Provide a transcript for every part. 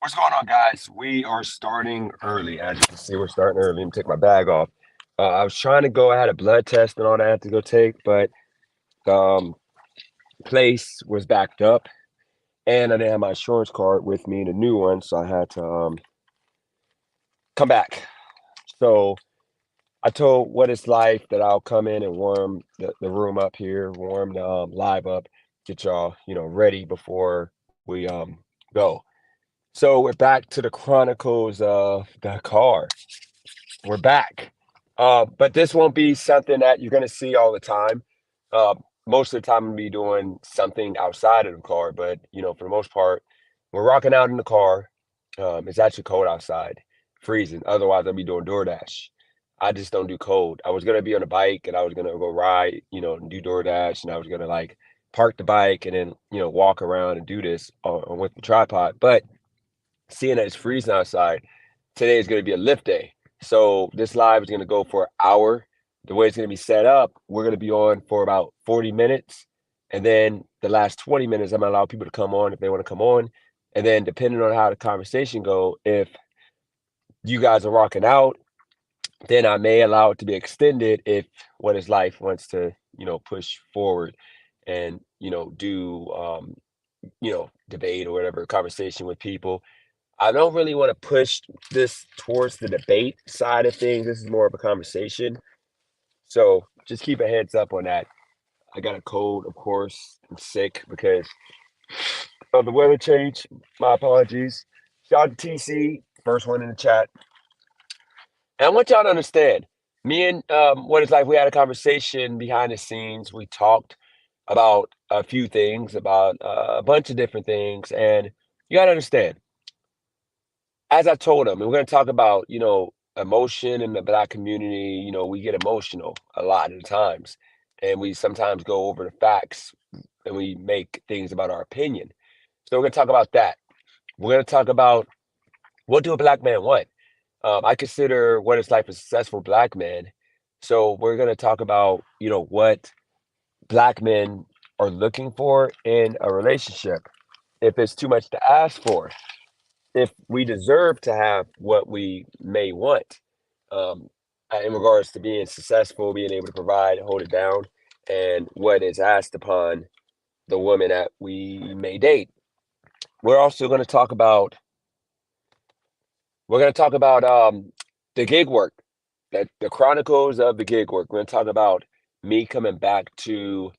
What's going on, guys? We are starting early. As you can see, we're starting early. Let me take my bag off. I was trying to go, I had a blood test and all that to go take, but the place was backed up and I didn't have my insurance card with me, the new one, so I had to come back. So I told What Is Life that I'll come in and warm the room up here, warm the live up, get y'all, ready before we go. So we're back to the chronicles of the car. We're back. But this won't be something that you're going to see all the time. Uh, Most of the time, I'm going to be doing something outside of the car. But, for the most part, we're rocking out in the car. It's actually cold outside, freezing. Otherwise, I'll be doing DoorDash. I just don't do cold. I was going to be on a bike and I was going to go ride, and do DoorDash. And I was going to like park the bike and then, walk around and do this with the tripod. But seeing that it's freezing outside, today is going to be a lift day. So this live is going to go for an hour. The way it's going to be set up, we're going to be on for about 40 minutes. And then the last 20 minutes, I'm going to allow people to come on if they want to come on. And then depending on how the conversation go, if you guys are rocking out, then I may allow it to be extended if What Is Life wants to, push forward and, do, debate or whatever conversation with people. I don't really want to push this towards the debate side of things. This is more of a conversation. So just keep a heads up on that. I got a cold, of course. I'm sick because of the weather change. My apologies. Shout out to TC, first one in the chat. And I want y'all to understand, me and What It's Like, we had a conversation behind the scenes. We talked about a few things, about a bunch of different things. And you got to understand, as I told him, and we're going to talk about, emotion in the Black community. We get emotional a lot of the times, and we sometimes go over the facts and we make things about our opinion. So we're going to talk about that. We're going to talk about, what do a Black man want? I consider What It's Like a successful Black man. So we're going to talk about, what Black men are looking for in a relationship. If it's too much to ask for, if we deserve to have what we may want, um, in regards to being successful, being able to provide, hold it down, and what is asked upon the woman that we may date. We're also going to talk about we're going to talk about the gig work, that the chronicles of the gig work. We're going to talk about me coming back to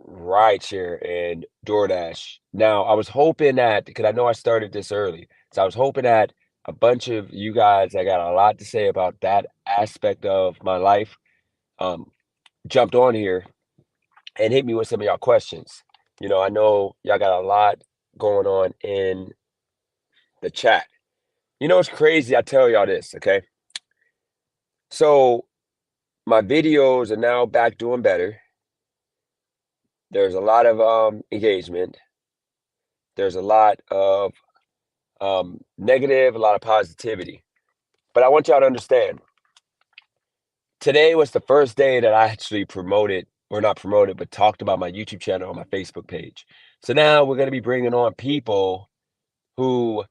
rideshare and DoorDash. Now, I was hoping that, because I know I started this early, so I was hoping that a bunch of you guys that got a lot to say about that aspect of my life um, jumped on here and hit me with some of y'all questions. I know y'all got a lot going on in the chat. It's crazy. I tell y'all this, okay? So my videos are now back doing better. There's a lot of engagement. There's a lot of negative, a lot of positivity. But I want y'all to understand, today was the first day that I actually promoted, or not promoted, but talked about my YouTube channel on my Facebook page. So now we're going to be bringing on people who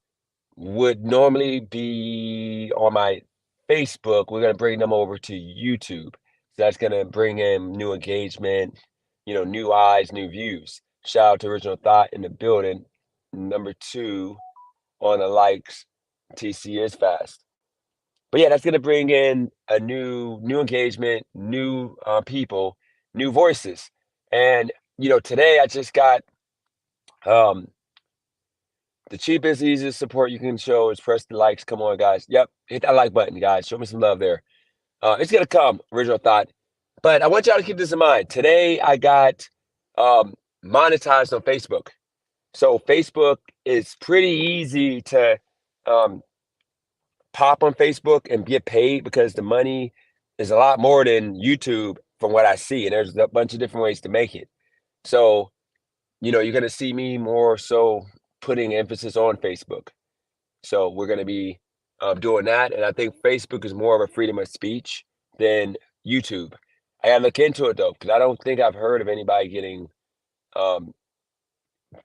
would normally be on my Facebook. We're going to bring them over to YouTube. So that's going to bring in new engagement, new eyes, new views. Shout out to Original Thought in the building. Number two on the likes. TC is fast. But yeah, that's gonna bring in a new engagement, new people, new voices. And today I just got um the cheapest, easiest support you can show is press the likes. Come on, guys. Yep, hit that like button, guys. Show me some love there. It's gonna come, Original Thought. But I want y'all to keep this in mind. Today I got monetized on Facebook. So Facebook is pretty easy to um pop on Facebook and get paid, because the money is a lot more than YouTube from what I see. And there's a bunch of different ways to make it. So, you're going to see me more so putting emphasis on Facebook. So we're going to be doing that. And I think Facebook is more of a freedom of speech than YouTube. I got to look into it though, because I don't think I've heard of anybody getting um,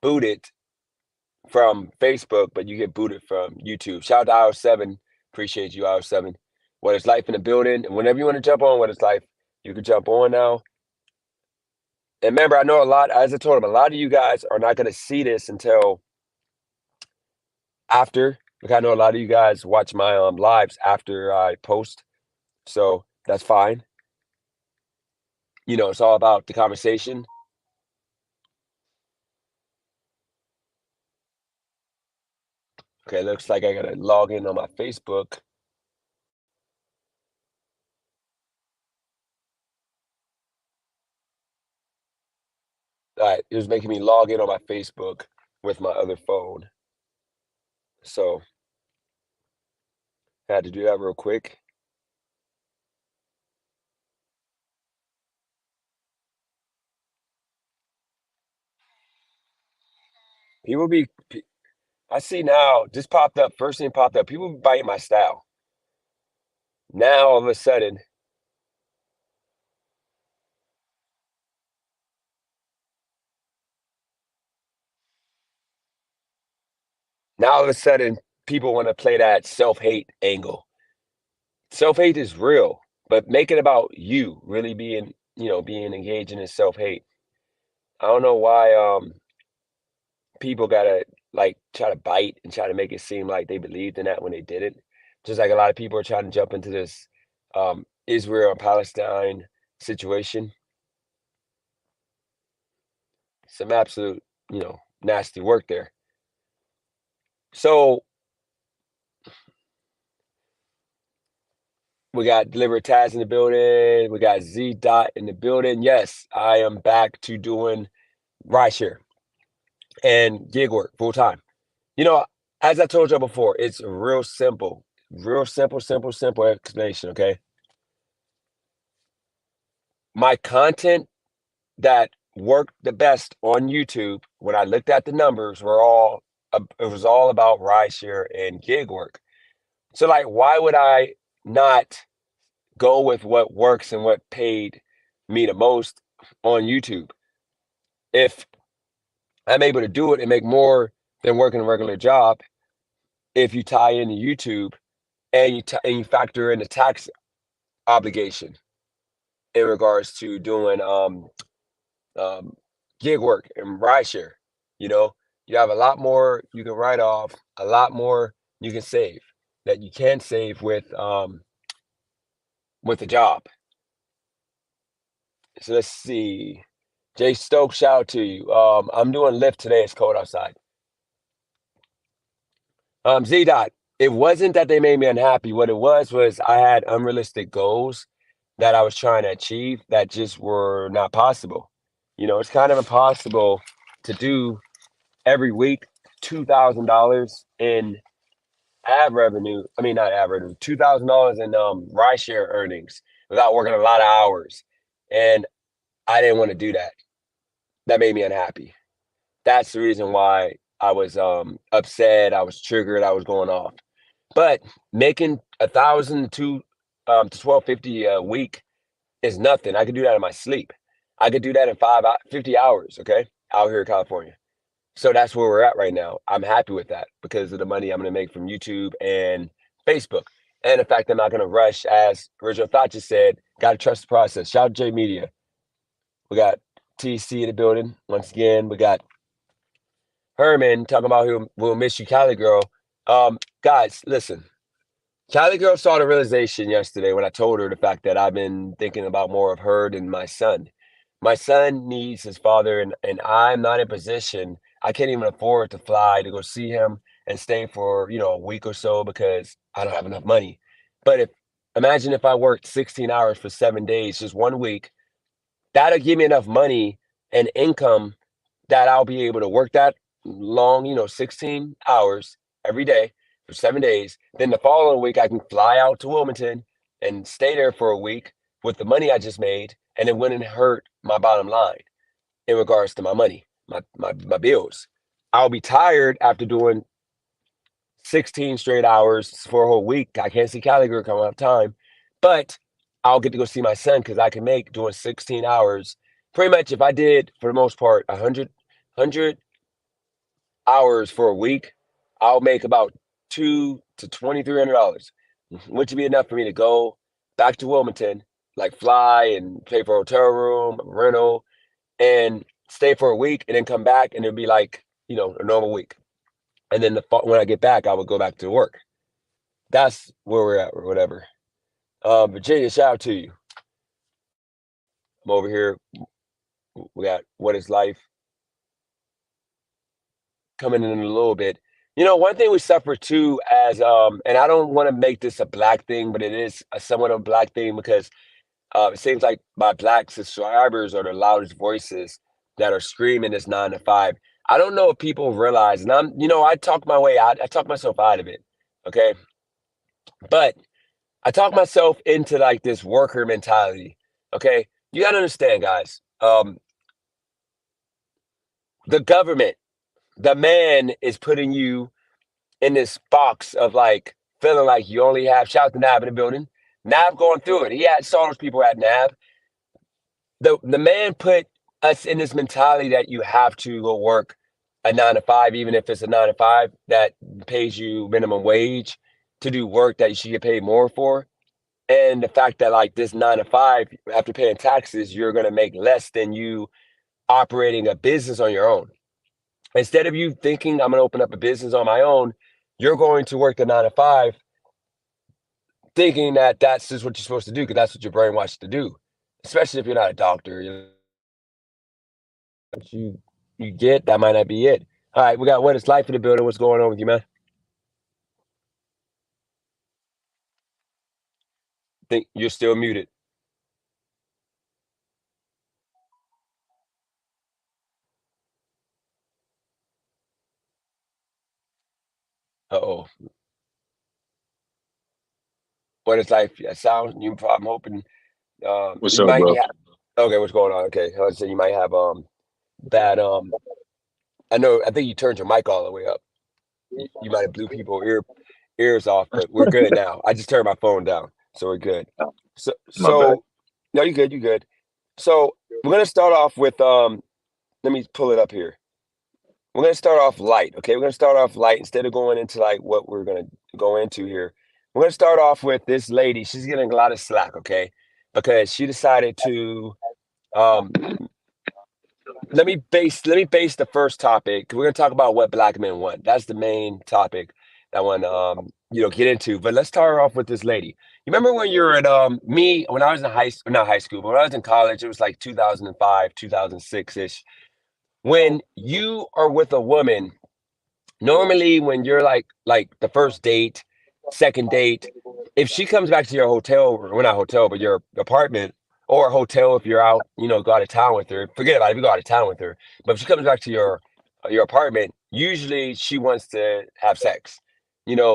booted from Facebook, but you get booted from YouTube. Shout out to iOS 7. Appreciate you, iOS 7. What it's life in the building. And whenever you want to jump on what it's life, you can jump on now. And remember, I know a lot, as I told him, a lot of you guys are not going to see this until after. Like I know a lot of you guys watch my lives after I post. So that's fine. It's all about the conversation. Okay, looks like I gotta log in on my Facebook. All right, it was making me log in on my Facebook with my other phone. So I had to do that real quick. People be, I see now, just popped up, first thing popped up, people be biting my style. Now all of a sudden, now all of a sudden, people want to play that self-hate angle. Self-hate is real, but make it about you really being engaged in self-hate. I don't know why people gotta like try to bite and try to make it seem like they believed in that when they didn't. Just like a lot of people are trying to jump into this Israel and Palestine situation. Some absolute, nasty work there. So we got Deliberate Taz in the building. We got Z Dot in the building. Yes, I am back to doing rideshare and gig work full time. You know, as I told you before, it's real simple, simple, simple explanation. Okay, my content that worked the best on YouTube when I looked at the numbers it was all about rideshare and gig work. So like, why would I not go with what works and what paid me the most on YouTube? If I'm able to do it and make more than working a regular job, if you tie into YouTube and you factor in the tax obligation in regards to doing um, gig work and rideshare, you know, you have a lot more you can write off, a lot more you can save that you can't save with a job. So let's see. Jay Stokes, shout out to you. I'm doing Lyft today. It's cold outside. Z Dot. It wasn't that they made me unhappy. What it was I had unrealistic goals that I was trying to achieve that just were not possible. It's kind of impossible to do every week $2,000 in ad revenue. I mean, not ad revenue, $2,000 in rideshare earnings without working a lot of hours. And I didn't want to do that. That made me unhappy. That's the reason why I was upset. I was triggered. I was going off. But making 1,000 to 1,250 a week is nothing. I could do that in my sleep. I could do that in 50 hours. Okay, out here in California. So that's where we're at right now. I'm happy with that because of the money I'm going to make from YouTube and Facebook. And the fact I'm not going to rush, as Original Thought just said, got to trust the process. Shout out to J Media. We got TC in the building. Once again, we got Herman talking about who will miss you, Cali Girl. Guys, listen. Cali Girl saw the realization yesterday when I told her the fact that I've been thinking about more of her than my son. My son needs his father, and I'm not in position. I can't even afford to fly to go see him and stay for a week or so because I don't have enough money. But imagine if I worked 16 hours for 7 days, just 1 week, that'll give me enough money and income that I'll be able to work that long, 16 hours every day for 7 days. Then the following week, I can fly out to Wilmington and stay there for a week with the money I just made, and it wouldn't hurt my bottom line in regards to my money, my bills. I'll be tired after doing 16 straight hours for a whole week. I can't see Cali Girl coming out of time, but I'll get to go see my son because I can make doing 16 hours. Pretty much, if I did for the most part 100 hours for a week, I'll make about $200 to $2,300, which would be enough for me to go back to Wilmington, like fly and pay for a hotel room, rental, and stay for a week, and then come back, and it'd be like a normal week. And then when I get back, I would go back to work. That's where we're at, or whatever. Virginia, shout out to you. I'm over here. We got what is life coming in a little bit. One thing we suffer too as and I don't want to make this a black thing, but it is a somewhat of a black thing because it seems like my black subscribers are the loudest voices that are screaming this 9 to 5. I don't know if people realize, and I talk my way out, I talk myself out of it, okay? But I talk myself into like this worker mentality, okay? You gotta understand, guys. The government, the man is putting you in this box of like feeling like you only have shout out to Nav in the building. Nav going through it. He had saw those people at Nav. The man put us in this mentality that you have to go work a 9 to 5, even if it's a 9 to 5 that pays you minimum wage to do work that you should get paid more for. And the fact that like this 9 to 5, after paying taxes, you're gonna make less than you operating a business on your own. Instead of you thinking I'm gonna open up a business on my own, you're going to work the 9 to 5 thinking that that's just what you're supposed to do because that's what you're brainwashed to do. Especially if you're not a doctor, you get that might not be it. All right, we got what is life in the building. What's going on with you, man? Think you're still muted. Uh-oh. What is life? Yeah, sound you I'm hoping What's you up, might bro? be okay, what's going on? Okay. I was saying you might have bad I think you turned your mic all the way up. You might have blew people ears off, but we're good now. I just turned my phone down, so we're good. So My bad. so no, you good, you good. So we're gonna start off with let me pull it up here. We're gonna start off light, okay? We're gonna start off light instead of going into like what we're gonna go into here. We're gonna start off with this lady. She's getting a lot of slack, okay? Because she decided to um let me base the first topic. We're gonna talk about what black men want. That's the main topic that I want to get into. But let's start off with this lady. You remember when you were at me when I was in high school, not high school, but when I was in college, it was like 2005, 2006 ish. When you are with a woman, normally when you're like the first date, second date, if she comes back to your hotel, or well, not hotel, but your apartment, or a hotel if you're out, go out of town with her. Forget about it if you go out of town with her. But if she comes back to your apartment, usually she wants to have sex.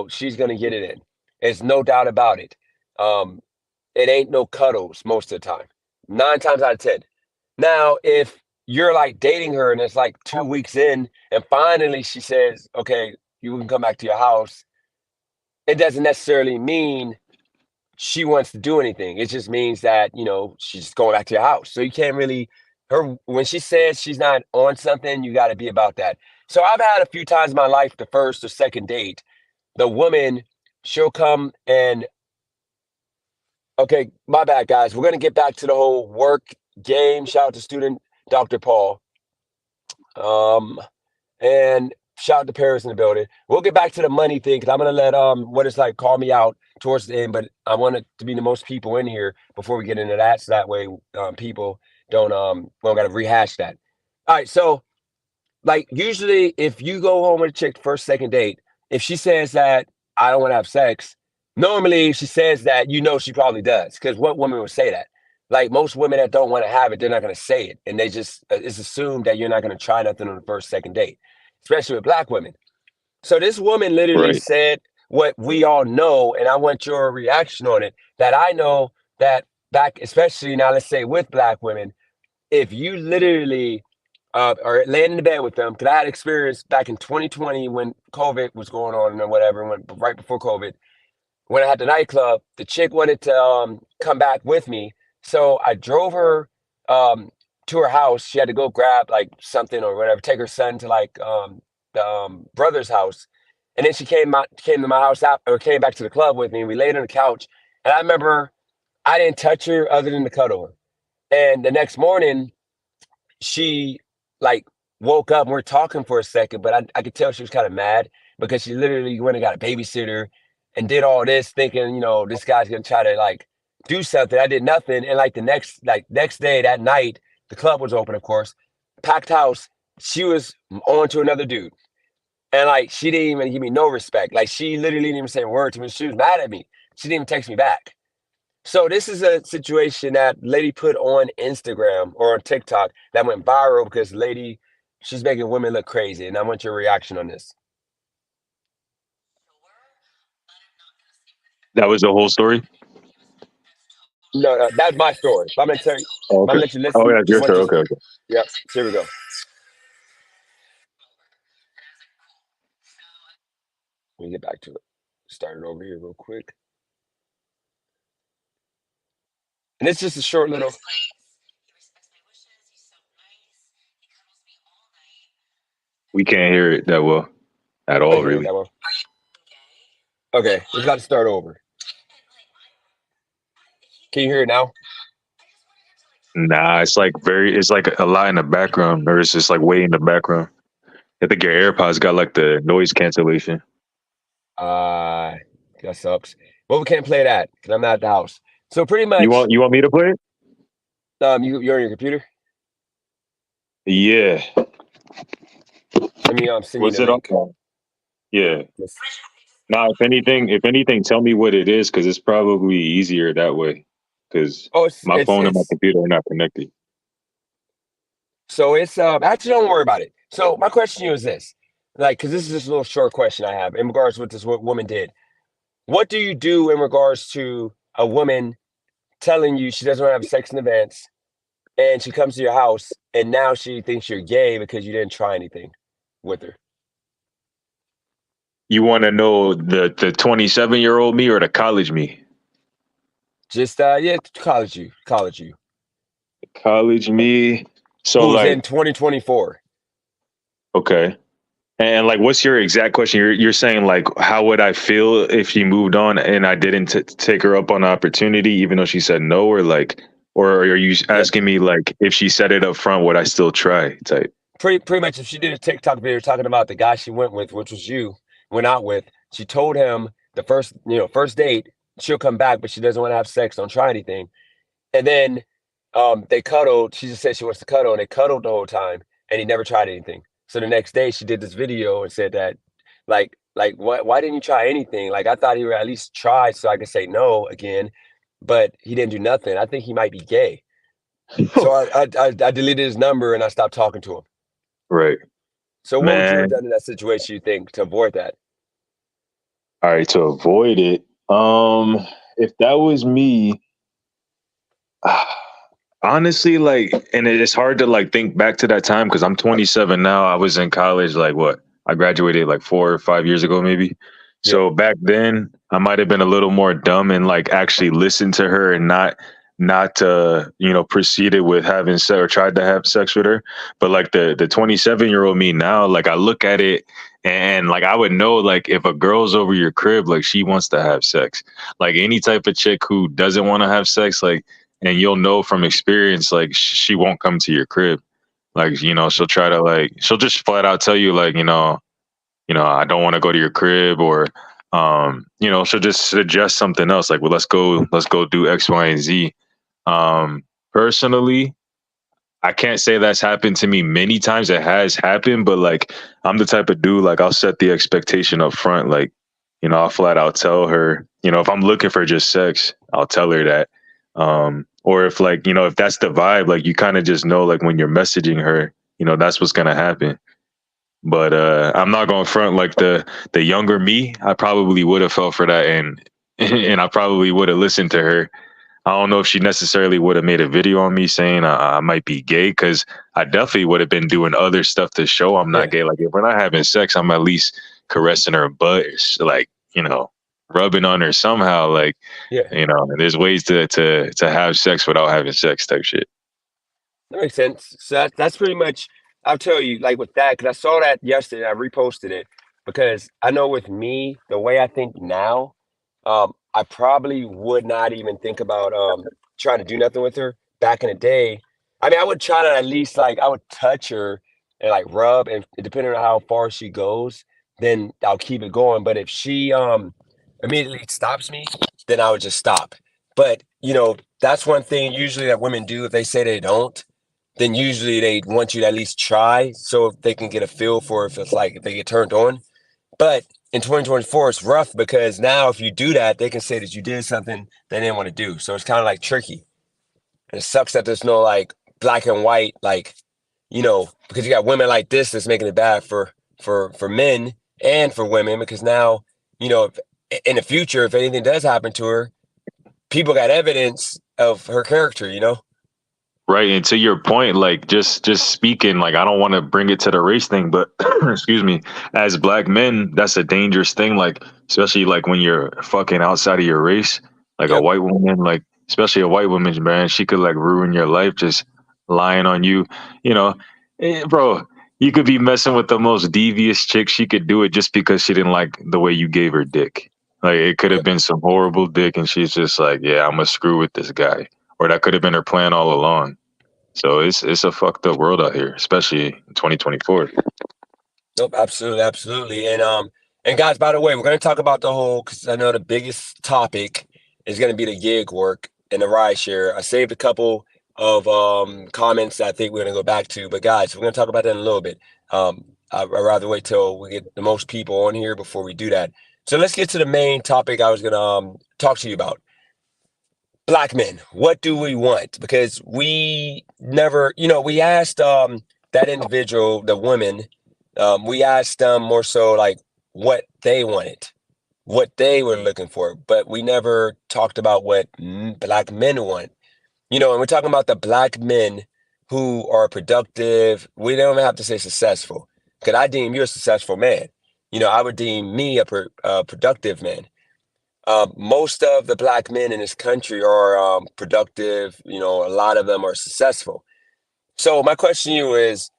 She's gonna get it in. There's no doubt about it. Um, it ain't no cuddles most of the time. 9 times out of 10. Now, if you're like dating her and it's like 2 weeks in, and finally she says, okay, you can come back to your house, it doesn't necessarily mean she wants to do anything. It just means that, she's going back to your house. So you can't really, when she says she's not on something, you got to be about that. So I've had a few times in my life, the first or second date, the woman, she'll come and, okay, my bad, guys. We're going to get back to the whole work game. Shout out to student Dr. Paul. Um, and shout out to Paris in the building. We'll get back to the money thing because I'm gonna let what it's like call me out towards the end, but I want it to be the most people in here before we get into that, so that way people don't gotta rehash that. All right, so like usually if you go home with a chick first, second date, if she says that I don't want to have sex, normally if she says that, she probably does. Because what woman would say that? Like most women that don't want to have it, they're not going to say it. And they just, it's assumed that you're not going to try nothing on the first, second date, especially with black women. So this woman literally Right. said what we all know, and I want your reaction on it. That I know that back, especially now, let's say with black women, if you literally are laying in the bed with them, because I had experience back in 2020 when COVID was going on or whatever, when right before COVID, when I had the nightclub, the chick wanted to come back with me, so I drove her um, to her house. She had to go grab like something or whatever, take her son to like the brother's house, and then she came to my house out or came back to the club with me. We laid on the couch, and I remember I didn't touch her other than to cuddle her. And the next morning, she like woke up and we're talking for a second, but I could tell she was kind of mad because she literally went and got a babysitter and did all this thinking, this guy's gonna try to like do something. I did nothing. And like the next day, that night, the club was open, of course, packed house. She was on to another dude. And like she didn't even give me no respect. Like she literally didn't even say a word to me. She was mad at me. She didn't even text me back. So this is a situation that lady put on Instagram or on TikTok that went viral because lady, she's making women look crazy. And I want your reaction on this. That was the whole story. No, no, that's my story. But I'm gonna tell you, Oh, I'm okay. gonna let you Oh, listen. yeah, I your want story. you. Okay, okay. Yep. Here we go. Let me get back to it. Start it over here real quick. And it's just a short little. We can't hear it that well at I all, hear it really. that one. Okay, it's got to start over. Can you hear it now? Nah, it's like a lot in the background, or it's just like way in the background. I think your AirPods got like the noise cancellation. Uh, that sucks. Well, we can't play that because I'm not at the house. So pretty much, You want me to play it? you're on your computer. Yeah. Let me send you What's the it link. on? Yeah. Let's, Now, if anything, tell me what it is because it's probably easier that way. Because oh, my phone and my computer are not connected. it's actually don't worry about it. So my question to you is this, like, because this is just a little short question I have in regards to what this woman did. What do you do in regards to a woman telling you she doesn't want to have sex in advance, and she comes to your house, and now she thinks you're gay because you didn't try anything with her? You want to know the 27-year-old me or the college me? Just yeah, college you, College me. So who's in like, 2024. okay. And like, what's your exact question? You're saying like, how would I feel if she moved on and I didn't take her up on the opportunity, even though she said no, or like, or are you Yep. asking me like, if she said it up front, would I still try? Type. Pretty much, if she did a TikTok video talking about the guy she went with, which was you, went out with, she told him the first date, she'll come back, but she doesn't want to have sex, don't try anything. And then they cuddled. She just said she wants to cuddle, and they cuddled the whole time, and he never tried anything. So the next day, she did this video and said that, like, why didn't you try anything? Like, I thought he would at least try so I could say no again, but he didn't do nothing. I think he might be gay. So I deleted his number and I stopped talking to him. Right, So what would you have man. done in that situation, you think, to avoid that? All right, to avoid it, if that was me, honestly, like, and it's hard to like think back to that time because I'm 27 now. I was in college, like what? I graduated like 4 or 5 years ago, maybe. Yeah. So back then, I might have been a little more dumb and like actually listened to her and not proceeded with having sex or tried to have sex with her. But like the 27-year-old me now, like I look at it and like I would know like if a girl's over your crib, like she wants to have sex. Like any type of chick who doesn't want to have sex, like, and you'll know from experience like she won't come to your crib, like, she'll try to like she'll just flat out tell you like, I don't want to go to your crib, or she'll just suggest something else like, well, let's go do X, Y, and Z. Personally, I can't say that's happened to me many times. It has happened, but like I'm the type of dude, like I'll set the expectation up front. Like, I'll flat out tell her, if I'm looking for just sex, I'll tell her that. Or if like, if that's the vibe, like you kind of just know like when you're messaging her, that's what's gonna happen. But I'm not going front like the younger me, I probably would have fell for that, and and I probably would have listened to her. I don't know if she necessarily would have made a video on me saying I might be gay, because I definitely would have been doing other stuff to show I'm not Yeah. gay. Like if we're not having sex, I'm at least caressing her butt, like, rubbing on her somehow. Like, Yeah. and there's ways to have sex without having sex type shit. That makes sense. So that's pretty much. I'll tell you, like with that, because I saw that yesterday, I reposted it because I know with me, the way I think now, I probably would not even think about trying to do nothing with her. Back in the day, I mean, I would try to at least like I would touch her and like rub, and depending on how far she goes, then I'll keep it going. But if she immediately stops me, then I would just stop. But that's one thing usually that women do if they say they don't, then usually they want you to at least try so they can get a feel for if it's like if they get turned on. But in 2024, it's rough because now if you do that, they can say that you did something they didn't want to do. So it's kind of like tricky. And it sucks that there's no like black and white, like, because you got women like this that's making it bad for men and for women because now, if, in the future, if anything does happen to her, people got evidence of her character. Right, and to your point, like just speaking, like I don't want to bring it to the race thing, but excuse me, as black men, that's a dangerous thing. Like especially like when you're fucking outside of your race, like a Yep. white woman, like especially a white woman, man, she could like ruin your life just lying on you. You know, bro, you could be messing with the most devious chick. She could do it just because she didn't like the way you gave her dick. Like it could have Yep. been some horrible dick, and she's just like, yeah, I'm gonna screw with this guy, or that could have been her plan all along. So it's a fucked up world out here, especially in 2024. Nope, absolutely, absolutely. And guys, by the way, we're gonna talk about the whole because I know the biggest topic is gonna be the gig work and the ride share. I saved a couple of comments that I think we're gonna go back to, but guys, we're gonna talk about that in a little bit. I'd rather wait till we get the most people on here before we do that. So let's get to the main topic I was gonna talk to you about. Black men, what do we want? Because we never, we asked that individual, the women, we asked them more so like what they wanted, what they were looking for, but we never talked about what black men want. And we're talking about the black men who are productive. We don't even have to say successful, because I deem you a successful man. I would deem me a productive man. Most of the black men in this country are productive. A lot of them are successful. So my question to you is,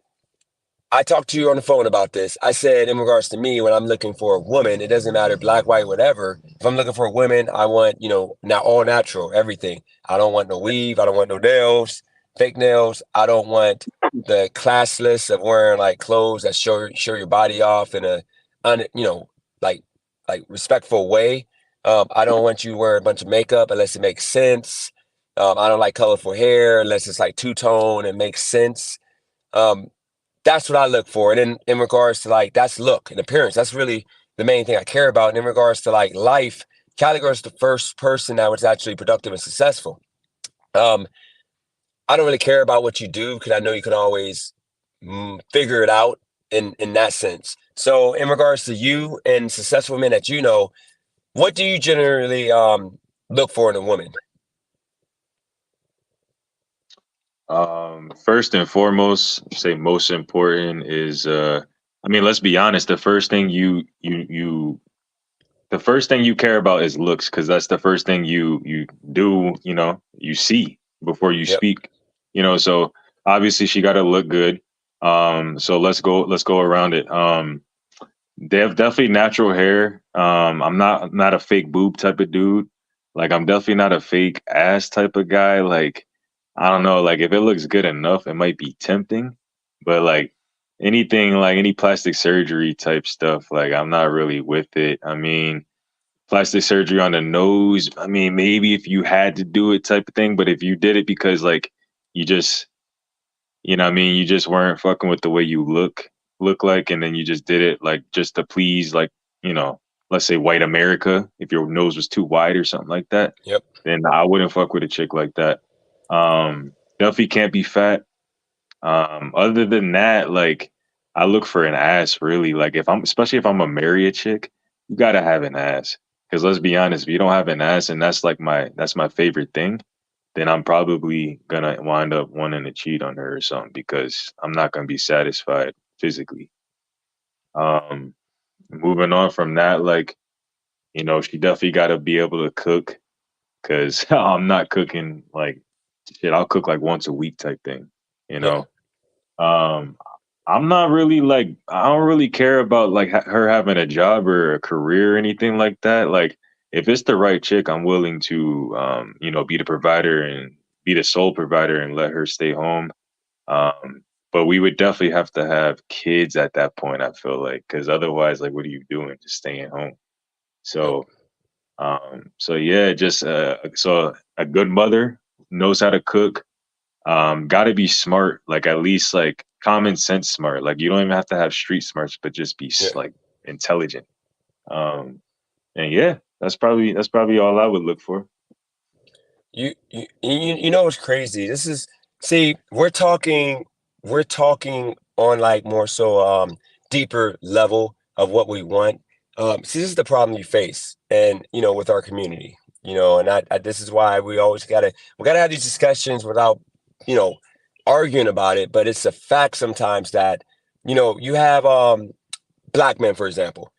I talked to you on the phone about this. I said, in regards to me, when I'm looking for a woman, it doesn't matter black, white, whatever. If I'm looking for a woman, I want, now all natural, everything. I don't want no weave. I don't want no nails, fake nails. I don't want the classless of wearing like clothes that show your body off in a, like respectful way. I don't want you to wear a bunch of makeup unless it makes sense. I don't like colorful hair unless it's like two tone and makes sense. Um, that's what I look for. And in regards to like that's look and appearance, that's really the main thing I care about. And in regards to like life, Caligar is the first person that was actually productive and successful. Um, I don't really care about what you do because I know you can always figure it out in that sense. So in regards to you and successful men that what do you generally look for in a woman? First and foremost, say most important is I mean, let's be honest, the first thing you care about is looks because that's the first thing you do, you see before you Yep. speak. So obviously she got to look good. So let's go around it. They have definitely natural hair. I'm not a fake boob type of dude. Like I'm definitely not a fake ass type of guy. Like I don't know. Like if it looks good enough, it might be tempting. But like anything, like any plastic surgery type stuff, like I'm not really with it. I mean, plastic surgery on the nose. I mean, maybe if you had to do it type of thing. But if you did it because like you just what I mean, you just weren't fucking with the way you look like, and then you just did it like just to please like, you know, let's say white America, if your nose was too wide or something like that, Yep. then I wouldn't fuck with a chick like that. Definitely can't be fat. Other than that, like I look for an ass really. Like if I'm especially if I'm a marry a chick, you gotta have an ass. Because let's be honest, if you don't have an ass and that's my favorite thing, then I'm probably gonna wind up wanting to cheat on her or something because I'm not gonna be satisfied physically. Um, Moving on from that, like, she definitely gotta be able to cook because I'm not cooking like shit, I'll cook like once a week type thing, you Yeah. know. Um, I'm not really like I don't really care about like her having a job or a career or anything like that. Like if it's the right chick, I'm willing to be the provider and be the sole provider and let her stay home. But we would definitely have to have kids at that point, I feel like, because otherwise, like, what are you doing? Just staying home. Yep. So, so yeah, just so a good mother knows how to cook. Got to be smart, like at least like common sense smart. Like you don't even have to have street smarts, but just be Yeah. like intelligent. And yeah, that's probably all I would look for. You know what's crazy? This is see, we're talking on like more so deeper level of what we want. See, this is the problem you face, and with our community, and I this is why we gotta have these discussions without you know arguing about it. But it's a fact sometimes that you have black men, for example.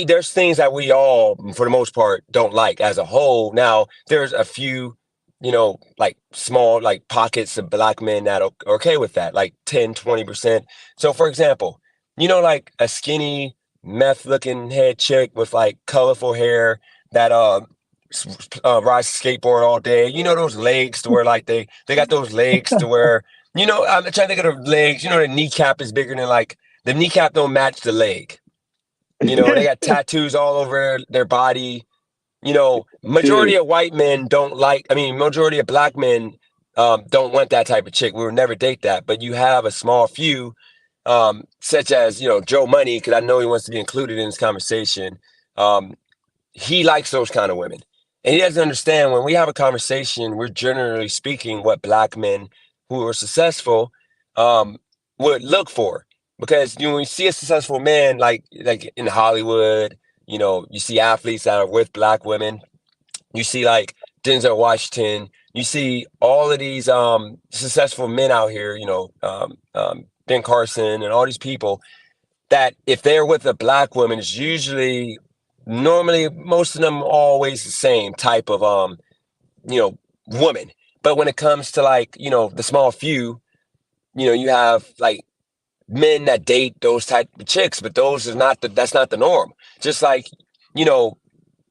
There's things that we all, for the most part, don't like as a whole. Now, there's a few, like small, like pockets of black men that are okay with that, like 10, 20%. So, for example, like a skinny, meth looking head chick with like colorful hair that rides a skateboard all day. Those legs to where like they got those legs to where, I'm trying to think of the legs, the kneecap is bigger than like the kneecap don't match the leg. They got tattoos all over their body. Yeah, Majority of white men don't like, I mean, majority of black men don't want that type of chick. We would never date that. But you have a small few, such as, Joe Money, because I know he wants to be included in this conversation. Um, he likes those kind of women. And he doesn't understand when we have a conversation, we're generally speaking what black men who are successful um, would look for. Because when you see a successful man like in Hollywood, you see athletes that are with black women. You see like Denzel Washington. You see all of these successful men out here. Ben Carson and all these people that if they're with a black woman, it's usually normally most of them always the same type of woman. But when it comes to like, the small few, you have like men that date those type of chicks, but that's not the norm. Just like, you know,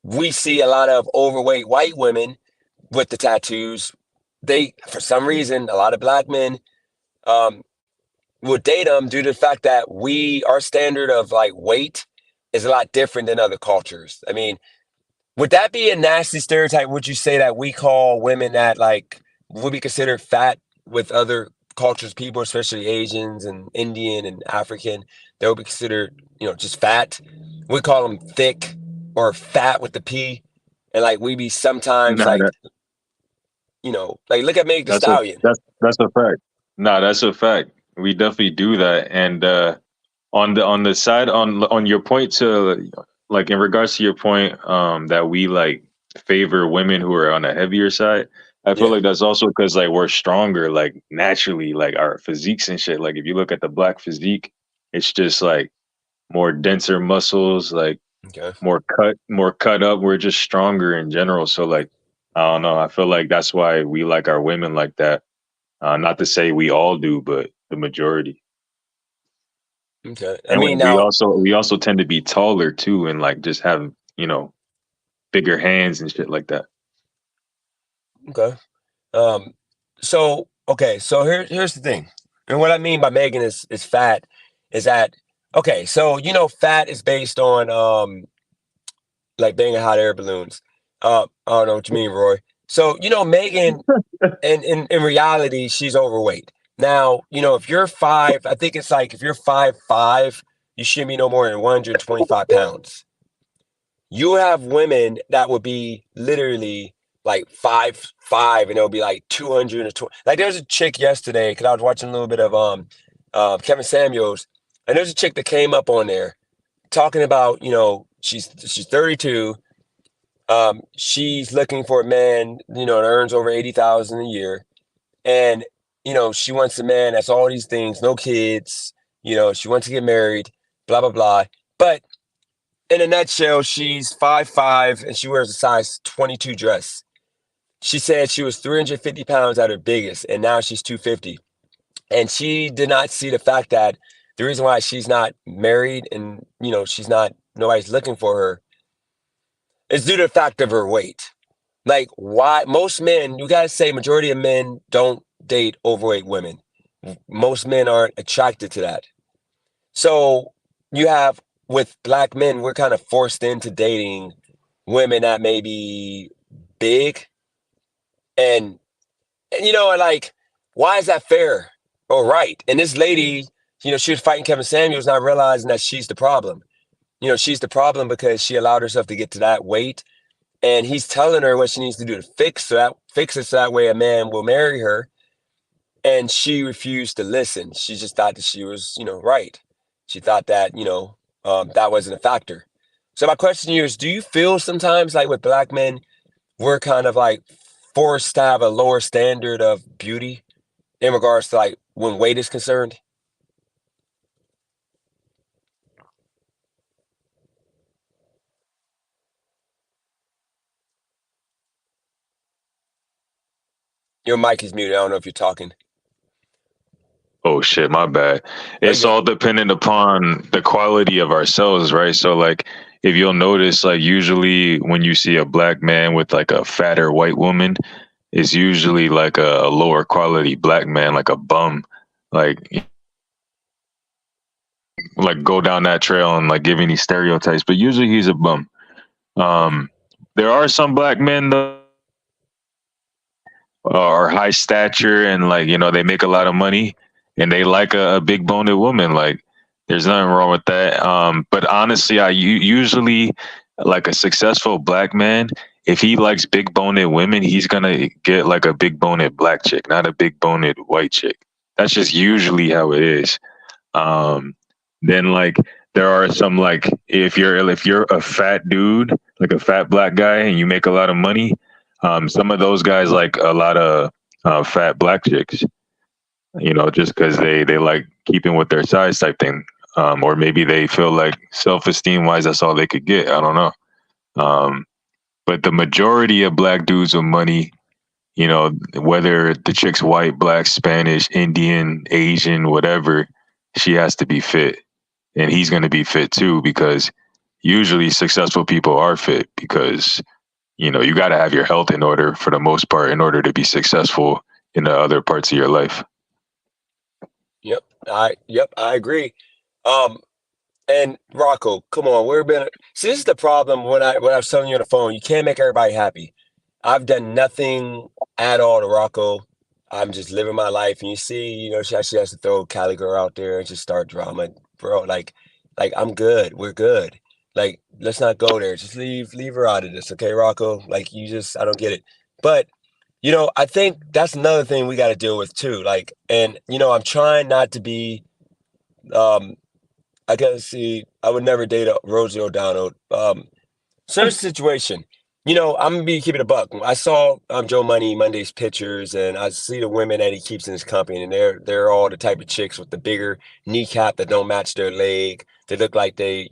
we see a lot of overweight white women with the tattoos. They, for some reason, a lot of black men um, would date them due to the fact that our standard of like weight is a lot different than other cultures. I mean, would that be a nasty stereotype? Would you say that we call women that like would be considered fat with other cultures, people, especially Asians and Indian and African, they would be considered, just fat. We call them thick or fat with the P. And like we be sometimes nah, like, like look at Meg the that's a Stallion. that's a fact. Nah, that's a fact. We definitely do that. And on the side on your point to like in regards to your point that we like favor women who are on the heavier side, I feel Yeah. like that's also because like we're stronger like naturally like our physiques and shit. Like if you look at the black physique, it's just like more denser muscles, like Okay. more cut up. We're just stronger in general. So like I don't know. I feel like that's why we like our women like that. Not to say we all do, but the majority. Okay. I And mean, we also tend to be taller too, and like just have bigger hands and shit like that. okay. Um, so here's the thing. And what I mean by Megan is fat is that okay, so fat is based on like banging hot air balloons. I don't know what you mean, Roy. So, Megan in reality, she's overweight. Now, if you're five, I think it's like if you're 5'5", you shouldn't be no more than 125 pounds. You have women that would be literally like 5'5", and it'll be like 220. Like there's a chick yesterday because I was watching a little bit of Kevin Samuels, and there's a chick that came up on there talking about she's 32. She's looking for a man that earns over 80,000 a year, and she wants a man that's all these things, no kids. She wants to get married, blah blah blah. But in a nutshell, she's 5'5" and she wears a size 22 dress. She said she was 350 pounds at her biggest, and now she's 250. And she did not see the fact that the reason why she's not married and, nobody's looking for her is due to the fact of her weight. Like, why most men, you gotta say majority of men don't date overweight women. Most men aren't attracted to that. So you have with black men, we're kind of forced into dating women that may be big and and like, why is that fair or right? And this lady, she was fighting Kevin Samuels, not realizing that she's the problem. She's the problem because she allowed herself to get to that weight, and he's telling her what she needs to do to fix it so that way a man will marry her. And she refused to listen. She just thought that she was, right. She thought that, that wasn't a factor. So my question to you is, do you feel sometimes like with black men, we're kind of like forced to have a lower standard of beauty in regards to like when weight is concerned? Your mic is muted. I don't know if you're talking. Oh shit, my bad. Are you It's good? all dependent upon the quality of ourselves, right? So like if you'll notice, like usually when you see a black man with like a fatter white woman, it's usually like a lower quality black man, like a bum. Like go down that trail and like give any stereotypes, but usually he's a bum. Um there are some black men though are high stature and like they make a lot of money and they like a big boned woman. Like there's nothing wrong with that. But honestly, usually like a successful black man, if he likes big boned women, he's gonna get like a big boned black chick, not a big boned white chick. That's just usually how it is. um then like there are some like if you're a fat dude, like a fat black guy, and you make a lot of money, some of those guys like a lot of fat black chicks, just because they like keeping with their size type thing. Or maybe they feel like self-esteem wise that's all they could get. I don't know. um but the majority of black dudes with money, whether the chick's white, black, Spanish, Indian, Asian, whatever, she has to be fit. And he's going to be fit too, because usually successful people are fit because, you got to have your health in order for the most part in order to be successful in the other parts of your life. Yep, I agree. Um, and Rocco, come on, we're been see this is the problem when I was telling you on the phone, you can't make everybody happy. I've done nothing at all to Rocco. I'm just living my life. And you see, she actually has to throw Cali girl out there and just start drama. Bro, like I'm good. We're good. Like, let's not go there. Just leave her out of this, okay, Rocco? Like I don't get it. But I think that's another thing we got to deal with too. Like, and I'm trying not to be um I gotta see. I would never date a Rosie O'Donnell. Certain situation. I'm gonna be keeping a buck. I saw Joe Money Monday's pictures, and I see the women that he keeps in his company, and they're all the type of chicks with the bigger kneecap that don't match their leg. They look like they,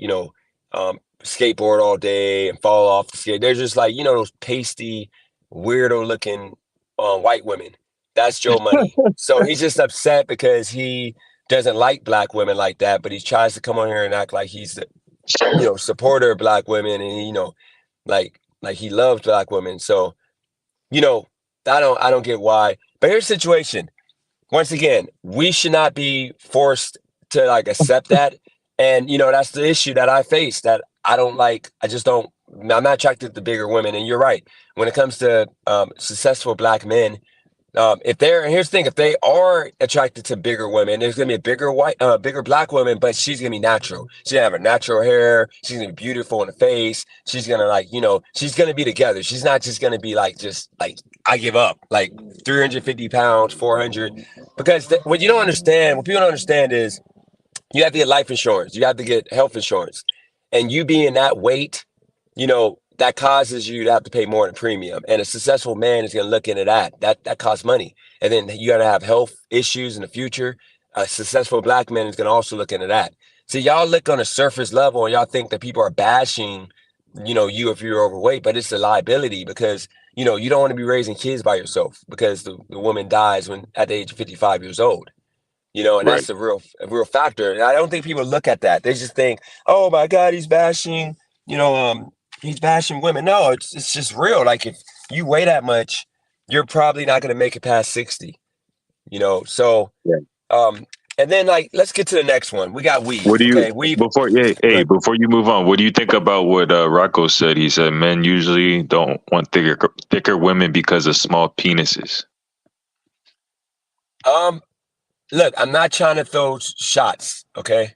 skateboard all day and fall off the skate. They're just like those pasty, weirdo looking white women. That's Joe Money. So he's just upset because he doesn't like black women like that, but he tries to come on here and act like he's the supporter of black women, and like he loves black women. So you know I don't get why. But here's the situation. Once again, we should not be forced to like accept that. And that's the issue that I face, that I don't like. I just don't. I'm not attracted to bigger women. And you're right. When it comes to successful black men, if they're and here's the thing, if they are attracted to bigger women, there's gonna be a bigger black woman, but she's gonna be natural. She's gonna have her natural hair. She's gonna be beautiful in the face. She's gonna she's gonna be together. She's not just gonna be like just like I give up, like 350 pounds, 400. Because what you don't understand, what people don't understand is you have to get life insurance, you have to get health insurance, and you being that weight, that causes you to have to pay more in premium. And a successful man is going to look into that. That costs money. And then you got to have health issues in the future. A successful black man is going to also look into that. So y'all look on a surface level and y'all think that people are bashing, you if you're overweight, but it's a liability because, you don't want to be raising kids by yourself because the woman dies when at the age of 55 years old. And Right. that's a real factor. And I don't think people look at that. They just think, oh my God, you know, um, he's bashing women. No, it's just real. Like if you weigh that much, you're probably not going to make it past 60. So Yeah. um, and then like let's get to the next one. We got What weave. do you Okay, weave. before hey, hey Good. before you move on? What do you think about what Rocco said? He said men usually don't want thicker women because of small penises. Um, Look, I'm not trying to throw shots. Okay,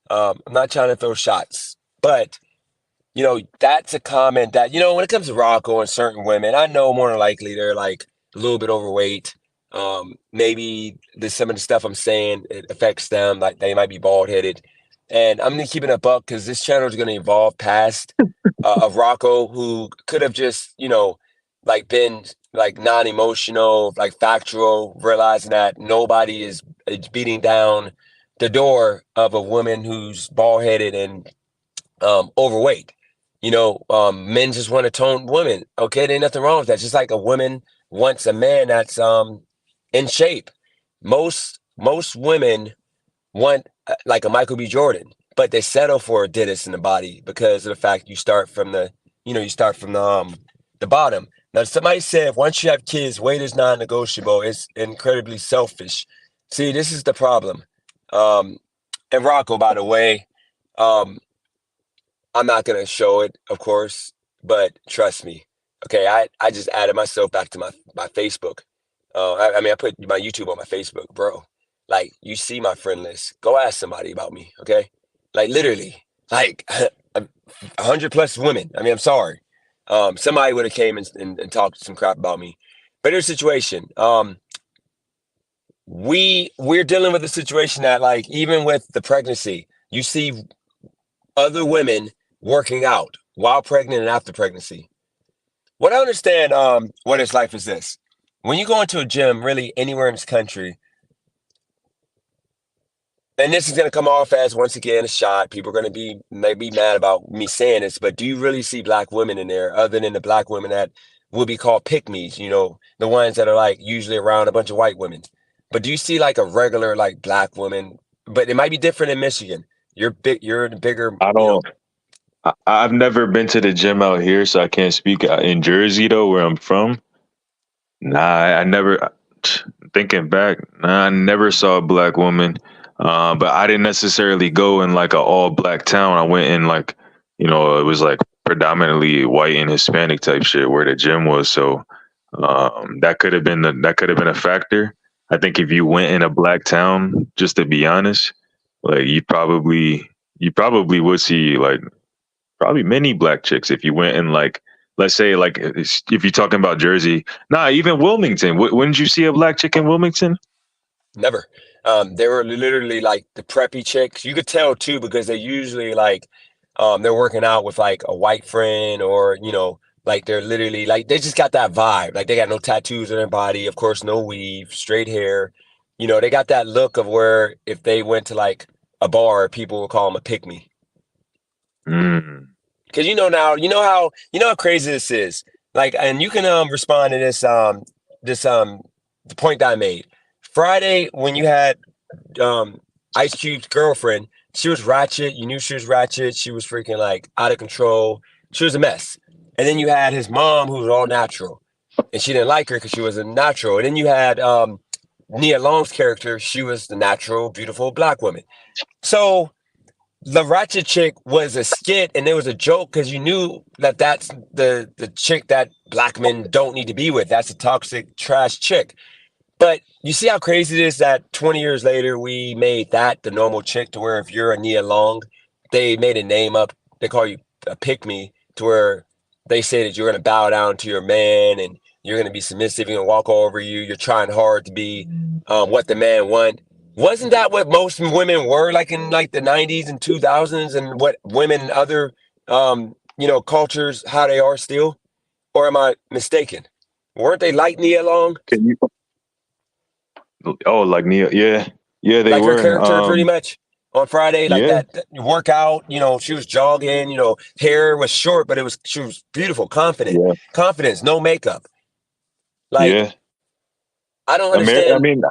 I'm not trying to throw shots, but that's a comment that, when it comes to Rocco and certain women, I know more than likely they're like a little bit overweight. Maybe some of the stuff I'm saying, it affects them, like they might be bald headed. And I'm gonna keep it a buck because this channel is gonna evolve past of Rocco, who could have just, like been like non-emotional, like factual, realizing that nobody is beating down the door of a woman who's bald headed and overweight. Men just want to tone women. Okay, there ain't nothing wrong with that. Just like a woman wants a man that's in shape. Most women want like a Michael B. Jordan, but they settle for a Dennis in the body because of the fact you start from the bottom. Now somebody said once you have kids, weight is non-negotiable. It's incredibly selfish. See, this is the problem. Um, and Rocco, by the way, um, I'm not gonna show it, of course, but trust me. Okay, I just added myself back to my Facebook. I mean, I put my YouTube on my Facebook, bro. Like, you see my friend list. Go ask somebody about me, okay? Like, literally, like 100 plus women. I mean, I'm sorry. Somebody would have came and talked some crap about me. But here's the situation. We're dealing with a situation that, like, even with the pregnancy, you see other women working out while pregnant and after pregnancy. What I understand, what it's like is this. When you go into a gym, really anywhere in this country, and this is going to come off as, once again, a shot. People are going to be maybe mad about me saying this, but do you really see black women in there other than the black women that will be called pick me's, the ones that are like usually around a bunch of white women? But do you see like a regular like black woman? But it might be different in Michigan. You're in a bigger, I don't. I've never been to the gym out here, so I can't speak. In Jersey, though, where I'm from, nah, I never. Thinking back, nah, I never saw a black woman. But I didn't necessarily go in like a all black town. I went in like, it was like predominantly white and Hispanic type shit where the gym was. So that could have been a factor. I think if you went in a black town, just to be honest, like you probably would see like probably many black chicks if you went in like, let's say like if you're talking about Jersey, nah, even Wilmington. Wouldn't you see a black chick in Wilmington? never. They were literally like the preppy chicks. You could tell too because they usually like they're working out with like a white friend or like they're literally like they just got that vibe. Like they got no tattoos on their body, of course, no weave, straight hair. They got that look of where if they went to like a bar, people would call them a pick me. Mm. Because now, you know how crazy this is. Like, and you can respond to this the point that I made. Friday when you had Ice Cube's girlfriend, she was ratchet. You knew she was ratchet. She was freaking like out of control. She was a mess. And then you had his mom, who was all natural, and she didn't like her because she was a natural. And then you had Nia Long's character. She was the natural, beautiful black woman. So the ratchet chick was a skit, and there was a joke because you knew that that's the chick that black men don't need to be with. That's a toxic trash chick. But you see how crazy it is that 20 years later, we made that the normal chick to where if you're a Nia Long, they made a name up. They call you a pick me to where they say that you're going to bow down to your man and you're going to be submissive. You're going to walk all over you. You're trying hard to be what the man want. Wasn't that what most women were like in like the 90s and 2000s and what women in other, cultures, how they are still? Or am I mistaken? Weren't they like Nia Long? Can you? Oh, like Neil? Yeah, yeah, they Like her were. character pretty much on Friday, like Yeah, that workout, she was jogging, hair was short, but she was beautiful, confident, yeah, confidence, no makeup. Like, yeah. I don't I understand. mean,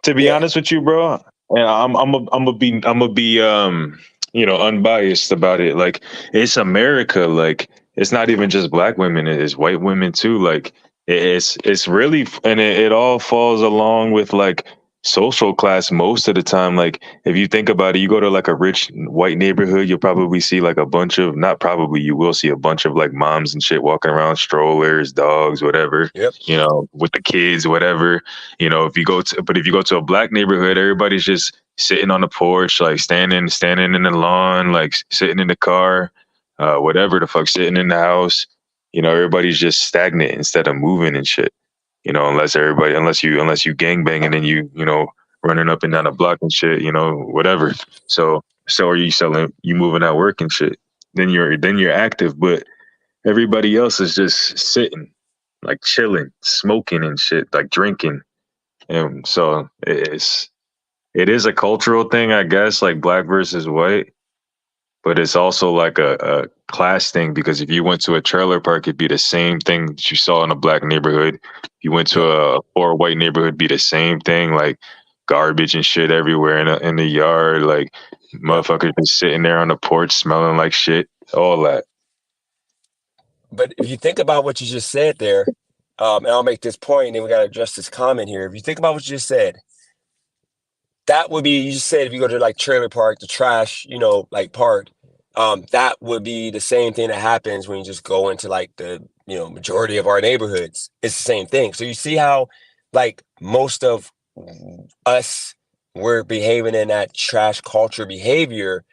to be Yeah, honest with you, bro, and I'm gonna be unbiased about it. Like it's America. Like it's not even just black women; it's white women too. Like it's really, and it all falls along with like social class most of the time. Like if you think about it, you go to like a rich white neighborhood, you'll probably see like a bunch of, not probably, you will see a bunch of like moms and shit walking around, strollers, dogs, whatever. Yep. With the kids, whatever. If you go to a black neighborhood, everybody's just sitting on the porch, like standing in the lawn, like sitting in the car, whatever the fuck, sitting in the house. Everybody's just stagnant instead of moving and shit. Unless you gang banging and running up and down the block and shit, whatever. So are you moving at work and shit. Then you're active, but everybody else is just sitting, like chilling, smoking and shit, like drinking. And so it is a cultural thing, I guess, like black versus white, but it's also like a class thing, because if you went to a trailer park, it'd be the same thing that you saw in a black neighborhood. If you went to a poor white neighborhood, it'd be the same thing, like garbage and shit everywhere in the yard, like motherfuckers just sitting there on the porch smelling like shit, all that. But if you think about what you just said there, and I'll make this point, and then we got to address this comment here. If you think about what you just said, that would be, you just said if you go to like trailer park, the trash, like park, that would be the same thing that happens when you just go into like the, majority of our neighborhoods. It's the same thing. So you see how like most of us, we're behaving in that trash culture behavior,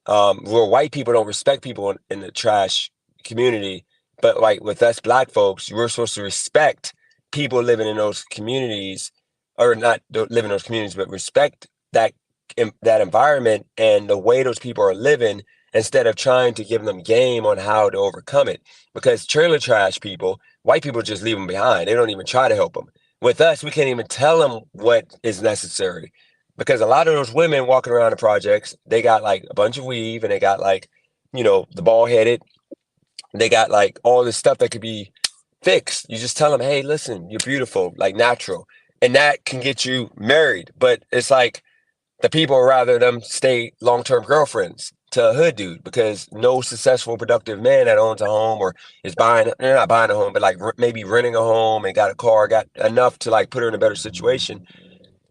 where white people don't respect people in the trash community. But like with us black folks, we're supposed to respect people living in those communities, or not live in those communities, but respect that environment and the way those people are living, instead of trying to give them game on how to overcome it. Because trailer trash people, white people just leave them behind. They don't even try to help them. With us, we can't even tell them what is necessary, because a lot of those women walking around the projects, they got like a bunch of weave, and they got like, the bald headed. They got like all this stuff that could be fixed. You just tell them, hey, listen, you're beautiful, like natural. And that can get you married. But it's like the people rather them stay long-term girlfriends to a hood dude, because no successful, productive man that owns a home or is they're not buying a home, but like maybe renting a home and got a car, got enough to like put her in a better situation.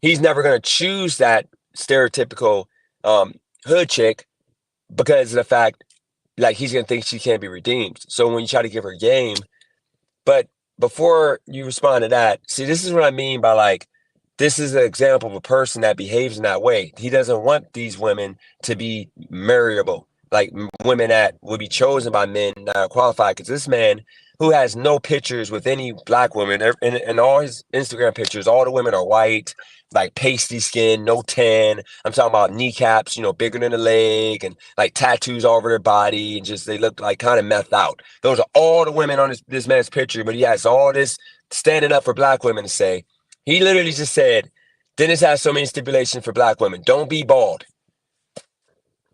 He's never going to choose that stereotypical hood chick, because of the fact, like, he's going to think she can't be redeemed. So when you try to give her game, but before you respond to that, see, this is what I mean by like, this is an example of a person that behaves in that way. He doesn't want these women to be marriable, like women that would be chosen by men that are qualified. Because this man, who has no pictures with any black women, and all his Instagram pictures, all the women are white, like pasty skin, no tan. I'm talking about kneecaps, bigger than the leg, and like tattoos all over their body, and just they look like kind of methed out. Those are all the women on this man's picture, but he has all this standing up for black women to say. He literally just said, Dennis has so many stipulations for black women. Don't be bald.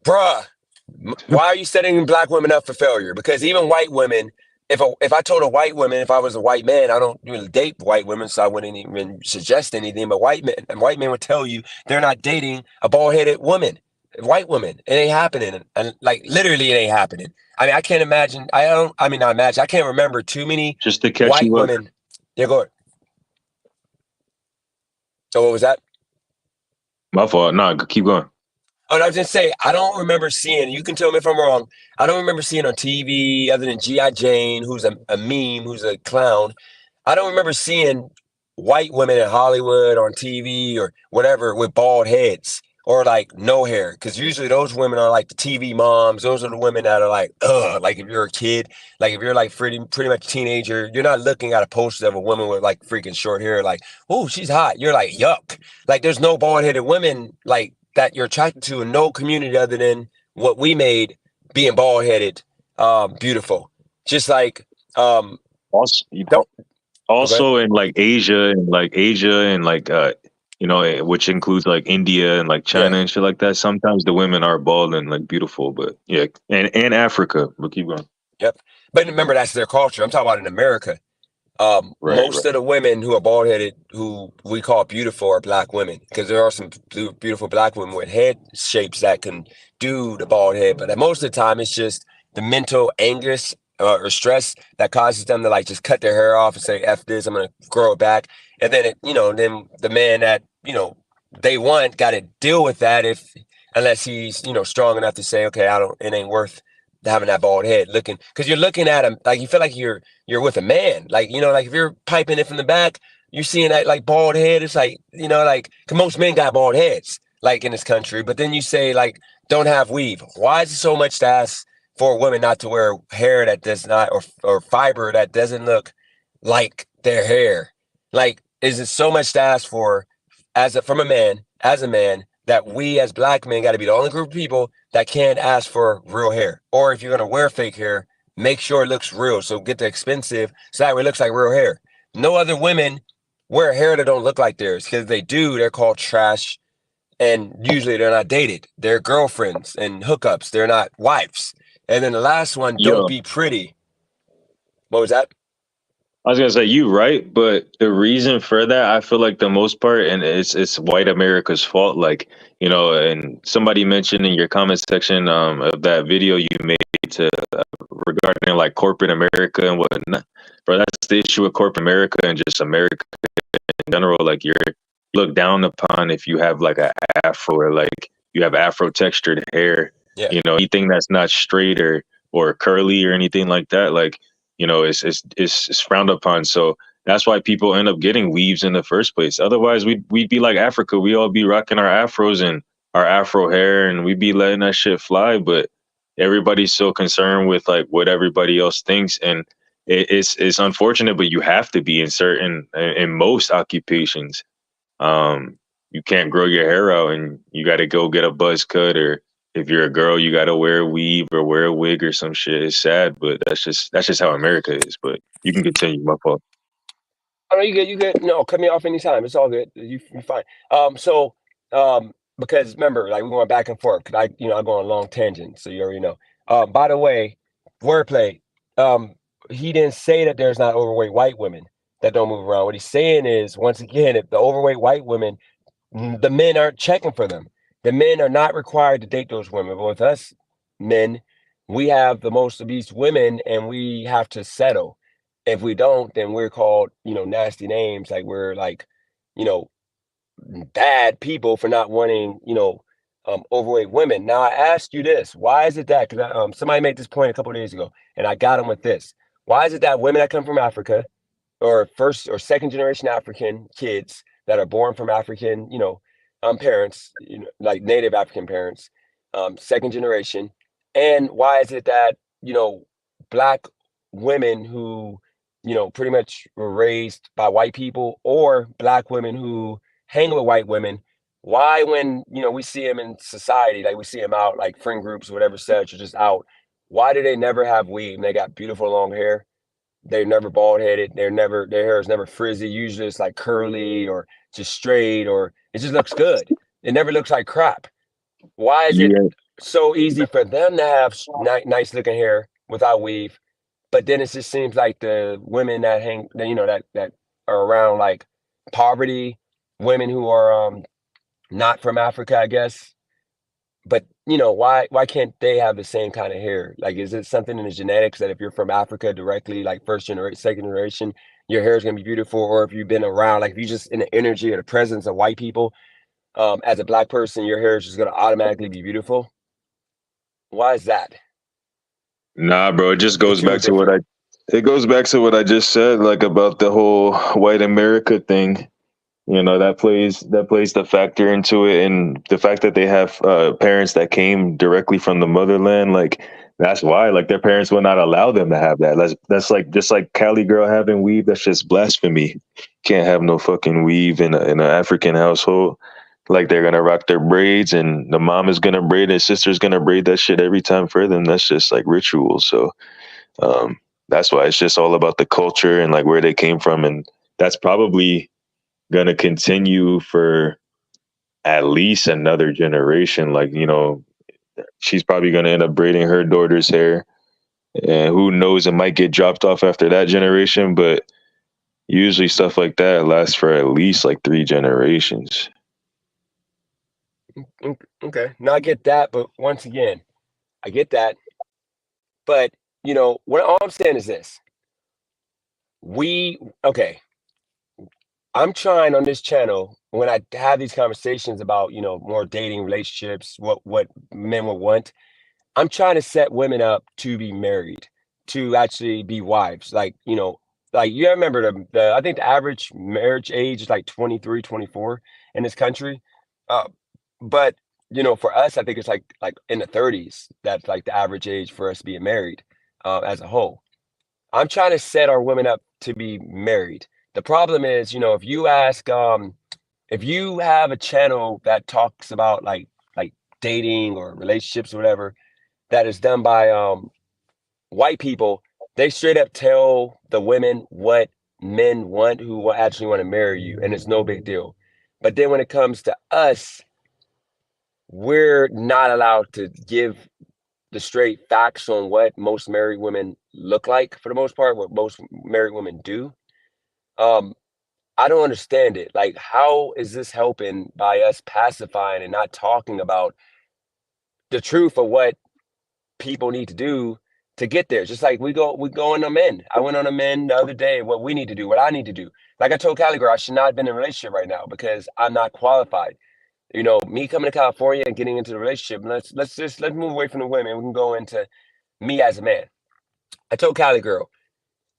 Bruh, why are you setting black women up for failure? Because even white women, if I told a white woman, if I was a white man, I don't really date white women, so I wouldn't even suggest anything, but white men would tell you they're not dating a bald-headed woman, white woman. It ain't happening. And like, literally, it ain't happening. I mean, I can't imagine. Not imagine. I can't remember too many Just to catch white you up. women. Yeah, go ahead. So what was that? My fault. No, keep going. Oh, and I was just saying, I don't remember seeing, you can tell me if I'm wrong, I don't remember seeing on TV, other than G.I. Jane, who's a meme, who's a clown. I don't remember seeing white women in Hollywood on TV or whatever with bald heads or like no hair. Because usually those women are like the TV moms. Those are the women that are like, ugh, like if you're a kid, like if you're like pretty much a teenager, you're not looking at a poster of a woman with like freaking short hair, like, oh, she's hot. You're like, yuck. Like there's no bald headed women like that you're attracted to in no community other than what we made being bald headed, beautiful. Just like, Also, don't, okay. also in like Asia and like which includes like India and like Yeah. China and shit like that. Sometimes the women are bald and like beautiful, but yeah, and Africa. But keep going. Yep. But remember, that's their culture. I'm talking about in America. Right, Most right. of the women who are bald headed, who we call beautiful, are black women, because there are some beautiful black women with head shapes that can do the bald head. But most of the time, it's just the mental anguish or stress that causes them to like just cut their hair off and say, "F this, I'm gonna grow it back." And then then the man that they want got to deal with that if unless he's strong enough to say, "Okay, I don't. It ain't worth having that bald head." Looking because you're looking at him like you feel like you're with a man. Like, like if you're piping it from the back, you're seeing that like bald head. It's like, like 'cause most men got bald heads, like in this country. But then you say like, don't have weave. Why is it so much to ask for a woman not to wear hair that does not, or fiber that doesn't look like their hair? Like, is it so much to ask for from a man, as a man, that we as black men got to be the only group of people that can't ask for real hair? Or if you're going to wear fake hair, make sure it looks real. So get the expensive so that way it looks like real hair. No other women wear hair that don't look like theirs, because they do, they're called trash. And usually they're not dated. They're girlfriends and hookups. They're not wives. And then the last one, don't Yo, be pretty. What was that? I was gonna say you right, but the reason for that, I feel like the most part, and it's white America's fault. Like, and somebody mentioned in your comment section of that video you made to regarding like corporate America and whatnot. Bro, that's the issue with corporate America and just America in general. Like you're looked down upon if you have like a afro, or like you have afro textured hair. Yeah. Anything that's not straight or curly or anything like that. Like, it's frowned upon. So that's why people end up getting weaves in the first place. Otherwise, we'd be like Africa. We all be rocking our afros and our afro hair, and we'd be letting that shit fly. But everybody's so concerned with like what everybody else thinks, and it's unfortunate, but you have to be in most occupations. You can't grow your hair out, and you got to go get a buzz cut, or if you're a girl, you got to wear a weave or wear a wig or some shit. It's sad, but that's just how America is. But you can continue, my fault. Oh, no, you good. You good. No, cut me off anytime. It's all good. You're fine. So, because remember, like we're going back and forth. Cause I go on long tangents, so you already know. By the way, wordplay. Um, he didn't say that there's not overweight white women that don't move around. What he's saying is, once again, if the overweight white women, the men aren't checking for them. The men are not required to date those women. But with us men, we have the most obese women, and we have to settle. If we don't, then we're called, nasty names. Like we're like, you know, bad people for not wanting, overweight women. Now I ask you this: why is it that? Because somebody made this point a couple of days ago, and I got them with this. Why is it that women that come from Africa, or first or second generation African kids that are born from African, parents, like native African parents, second generation, and why is it that black women who pretty much were raised by white people, or black women who hang with white women, why when we see them in society, like we see them out like friend groups or whatever such, or just out, why do they never have weave and they got beautiful long hair? They're never bald headed. Their hair is never frizzy. Usually it's like curly or just straight, or it just looks good. It never looks like crap. Why is it Yeah, so easy for them to have nice looking hair without weave, but then it just seems like the women that that are around like poverty, women who are not from Africa, I guess. But why can't they have the same kind of hair? Like, is it something in the genetics that if you're from Africa directly, like first generation, second generation, your hair is gonna be beautiful? Or if you've been around, like if you just in the energy or the presence of white people, as a black person, your hair is just gonna automatically be beautiful? Why is that? nah, bro. It just The goes two are back to what different. I. It goes back to what I just said, like about the whole white America thing. That plays the factor into it, and the fact that they have parents that came directly from the motherland, like that's why, like their parents will not allow them to have that. That's like just like Cali girl having weave. That's just blasphemy. Can't have no fucking weave in an African household. Like they're gonna rock their braids, and the mom is gonna braid, and sister's gonna braid that shit every time for them. That's just like ritual. So um, that's why it's just all about the culture and like where they came from, and that's probably gonna continue for at least another generation. Like, she's probably gonna end up braiding her daughter's hair. And who knows, it might get dropped off after that generation. But Usually stuff like that lasts for at least like 3 generations. Okay, now I get that, but once again, I get that, but what all I'm saying is this: we okay. I'm trying on this channel when I have these conversations about more dating relationships, what men will want. I'm trying to set women up to be married, to actually be wives. Like you remember the I think the average marriage age is like 23, 24 in this country. Uh, but for us, I think it's like in the 30s. That's like the average age for us being married, as a whole. I'm trying to set our women up to be married. The problem is, if you have a channel that talks about like dating or relationships or whatever that is done by white people, they straight up tell the women what men want who will actually want to marry you, and it's no big deal. But then when it comes to us, we're not allowed to give the straight facts on what most married women look like for the most part, what most married women do. Um, I don't understand it. Like, how is this helping by us pacifying and not talking about the truth of what people need to do to get there? Just like we go on a men. I went on a men the other day, what we need to do, what I need to do. Like I told Cali girl, I should not have been in a relationship right now because I'm not qualified. Me coming to California and getting into the relationship, let's move away from the women. We can go into me as a man. I told Cali girl,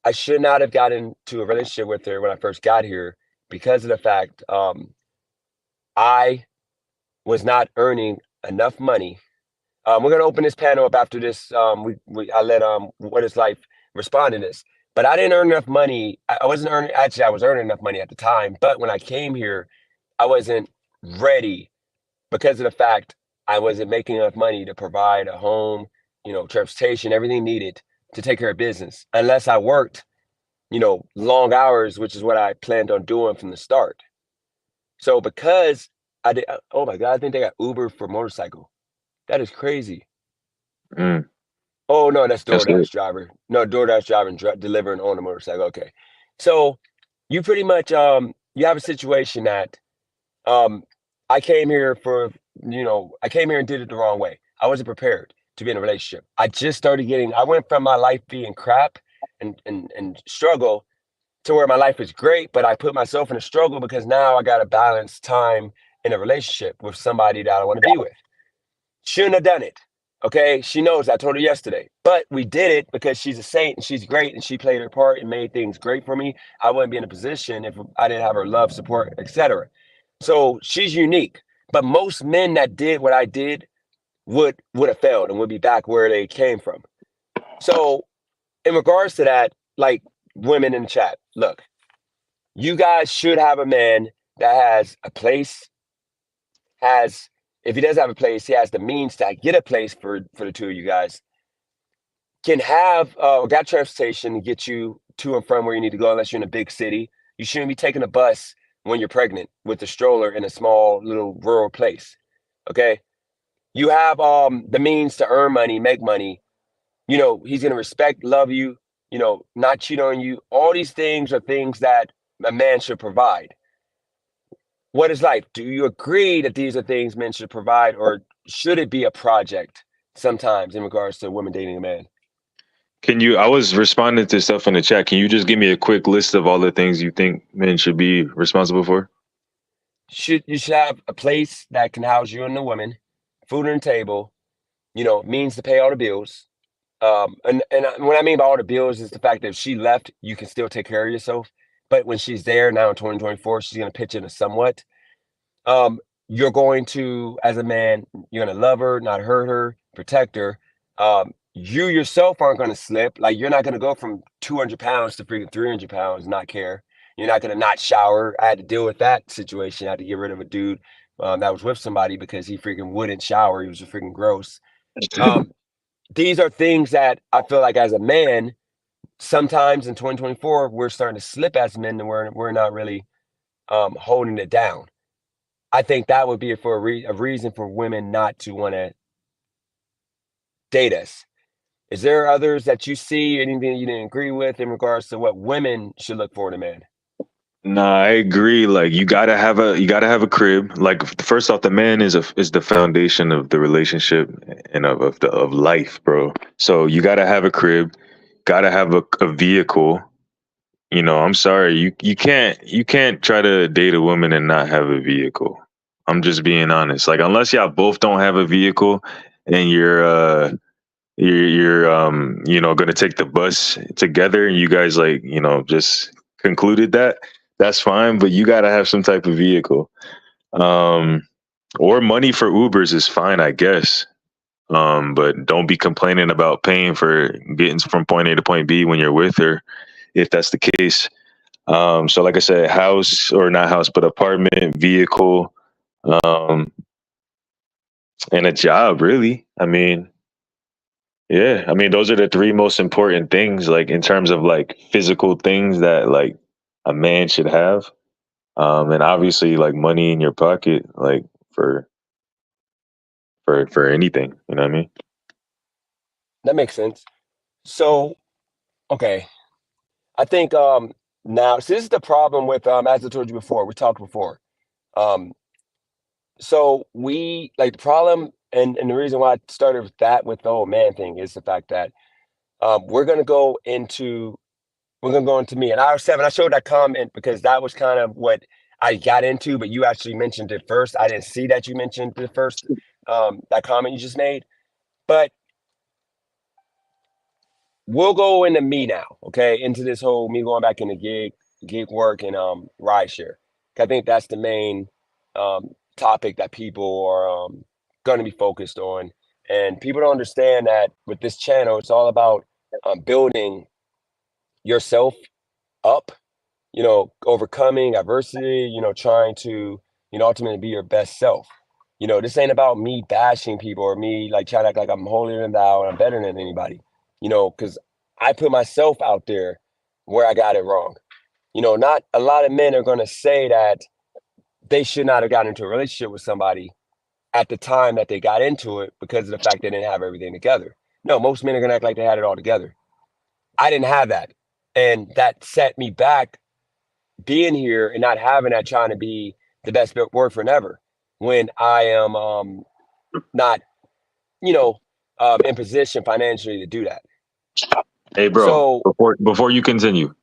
I should not have gotten into a relationship with her when I first got here because of the fact I was not earning enough money. We're gonna open this panel up after this. I let What is Life respond to this, but I didn't earn enough money. I wasn't earning. Actually, I was earning enough money at the time, but when I came here, I wasn't ready because of the fact I wasn't making enough money to provide a home, transportation, everything needed to take care of business, unless I worked, long hours, which is what I planned on doing from the start. So because I did, oh my God, I think they got Uber for motorcycle. That is crazy. Mm, Oh no, that's that's lit. DoorDash driver. No, DoorDash driving, delivering on a motorcycle. Okay, so you pretty much you have a situation that um I came here for I came here and did it the wrong way. I wasn't prepared to be in a relationship. I just started getting. I went from my life being crap and struggle to where my life is great, but I put myself in a struggle because now I got to balance time in a relationship with somebody that I want to be with. Shouldn't have done it. Okay, she knows. I told her yesterday, but we did it because she's a saint and she's great and she played her part and made things great for me. I wouldn't be in a position if I didn't have her love, support, etc. So she's unique. But most men that did what I did would have failed and would be back where they came from. So in regards to that, like women in the chat, look, you guys should have a man that has a place, has if he does have a place, he has the means to get a place for the two of you guys. Can have got transportation to get you to and from where you need to go, unless you're in a big city. You shouldn't be taking a bus when you're pregnant with a stroller in a small little rural place. Okay. You have the means to earn money, make money. He's gonna respect, love you, not cheat on you. All these things are things that a man should provide. What is life? Do you agree that these are things men should provide, or should it be a project sometimes in regards to women dating a man? Can you? I was responding to stuff in the chat. Can you just give me a quick list of all the things you think men should be responsible for? You should have a place that can house you and the woman, food on the table, means to pay all the bills. And what I mean by all the bills is the fact that if she left, you can still take care of yourself. But when she's there now in 2024, she's gonna pitch in a somewhat. Um, you're going to, as a man, you're gonna love her, not hurt her, protect her. You yourself aren't gonna slip. Like you're not gonna go from 200 pounds to freaking 300 pounds, and not care. You're not gonna not shower. I had to deal with that situation. I had to get rid of a dude that was with somebody because he freaking wouldn't shower. He was just freaking gross. Um, these are things that I feel like as a man, sometimes in 2024, we're starting to slip as men and we're not really holding it down. I think that would be for a reason for women not to want to date us. Is there others that you see, anything you didn't agree with in regards to what women should look for in a man? Nah, I agree. Like you gotta have a crib. Like first off, the man is the foundation of the relationship and of life, bro. So you gotta have a crib, gotta have a vehicle. You know, I'm sorry, you can't try to date a woman and not have a vehicle. I'm just being honest. Like unless y'all both don't have a vehicle and you're you know gonna take the bus together and you guys like you know just concluded that that's fine, but you gotta have some type of vehicle. um or money for Ubers is fine, I guess. But don't be complaining about paying for getting from point A to point B when you're with her, if that's the case. So like I said, house, or not house but apartment, vehicle, um and a job, really. I mean, yeah, I mean those are the three most important things, like in terms of like physical things that like a man should have. And obviously like money in your pocket, like for for anything. You know what I mean? That makes sense. So, okay, I think now, so this is the problem with as I told you before, we talked before. Um, so we like the problem, and the reason why I started with that with the whole man thing is the fact that we're gonna go into we're gonna go into me and R7. I showed that comment because that was kind of what I got into, but you actually mentioned it first. I didn't see that you mentioned the first that comment you just made, but we'll go into me now, okay? Into this whole me going back into gig work and ride share. I think that's the main topic that people are going to be focused on, and people don't understand that with this channel, it's all about building yourself up. You know, overcoming adversity. You know, trying to ultimately be your best self. You know, this ain't about me bashing people or me like trying to act like I'm holier than thou and I'm better than anybody. You know, because I put myself out there where I got it wrong. You know, not a lot of men are going to say that they should not have gotten into a relationship with somebody at the time that they got into it because of the fact they didn't have everything together. No, most men are going to act like they had it all together. I didn't have that. And that set me back being here and not having that, trying to be the best word for never when I am not, you know, in position financially to do that. Hey, bro, So before you continue,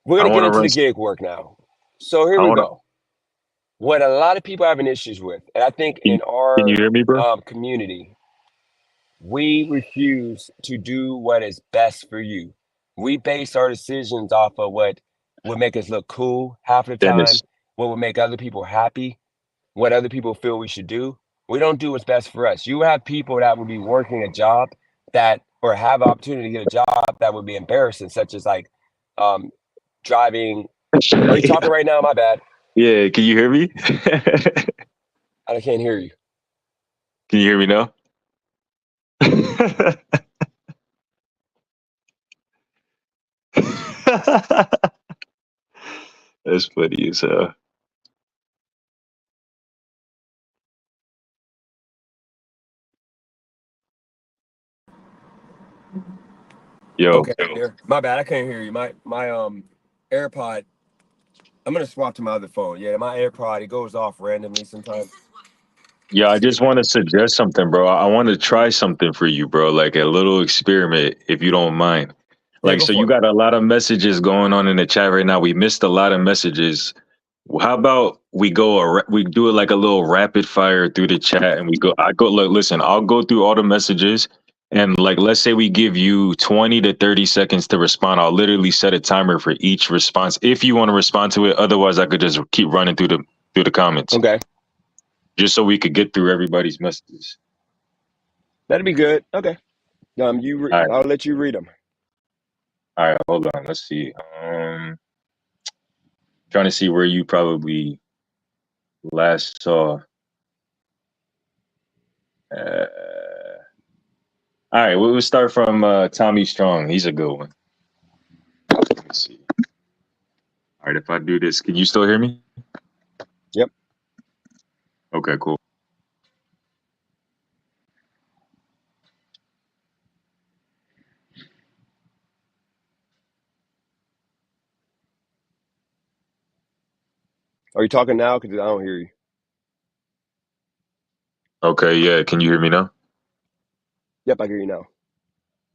we're I gonna get want to into run. the gig work now. So here I we want to. go. What a lot of people are having issues with, and I think Can, in can you our hear me, bro? community, we refuse to do what is best for you. We base our decisions off of what would make us look cool half the time, Dennis. what would make other people happy, what other people feel we should do. We don't do what's best for us. You have people that would be working a job that or have opportunity to get a job that would be embarrassing, such as like um, driving. Are you talking right now? My bad. Yeah, can you hear me? Can I can't hear you. you hear me now? That's funny as hell. Yo, Okay, there. My bad. I can't hear you. My AirPod. I'm gonna swap to my other phone. Yeah, my AirPod it goes off randomly sometimes. yeah, I just want to suggest something, bro. I want to try something for you, bro. Like a little experiment, if you don't mind. Yeah, Like, go so you for it. got a lot of messages going on in the chat right now. We missed a lot of messages. How about we do it like a little rapid fire through the chat, and we go. I go look. Listen, I'll go through all the messages, and like let's say we give you 20 to 30 seconds to respond. I'll literally set a timer for each response if you want to respond to it. Otherwise, I could just keep running through the comments Okay, just so we could get through everybody's messages. that'd be good. Okay. All right, I'll let you read them. all right. Hold on. Let's see. Trying to see where you probably last saw. Uh, all right, we'll start from Tommy Strong. He's a good one. Let me see. All right, if I do this, can you still hear me? Yep. Okay, cool. Are you talking now? Because I don't hear you. Okay, yeah. Can you hear me now? Yep, I hear you now.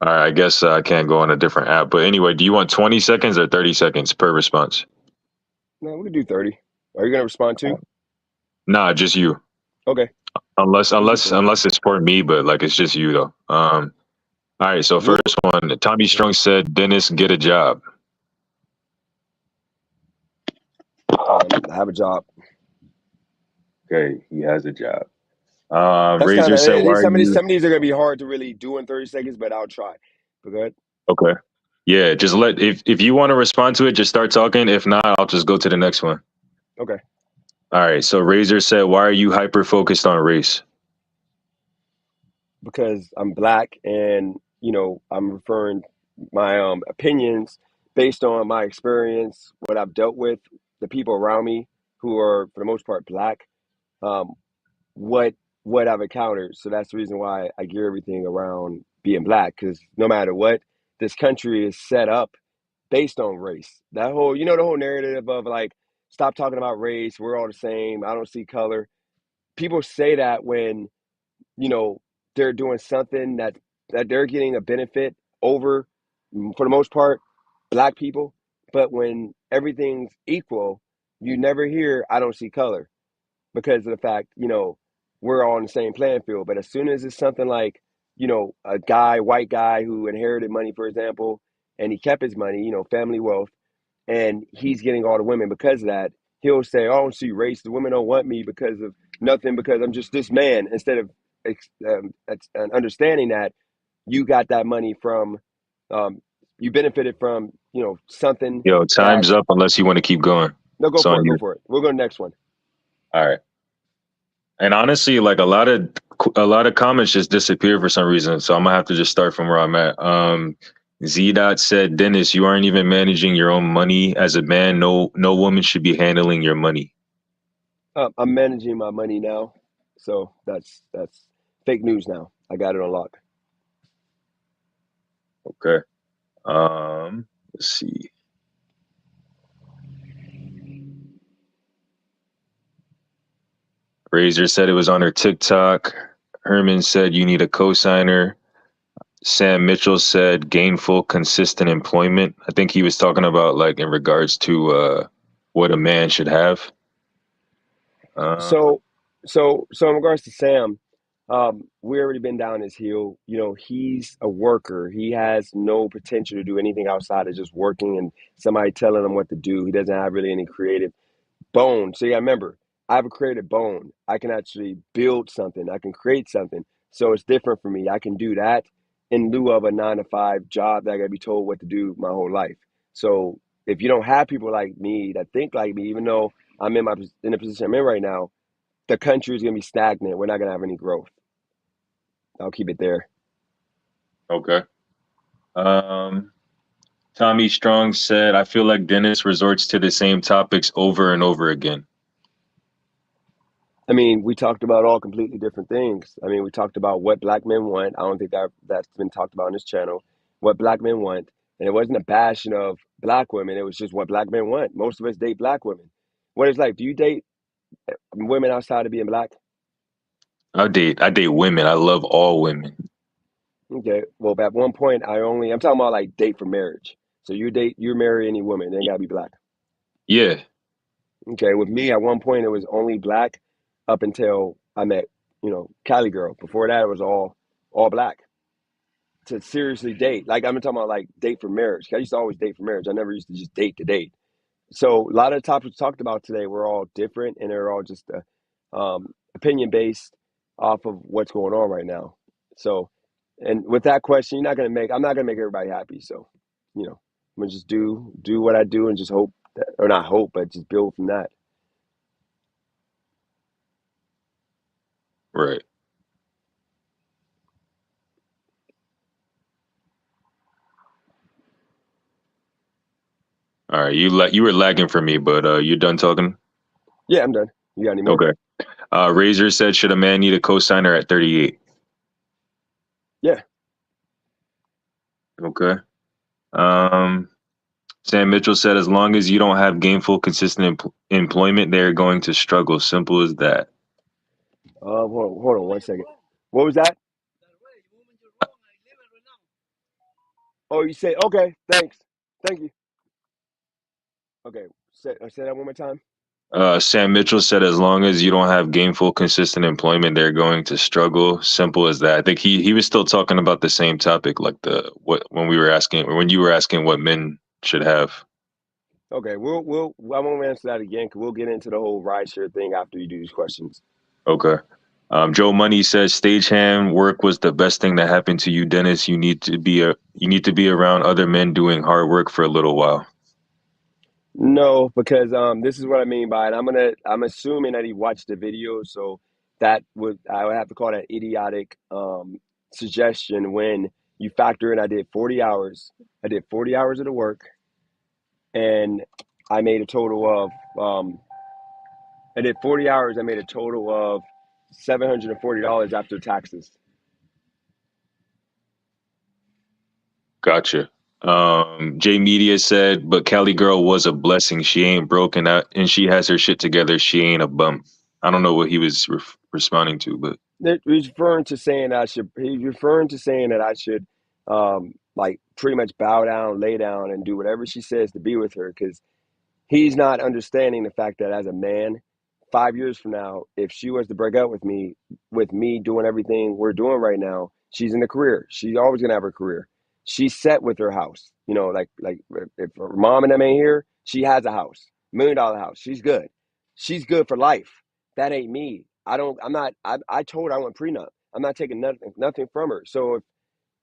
All right, I guess I can't go on a different app. But anyway, do you want 20 seconds or 30 seconds per response? No, we can do 30. Are you gonna respond too? Nah, just you. Okay, Unless we can do unless 30. unless it's for me, but like it's just you though. All right, so Me? first one, Tommy Okay. Strong said, Dennis, get a job. I have a job. Okay, he has a job. That's kind Razor of said, why are some you of these are gonna be hard to really do in 30 seconds, but I'll try. But go ahead. okay? Yeah, just let if you want to respond to it, just start talking. If not, I'll just go to the next one. Okay. All right. So Razor said, why are you hyper focused on race? Because I'm black and I'm referring my opinions based on my experience, what I've dealt with, the people around me who are for the most part black, um, what what I've encountered. So that's the reason why I gear everything around being black. Because no matter what, this country is set up based on race. That whole the whole narrative of like stop talking about race. We're all the same. I don't see color. People say that when you know they're doing something that they're getting a benefit over for the most part black people, but when everything's equal you never hear I don't see color because of the fact we're all on the same playing field. But as soon as it's something like a white guy who inherited money, for example, and he kept his money, family wealth, and he's getting all the women because of that, he'll say, "Oh, I don't see race. The women don't want me because of nothing, because I'm just this man." Instead of understanding that you got that money from, you benefited from, something Yo, that. time's up unless you want to keep going. No, go It's for on it. Go you. for it. We'll go to the next one. All right. And honestly, like a lot of comments just disappeared for some reason. So I'm gonna have to just start from where I'm at. Z Dot said, Dennis, you aren't even managing your own money as a man. No woman should be handling your money. I'm managing my money now, so that's fake news now. I got it on lock. Okay. Let's see. Razor said it was on her TikTok. Herman said you need a cosigner. Sam Mitchell said gainful, consistent employment. I think he was talking about like in regards to what a man should have. Um, So, so in regards to Sam, we already been down his hill. He's a worker. He has no potential to do anything outside of just working and somebody telling him what to do. He doesn't have really any creative bone. So yeah, remember, I have a creative bone. I can actually build something. I can create something. So it's different for me. I can do that in lieu of a 9 to 5 job that I gotta be told what to do my whole life. So if you don't have people like me that think like me, even though I'm in the position I'm in right now, the country is gonna be stagnant. We're not gonna have any growth. I'll keep it there. okay. Um, Tommy Strong said, I feel like Dennis resorts to the same topics over and over again. I mean, we talked about all completely different things. I mean, we talked about what black men want. I don't think that's been talked about on this channel. What black men want, and it wasn't a bashing of black women. It was just what black men want. Most of us date black women. What it's like? Do you date women outside of being black? I date women. I love all women. Okay. Well, at one point, I'm talking about like date for marriage. So you marry any woman, they gotta be black. Yeah. Okay. With me, at one point, it was only black up until I met, Cali girl. Before that, it was all black. To seriously date. Like I'm talking about like date for marriage. I used to always date for marriage. I never used to just date to date. So a lot of the topics talked about today were all different and they're all just opinion based off of what's going on right now. So, and with that question, I'm not gonna make everybody happy. So, I'm gonna just do what I do and just hope that, or not hope, but just build from that. Right. All right. You were lagging for me, but you're done talking. Yeah, I'm done. You got any more? Okay. Razor said, should a man need a cosigner at 38? Yeah. Okay. Um, Sam Mitchell said, as long as you don't have gainful, consistent employment, they're going to struggle. Simple as that. Hold on 1 second. What was that? Oh, you say okay. Thanks. Thank you. Okay. Say that one more time. Sam Mitchell said, as long as you don't have gainful, consistent employment, they're going to struggle. Simple as that. I think he was still talking about the same topic, like the what when we were asking when you were asking what men should have. Okay. I won't answer that again because we'll get into the whole rideshare thing after you do these questions. Okay. Joe Money says stagehand work was the best thing that happened to you, Dennis. You need to be around other men doing hard work for a little while. No, because this is what I mean by it. I'm assuming that he watched the video, so I would have to call that idiotic suggestion when you factor in I did 40 hours. I did 40 hours of the work and I made a total of I did 40 hours, I made a total of $740 after taxes. Gotcha. J Media said, but Cali girl was a blessing. She ain't broken out and she has her shit together. She ain't a bum. I don't know what he was responding to, but He's referring to saying he's referring to saying that I should like pretty much bow down, lay down, and do whatever she says to be with her because he's not understanding the fact that as a man, 5 years from now, if she was to break up with me doing everything we're doing right now, she's in a career. She's always gonna have her career. She's set with her house. You know, like if her mom and them ain't here, she has a house, $1 million house. She's good. She's good for life. That ain't me. I don't. I'm not. I told her I want prenup. I'm not taking nothing from her. So if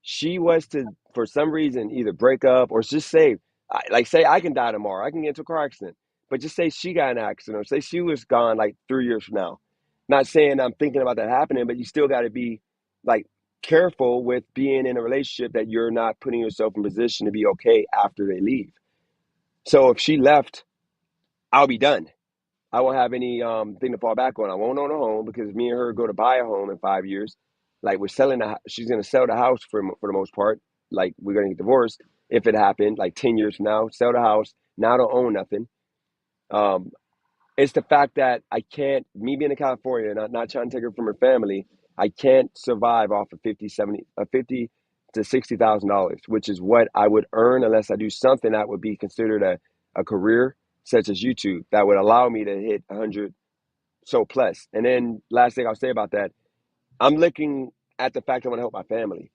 she was to, for some reason, either break up or just say, like, say I can die tomorrow, I can get into a car accident, but just say she got in an accident or say she was gone like 3 years from now. Not saying I'm thinking about that happening, but you still got to be like careful with being in a relationship that you're not putting yourself in position to be okay after they leave. So if she left, I'll be done. I won't have any thing to fall back on. I won't own a home because me and her go to buy a home in 5 years. Like we're selling she's gonna sell the house for the most part. Like we're gonna get divorced if it happened. Like 10 years from now, sell the house. Now I don't own nothing. Um, it's the fact that I can't. Me being in California, not trying to take her from her family. I can't survive off of 50 to $60,000, which is what I would earn unless I do something that would be considered a career, such as YouTube, that would allow me to hit 100 so plus. And then last thing I'll say about that, I'm looking at the fact I want to help my family.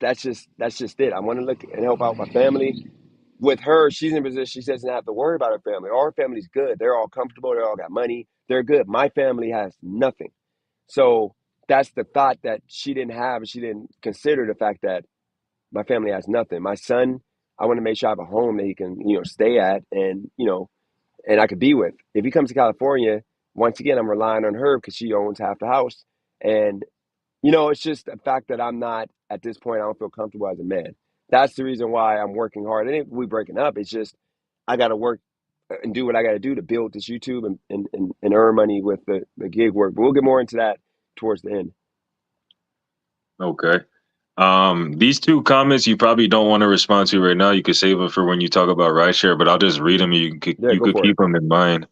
That's just it. I want to look and help out my family. With her, she's in a position she doesn't have to worry about her family. All her family's good. They're all comfortable. They all got money. They're good. My family has nothing. So that's the thought that she didn't have. She didn't consider the fact that my family has nothing. My son, I want to make sure I have a home that he can, stay at and, and I could be with. If he comes to California, once again, I'm relying on her because she owns half the house. And, it's just a fact that I'm not, at this point, I don't feel comfortable as a man. That's the reason why I'm working hard. And if we breaking up, it's just, I got to work and do what I got to do to build this YouTube and earn money with the gig work. But we'll get more into that towards the end. okay. These two comments you probably don't want to respond to right now. You could save them for when you talk about rideshare, but I'll just read them. Yeah, You go could for it. keep them in mind.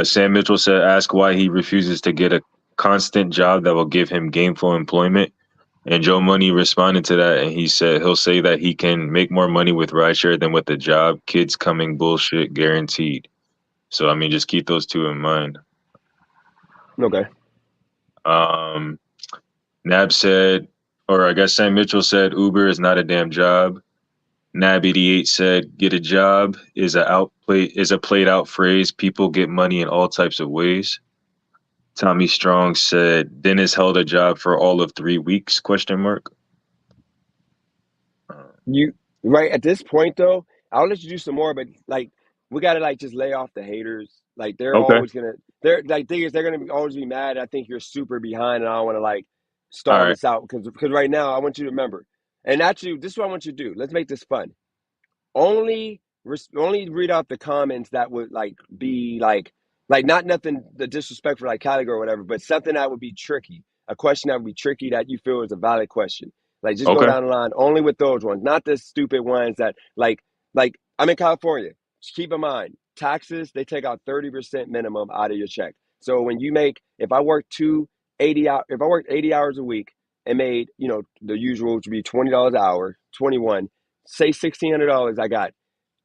Sam Mitchell said, "Ask why he refuses to get a constant job that will give him gainful employment." And Joe Money responded to that, and he said he'll say that he can make more money with rideshare than with a job. Kids coming, bullshit, guaranteed. So I mean, just keep those two in mind. Okay. Um, Nab said, or I guess Sam Mitchell said, Uber is not a damn job. Nab88 said, "Get a job is a played out phrase. People get money in all types of ways." Tommy Strong said, "Dennis held a job for all of 3 weeks?" Question mark. You right at this point though, I'll let you do some more, but like we gotta like just lay off the haters. Like Okay. they're like thing is they're gonna always be mad. I think you're super behind and I don't wanna like All stall right. this out because right now I want you to remember. And actually this is what I want you to do. Let's make this fun. Only read out the comments that would like be like not nothing the disrespect for like Caligo or whatever, but something that would be tricky. A question that would be tricky that you feel is a valid question. Like just go Okay. down the line only with those ones, not the stupid ones that like I'm in California. keep in mind, taxes, they take out 30% minimum out of your check. So when you make, if I work 80 hours, if I worked 80 hours a week and made, the usual, which would be $20 an hour, 21, say $1,600 I got,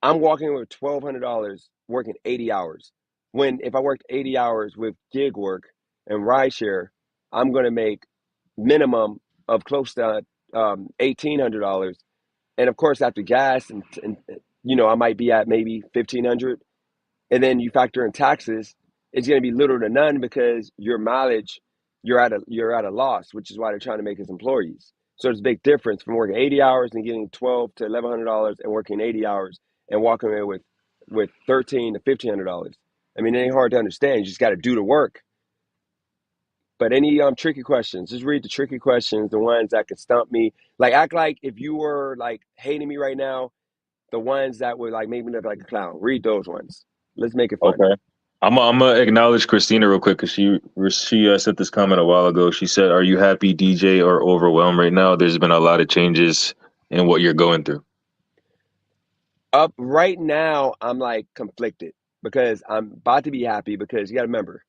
I'm walking with $1,200 working 80 hours. When if I worked 80 hours with gig work and rideshare, I'm going to make minimum of close to $1,800. And of course, after gas and I might be at maybe 1,500. And then you factor in taxes, it's going to be little to none because your mileage, you're at a loss, which is why they're trying to make us employees. So there's a big difference from working 80 hours and getting 12 to $1,100 and working 80 hours and walking away with 13 to $1,500. I mean, it ain't hard to understand. You just got to do the work. But any tricky questions, just read the tricky questions, the ones that could stump me. Like act like if you were like hating me right now, the ones that would like make me look like a clown. Read those ones. Let's make it fun. Okay. I'm gonna acknowledge Christina real quick because she sent this comment a while ago. She said, "Are you happy, DJ, or overwhelmed right now? There's been a lot of changes in what you're going through." Up right now, I'm like conflicted because I'm about to be happy because you got to remember,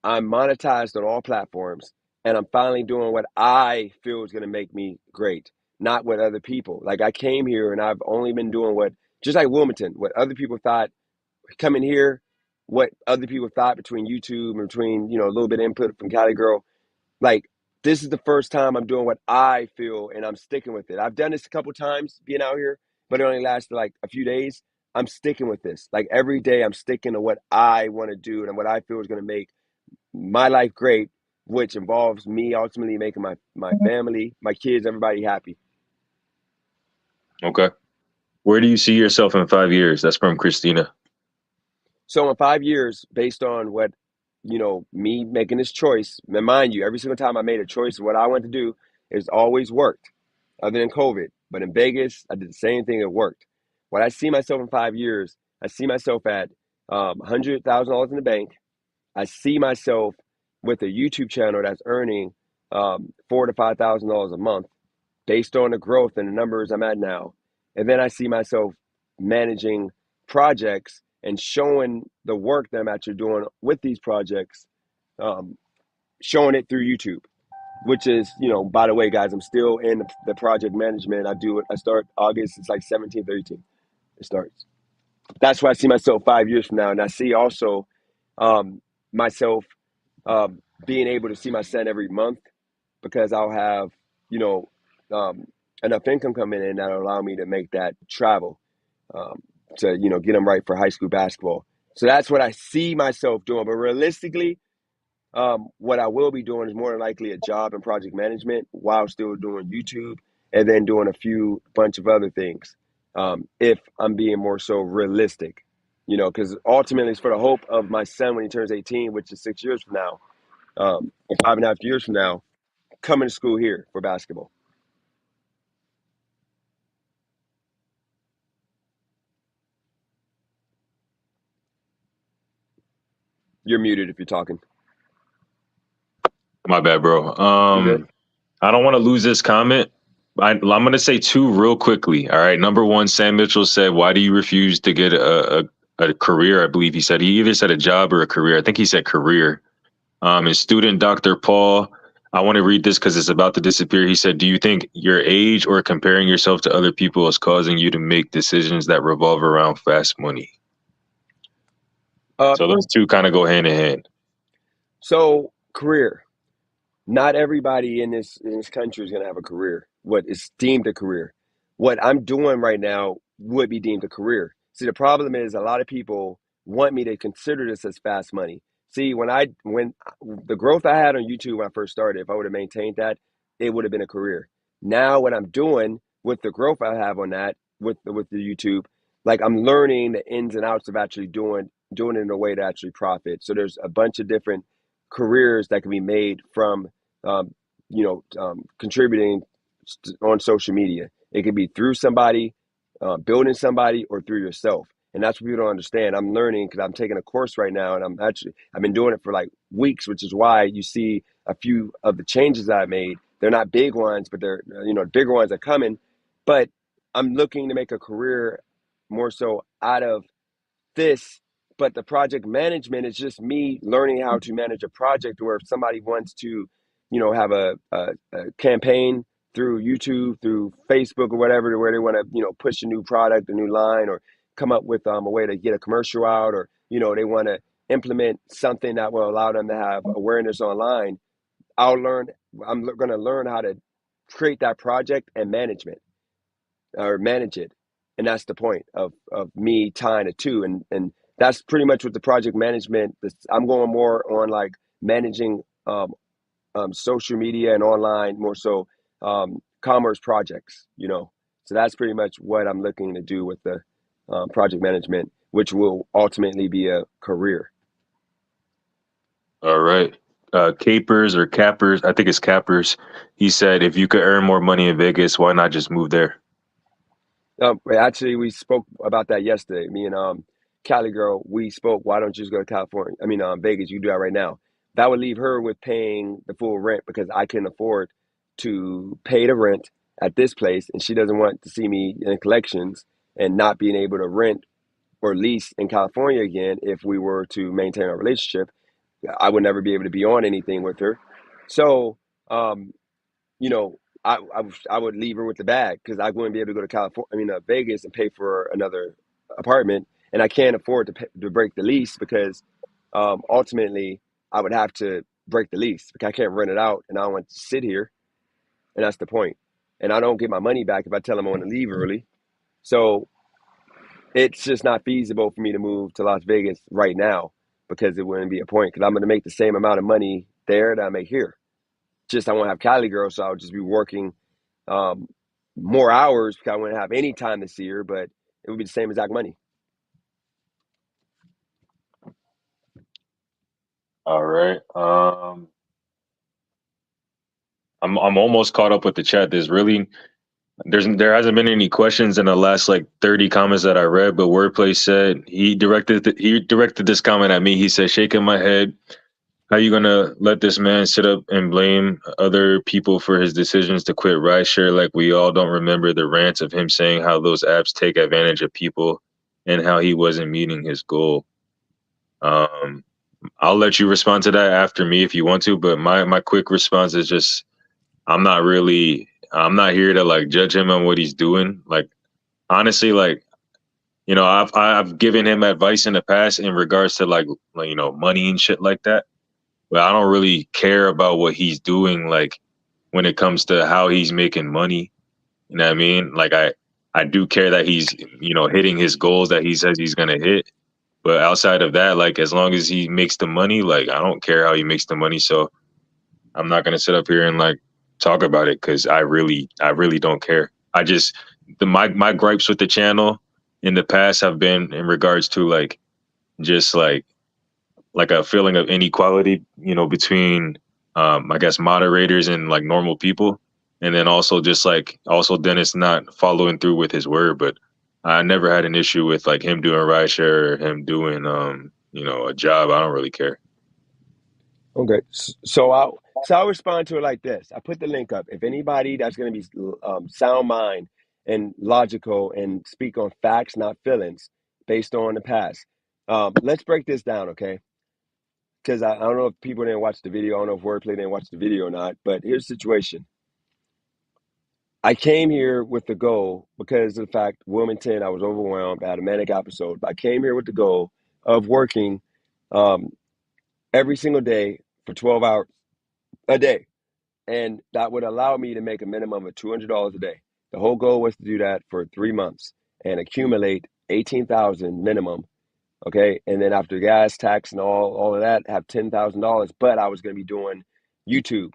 I'm monetized on all platforms and I'm finally doing what I feel is going to make me great, not what other people. Like I came here and I've only been doing what, just like Wilmington, what other people thought coming here, what other people thought between YouTube and between, a little bit of input from Cali Girl. Like this is the first time I'm doing what I feel and I'm sticking with it. I've done this a couple times being out here, but it only lasted like a few days. I'm sticking with this. Like every day I'm sticking to what I want to do and what I feel is going to make my life great, which involves me ultimately making my family, my kids, everybody happy. Okay. Where do you see yourself in 5 years? That's from Christina. So in 5 years, based on what, me making this choice, and mind you, every single time I made a choice of what I want to do, it's always worked, other than COVID. But in Vegas, I did the same thing, it worked. What I see myself in 5 years, I see myself at $100,000 in the bank. I see myself with a YouTube channel that's earning $4,000 to $5,000 a month based on the growth and the numbers I'm at now. And then I see myself managing projects and showing the work that I'm actually doing with these projects, um, showing it through YouTube, which is, by the way, guys, I'm still in the project management. I do it. I start August. It's like 17th, 18th. It starts. That's why I see myself 5 years from now. And I see also myself being able to see my son every month because I'll have, you know, um, enough income coming in that'll allow me to make that travel um, to, get them right for high school basketball. So that's what I see myself doing. But realistically, what I will be doing is more than likely a job in project management while still doing YouTube and then doing a few bunch of other things. If I'm being more so realistic, because ultimately it's for the hope of my son when he turns 18, which is 6 years from now, or 5.5 years from now, coming to school here for basketball. You're muted if you're talking. My bad, bro. You good? I don't want to lose this comment. I'm going to say two real quickly. All right. Number one, Sam Mitchell said, "Why do you refuse to get a career?" I believe he said he either said a job or a career. I think he said career. His student, Dr. Paul, I want to read this because it's about to disappear. He said, "Do you think your age or comparing yourself to other people is causing you to make decisions that revolve around fast money?" Uh, So those two kind of go hand in hand. so career. Not everybody in this country is going to have a career. What is deemed a career? What I'm doing right now would be deemed a career. See, the problem is a lot of people want me to consider this as fast money. See, when the growth I had on YouTube when I first started, if I would have maintained that, it would have been a career. Now, what I'm doing with the growth I have on that with the YouTube, like I'm learning the ins and outs of actually doing it in a way to actually profit. So there's a bunch of different careers that can be made from contributing on social media. It could be through somebody, building somebody, or through yourself. And that's what people don't understand. I'm learning because I'm taking a course right now, and I've been doing it for like weeks, which is why you see a few of the changes that I made. They're not big ones, but they're bigger ones are coming. But I'm looking to make a career more so out of this, but the project management is just me learning how to manage a project. Where if somebody wants to, have a campaign through YouTube, through Facebook or whatever, where they want to, push a new product, a new line, or come up with a way to get a commercial out, or they want to implement something that will allow them to have awareness online. I'll learn. I'm going to learn how to create that project and manage it, and that's the point of me tying it to, and that's pretty much what the project management. I'm going more on like managing social media and online, more so commerce projects. So that's pretty much what I'm looking to do with the project management, which will ultimately be a career. All right. Capers or Cappers, I think it's Cappers. He said, if you could earn more money in Vegas, why not just move there? Actually, we spoke about that yesterday. Me and Cali girl, we spoke. Why don't you just go to California? I mean, Vegas. You do that right now. That would leave her with paying the full rent because I can afford to pay the rent at this place, and she doesn't want to see me in collections and not being able to rent or lease in California again. If we were to maintain our relationship, I would never be able to be on anything with her. So, you know, I would leave her with the bag because I wouldn't be able to go to California, Vegas, and pay for another apartment, and I can't afford to break the lease because ultimately I would have to break the lease because I can't rent it out, and I don't want to sit here, and that's the point. And I don't get my money back if I tell them I want to leave early. So it's just not feasible for me to move to Las Vegas right now because it wouldn't be a point because I'm going to make the same amount of money there that I make here. Just I won't have Cali girl, so I'll just be working um, more hours because I wouldn't have any time to see her, but it would be the same exact money. All right. I'm almost caught up with the chat. There hasn't been any questions in the last like 30 comments that I read, but Wordplay said he directed this comment at me. He said, shaking my head, how you gonna let this man sit up and blame other people for his decisions to quit rideshare like we all don't remember the rants of him saying how those apps take advantage of people and how he wasn't meeting his goal. Um, I'll let you respond to that after me if you want to, but my quick response is just I'm not here to like judge him on what he's doing. Like honestly, like I've given him advice in the past in regards to like money and shit like that. But I don't really care about what he's doing like when it comes to how he's making money. You know what I mean? Like I do care that he's hitting his goals that he says he's gonna hit. But outside of that, like as long as he makes the money, like I don't care how he makes the money. So I'm not gonna sit up here and like talk about it because I really don't care. I just my gripes with the channel in the past have been in regards to like just like a feeling of inequality, between I guess moderators and like normal people. And then also just like also Dennis not following through with his word. But I never had an issue with like him doing rideshare or him doing a job. I don't really care. Okay, so I'll respond to it like this. I put the link up. If anybody that's going to be sound mind and logical and speak on facts, not feelings, based on the past, let's break this down, okay? Because I don't know if people didn't watch the video. I don't know if Wordplay didn't watch the video or not. But here's the situation. I came here with the goal because of the fact Wilmington, I was overwhelmed. I had a manic episode. But I came here with the goal of working um, every single day for 12 hours a day. And that would allow me to make a minimum of $200 a day. The whole goal was to do that for 3 months and accumulate 18,000 minimum. Okay. And then after gas, tax, and all of that, have $10,000. But I was going to be doing YouTube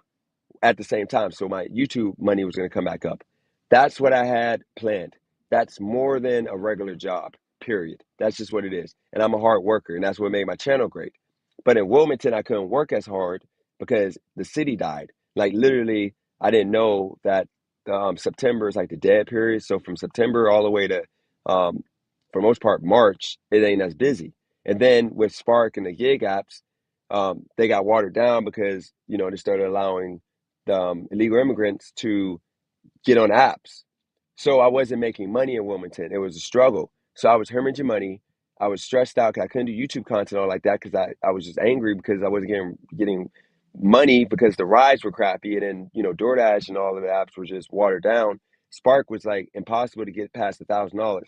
at the same time. So my YouTube money was going to come back up. That's what I had planned. That's more than a regular job, period. That's just what it is. And I'm a hard worker, and that's what made my channel great. But in Wilmington, I couldn't work as hard because the city died. Like literally, I didn't know that September is like the dead period. So from September all the way to, for most part, March, it ain't as busy. And then with Spark and the gig apps, they got watered down because they started allowing the illegal immigrants to get on apps. So I wasn't making money in Wilmington. It was a struggle. So I was hemorrhaging money. I was stressed out because I couldn't do YouTube content all like that because I was just angry because I wasn't getting money because the rides were crappy, and then DoorDash and all of the apps were just watered down. Spark was like impossible to get past $1,000.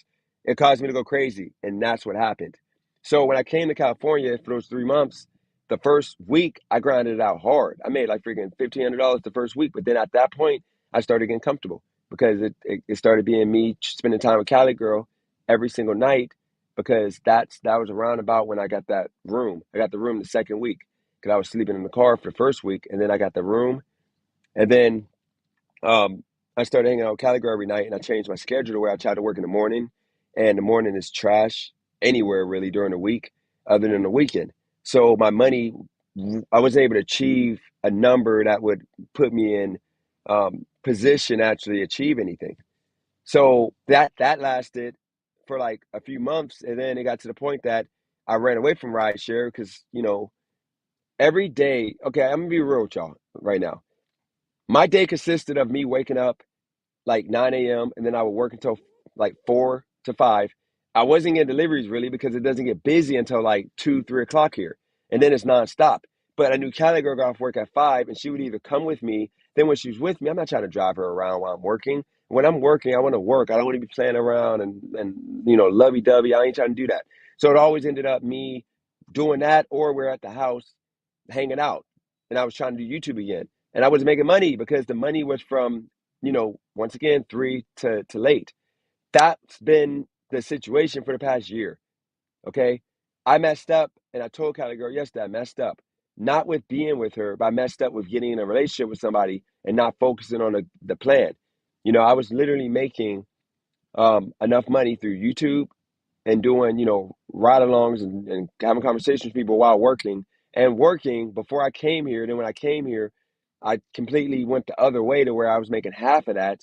It caused me to go crazy, and that's what happened. So when I came to California for those 3 months, the first week I grinded it out hard. I made like freaking $1,500 the first week, but then at that point I started getting comfortable because it started being me spending time with Cali Girl every single night because that was around about when I got that room. I got the room the second week because I was sleeping in the car for the first week, and then I got the room, and then um, I started hanging out with Cali Girl every night, and I changed my schedule to where I tried to work in the morning, and the morning is trash anywhere really during the week, other than the weekend. So my money, I wasn't able to achieve a number that would put me in position to actually achieve anything. So that lasted for like a few months, and then it got to the point that I ran away from rideshare because every day. Okay, I'm gonna be real with y'all right now. My day consisted of me waking up like 9 a.m. and then I would work until like 4 to 5. I wasn't getting deliveries really because it doesn't get busy until like 2, 3 o'clock here, and then it's nonstop. But I knew Cali girl got off work at 5, and she would either come with me. Then when she was with me, I'm not trying to drive her around while I'm working. When I'm working, I want to work. I don't want to be playing around and lovey dovey. I ain't trying to do that. So it always ended up me doing that, or we're at the house hanging out, and I was trying to do YouTube again, and I was making money because the money was from once again, three to late. That's been the situation for the past year. Okay. I messed up, and I told Cali girl yesterday I messed up. Not with being with her, but I messed up with getting in a relationship with somebody and not focusing on the plan. I was literally making enough money through YouTube and doing, ride alongs and having conversations with people while working and working before I came here. Then when I came here, I completely went the other way to where I was making half of that.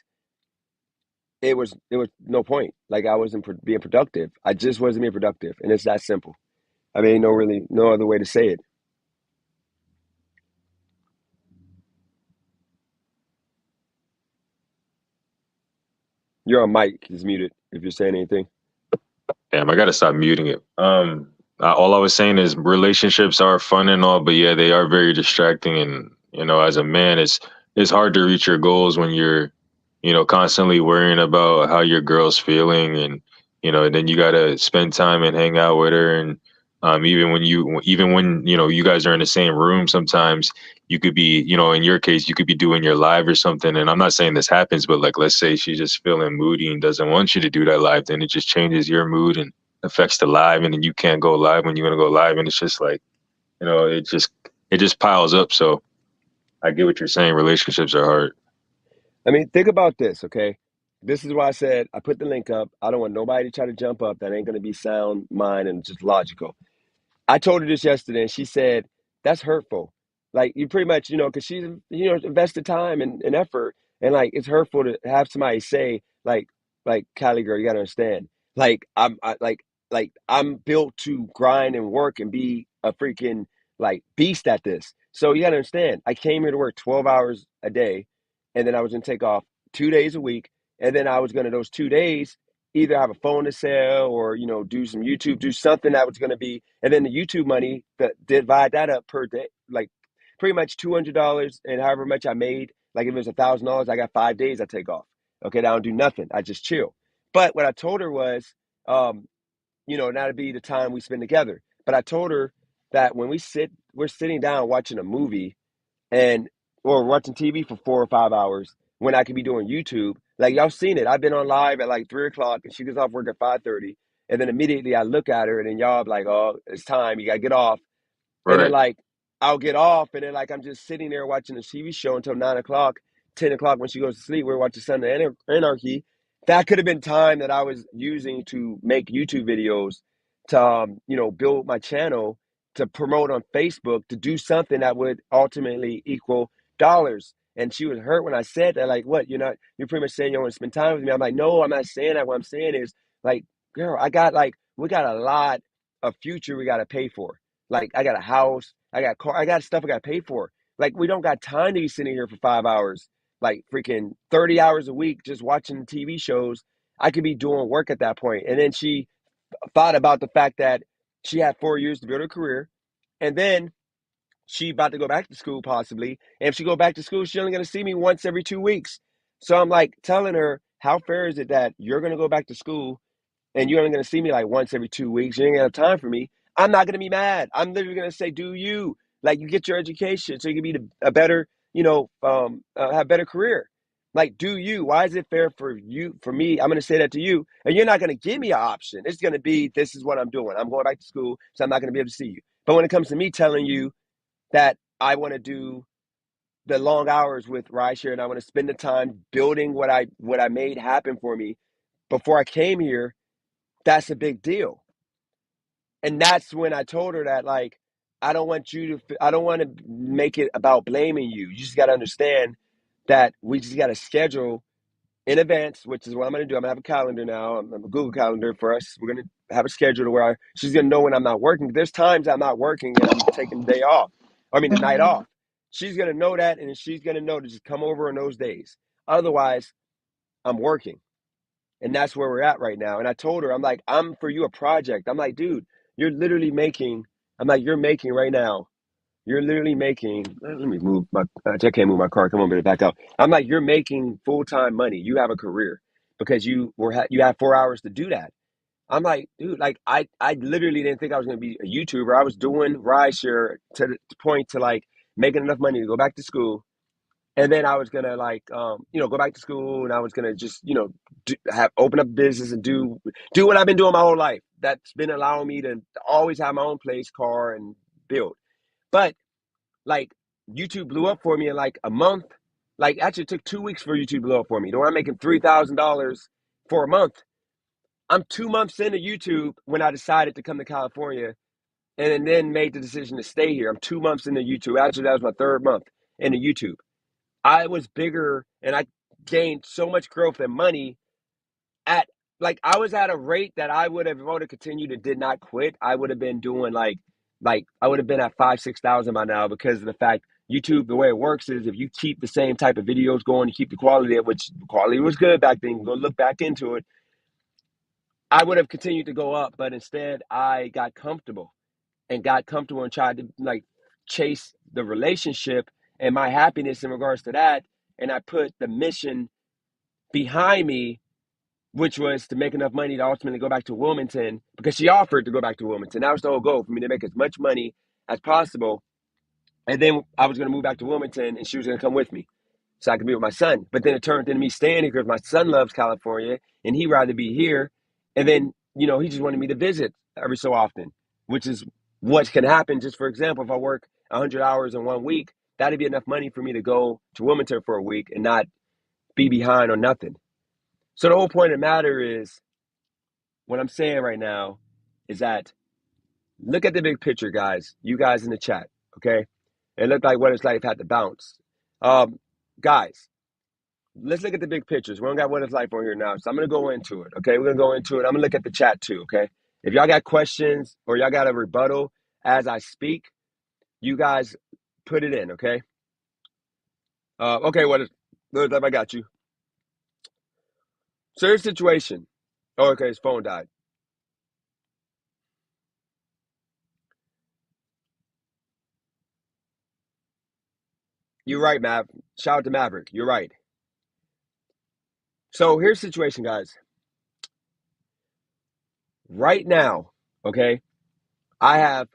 It was no point. Like I wasn't being productive. I just wasn't being productive, and it's that simple. I mean, no other way to say it. You're on mic. Is muted. If you're saying anything, Damn, I gotta stop muting it. All I was saying is relationships are fun and all, but yeah, they are very distracting. And as a man, it's hard to reach your goals when you're, constantly worrying about how your girl's feeling, and then you gotta spend time and hang out with her. And even when you guys are in the same room, sometimes you could be, in your case, you could be doing your live or something. And I'm not saying this happens, but like, let's say she's just feeling moody and doesn't want you to do that live, then it just changes your mood and affects the live, and then you can't go live when you want to go live, and it's just like, it just piles up. So I get what you're saying. Relationships are hard. I mean, think about this. Okay, this is why I said I put the link up. I don't want nobody to try to jump up. That ain't going to be sound mind and just logical. I told her this yesterday, and she said, "That's hurtful." Like you pretty much, because she's invested time and effort, and like it's hurtful to have somebody say like Cali girl, you gotta understand. Like like I'm built to grind and work and be a freaking like beast at this. So you gotta understand. I came here to work 12 hours a day, and then I was gonna take off 2 days a week, and then I was gonna those 2 days either have a phone to sell or do some YouTube, do something that was going to be, and then the YouTube money that divide that up per day, like pretty much $200, and however much I made, like if it was $1,000, I got 5 days I take off. Okay, I don't do nothing, I just chill. But what I told her was, um, that'd be the time we spend together. But I told her that when we're sitting down watching a movie and or watching TV for 4 or 5 hours when I could be doing YouTube. Like y'all seen it. I've been on live at like 3 o'clock, and she gets off work at 5:30, and then immediately I look at her, and then y'all be like, "Oh, it's time. You gotta get off." And then Right. like I'll get off, and then like I'm just sitting there watching a TV show until 9 o'clock, 10 o'clock when she goes to sleep. We're watching Son of Anarchy. That could have been time that I was using to make YouTube videos, to build my channel, to promote on Facebook, to do something that would ultimately equal dollars. And she was hurt when I said that. Like, what? You're pretty much saying you want to spend time with me. I'm like, no, I'm not saying that. What I'm saying is, like, girl, we got a lot of future we got to pay for. Like I got a house, I got car, I got stuff I got to pay for. Like we don't got time to be sitting here for 5 hours, like freaking 30 hours a week just watching TV shows. I could be doing work at that point. And then she thought about the fact that she had 4 years to build her career, and then she about to go back to school possibly. And if she go back to school, she's only going to see me once every 2 weeks. So I'm like telling her, how fair is it that you're going to go back to school and you're only going to see me like once every 2 weeks? You ain't gonna have time for me. I'm not going to be mad. I'm literally going to say, do you, like, you get your education so you can be a better, have a better career. Like, do you? Why is it fair for you, for me? I'm going to say that to you, and you're not going to give me an option. It's going to be, this is what I'm doing. I'm going back to school, so I'm not going to be able to see you. But when it comes to me telling you that I want to do the long hours with rideshare and I want to spend the time building what I made happen for me before I came here, that's a big deal. And that's when I told her that, like, I don't want to make it about blaming you. You just got to understand that we just got to schedule in advance, which is what I'm going to do. I'm going to have a calendar now. I'm a Google calendar for us. We're going to have a schedule to where she's going to know when I'm not working. There's times I'm not working and I'm taking the day off. I mean, the night off. She's going to know that, and she's going to know to just come over in those days. Otherwise, I'm working. And that's where we're at right now. And I told her, I'm like, I'm for you a project. I'm like, dude, you're literally making, I'm like, you're making right now. You're literally making, let me move my, I can't move my car. Come on, better back up. I'm like, you're making full-time money. You have a career because you have 4 hours to do that. I'm like, dude, like I literally didn't think I was going to be a YouTuber. I was doing rideshare to the point to like making enough money to go back to school. And then I was gonna like, go back to school, and I was gonna just, have open up business and do what I've been doing my whole life. That's been allowing me to always have my own place, car, and build. But like, YouTube blew up for me in like a month. Like, actually, it took 2 weeks for YouTube to blow up for me. Though I'm making $3,000 for a month. I'm 2 months into YouTube when I decided to come to California, and then made the decision to stay here. I'm 2 months into YouTube. Actually, that was my third month into YouTube. I was bigger and I gained so much growth and money at, like, I was at a rate that I would have, if I would have continued and did not quit, I would have been doing like I would have been at 5,000-6,000 by now, because of the fact YouTube, the way it works is if you keep the same type of videos going, you keep the quality of which the quality was good back then, go look back into it, I would have continued to go up. But instead I got comfortable and tried to like chase the relationship and my happiness in regards to that. And I put the mission behind me, which was to make enough money to ultimately go back to Wilmington, because she offered to go back to Wilmington. That was the whole goal, for me to make as much money as possible. And then I was going to move back to Wilmington and she was going to come with me so I could be with my son. But then it turned into me staying here because my son loves California and he'd rather be here. And then, he just wanted me to visit every so often, which is what can happen. Just for example, if I work 100 hours in 1 week, that'd be enough money for me to go to Wilmington for a week and not be behind on nothing. So the whole point of the matter is, what I'm saying right now is that, look at the big picture, guys. You guys in the chat, okay? It looked like what it's like had to bounce. Guys, let's look at the big pictures. We don't got what it's like on here now, so I'm gonna go into it. Okay, we're gonna go into it. I'm gonna look at the chat too. Okay, if y'all got questions or y'all got a rebuttal as I speak, you guys put it in. Okay. Okay. I got you. So here's the situation. Oh, okay, his phone died. You're right, Mav. Shout out to Maverick. You're right. So here's the situation, guys. Right now, okay, I have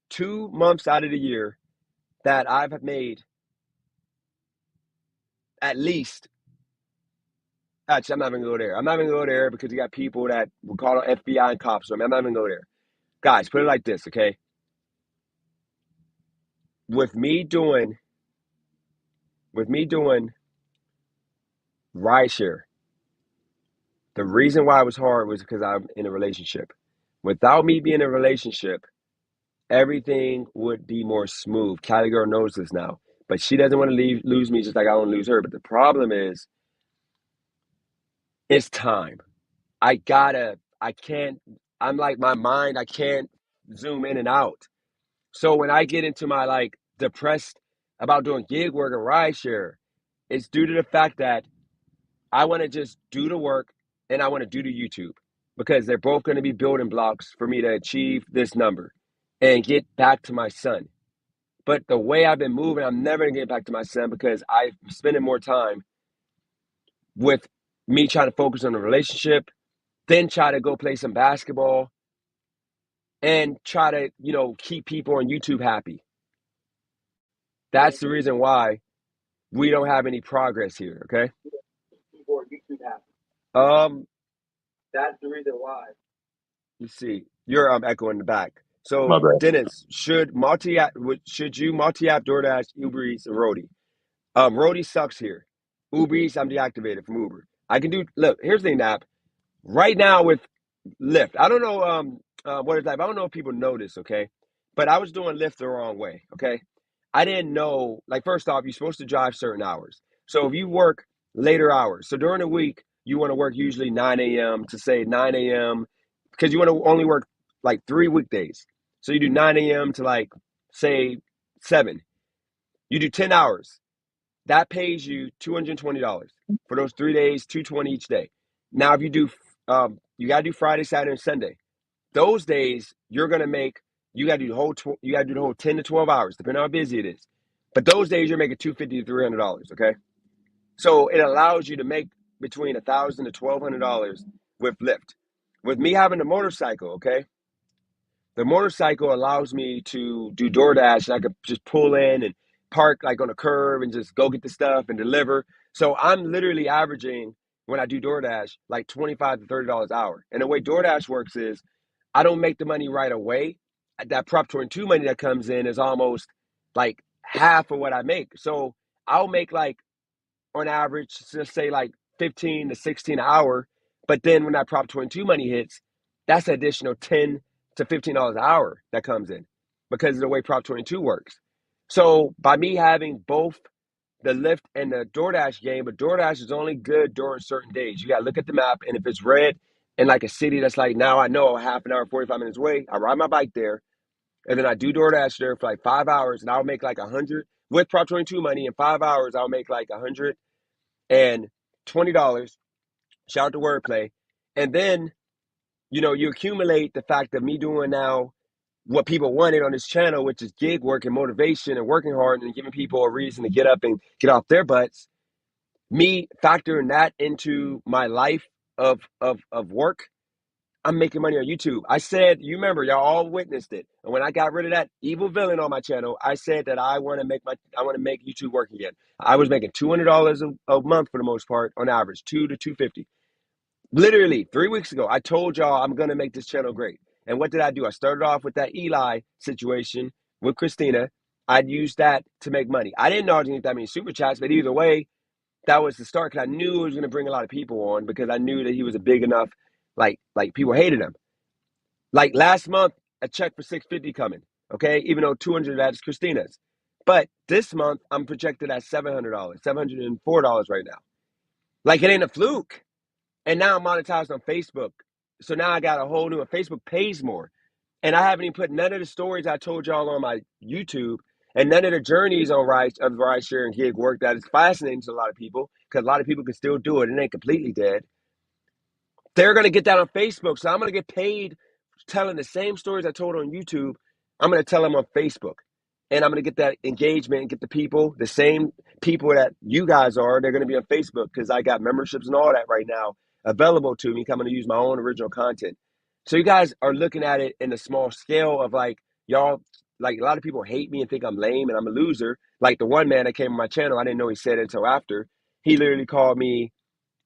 2 months out of the year that I've made at least. Actually, I'm not even gonna go there. I'm not even gonna go there because you got people that will call on FBI and cops. I'm not even gonna go there. Guys, put it like this, okay? With me doing, with me doing rideshare, the reason why it was hard was because I'm in a relationship. Without me being in a relationship, everything would be more smooth. Cali girl knows this now, but she doesn't want to lose me just like I don't lose her. But the problem is, it's time. I can't, I'm like my mind, I can't zoom in and out. So when I get into my like depressed about doing gig work and rideshare, it's due to the fact that I want to just do the work and I want to do the YouTube. because they're both going to be building blocks for me to achieve this number and get back to my son. But the way I've been moving, I'm never going to get back to my son because I'm spending more time with me trying to focus on the relationship, then try to go play some basketball and try to, keep people on YouTube happy. That's the reason why we don't have any progress here, okay? People on YouTube happy. That's the reason why. You see, you're echoing the back. My So, bad. Dennis, should you multi-app DoorDash, Uber Eats, and Roadie? Roadie sucks here. Uber Eats, I'm deactivated from Uber. I can do. Look, here's the thing, app. Right now with Lyft, I don't know what it's like. I don't know if people know this, okay? But I was doing Lyft the wrong way, okay? I didn't know. Like, first off, you're supposed to drive certain hours. So if you work later hours, so during the week you want to work usually 9 a.m. to say 9 a.m. because you want to only work like 3 weekdays. So you do 9 a.m. to like say 7. You do 10 hours. That pays you $220 for those 3 days, 220 each day. Now, if you do, you gotta do Friday, Saturday, and Sunday. Those days, you're gonna make. You gotta do the whole. You gotta do the whole 10 to 12 hours, depending on how busy it is. But those days, you're making $250 to $300. Okay, so it allows you to make between $1,000 to $1,200 with Lyft. With me having a motorcycle, okay, the motorcycle allows me to do DoorDash, and I could just pull in and park like on a curb and just go get the stuff and deliver. So I'm literally averaging when I do DoorDash like $25 to $30 an hour. And the way DoorDash works is I don't make the money right away. That Prop 22 money that comes in is almost like half of what I make. So I'll make like on average, just say like 15 to 16 an hour. But then when that Prop 22 money hits, that's an additional 10 to $15 an hour that comes in because of the way Prop 22 works. So by me having both the Lyft and the DoorDash game, but DoorDash is only good during certain days. You got to look at the map, and if it's red in like a city that's like now I know a half an hour, 45 minutes away, I ride my bike there, and then I do DoorDash there for like 5 hours, and I'll make like 100 with Prop 22 money. In 5 hours, I'll make like $120. Shout out to wordplay. And then, you accumulate the fact of me doing now what people wanted on this channel, which is gig work and motivation and working hard and giving people a reason to get up and get off their butts. Me factoring that into my life of work, I'm making money on YouTube. I said, you remember, y'all all witnessed it. And when I got rid of that evil villain on my channel, I said that I want to make YouTube work again. I was making $200 a month for the most part on average, 2 to 250. Literally 3 weeks ago, I told y'all I'm gonna make this channel great. And what did I do? I started off with that Eli situation with Christina. I'd used that to make money. I didn't know I was gonna get that many super chats, but either way, that was the start because I knew it was gonna bring a lot of people on because I knew that he was a big enough, like people hated him. Like last month, a check for 650 coming. Okay, even though 200 of that is Christina's. But this month, I'm projected at $700, $704 right now. Like it ain't a fluke. And now I'm monetized on Facebook. So now I got a whole new one. Facebook pays more. And I haven't even put none of the stories I told y'all on my YouTube and none of the journeys on ride share and gig work that is fascinating to a lot of people because a lot of people can still do it and ain't completely dead. They're going to get that on Facebook. So I'm going to get paid telling the same stories I told on YouTube. I'm going to tell them on Facebook. And I'm going to get that engagement and get the people, the same people that you guys are, they're going to be on Facebook because I got memberships and all that right now available to me. I'm going to use my own original content. So you guys are looking at it in a small scale of like, y'all, like a lot of people hate me and think I'm lame and I'm a loser. Like the one man that came on my channel, I didn't know he said it until after. He literally called me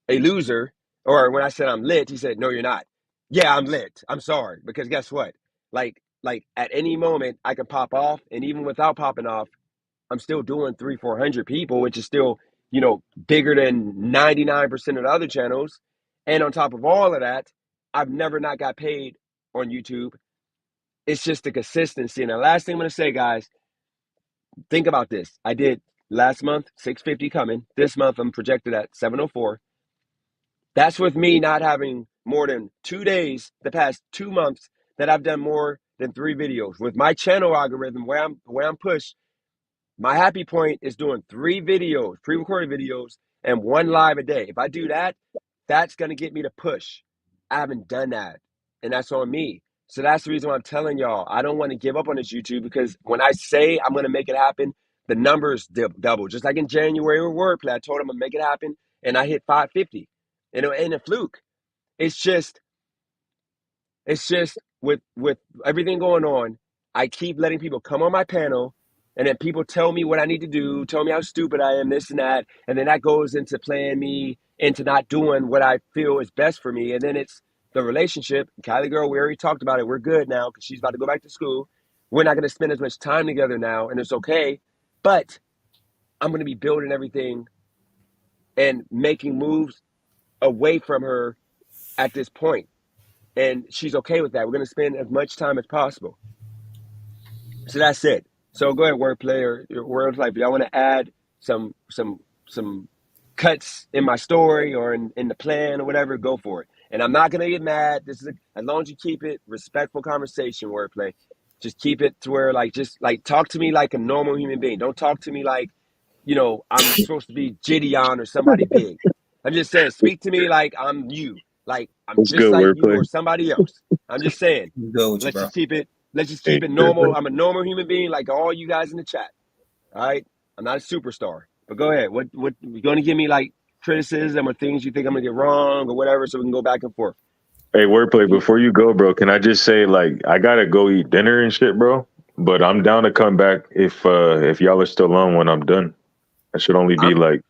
a loser. Or when I said I'm lit, he said, no, you're not. Yeah, I'm lit. I'm sorry. Because guess what? Like at any moment I can pop off. And even without popping off, I'm still doing 300-400 people, which is still, bigger than 99% of the other channels. And on top of all of that, I've never not got paid on YouTube. It's just the consistency. And the last thing I'm going to say, guys, think about this. I did last month, 650 coming. This month, I'm projected at 704. That's with me not having more than 2 days the past 2 months that I've done more than 3 videos. With my channel algorithm, where I'm pushed, my happy point is doing 3 videos, pre-recorded videos, and 1 live a day. If I do that, that's going to get me to push I haven't done that, and that's on me. So that's the reason why I'm telling y'all I don't want to give up on this YouTube, because when I say I'm going to make it happen, the numbers double. Just like in January with wordplay, I told him I'm going to make it happen, and I hit 550. And it ain't a fluke. It's just with everything going on, I keep letting people come on my panel, and then people tell me what I need to do, tell me how stupid I am, this and that, and then that goes into playing me into not doing what I feel is best for me, and then it's the relationship. Kylie girl, we already talked about it. We're good now because she's about to go back to school. We're not going to spend as much time together now, and it's okay. But I'm going to be building everything and making moves away from her at this point, and she's okay with that. We're going to spend as much time as possible. So that's it. So go ahead, wordplay or your word life. If y'all want to add some cuts in my story or in the plan or whatever, go for it. And I'm not gonna get mad. As long as you keep it respectful conversation, wordplay. Just keep it to where just talk to me like a normal human being. Don't talk to me like, I'm supposed to be Gideon or somebody big. I'm just saying, speak to me like I'm you. Like I'm What's just good, like you wordplay? or somebody else. I'm just saying. Go with you, Let's bro. just keep it. Let's just Hey, keep it normal. I'm a normal human being like all you guys in the chat. All right. I'm not a superstar. But go ahead. What you gonna give me like criticism or things you think I'm gonna get wrong or whatever, so we can go back and forth. hey, wordplay. Before you go, bro, can I just say like I gotta go eat dinner and shit, bro. But I'm down to come back if y'all are still on when I'm done. I should only be I'm like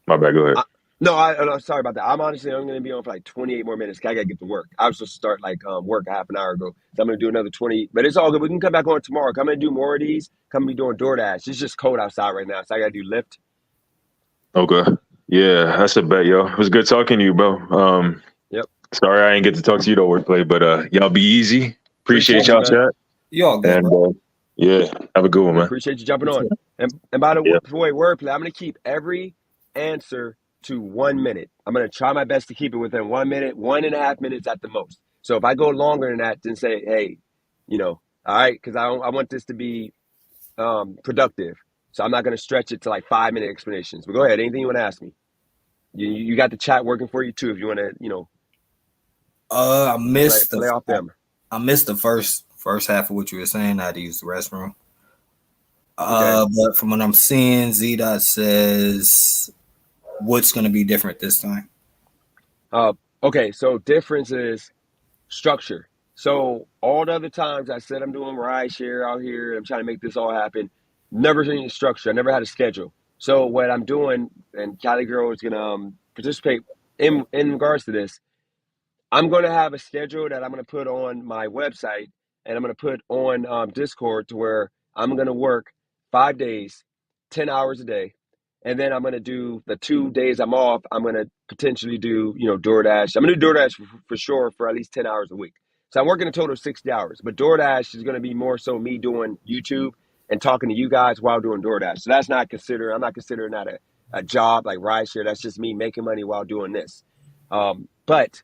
my bad. Go ahead. I, no, I'm sorry about that. I'm honestly only gonna be on for like 28 more minutes. 'Cause I gotta get to work. I was supposed to start work a half an hour ago. So I'm gonna do another 20, but it's all good. We can come back on tomorrow. I'm gonna do more of these. Come be doing DoorDash. It's just cold outside right now, so I gotta do Lyft. Okay. Yeah, that's a bet, yo. It was good talking to you, bro. Yep. Sorry I didn't get to talk to you though, wordplay, but y'all be easy. Appreciate Appreciate you, y'all, man. chat. You all good, And bro. yeah, have a good one, Yeah, man. appreciate you jumping on. And by the Yeah. way, wordplay, I'm gonna keep every answer to 1 minute. I'm gonna try my best to keep it within 1 minute, 1.5 minutes at the most. So if I go longer than that, then say, hey, all right, because I want this to be productive. So I'm not gonna stretch it to like 5 minute explanations. But go ahead, anything you want to ask me. You got the chat working for you too. If you want to, I missed play off them. I missed the first half of what you were saying. I had to use the restroom. Okay. But from what I'm seeing, Z Dot says what's going to be different this time. Okay. So difference is structure. So all the other times I said I'm doing ride share out here, I'm trying to make this all happen. Never any structure. I never had a schedule. So what I'm doing, and Cali Girl is gonna participate in regards to this. I'm going to have a schedule that I'm going to put on my website, and I'm going to put on Discord, to where I'm going to work 5 days, 10 hours a day. And then I'm going to do the 2 days I'm off. I'm going to potentially do, DoorDash. I'm going to do DoorDash for sure for at least 10 hours a week. So I'm working a total of 60 hours. But DoorDash is going to be more so me doing YouTube and talking to you guys while doing DoorDash. So I'm not considering that a job like rideshare. That's just me making money while doing this. But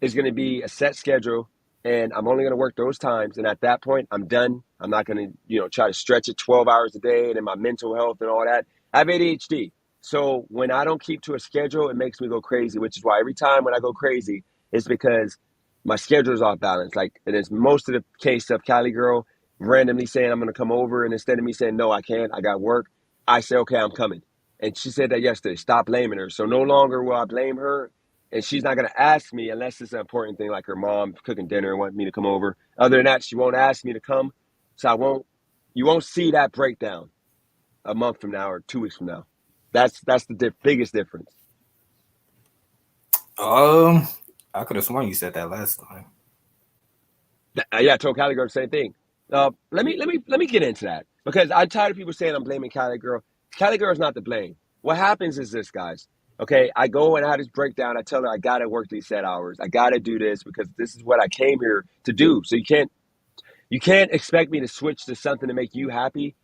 is going to be a set schedule, and I'm only going to work those times. And at that point, I'm done. I'm not going to, try to stretch it 12 hours a day, and then my mental health and all that. I have ADHD. So when I don't keep to a schedule, it makes me go crazy, which is why every time when I go crazy, it's because my schedule is off balance. Like, and it's most of the case of Cali Girl randomly saying I'm going to come over, and instead of me saying, no, I can't, I got work, I say, okay, I'm coming. And she said that yesterday. Stop blaming her. So no longer will I blame her, and she's not going to ask me unless it's an important thing, like her mom cooking dinner and want me to come over. Other than that, she won't ask me to come. So you won't see that breakdown a month from now or 2 weeks from now. That's the biggest difference. I could have sworn you said that last time. Yeah, I told Cali Girl the same thing. Let me get into that, because I'm tired of people saying I'm blaming Cali Girl. Cali Girl is not to blame. What happens is this, guys. Okay, I go and I have this breakdown. I tell her I gotta work these set hours. I gotta do this because this is what I came here to do. So you can't expect me to switch to something to make you happy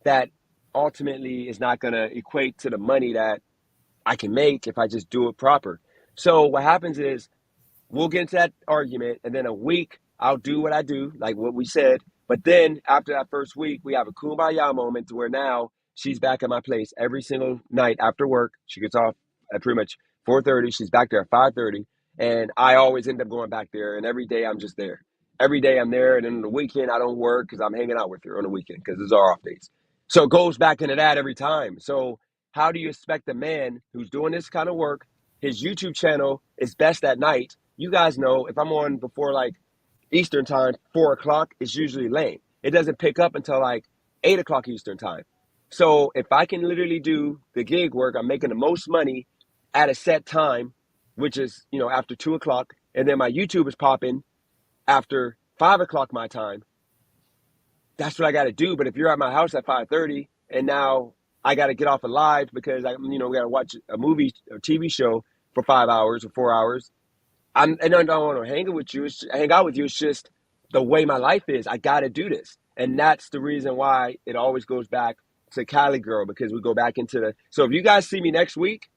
that ultimately is not gonna equate to the money that I can make if I just do it proper. So what happens is we'll get into that argument, and then a week I'll do what I do, like what we said. But then after that first week, we have a kumbaya moment to where now she's back at my place every single night after work. She gets off at pretty much 4:30. She's back there at 5:30, And I always end up going back there. And every day I'm just there. Every day I'm there. And then on the weekend, I don't work because I'm hanging out with her on the weekend because it's our off days. So it goes back into that every time. So how do you expect a man who's doing this kind of work? His YouTube channel is best at night. You guys know if I'm on before like Eastern time, 4 o'clock, it's usually lame. It doesn't pick up until like 8 o'clock Eastern time. So if I can literally do the gig work, I'm making the most money at a set time, which is, after 2 o'clock. And then my YouTube is popping after 5 o'clock my time. That's what I got to do. But if you're at my house at 5:30 and now I got to get off a live because we got to watch a movie or TV show for 5 hours or 4 hours, and I don't want to hang out with you. It's just the way my life is. I got to do this. And that's the reason why it always goes back to Cali Girl, because we go back into so if you guys see me next week,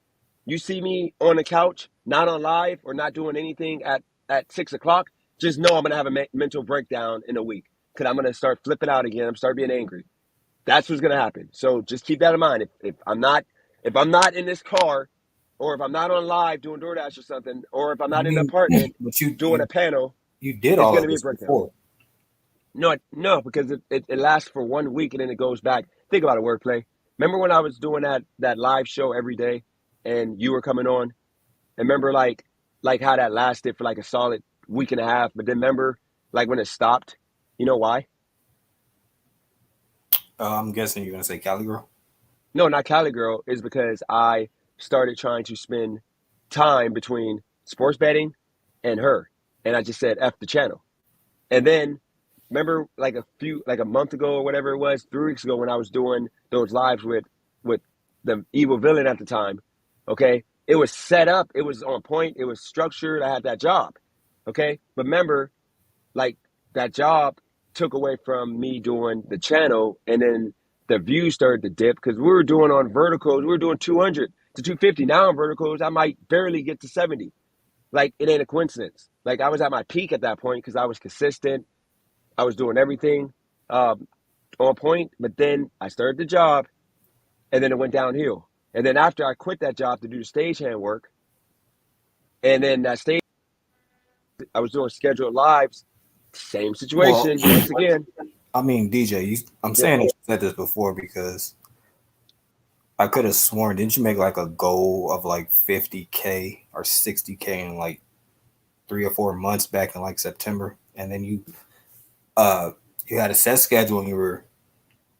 you see me on the couch, not on live or not doing anything at 6 o'clock, just know I'm going to have a mental breakdown in a week because I'm going to start flipping out again. I'm start being angry. That's what's going to happen. So just keep that in mind. If I'm not in this car, or if I'm not on live doing DoorDash or something, or if I'm not in the apartment but doing a panel, you did it's all going to of be a this breakdown. before. No, because it lasts for 1 week and then it goes back. Think about it, wordplay. Remember when I was doing that live show every day and you were coming on? And remember like how that lasted for like a solid week and a half, but then remember like when it stopped? You know why? I'm guessing you're gonna say Cali Girl. No, not Cali Girl. Is because I started trying to spend time between sports betting and her. And I just said F the channel. And then remember like a month ago or whatever it was, 3 weeks ago, when I was doing those lives with the evil villain at the time, okay? It was set up, it was on point, it was structured, I had that job. Okay? But remember, like that job took away from me doing the channel, and then the views started to dip because we were doing on verticals, we were doing 200 to 250. Now on verticals, I might barely get to 70. Like it ain't a coincidence. Like I was at my peak at that point because I was consistent. I was doing everything on point, but then I started the job, and then it went downhill. And then after I quit that job to do the stagehand work, and then I was doing scheduled lives, same situation once again. I mean, DJ, I'm saying you said this before because I could have sworn, didn't you make like a goal of like 50K or 60K in like 3 or 4 months back in like September? And then you had a set schedule and you were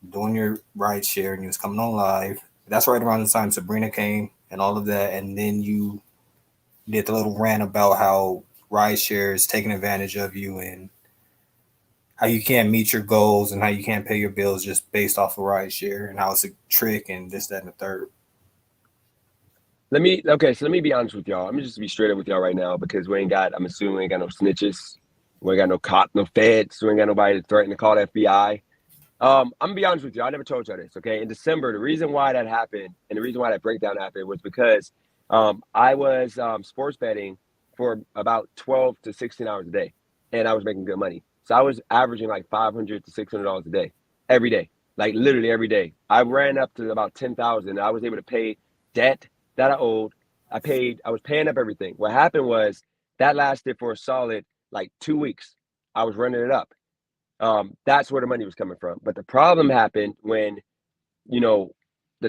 doing your ride share and you was coming on live. That's right around the time Sabrina came and all of that. And then you did the little rant about how ride share is taking advantage of you and how you can't meet your goals and how you can't pay your bills just based off of ride share and how it's a trick and this, that, and the third. So let me be honest with y'all. I'm just be straight up with y'all right now because I'm assuming we ain't got no snitches. We ain't got no cop, no feds. We ain't got nobody to threaten to call the FBI. I'm gonna be honest with you. I never told y'all this, okay? In December, the reason why that happened and the reason why that breakdown happened was because I was sports betting for about 12 to 16 hours a day, and I was making good money. So I was averaging like $500 to $600 a day, every day, like literally every day. I ran up to about 10,000. I was able to pay debt that I owed. I was paying up everything. What happened was that lasted for a solid like 2 weeks. I was running it up. That's where the money was coming from. But the problem happened when, the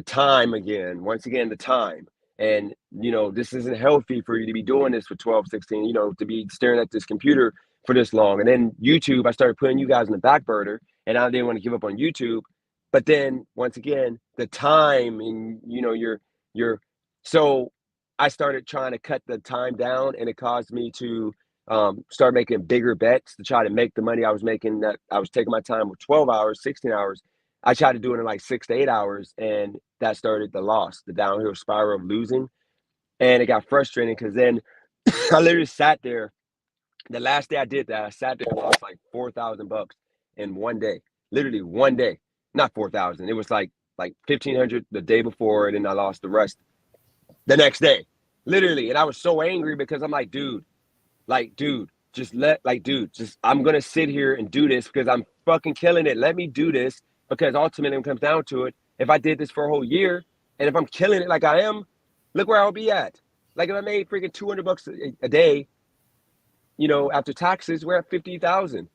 time the time. And, this isn't healthy for you to be doing this for 12, 16, to be staring at this computer for this long. And then YouTube, I started putting you guys in the back burner and I didn't want to give up on YouTube. But then once again, the time and, so I started trying to cut the time down, and it caused me to start making bigger bets to try to make the money I was making. That I was taking my time with 12 hours, 16 hours. I tried to do it in like 6 to 8 hours, and that started the loss, the downhill spiral of losing. And it got frustrating because then I literally sat there. The last day I did that, I sat there and lost like $4,000 in one day. Literally one day, not 4,000. It was like 1,500 the day before, and then I lost the rest the next day, literally. And I was so angry because I'm like, dude, I'm going to sit here and do this because I'm fucking killing it. Let me do this, because ultimately it comes down to it. If I did this for a whole year and if I'm killing it like I am, look where I'll be at. Like if I made freaking $200 a day, you know, after taxes, we're at 50,000.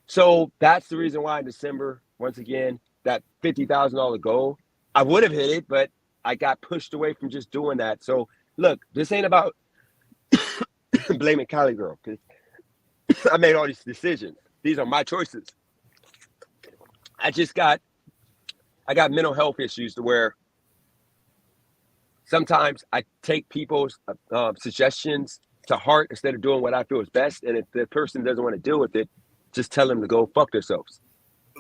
So that's the reason why in December, once again, that $50,000 goal, I would have hit it, but I got pushed away from just doing that. So look, this ain't about blaming Cali Girl because I made all these decisions. These are my choices. I got mental health issues to where sometimes I take people's suggestions to heart instead of doing what I feel is best. And if the person doesn't want to deal with it, just tell them to go fuck themselves.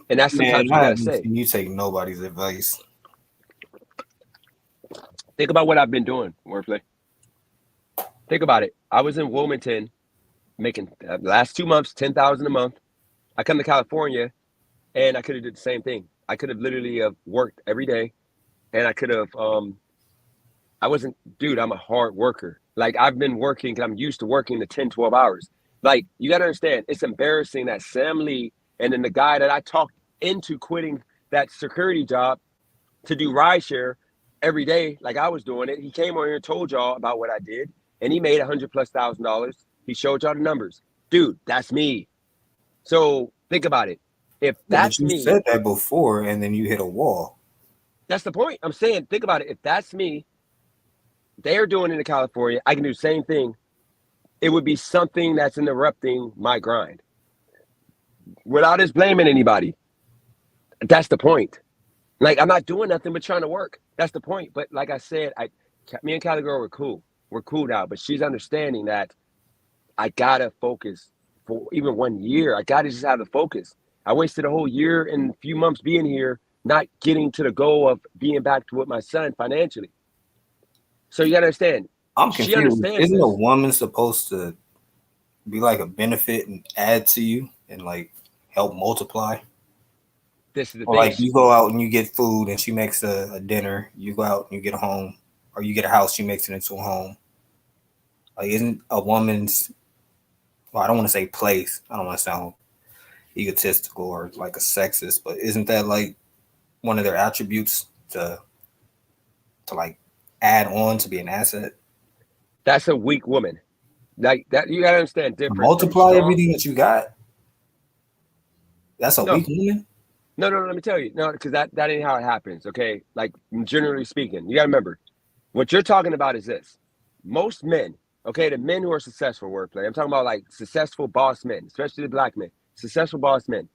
And that's sometimes Man, what I you gotta haven't say. seen you take nobody's advice. Think about what I've been doing, Wordplay. Think about it. I was in Wilmington making last 2 months, 10,000 a month. I come to California and I could have did the same thing. I could have literally worked every day and I could have I wasn't, dude, I'm a hard worker. Like I've been working because I'm used to working the 10, 12 hours. Like you got to understand, it's embarrassing that Sam Lee and then the guy that I talked into quitting that security job to do rideshare every day, like I was doing it. He came on here and told y'all about what I did and he made $100,000+. He showed y'all the numbers. Dude, that's me. So think about it. If Yeah, but that's you me, said that before, and then you hit a wall. that's the point. I'm saying, think about it. If that's me, they're doing it in California. I can do the same thing. It would be something that's interrupting my grind without us blaming anybody. That's the point. Like I'm not doing nothing but trying to work. That's the point. But like I said, me and Cali Girl were cool. We're cool now. But she's understanding that I gotta focus for even 1 year. I gotta just have the focus. I wasted a whole year and a few months being here, not getting to the goal of being back to with my son financially. So you gotta understand. I'm She confused. understands Isn't a this. woman supposed to be like a benefit and add to you and like help multiply? This is the Or thing. like you go out and you get food and she makes a dinner. You go out and you get a home, or you get a house, she makes it into a home. Like, isn't a woman's, well, I don't want to say place. I don't want to sound egotistical or like a sexist, but isn't that like one of their attributes to like add on to be an asset? That's a weak woman. Like that, you gotta understand difference from Multiply strong. everything that you got. That's a No, weak woman. no. Let me tell you, no, because that ain't how it happens. Okay, like generally speaking, you gotta remember what you're talking about is this. Most men, okay, the men who are successful wordplay. I'm talking about like successful boss men, especially the black men, successful boss men.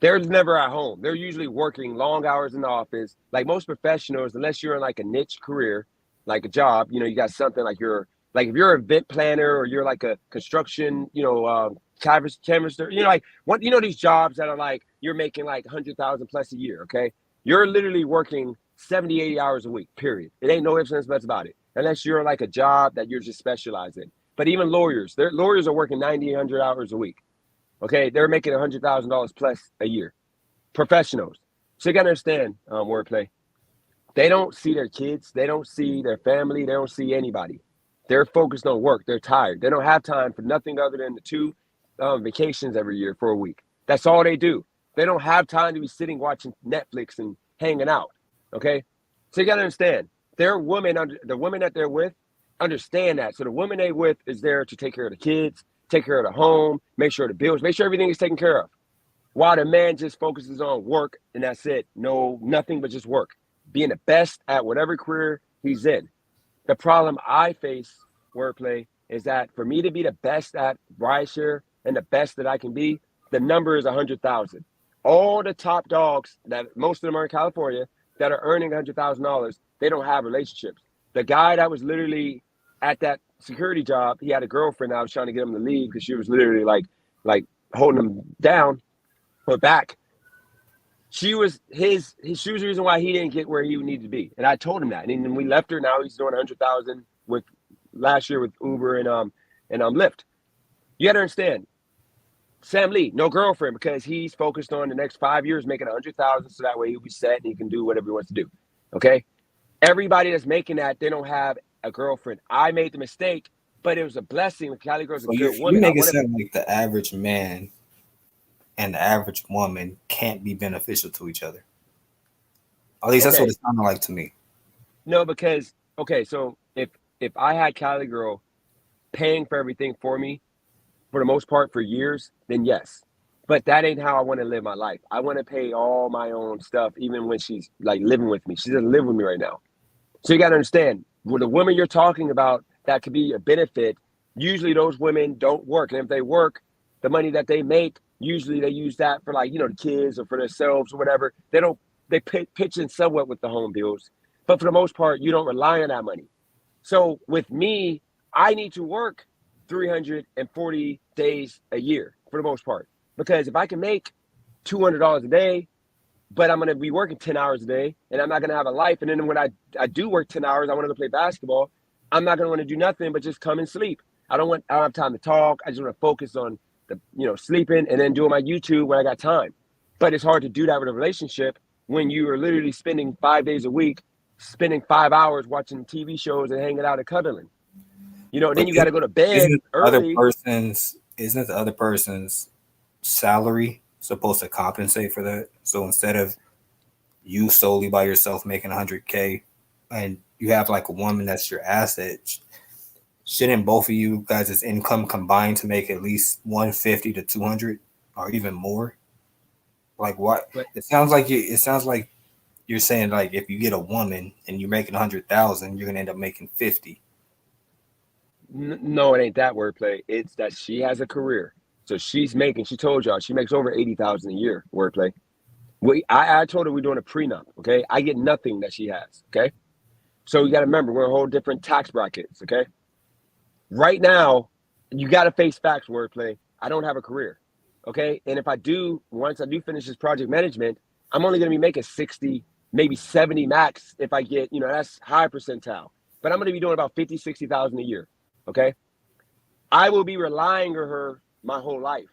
They're never at home. They're usually working long hours in the office. Like most professionals, unless you're in like a niche career, like a job, you know, you got something like you're like if you're an event planner or you're like a construction, you know, canvasser, you know, like what you know these jobs that are like you're making like 100,000 plus a year. Okay, you're literally working 70, 80 hours a week. Period. It ain't no ifs ands buts about it. Unless you're like a job that you're just specialized in. But even lawyers, their lawyers are working 90, 100 hours a week. Okay, they're making $100,000 plus a year. Professionals. So you gotta understand, wordplay. They don't see their kids. They don't see their family. They don't see anybody. They're focused on work. They're tired. They don't have time for nothing other than the two vacations every year for a week. That's all they do. They don't have time to be sitting watching Netflix and hanging out. Okay, so you gotta understand. Their women, the women that they're with, understand that. So the woman they with is there to take care of the kids, take care of the home, make sure the bills, make sure everything is taken care of. While the man just focuses on work and that's it. No, nothing but just work. Being the best at whatever career he's in. The problem I face, wordplay, is that for me to be the best at rideshare and the best that I can be, the number is 100,000. All the top dogs that most of them are in California that are earning $100,000, they don't have relationships. The guy that was literally at that security job, he had a girlfriend. I was trying to get him to leave because she was literally like holding him down or back. She was she was the reason why he didn't get where he needed to be, and I told him that. And then we left her. Now he's doing 100,000 with last year with Uber and Lyft. You got to understand, Sam Lee, no girlfriend because he's focused on the next 5 years making 100,000, so that way he'll be set and he can do whatever he wants to do. Okay, everybody that's making that, they don't have a girlfriend. I made the mistake, but it was a blessing. Cali Girl's a So good you woman. make it sound like the average man and the average woman can't be beneficial to each other. At least that's what it sounded like to me. No, because okay, so if if I had Cali Girl paying for everything for me, for the most part, for years, then yes. But that ain't how I want to live my life. I want to pay all my own stuff, even when she's like living with me. She doesn't live with me right now. So you got to understand, with the women you're talking about that could be a benefit, usually those women don't work. And if they work, the money that they make, usually they use that for, like, you know, the kids or for themselves or whatever. They pitch in somewhat with the home bills. But for the most part, you don't rely on that money. So with me, I need to work 340 days a year for the most part. Because if I can make $200 a day, but I'm going to be working 10 hours a day and I'm not going to have a life. And then when I do work 10 hours, I want to go play basketball. I'm not going to want to do nothing but just come and sleep. I don't have time to talk. I just want to focus on sleeping and then doing my YouTube when I got time. But it's hard to do that with a relationship when you are literally spending 5 days a week, spending 5 hours watching TV shows and hanging out and cuddling. Then you got to go to bed early. Isn't the other person's salary supposed to compensate for that? So instead of you solely by yourself making 100K and you have like a woman that's your asset, shouldn't both of you guys' income combined to make at least 150 to 200 or even more? Like what? It sounds like you're saying, like, if you get a woman and you're making 100,000, you're gonna end up making 50. No, it ain't that wordplay. It's that she has a career. So she told y'all she makes over 80,000 a year. Wordplay. I told her we're doing a prenup. Okay, I get nothing that she has. Okay, so you got to remember we're in a whole different tax brackets. Okay, right now you got to face facts. Wordplay. I don't have a career. Okay, and if I do, once I do finish this project management, I'm only going to be making 60, maybe 70 max if I get, that's high percentile. But I'm going to be doing about 50, 60,000 a year. Okay, I will be relying on her my whole life.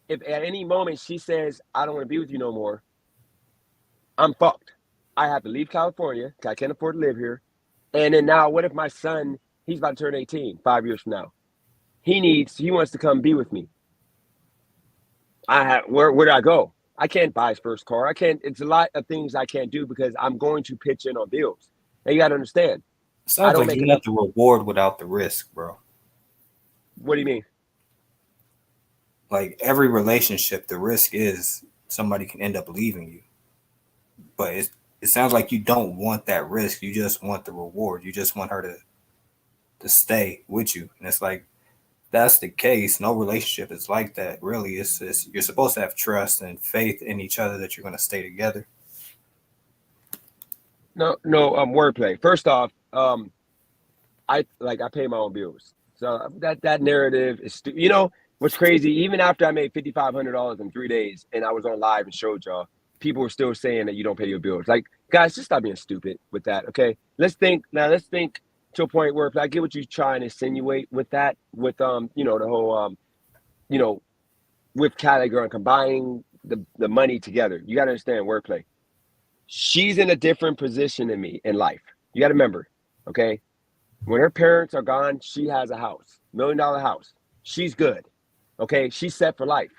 If at any moment she says, I don't want to be with you no more, I'm fucked. I have to leave California because I can't afford to live here. And then now, what if my son, he's about to turn 18 5 years from now? He wants to come be with me. Where do I go? I can't buy his first car. It's a lot of things I can't do because I'm going to pitch in on bills. And you got to understand. Sounds like you got the reward without the risk, bro. What do you mean? Like every relationship, the risk is somebody can end up leaving you. But it sounds like you don't want that risk. You just want the reward. You just want her to stay with you. And it's like, that's the case. No relationship is like that, really. It's you're supposed to have trust and faith in each other that you're going to stay together. No, wordplay. First off, I pay my own bills. So that narrative is what's crazy, even after I made $5,500 in 3 days and I was on live and showed y'all, people were still saying that you don't pay your bills. Like, guys, just stop being stupid with that, okay? Let's think to a point where, if I get what you're trying to insinuate with that, with the whole with Cali Girl and combining the money together. You got to understand wordplay. She's in a different position than me in life. You got to remember, okay? When her parents are gone, she has a house, $1 million house. She's good, okay? She's set for life.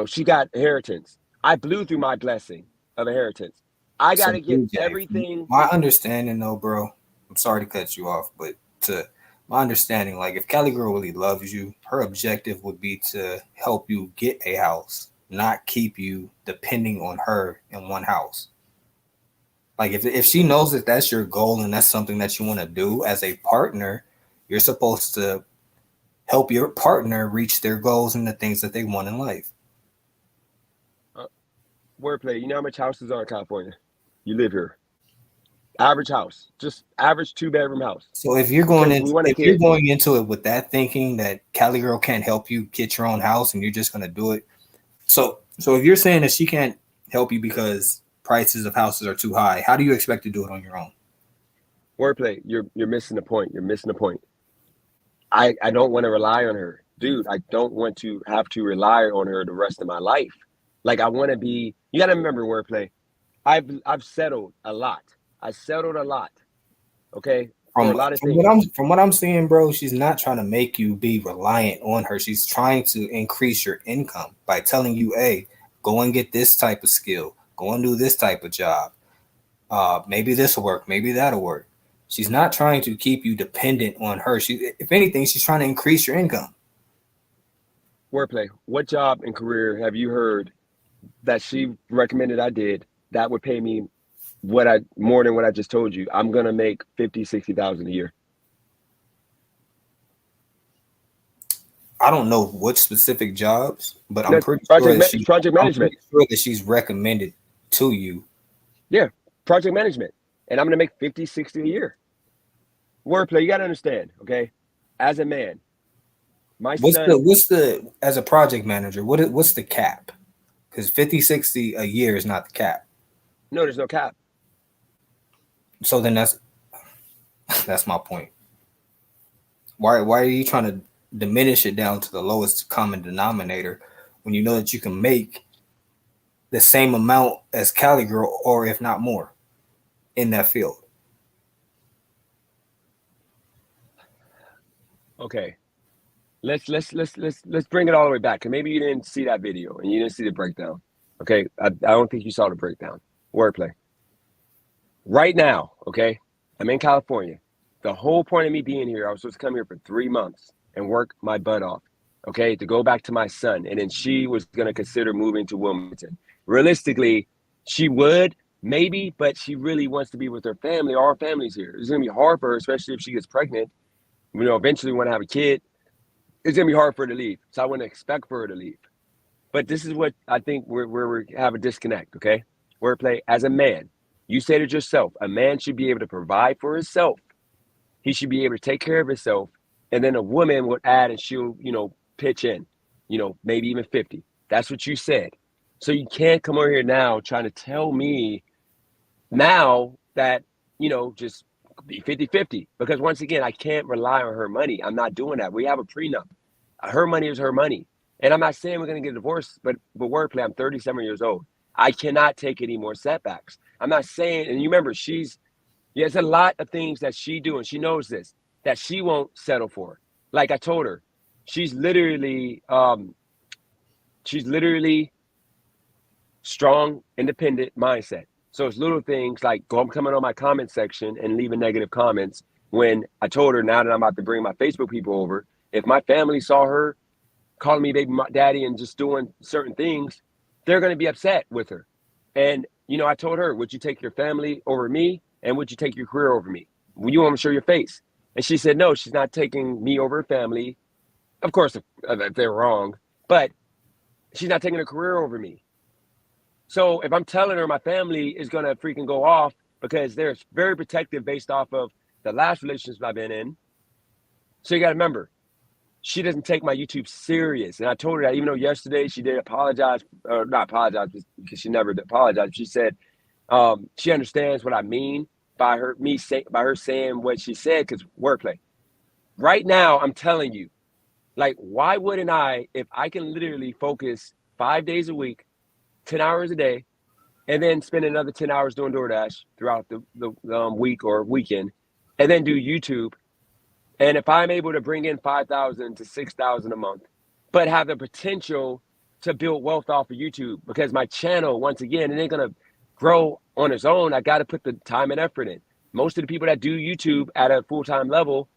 She got inheritance. I blew through my blessing of inheritance. I got to get everything. My understanding, though, bro, I'm sorry to cut you off, but to my understanding, like, if Cali Girl really loves you, her objective would be to help you get a house, not keep you depending on her in one house. Like, if she knows that that's your goal and that's something that you want to do as a partner, you're supposed to help your partner reach their goals and the things that they want in life. Wordplay. You know how much houses are in California? You live here. Average house, just average 2-bedroom house. So if you're going into it with that thinking that Cali Girl can't help you get your own house and you're just going to do it. So if you're saying that she can't help you because prices of houses are too high, how do you expect to do it on your own? Wordplay. You're missing the point. You're missing the point. I don't want to rely on her. Dude, I don't want to have to rely on her the rest of my life. Like, I want to be, you got to remember, wordplay. I've settled a lot. I settled a lot. Okay. From what I'm seeing, bro, she's not trying to make you be reliant on her. She's trying to increase your income by telling you, hey, go and get this type of skill. Go and do this type of job. Maybe this will work. Maybe that'll work. She's not trying to keep you dependent on her. If anything, she's trying to increase your income. Wordplay. What job and career have you heard that she recommended I did that would pay me more than what I just told you? I'm gonna make 50, 60,000 a year. I don't know what specific jobs, but I'm pretty sure that project management. I'm pretty sure that she's recommended to you. Yeah, project management. And I'm gonna make 50, 60 a year. Wordplay, you gotta understand, okay? As a man, what's the as a project manager, what's the cap? Because 50, 60 a year is not the cap. No, there's no cap. So then that's my point. Why are you trying to diminish it down to the lowest common denominator when you know that you can make the same amount as Cali Girl, or if not more, in that field? Okay, let's bring it all the way back. And maybe you didn't see that video and you didn't see the breakdown. Okay, I don't think you saw the breakdown. Wordplay. Right now, okay, I'm in California. The whole point of me being here, I was supposed to come here for 3 months and work my butt off, okay, to go back to my son. And then she was going to consider moving to Wilmington. Realistically, she would, maybe, but she really wants to be with her family. Our family's here. It's going to be hard for her, especially if she gets pregnant. You know, eventually want to have a kid. It's going to be hard for her to leave. So I wouldn't expect for her to leave. But this is what I think where we have a disconnect, okay? Wordplay, as a man, you said it yourself, a man should be able to provide for himself. He should be able to take care of himself. And then a woman would add and she'll, pitch in, maybe even 50. That's what you said. So you can't come over here now trying to tell me now that, just be 50-50. Because once again, I can't rely on her money. I'm not doing that. We have a prenup. Her money is her money. And I'm not saying we're going to get divorced, but wordplay, I'm 37 years old. I cannot take any more setbacks. I'm not saying, and you remember, there's a lot of things that she do, and she knows this, that she won't settle for. Like I told her, she's literally strong, independent mindset. So it's little things like coming on my comment section and leaving negative comments when I told her now that I'm about to bring my Facebook people over, if my family saw her calling me baby daddy and just doing certain things, they're going to be upset with her. And, I told her, would you take your family over me? And would you take your career over me? Well, you want to show your face. And she said, no, she's not taking me over her family. Of course, if they're wrong, but she's not taking her career over me. So if I'm telling her my family is going to freaking go off because they're very protective based off of the last relationships I've been in. So you got to remember, she doesn't take my YouTube serious. And I told her that, even though yesterday she did apologize, or not apologize because she never did apologize. She said she understands what I mean by her saying what she said, because wordplay. Right now, I'm telling you, like, why wouldn't I, if I can literally focus 5 days a week, 10 hours a day, and then spend another 10 hours doing DoorDash throughout the week or weekend, and then do YouTube. And if I'm able to bring in 5,000 to 6,000 a month, but have the potential to build wealth off of YouTube, because my channel, once again, it ain't going to grow on its own. I got to put the time and effort in. Most of the people that do YouTube at a full-time level,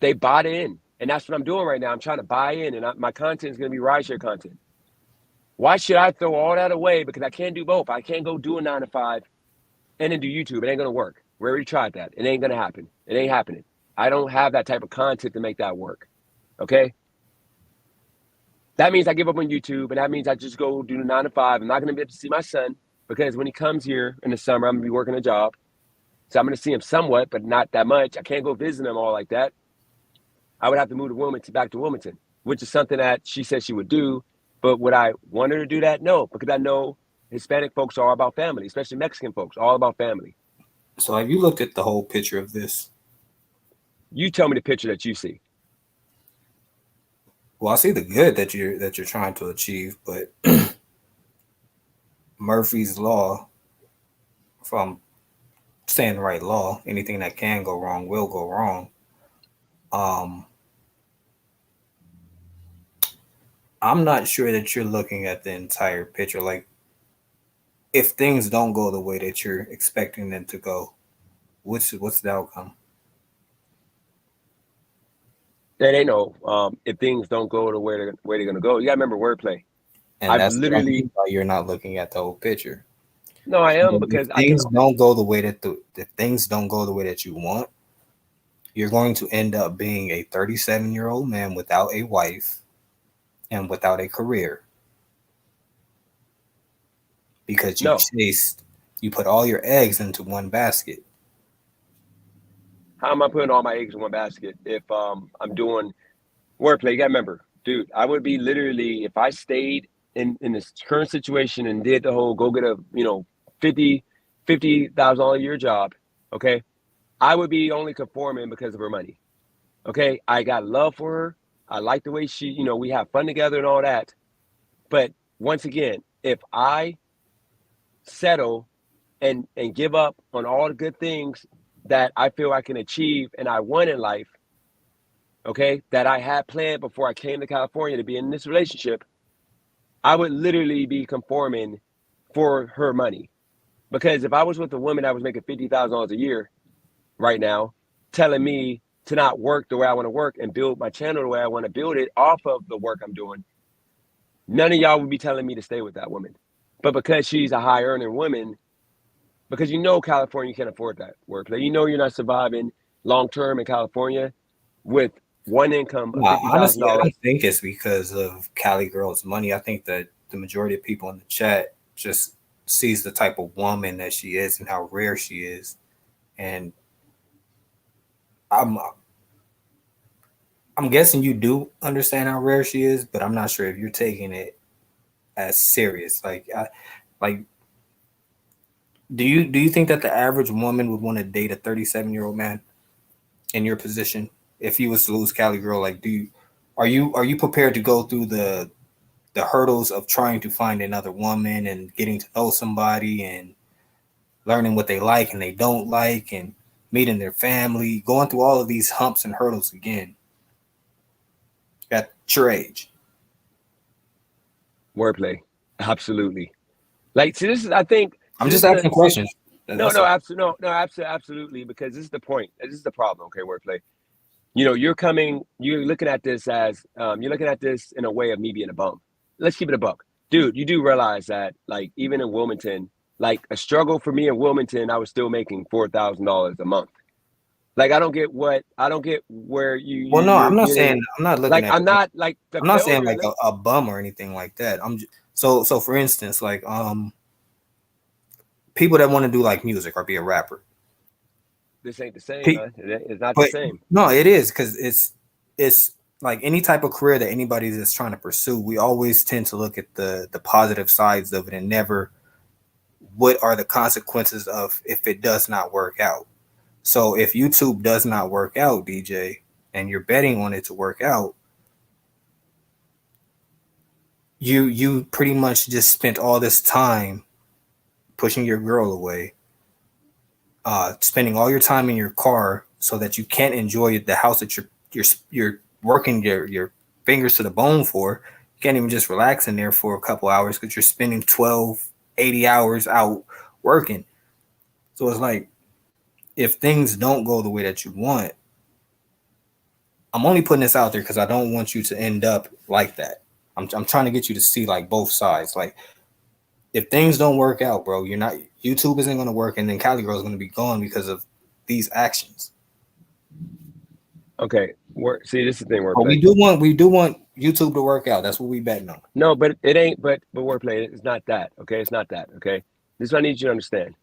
they bought in. And that's what I'm doing right now. I'm trying to buy in, and my content is going to be rideshare content. Why should I throw all that away? Because I can't do both. I can't go do a 9 to 5 and then do YouTube. It ain't going to work. We already tried that. It ain't going to happen. It ain't happening. I don't have that type of content to make that work. Okay? That means I give up on YouTube, and that means I just go do the 9 to 5. I'm not going to be able to see my son because when he comes here in the summer, I'm going to be working a job. So I'm going to see him somewhat, but not that much. I can't go visit him all like that. I would have to move to Wilmington, back to Wilmington, which is something that she said she would do. But would I want her to do that? No, because I know Hispanic folks are all about family, especially Mexican folks, all about family. So have you looked at the whole picture of this? You tell me the picture that you see. Well, I see the good that you're trying to achieve, but Murphy's Law, if I'm saying the right law, anything that can go wrong will go wrong. I'm not sure that you're looking at the entire picture. Like, if things don't go the way that you're expecting them to go, what's the outcome? That ain't no if things don't go the way they're gonna go. You gotta remember wordplay. And I've that's what I literally mean by you're not looking at the whole picture. no, I am So if because I can. things don't go the way that if things don't go the way that you want, you're going to end up being a 37-year-old man without a wife and without a career because No, you put all your eggs into one basket. how am I putting all my eggs in one basket if I'm doing wordplay? You gotta remember, dude. I would be literally if I stayed in this current situation and did the whole go get a 50,000 a year job. Okay, I would be only conforming because of her money. Okay, I got love for her. I like the way she, we have fun together and all that. But once again, if I settle and give up on all the good things that I feel I can achieve and I want in life, okay, that I had planned before I came to California to be in this relationship, I would literally be conforming for her money. Because if I was with a woman that was making $50,000 a year right now, telling me to not work the way I want to work and build my channel the way I want to build it off of the work I'm doing, none of y'all would be telling me to stay with that woman. But because she's a high earning woman, because California can't afford that wordplay. You're not surviving long term in California with one income of Nah, fifty thousand honestly, I dollars. don't think it's because of Cali Girl's money. I think that the majority of people in the chat just sees the type of woman that she is and how rare she is. And I'm I'm guessing you do understand how rare she is, but I'm not sure if you're taking it as serious. Like do you think that the average woman would want to date a 37-year-old man in your position if he was to lose Cali Girl? Like, are you prepared to go through the hurdles of trying to find another woman and getting to know somebody and learning what they like and they don't like and meeting their family, going through all of these humps and hurdles again at your age? Wordplay, absolutely. Like, see, this is I think I'm see this just is the asking see, questions. no That's no all. absolutely no absolutely because this is the point. This is the problem. Okay, wordplay. You're looking at this as you're looking at this in a way of me being a bum. Let's keep it a buck, dude. You do realize that, like, even in Wilmington, like a struggle for me in Wilmington, I was still making $4,000 a month. Like, I don't get where Well, no, you're I'm not saying getting. I'm not looking Like, at I'm it. not like the I'm not saying failure. like a bum or anything like that. So for instance, like people that want to do like music or be a rapper. This ain't the same, Pe- man. It's not the But same. no, it is because it's like any type of career that anybody is trying to pursue. We always tend to look at the positive sides of it and never what are the consequences of if it does not work out. So if YouTube does not work out, DJ, and you're betting on it to work out, you pretty much just spent all this time pushing your girl away, spending all your time in your car so that you can't enjoy the house that you're working your fingers to the bone for. You can't even just relax in there for a couple hours because you're spending 12, 80 hours out working. So it's like if things don't go the way that you want, I'm only putting this out there because I don't want you to end up like that. I'm trying to get you to see like both sides. Like if things don't work out, bro, you're not YouTube isn't going to work, and then Cali Girl is going to be gone because of these actions. Okay, see, this is the thing. But Wordplay. we do want YouTube to work out. That's what we betting on. No, but it ain't. But wordplay. It's not that. Okay, it's not that. Okay, this is what I need you to understand.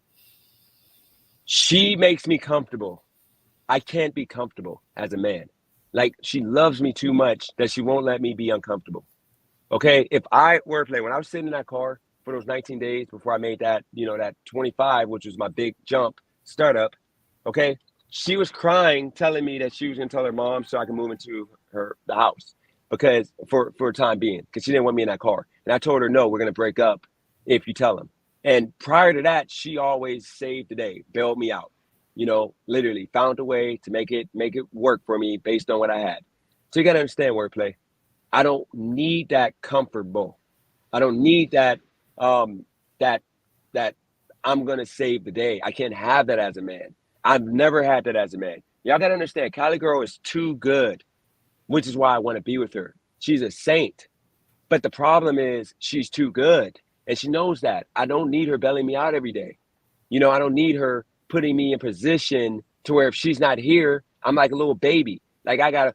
She makes me comfortable. I can't be comfortable as a man. Like, she loves me too much that she won't let me be uncomfortable. Okay, if I wordplay when I was sitting in that car for those 19 days before I made that, that 25, which was my big jump startup. Okay, she was crying, telling me that she was gonna tell her mom so I can move into the house because for a time being, because she didn't want me in that car. And I told her, no, we're gonna break up if you tell him. And prior to that, she always saved the day, bailed me out. Literally found a way to make it work for me based on what I had. So you gotta understand wordplay. I don't need that comfortable. I don't need that that that I'm gonna save the day. I can't have that as a man. I've never had that as a man. Y'all gotta understand, Cali Girl is too good. which is why I want to be with her. She's a saint. But the problem is she's too good. And she knows that. I don't need her bailing me out every day. You know, I don't need her putting me in position to where if she's not here, I'm like a little baby. Like I gotta,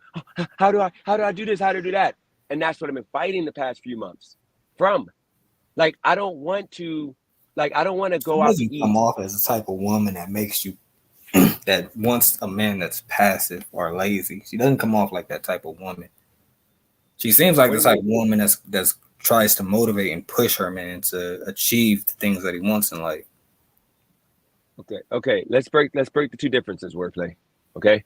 how do I do this? How do I do that? And that's what I've been fighting the past few months from. Like, I don't want to go out to Doesn't eat. come off as the type of woman that makes you that wants a man that's passive or lazy. She doesn't come off like that type of woman. She seems like the type of woman that's tries to motivate and push her man to achieve the things that he wants in life. Okay. Let's break the two differences, Wordplay. Okay.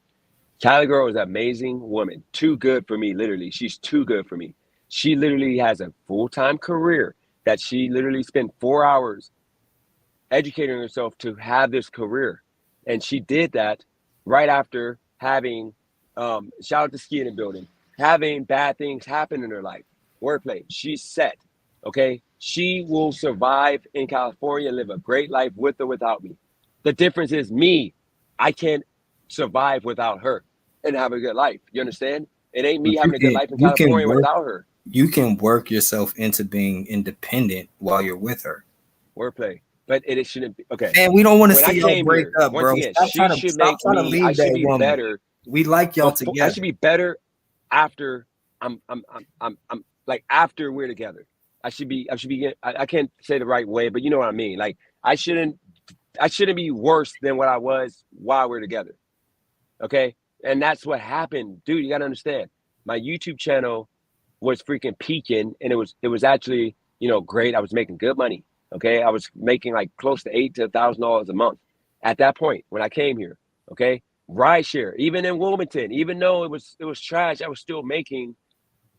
Cali Girl is an amazing woman. Too good for me, literally. She's too good for me. She literally has a full-time career that she literally spent 4 hours educating herself to have this career. And she did that right after having, shout out to Ski in the building, having bad things happen in her life. Wordplay. She's set. Okay. She will survive in California and live a great life with or without me. The difference is me. I can't survive without her and have a good life. You understand? It ain't me having a good life in California without her. You can work yourself into being independent while you're with her. Wordplay. But it shouldn't be. Okay. Man, we don't want to see y'all break up, bro. Again, I should be better. We like y'all together. I should be better after I'm like after we're together. I can't say the right way, but you know what I mean. Like I shouldn't be worse than what I was while we're together. Okay? And that's what happened. Dude, you got to understand. My YouTube channel was freaking peaking, and it was actually, you know, great. I was making good money. Okay? I was making like close to $8,000 to $1,000 a month at that point when I came here. Okay? Rideshare, even in Wilmington, even though it was trash, I was still making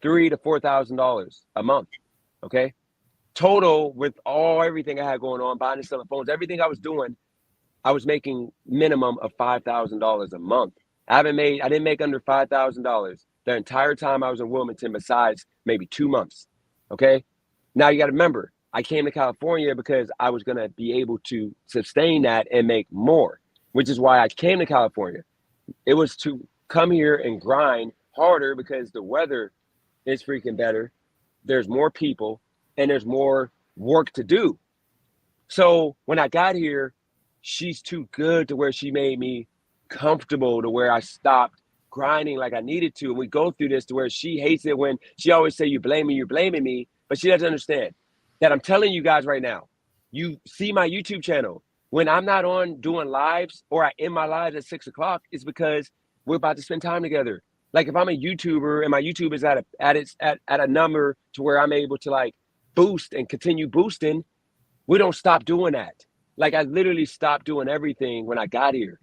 $3,000 to $4,000 a month. Okay? Total with everything I had going on, buying and selling phones, everything I was doing, I was making minimum of $5,000 a month. I didn't make under $5,000 the entire time I was in Wilmington, besides maybe 2 months. Okay. Now you got to remember, I came to California because I was going to be able to sustain that and make more, which is why I came to California. It was to come here and grind harder because the weather is freaking better. There's more people and there's more work to do. So when I got here, she's too good to where she made me comfortable to where I stopped grinding like I needed to. And we go through this to where she hates it when she always say, you're blaming me. But she doesn't understand that I'm telling you guys right now, you see my YouTube channel. When I'm not on doing lives or I end my lives at 6 o'clock, it's because we're about to spend time together. Like if I'm a YouTuber and my YouTube is at a number to where I'm able to like boost and continue boosting, we don't stop doing that. Like I literally stopped doing everything when I got here.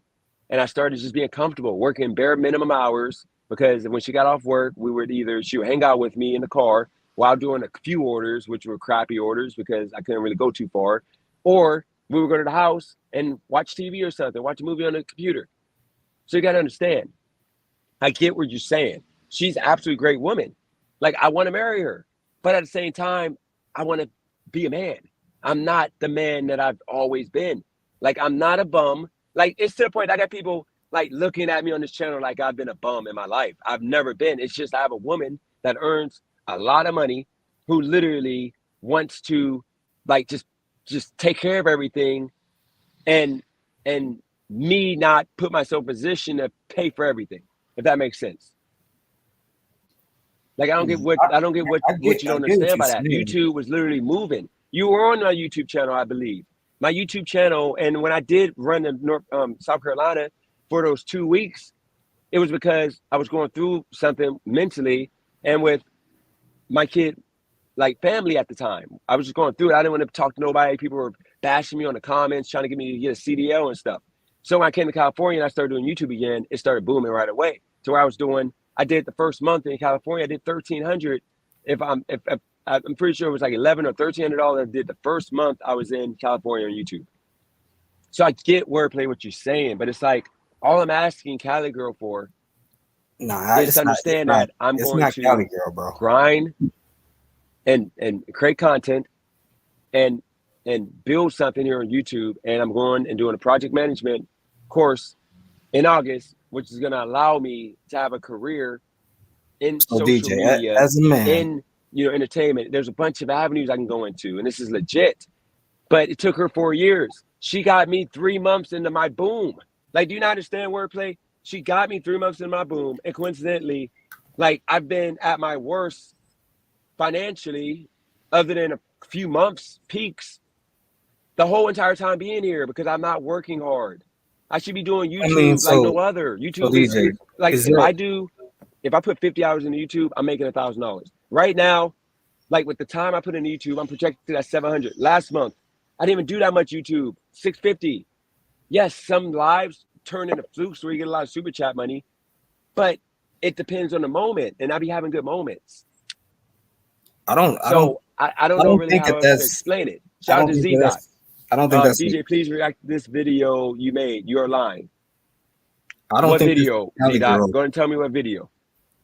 And I started just being comfortable, working bare minimum hours, because when she got off work, she would hang out with me in the car while doing a few orders, which were crappy orders because I couldn't really go too far. Or we would go to the house and watch TV or something, watch a movie on the computer. So you got to understand, I get what you're saying. She's an absolutely great woman. Like I want to marry her, but at the same time, I want to be a man. I'm not the man that I've always been. Like I'm not a bum. Like it's to the point I got people like looking at me on this channel like I've been a bum in my life. I've never been. It's just I have a woman that earns a lot of money who literally wants to like just take care of everything and me not put myself in a position to pay for everything, if that makes sense. Like I don't get what you don't understand by that. YouTube was literally moving. You were on my YouTube channel, I believe. My YouTube channel, and when I did run to South Carolina for those 2 weeks, it was because I was going through something mentally and with my kid, like family at the time. I was just going through it. I didn't want to talk to nobody. People were bashing me on the comments, trying to get me to get a CDL and stuff. So when I came to California and I started doing YouTube again, it started booming right away. To where I did the first month in California, I did $1,300. I'm pretty sure it was like $1,100 or $1,300 I did the first month I was in California on YouTube. So I get Wordplay what you're saying, but it's like all I'm asking Cali Girl for is to understand that I'm going to Cali Girl, bro. grind and create content and build something here on YouTube. And I'm going and doing a project management course in August, which is going to allow me to have a career in So social DJ, media, as a man, in entertainment. There's a bunch of avenues I can go into, and this is legit. But it took her 4 years. She got me 3 months into my boom. Like, do you not understand wordplay? She got me 3 months into my boom, and coincidentally, like, I've been at my worst financially, other than a few months peaks, the whole entire time being here because I'm not working hard. I should be doing I mean, YouTube like no other. so YouTube DJ, like is there? if I put 50 hours into YouTube, I'm making $1,000. Right now, like with the time I put into YouTube, I'm projected at 700. Last month, I didn't even do that much YouTube. 650. Yes, some lives turn into flukes where you get a lot of super chat money, but it depends on the moment, and I be having good moments. I don't know really think how that else to that's. explain it. I Shout out don't to think Z Dot. that's. I don't think that's. DJ, please react to this video you made. You're lying. I don't What think video, Cali Z Dot? girl. Go ahead and tell me what video.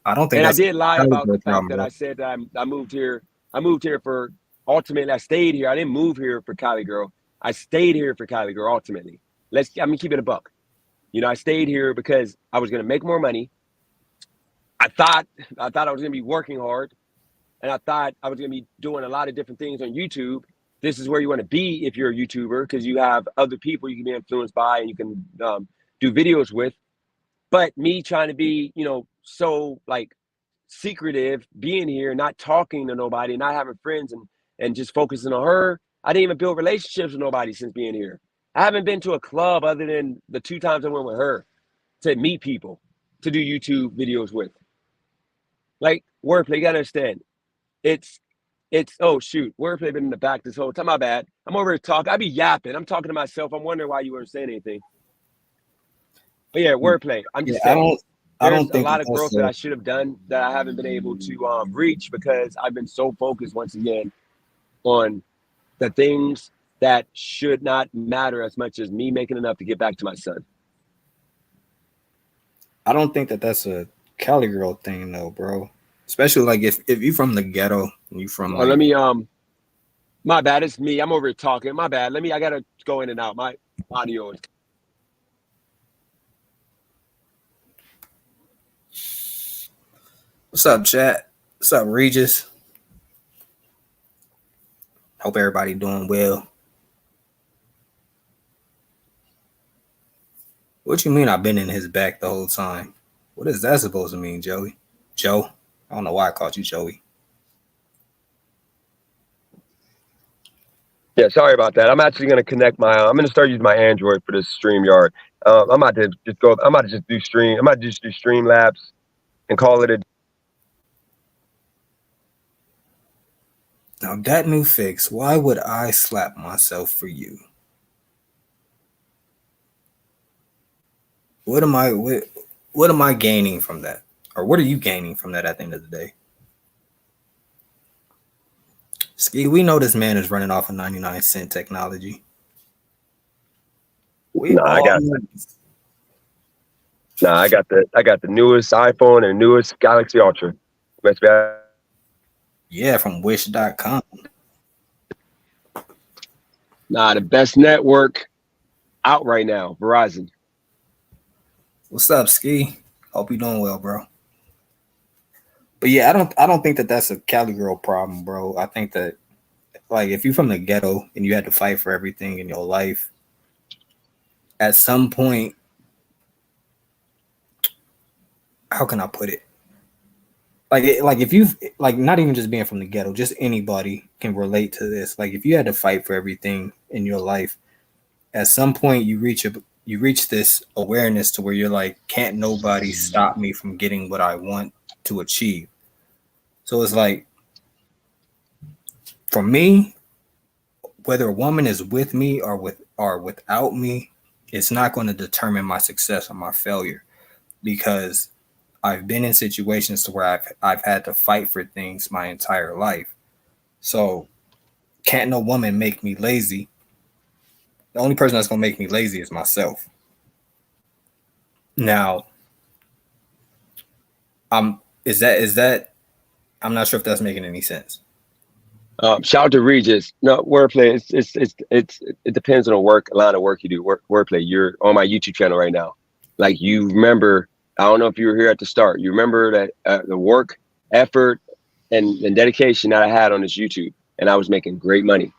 I don't think And I that's did lie Cali about girl the fact that bro. I said that I moved here. I moved here for ultimately. I stayed here. I didn't move here for Cali Girl. I stayed here for Cali Girl ultimately. Keep it a buck. I stayed here because I was gonna make more money. I thought I was gonna be working hard, and I thought I was gonna be doing a lot of different things on YouTube. This is where you want to be if you're a YouTuber because you have other people you can be influenced by and you can do videos with. But me trying to be, so like secretive, being here, not talking to nobody, not having friends, and just focusing on her. I didn't even build relationships with nobody since being here. I haven't been to a club other than the 2 times I went with her to meet people to do YouTube videos with. Like wordplay, you gotta understand. It's oh shoot, wordplay been in the back this whole time. My bad. I'm over here talking. I be yapping. I'm talking to myself. I'm wondering why you weren't saying anything. But yeah, wordplay. I'm just saying. There's a lot of growth that I should have done that I haven't been able to reach because I've been so focused once again on the things that should not matter as much as me making enough to get back to my son. I don't think that that's a Cali girl thing though, bro. Especially like if you from the ghetto and you from like. Let me my bad, it's me. I'm over here talking. My bad. I gotta go in and out. My audio is. What's up, chat? What's up, Regis? Hope everybody doing well. What you mean I've been in his back the whole time? What is that supposed to mean, Joey? Joe? I don't know why I called you Joey. Yeah, sorry about that. I'm actually going to connect I'm going to start using my Android for this StreamYard. I'm about to just do Streamlabs and call it a. Now that new fix, why would I slap myself for you? What am I gaining from that? Or what are you gaining from that at the end of the day? Ski, we know this man is running off of 99-cent technology. I got the newest iPhone and newest Galaxy Ultra. Yeah, from wish.com. The best network out right now, Verizon. What's up, Ski? Hope you're doing well, bro. But yeah, I don't think that that's a Cali girl problem, bro. I think that like if you're from the ghetto and you had to fight for everything in your life, at some point, how can I put it? Like if you've like not even just being from the ghetto, just anybody can relate to this. Like if you had to fight for everything in your life, at some point you reach this awareness to where you're like, can't nobody stop me from getting what I want to achieve. So it's like, for me, whether a woman is with me or without me, it's not going to determine my success or my failure, because I've been in situations to where I've had to fight for things my entire life. So can't no woman make me lazy. The only person that's going to make me lazy is myself. Now, is that I'm not sure if that's making any sense. Shout out to Regis. No, wordplay. It depends on the line of work you do. Wordplay. You're on my YouTube channel right now. Like, you remember I don't know if you were here at the start. You remember that the work, effort, and dedication that I had on this YouTube, and I was making great money.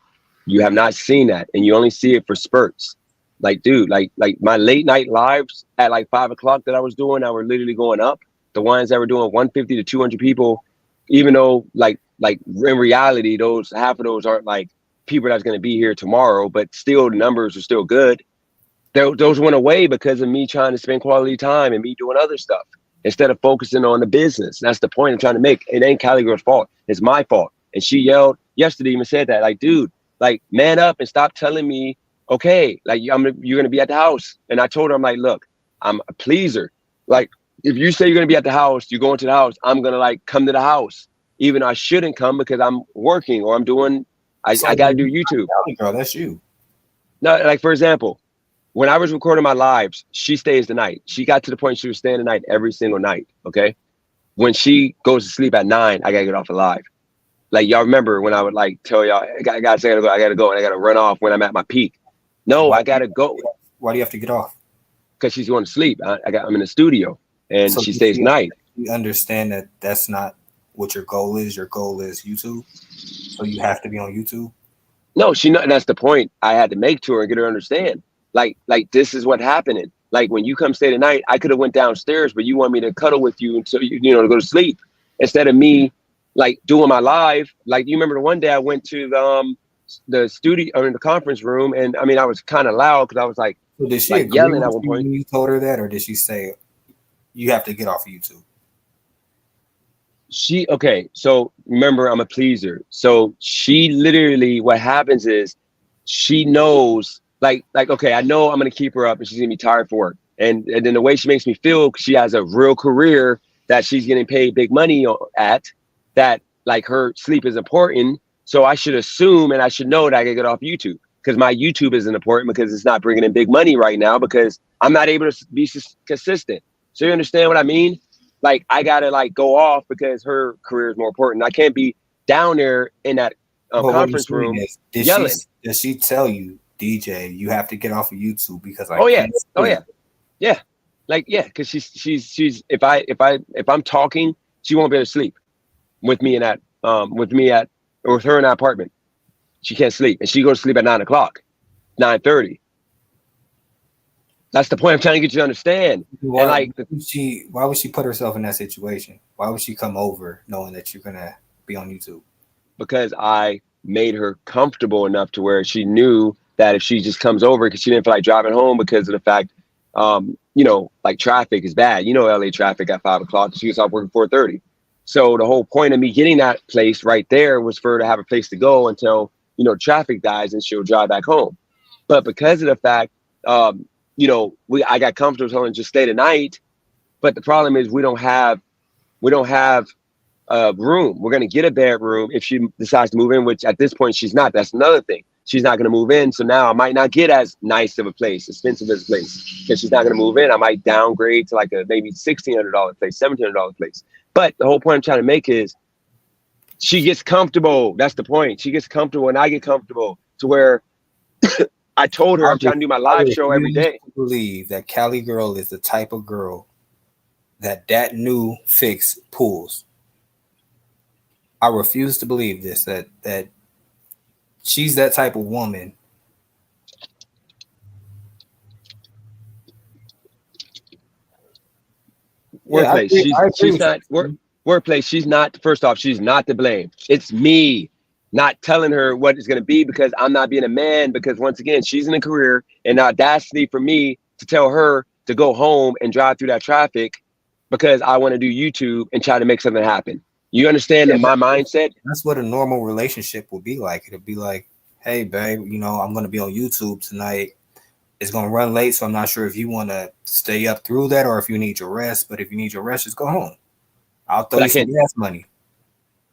You have not seen that, and you only see it for spurts. Like, dude, like my late night lives at like 5 o'clock that I was doing, I were literally going up. The ones that were doing 150 to 200 people, even though like in reality, those half of those aren't like people that's going to be here tomorrow, but still the numbers are still good. Those went away because of me trying to spend quality time and me doing other stuff instead of focusing on the business. That's the point I'm trying to make. It ain't Cali Girl's fault. It's my fault. And she yelled yesterday, even said that, like, dude, like, man up and stop telling me, okay, like you're gonna be at the house. And I told her, I'm like, look, I'm a pleaser. Like, if you say you're gonna be at the house, you're going to the house, I'm gonna like come to the house, even though I shouldn't come because I'm working or I'm doing. I gotta do YouTube. Girl, that's you. No, like for example, when I was recording my lives, she stays the night. She got to the point she was staying the night every single night. Okay, when she goes to sleep at 9, I gotta get off the live. Like y'all remember when I would like tell y'all, I gotta go, and I gotta run off when I'm at my peak. No, I gotta go. Why do you have to get off? Because she's going to sleep. I'm in the studio, and so she stays night. You understand that that's not what your goal is. Your goal is YouTube, so you have to be on YouTube. No, that's the point I had to make to her and get her to understand. Like this is what happening. Like when you come stay the night, I could have went downstairs, but you want me to cuddle with you until you to go to sleep instead of me like doing my live. Like you remember the one day I went to the studio or in the conference room, and I mean I was kind of loud because I was like, so did she like yelling at one point. When you told her that, or did she say you have to get off of YouTube? Okay, so remember I'm a pleaser. So she literally, what happens is she knows like okay, I know I'm gonna keep her up and she's gonna be tired for work. And then the way she makes me feel, she has a real career that she's getting paid big money at, that like her sleep is important. So I should assume and I should know that I can get off YouTube because my YouTube isn't important because it's not bringing in big money right now because I'm not able to be consistent. So you understand what I mean? Like I gotta like go off because her career is more important. I can't be down there in that conference room yelling. Does she tell you, DJ, you have to get off of YouTube because I? Yeah. Like because she's if I'm talking, she won't be able to sleep with me in that with her in that apartment. She can't sleep, and she goes to sleep at 9 o'clock, 9:30. That's the point I'm trying to get you to understand. Why would she put herself in that situation? Why would she come over knowing that you're gonna be on YouTube? Because I made her comfortable enough to where she knew that if she just comes over, because she didn't feel like driving home because of the fact, like traffic is bad. LA traffic at 5 o'clock. She gets off work at 4:30. So the whole point of me getting that place right there was for her to have a place to go until traffic dies and she'll drive back home. But because of the fact, I got comfortable telling her just stay the night. But the problem is we don't have a room. We're gonna get a bedroom if she decides to move in, which at this point she's not. That's another thing. She's not gonna move in. So now I might not get as nice of a place, expensive as a place, because she's not gonna move in. I might downgrade to like a maybe $1,600 place, $1,700 place. But the whole point I'm trying to make is she gets comfortable. That's the point. She gets comfortable and I get comfortable to where I told her I'm trying to do my live show every day. I believe that Cali Girl is the type of girl that new fix pulls. I refuse to believe this, that she's that type of woman. Workplace. She's not, first off, she's not to blame. It's me not telling her what it's going to be because I'm not being a man, because once again, she's in a career and the audacity for me to tell her to go home and drive through that traffic because I want to do YouTube and try to make something happen. You understand my mindset? That's what a normal relationship will be like. It'll be like, hey, babe, I'm going to be on YouTube tonight. It's going to run late, so I'm not sure if you want to stay up through that or if you need your rest. But if you need your rest, just go home. I'll throw you some gas money.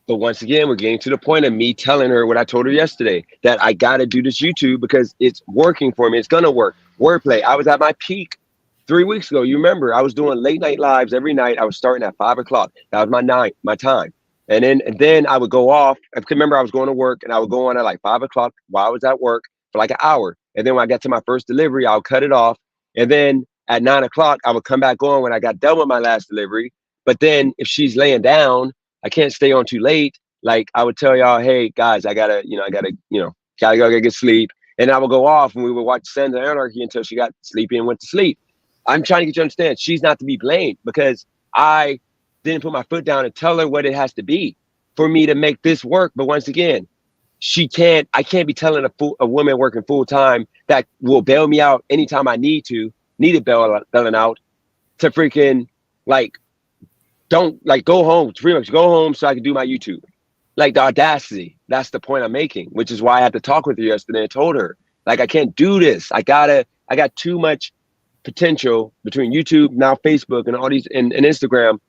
But once again, we're getting to the point of me telling her what I told her yesterday, that I got to do this YouTube because it's working for me. It's going to work. Wordplay. I was at my peak 3 weeks ago. You remember, I was doing late night lives every night. I was starting at 5 o'clock. That was my time. And then I would go off. I can remember I was going to work and I would go on at like 5 o'clock while I was at work for like an hour. And then when I got to my first delivery, I'll cut it off. And then at 9 o'clock, I would come back on when I got done with my last delivery. But then if she's laying down, I can't stay on too late. Like I would tell y'all, hey guys, I gotta go get sleep. And I would go off and we would watch Sons of Anarchy until she got sleepy and went to sleep. I'm trying to get you to understand she's not to be blamed because I didn't put my foot down and tell her what it has to be for me to make this work. But once again, I can't be telling a woman working full time that will bail me out anytime I needed bailing out to freaking don't go home, pretty much go home so I can do my YouTube. Like the audacity, that's the point I'm making, which is why I had to talk with her yesterday and told her, like, I can't do this. I got too much potential between YouTube, now Facebook and all these and Instagram.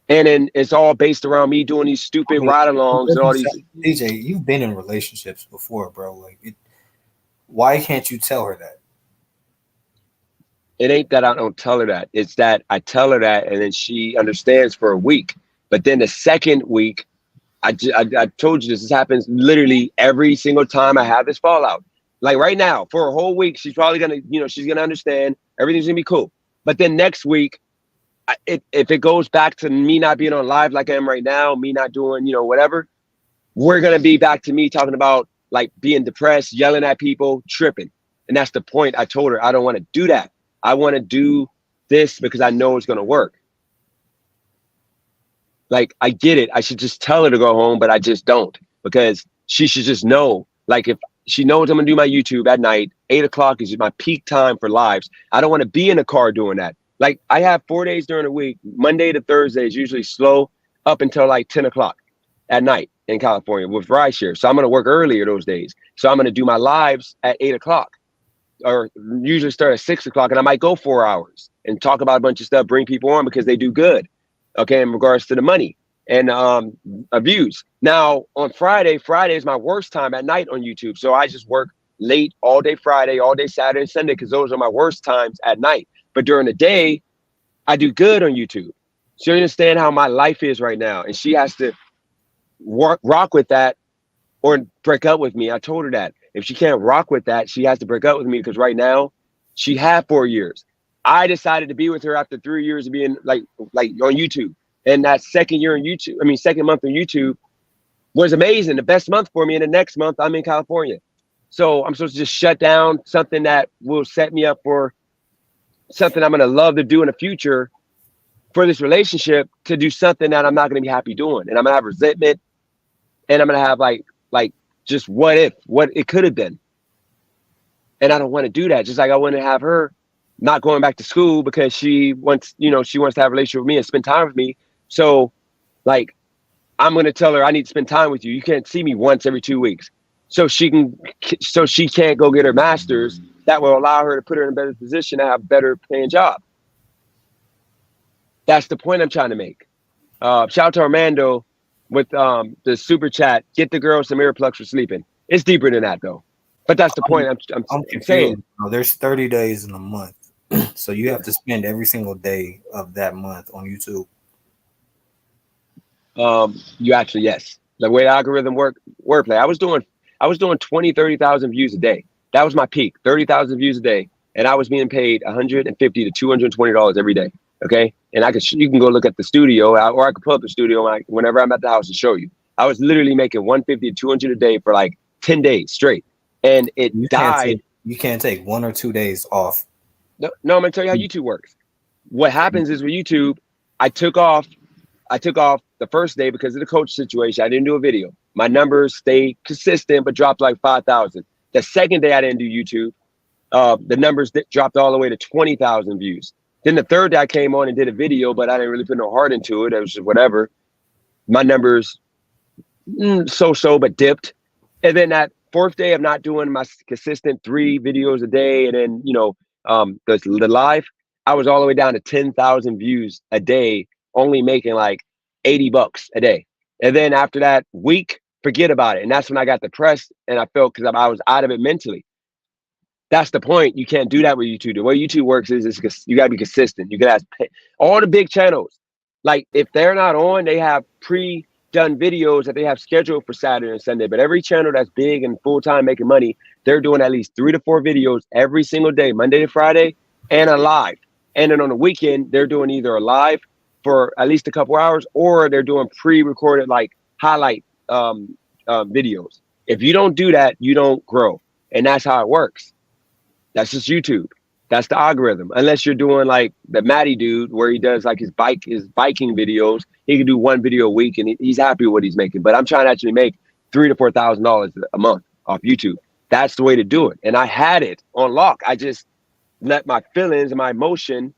And then it's all based around me doing these stupid ride-alongs and all these. DJ, you've been in relationships before, bro. Like, why can't you tell her that? It ain't that I don't tell her that. It's that I tell her that, and then she understands for a week. But then the second week, I told you this happens literally every single time I have this fallout. Like right now, for a whole week, she's probably gonna, she's gonna understand. Everything's gonna be cool. But then next week, if it goes back to me not being on live like I am right now, me not doing, whatever, we're gonna be back to me talking about like being depressed, yelling at people, tripping. And that's the point. I told her I don't want to do that. I want to do this because I know it's gonna work. Like, I get it. I should just tell her to go home, but I just don't, because she should just know. Like, if she knows I'm gonna do my YouTube at night, 8 o'clock is my peak time for lives. I don't want to be in the car doing that. Like, I have 4 days during the week. Monday to Thursday is usually slow up until like 10 o'clock at night in California with rideshare. So I'm gonna work earlier those days. So I'm gonna do my lives at 8 o'clock, or usually start at 6 o'clock, and I might go 4 hours and talk about a bunch of stuff, bring people on because they do good. Okay, in regards to the money and views. Now on Friday is my worst time at night on YouTube. So I just work late all day Friday, all day Saturday and Sunday, because those are my worst times at night. But during the day, I do good on YouTube. So you understand how my life is right now. And she has to rock with that or break up with me. I told her that. If she can't rock with that, she has to break up with me, because right now she had 4 years. I decided to be with her after 3 years of being like on YouTube. And that second month on YouTube was amazing. The best month for me. And the next month I'm in California. So I'm supposed to just shut down something that will set me up for something I'm going to love to do in the future for this relationship, to do something that I'm not going to be happy doing. And I'm going to have resentment, and I'm going to have like just what it could have been. And I don't want to do that. Just like I want to have her not going back to school because she wants to have a relationship with me and spend time with me. So like, I'm going to tell her I need to spend time with you. You can't see me once every 2 weeks. So she can't go get her master's. That will allow her to put her in a better position to have a better paying job. That's the point I'm trying to make. Shout out to Armando with the super chat. Get the girl some earplugs for sleeping. It's deeper than that though. But that's the point I'm saying. There's 30 days in a month. So you have to spend every single day of that month on YouTube. You actually, yes. The way the algorithm wordplay. I was doing 20, 30,000 views a day. That was my peak, 30,000 views a day. And I was being paid $150 to $220 every day. Okay. And you can go look at the studio, or I could pull up the studio whenever I'm at the house and show you. I was literally making $150 to $200 a day for like 10 days straight. And it died. You can't take 1 or 2 days off. No, I'm gonna tell you how YouTube works. What happens is with YouTube, I took off the first day because of the coach situation. I didn't do a video. My numbers stayed consistent, but dropped like 5,000. The second day I didn't do YouTube, the numbers dropped all the way to 20,000 views. Then the third day I came on and did a video, but I didn't really put no heart into it. It was just whatever. My numbers so, but dipped. And then that fourth day of not doing my consistent 3 videos a day, and then the live, I was all the way down to 10,000 views a day, only making like $80 a day. And then after that week, forget about it. And that's when I got depressed, and I felt, because I was out of it mentally. That's the point. You can't do that with YouTube. The way YouTube works is you got to be consistent. You got to all the big channels. Like, if they're not on, they have pre-done videos that they have scheduled for Saturday and Sunday. But every channel that's big and full-time making money, they're doing at least 3 to 4 videos every single day, Monday to Friday, and a live. And then on the weekend, they're doing either a live for at least a couple hours, or they're doing pre-recorded like highlight videos. If you don't do that, you don't grow. And that's how it works. That's just YouTube. That's the algorithm. Unless you're doing like the Matty dude where he does like his biking videos. He can do one video a week and he's happy with what he's making. But I'm trying to actually make $3,000 to $4,000 a month off YouTube. That's the way to do it. And I had it on lock. I just let my feelings and my emotion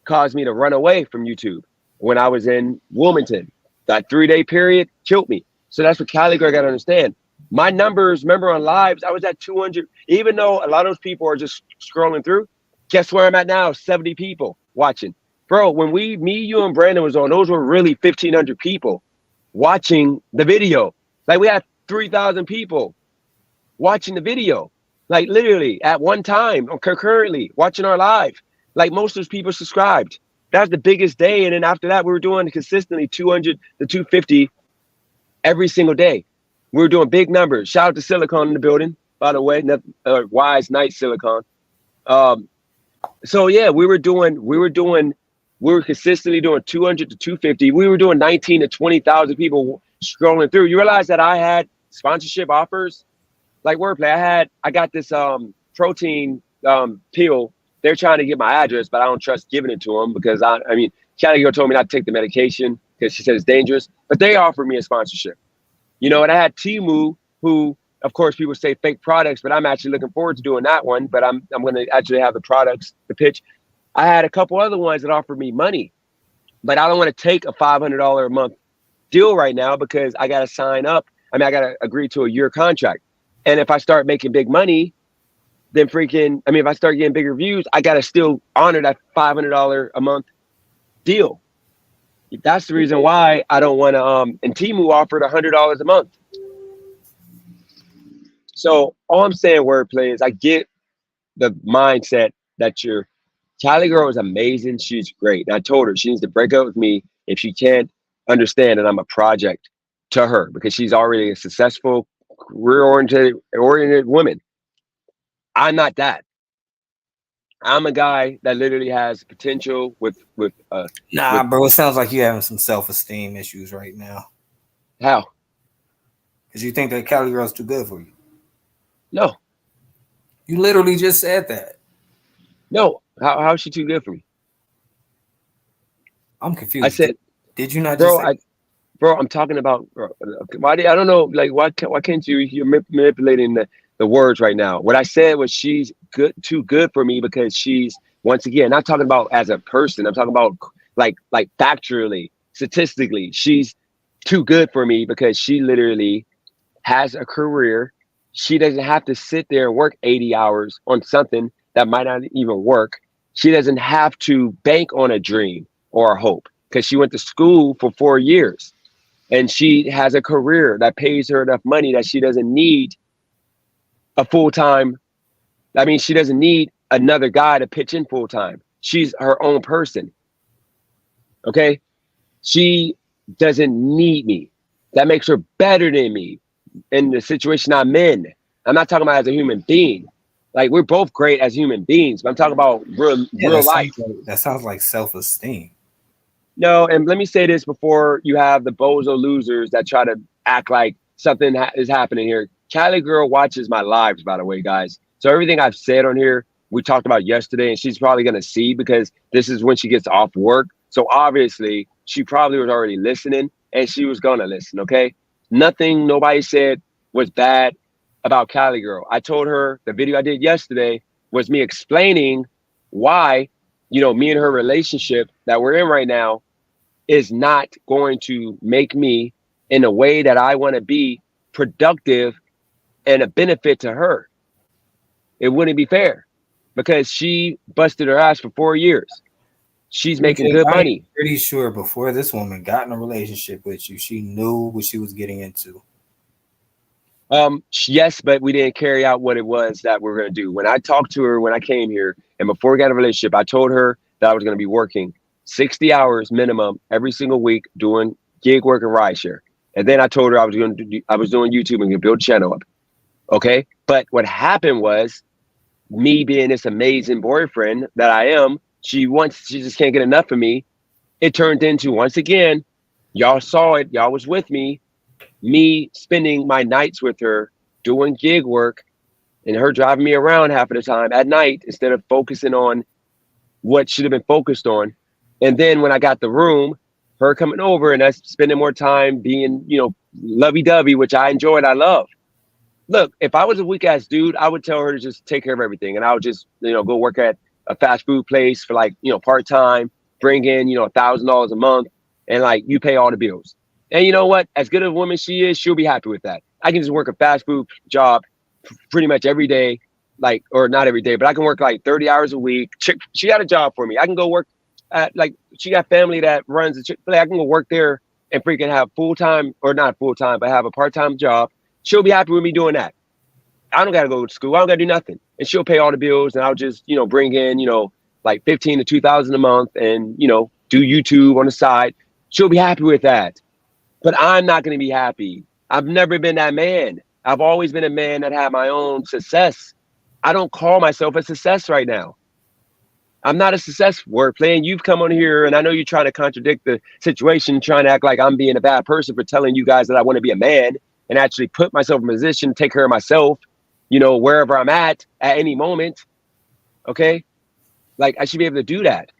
cause me to run away from YouTube when I was in Wilmington. That 3-day period killed me. So that's what Cali Girl got to understand. My numbers, remember on lives, I was at 200. Even though a lot of those people are just scrolling through, guess where I'm at now? 70 people watching. Bro, when me, you, and Brandon was on, those were really 1,500 people watching the video. Like we had 3,000 people watching the video. Like literally at one time, or concurrently watching our live. Like most of those people subscribed. That was the biggest day. And then after that, we were doing consistently 200 to 250 every single day. We were doing big numbers. Shout out to Silicon in the building, by the way. Wise Night Silicon. So yeah, we were consistently doing 200 to 250. We were doing 19 to 20,000 people scrolling through. You realize that I had sponsorship offers, like Wordplay. I got this protein pill. They're trying to get my address, but I don't trust giving it to them because I mean, Cali Girl told me not to take the medication because she said it's dangerous. But they offered me a sponsorship, and I had Temu, who, of course, people say fake products, but I'm actually looking forward to doing that one. But I'm going to actually have the products to pitch. I had a couple other ones that offered me money, but I don't want to take a $500 a month deal right now because I got to sign up. I mean, I got to agree to a year contract. And if I start making big money, then if I start getting bigger views, I got to still honor that $500 a month deal. That's the reason why I don't want to, and Temu offered $100 a month. So all I'm saying, Wordplay, is I get the mindset that Cali Girl is amazing. She's great. And I told her she needs to break up with me if she can't understand that I'm a project to her, because she's already a successful, career-oriented woman. I'm not that. I'm a guy that literally has potential with bro, it sounds like you're having some self-esteem issues right now. How? Because you think that Cali Girl's too good for you. No. You literally just said that. No. How is she too good for me? I'm confused. I said, did you not just say bro, I'm talking about, I don't know, like, why can't you're manipulating the words right now. What I said was she's too good for me because she's, once again, not talking about as a person. I'm talking about like factually, statistically, she's too good for me because she literally has a career. She doesn't have to sit there and work 80 hours on something that might not even work. She doesn't have to bank on a dream or a hope because she went to school for 4 years and she has a career that pays her enough money that she doesn't need a full-time. I mean, she doesn't need another guy to pitch in full-time. She's her own person. Okay? She doesn't need me. That makes her better than me in the situation I'm in. I'm not talking about as a human being. Like, we're both great as human beings, but I'm talking about real life. That sounds like self-esteem. No, and let me say this before you have the bozo losers that try to act like something is happening here. Cali Girl watches my lives, by the way, guys. So everything I've said on here, we talked about yesterday, and she's probably going to see because this is when she gets off work. So obviously, she probably was already listening, and she was going to listen, okay? Nothing nobody said was bad about Cali Girl. I told her the video I did yesterday was me explaining why, me and her relationship that we're in right now is not going to make me in a way that I want to be productive and a benefit to her. It wouldn't be fair because she busted her ass for 4 years. She's making good money. I'm pretty sure before this woman got in a relationship with you, she knew what she was getting into. Yes, but we didn't carry out what it was that we were going to do. When I talked to her, when I came here and before we got in a relationship, I told her that I was going to be working 60 hours minimum every single week doing gig work and rideshare. And then I told her I was doing YouTube and gonna build a channel up. Okay. But what happened was me being this amazing boyfriend that I am, she just can't get enough of me. It turned into, once again, y'all saw it, y'all was with me spending my nights with her doing gig work and her driving me around half of the time at night instead of focusing on what should have been focused on. And then when I got the room, her coming over and us spending more time being, lovey-dovey, which I enjoyed, I love. Look, if I was a weak ass dude, I would tell her to just take care of everything. And I would just, go work at a fast food place for like, part-time, bring in, $1,000 a month, and like you pay all the bills. And you know what? As good a woman she is, she'll be happy with that. I can just work a fast food job pretty much every day, like, or not every day, but I can work like 30 hours a week. She got a job for me. I can go work at, like, she got family that runs a Chick-fil-A. I can go work there and freaking have full-time, or not full-time, but have a part-time job. She'll be happy with me doing that. I don't got to go to school. I don't got to do nothing. And she'll pay all the bills, and I'll just, bring in, like 15 to 2,000 a month and, do YouTube on the side. She'll be happy with that. But I'm not going to be happy. I've never been that man. I've always been a man that had my own success. I don't call myself a success right now. I'm not a success wordplay. And you've come on here, and I know you're trying to contradict the situation, trying to act like I'm being a bad person for telling you guys that I want to be a man and actually put myself in a position to take care of myself, wherever I'm at any moment. Okay? Like, I should be able to do that.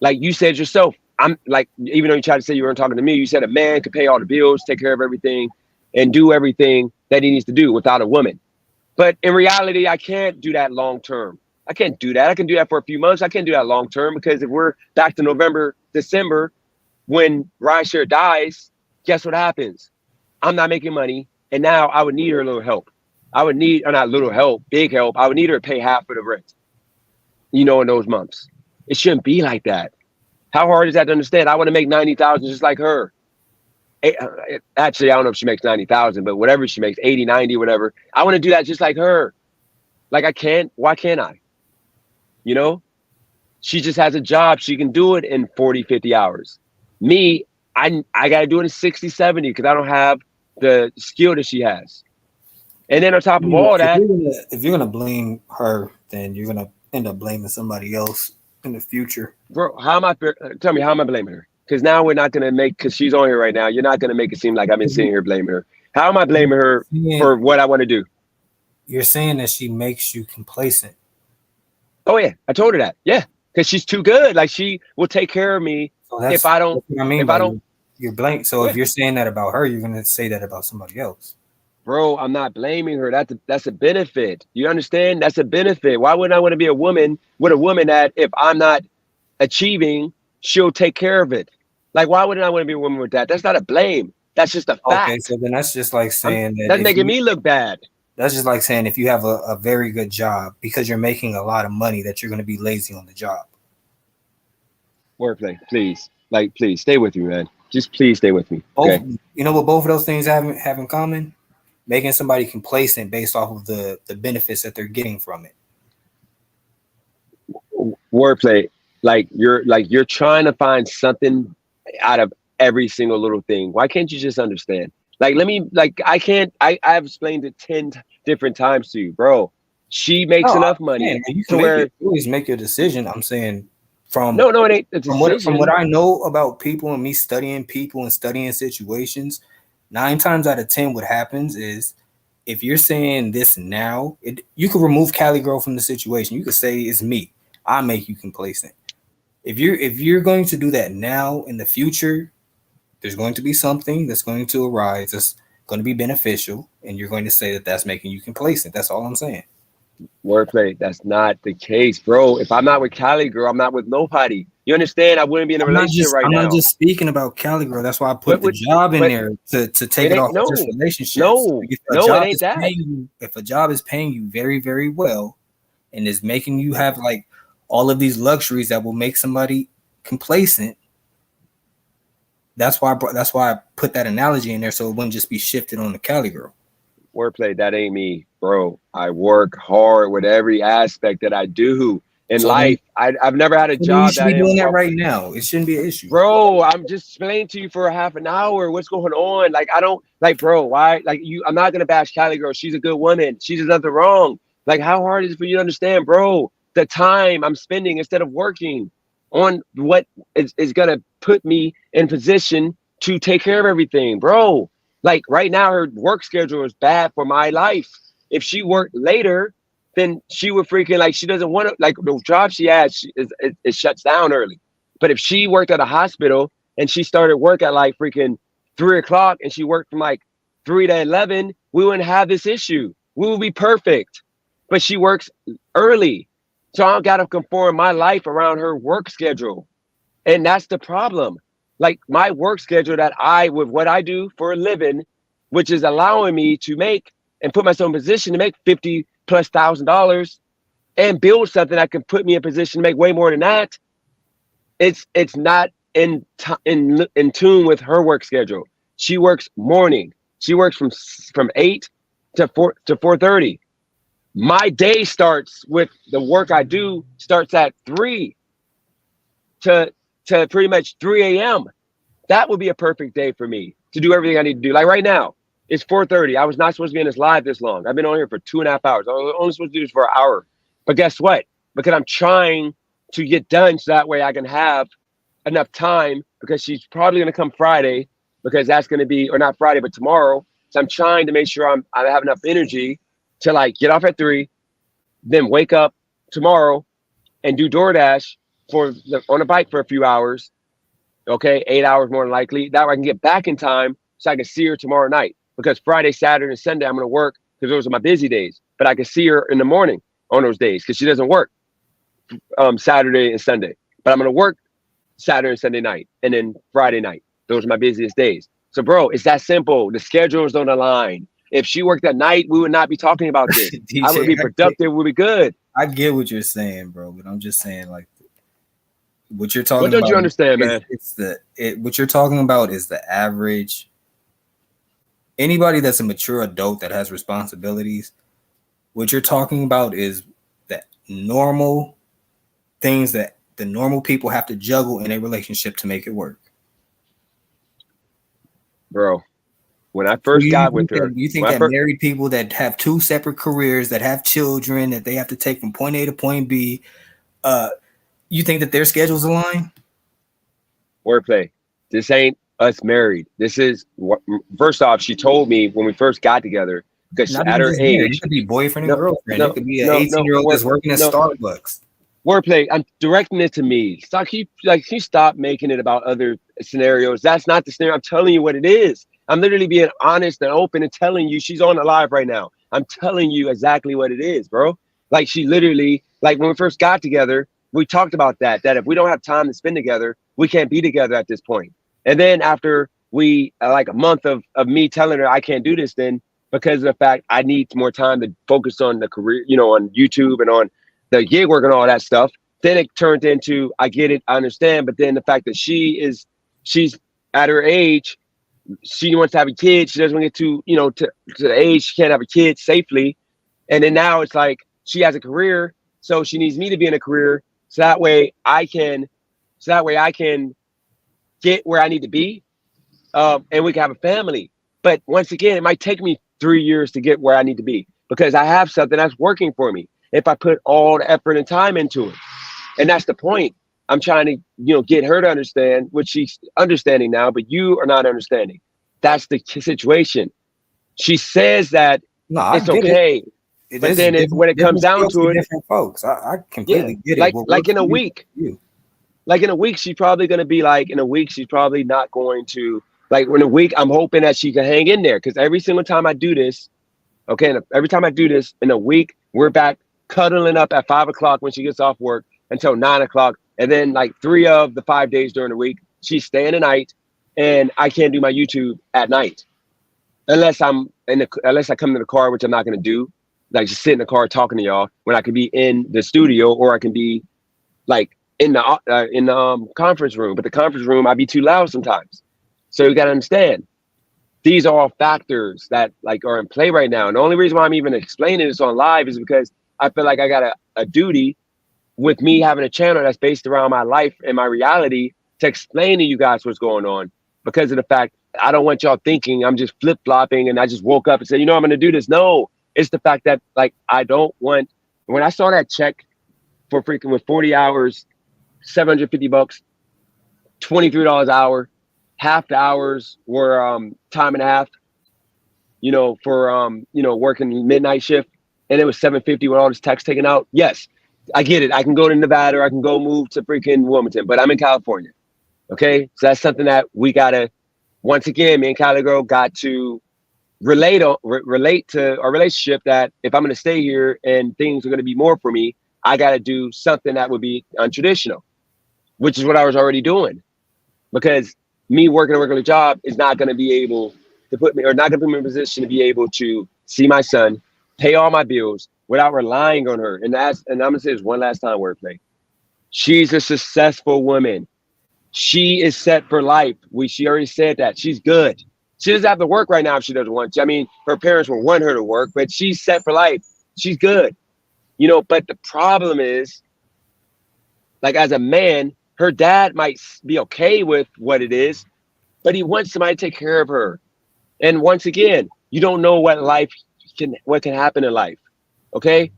Like you said yourself, I'm like, even though you tried to say you weren't talking to me, you said a man could pay all the bills, take care of everything, and do everything that he needs to do without a woman. But in reality, I can't do that long term. I can't do that. I can do that for a few months. I can't do that long term, because if we're back to November, December, when Rideshare dies, guess what happens? I'm not making money, and now I would need her a little help. I would need, or not little help, big help. I would need her to pay half of the rent, in those months. It shouldn't be like that. How hard is that to understand? I want to make 90,000 just like her. Actually, I don't know if she makes 90,000, but whatever she makes, 80, 90, whatever. I want to do that just like her. Like, I can't. Why can't I? She just has a job. She can do it in 40, 50 hours. Me, I got to do it in 60, 70 because I don't have the skill that she has. And then on top of all that, if you're going to blame her, then you're going to end up blaming somebody else in the future. Bro, tell me, how am I blaming her? Because now we're not going to because she's on here right now, you're not going to make it seem like I've been sitting here blaming her. How am I blaming her for what I want to do? You're saying that she makes you complacent. Oh, yeah. I told her that. Yeah. Because she's too good. Like, she will take care of me if I don't. You're blank. So if you're saying that about her, you're going to say that about somebody else. Bro, I'm not blaming her. That's a benefit. You understand? That's a benefit. Why wouldn't I want to be a woman with a woman that if I'm not achieving, she'll take care of it? Like, why wouldn't I want to be a woman with that? That's not a blame. That's just a fact. Okay, so then that's just like saying that's making me look bad. That's just like saying if you have a very good job because you're making a lot of money that you're going to be lazy on the job. Wordplay, please. Like, please stay with me, man. Just please stay with me. Okay. You know what both of those things have in common? Making somebody complacent based off of the benefits that they're getting from it. Wordplay, like you're trying to find something out of every single little thing. Why can't you just understand? I've explained it 10 different times to you, bro. She makes enough money you always make your decision. I'm saying from it ain't a decision. From what I know about people and me studying people and studying situations, 9 times out of 10, what happens is if you're saying this now, you could remove Cali Girl from the situation. You could say it's me. I make you complacent. If you're going to do that now in the future, there's going to be something that's going to arise that's going to be beneficial, and you're going to say that that's making you complacent. That's all I'm saying. Wordplay, that's not the case, bro. If I'm not with Cali Girl, I'm not with nobody. You understand? I wouldn't be in a relationship right now. I'm not just speaking about Cali Girl. That's why I put the job in there to take it off this relationship. It ain't that. If a job is paying you very, very well and is making you have like all of these luxuries that will make somebody complacent, that's why I put that analogy in there so it wouldn't just be shifted on the Cali Girl. Wordplay, that ain't me, bro. I work hard with every aspect that I do in life. I've never had a job. You should be doing that right now. It shouldn't be an issue, bro. I'm just explaining to you for a half an hour what's going on. Like, I don't like, bro. Why? Like, I'm not gonna bash Cali Girl. She's a good woman. She does nothing wrong. Like, how hard is it for you to understand, bro? The time I'm spending instead of working on what is going to put me in position to take care of everything, bro. Like right now, her work schedule is bad for my life. If she worked later, then she would freaking like, she doesn't want to, like the job she has, it shuts down early. But if she worked at a hospital and she started work at like freaking 3 o'clock and she worked from like 3 to 11, we wouldn't have this issue. We would be perfect. But she works early. So I got to conform my life around her work schedule. And that's the problem. Like my work schedule that with what I do for a living, which is allowing me to make and put myself in position to make $50,000+ and build something that can put me in position to make way more than that. It's not in tune with her work schedule. She works morning. She works from 8 to 4:30. My day starts with the work I do starts at 3 to pretty much 3 a.m. That would be a perfect day for me to do everything I need to do. Like right now, it's 4:30. I was not supposed to be in this live this long. I've been on here for 2.5 hours. I was only supposed to do this for an hour. But guess what? Because I'm trying to get done so that way I can have enough time, because she's probably going to come Friday, because that's going to be, or not Friday, but tomorrow. So I'm trying to make sure I have enough energy to like get off at 3, then wake up tomorrow and do DoorDash on a bike for a few hours. Okay, 8 hours more than likely. That way I can get back in time so I can see her tomorrow night. Because Friday, Saturday, and Sunday I'm going to work because those are my busy days. But I can see her in the morning on those days because she doesn't work Saturday and Sunday. But I'm going to work Saturday and Sunday night, and then Friday night. Those are my busiest days. So, bro, it's that simple. The schedules don't align. If she worked at night, we would not be talking about this. DJ, I would be productive. We'd be good. I get what you're saying, bro, but I'm just saying, like, what you're talking about. What don't you understand, man? What you're talking about is the average. Anybody that's a mature adult that has responsibilities, what you're talking about is that normal things that the normal people have to juggle in a relationship to make it work. Bro, when I first got with her, you think that married people that have 2 separate careers, that have children, that they have to take from point A to point B, you think that their schedules align? Wordplay. This ain't us married. This is first off, she told me when we first got together, because at her age, it could be boyfriend and girlfriend. It could be an 18-year-old that's working at Starbucks. Wordplay. I'm directing it to me. She stopped making it about other scenarios. That's not the scenario. I'm telling you what it is. I'm literally being honest and open and telling you she's on the live right now. I'm telling you exactly what it is, bro. Like she literally, like when we first got together, we talked about that if we don't have time to spend together, we can't be together at this point. And then after we, like a month of me telling her I can't do this, then because of the fact I need more time to focus on the career, on YouTube and on the gig work and all that stuff, then it turned into, I get it, I understand. But then the fact that she's at her age, she wants to have a kid. She doesn't get to the age she can't have a kid safely. And then now it's like she has a career, so she needs me to be in a career, so that way I can get where I need to be, and we can have a family. But once again, it might take me 3 years to get where I need to be because I have something that's working for me if I put all the effort and time into it. And that's the point. I'm trying to, get her to understand, which she's understanding now, but you are not understanding. That's the situation. She says that it's okay. But then when it comes down to it, different folks. I completely get it. Like in a week, she's probably going to be like, in a week, she's probably not going to, like in a week, I'm hoping that she can hang in there. Because every single time I do this, every time I do this in a week, we're back cuddling up at 5 o'clock when she gets off work until 9 o'clock. And then like 3 of the 5 days during the week, she's staying the night and I can't do my YouTube at night. Unless I come to the car, which I'm not going to do. Like just sit in the car talking to y'all when I could be in the studio or I can be like in the conference room. But the conference room, I'd be too loud sometimes. So you got to understand, these are all factors that like are in play right now. And the only reason why I'm even explaining this on live is because I feel like I got a duty with me having a channel that's based around my life and my reality to explain to you guys what's going on, because of the fact I don't want y'all thinking I'm just flip-flopping and I just woke up and said, I'm going to do this. No, It's the fact that like I don't want when I saw that check for freaking with 40 hours, $750, $23 an hour, half the hours were time and a half, you know, for you know, working midnight shift, and it was 750 with all this tax taken out. Yes, I get it. I can go to Nevada or I can go move to freaking Wilmington, but I'm in California. Okay, so that's something that we gotta. Once again, me and Cali Girl got to relate to our relationship. That if I'm gonna stay here and things are gonna be more for me, I gotta do something that would be untraditional, which is what I was already doing. Because me working a regular job is not gonna be able to put me, or not gonna put me in a position to be able to see my son, pay all my bills without relying on her. And I'm gonna say this one last time, wordplay. She's a successful woman. She is set for life. She already said that. She's good. She doesn't have to work right now if she doesn't want to. I mean, her parents will want her to work, but she's set for life. She's good. You know, but the problem is, like as a man, her dad might be okay with what it is, but he wants somebody to take care of her. And once again, you don't know what can happen in life. Okay?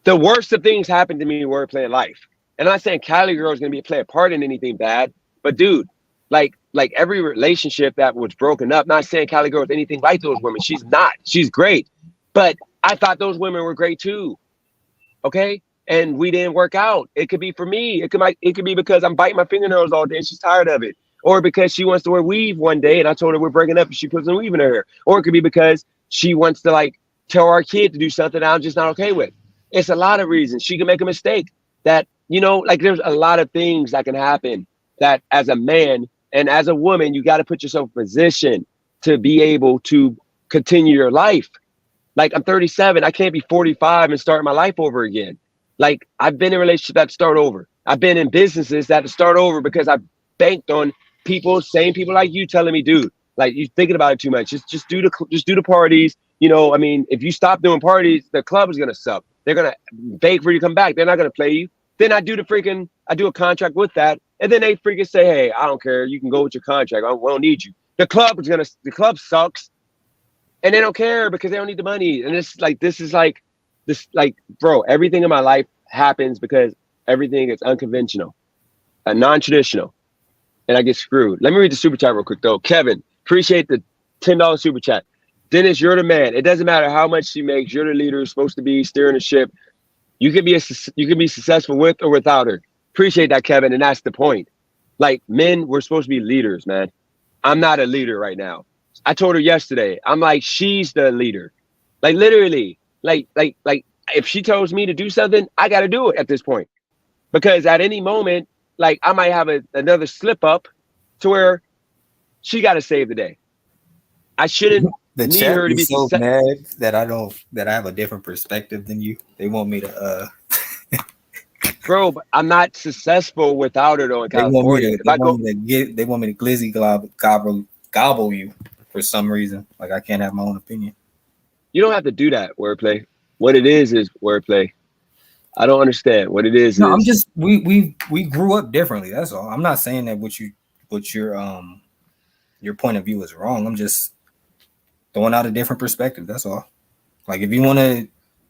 The worst of things happened to me wordplay in life. And I'm not saying Cali Girl is going to play a part in anything bad, but dude, like every relationship that was broken up, not saying Cali Girl is anything like those women. She's not. She's great. But I thought those women were great too. Okay? And we didn't work out. It could be for me. It could be because I'm biting my fingernails all day and she's tired of it. Or because she wants to wear weave one day and I told her we're breaking up and she puts some weave in her hair. Or it could be because she wants to like tell our kid to do something that I'm just not okay with. It's a lot of reasons. She can make a mistake that, you know, like there's a lot of things that can happen that as a man and as a woman, you got to put yourself in position to be able to continue your life. Like I'm 37. I can't be 45 and start my life over again. Like I've been in relationships that start over. I've been in businesses that start over because I banked on people, same people like you telling me, dude, like you're thinking about it too much. Just do the parties. You know, I mean, if you stop doing parties, the club is gonna suck. They're gonna beg for you to come back. They're not gonna play you. Then I do a contract with that, and then they freaking say, hey, I don't care. You can go with your contract. We don't need you. The club sucks, and they don't care because they don't need the money. And this, bro, everything in my life happens because everything is unconventional, non-traditional, and I get screwed. Let me read the super chat real quick though. Kevin, appreciate the $10 super chat. Dennis, you're the man. It doesn't matter how much she makes. You're the leader, supposed to be steering the ship. You can be successful with or without her. Appreciate that, Kevin, and that's the point. Like men, we're supposed to be leaders, man. I'm not a leader right now. I told her yesterday. I'm like, she's the leader. Like literally, like if she tells me to do something, I got to do it at this point, because at any moment, like I might have another slip up to where she got to save the day. I shouldn't. The need chat her to be so mad that I have a different perspective than you. They want me to bro, but I'm not successful without her though in California. They want me to glizzy gobble you for some reason. Like I can't have my own opinion. You don't have to do that, wordplay. What it is wordplay. I don't understand what it is. No, I'm just we grew up differently. That's all. I'm not saying that what your point of view is wrong. I'm just throwing out a different perspective. That's all. Like if you want to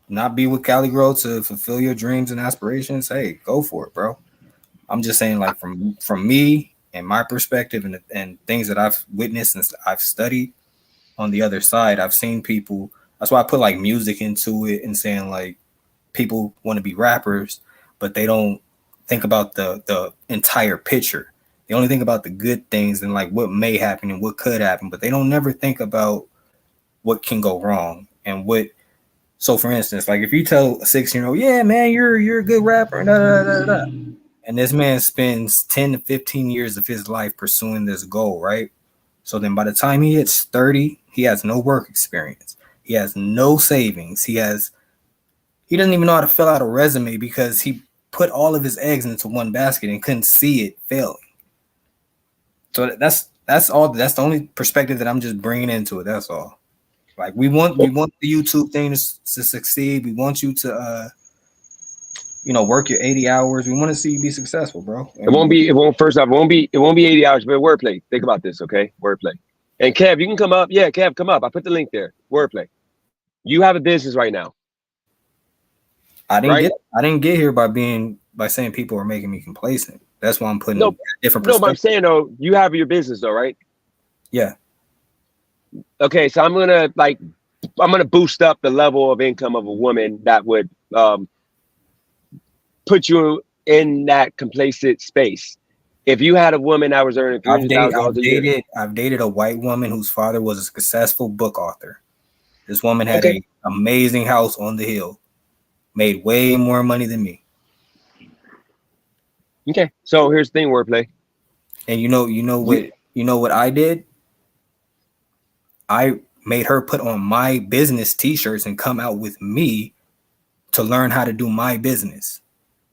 not be with Cali Girl to fulfill your dreams and aspirations, hey, go for it, bro. I'm just saying, like from me and my perspective and things that I've witnessed and I've studied on the other side, I've seen people. That's why I put like music into it and saying like people want to be rappers, but they don't think about the entire picture. They only think about the good things and like what may happen and what could happen, but they don't never think about what can go wrong and what. So for instance, like if you tell a 16-year-old, yeah, man, you're a good rapper, and this man spends 10 to 15 years of his life pursuing this goal, right? So then by the time he hits 30, he has no work experience. He has no savings. He doesn't even know how to fill out a resume because he put all of his eggs into one basket and couldn't see it failing. So that's all. That's the only perspective that I'm just bringing into it. That's all. Like we want the YouTube thing to succeed. We want you to, work your 80 hours. We want to see you be successful, bro. It won't be 80 hours, but wordplay. Think about this, okay? Wordplay. And Kev, you can come up. Yeah, Kev, come up. I put the link there. Wordplay. You have a business right now. I Right? didn't get here by saying people are making me complacent. That's why I'm putting a No, different no, but I'm perspective. saying though, you have your business though, right? Yeah. Okay, so I'm gonna boost up the level of income of a woman that would put you in that complacent space. If you had a woman that was earning $300,000 a year, I've dated a white woman whose father was a successful book author. This woman had okay, a amazing house on the hill, made way more money than me. okay. So here's the thing, wordplay. And you know what I did? I made her put on my business t-shirts and come out with me to learn how to do my business.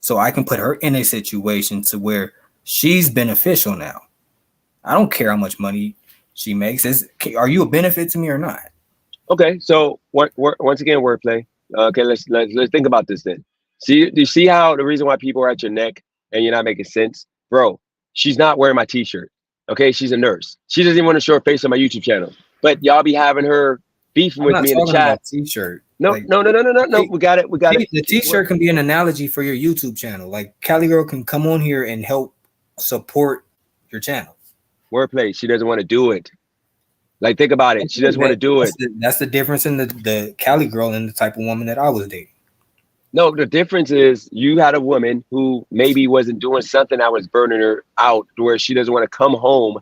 So I can put her in a situation to where she's beneficial now. I don't care how much money she makes. Are you a benefit to me or not? Okay, so once again, wordplay. Okay, let's think about this then. See, do you see how the reason why people are at your neck and you're not making sense, bro? She's not wearing my T-shirt. Okay, she's a nurse. She doesn't even want to show her face on my YouTube channel. But y'all be having her beefing I'm with not me in the talking chat. about t-shirt. No, Like, no. We got it. The t-shirt can be an analogy for your YouTube channel. Like Cali Girl can come on here and help support your channel. Wordplay. She doesn't want to do it. Like, think about it. She doesn't want to do it. That's the difference in the Cali Girl and the type of woman that I was dating. No, the difference is you had a woman who maybe wasn't doing something that was burning her out, where she doesn't want to come home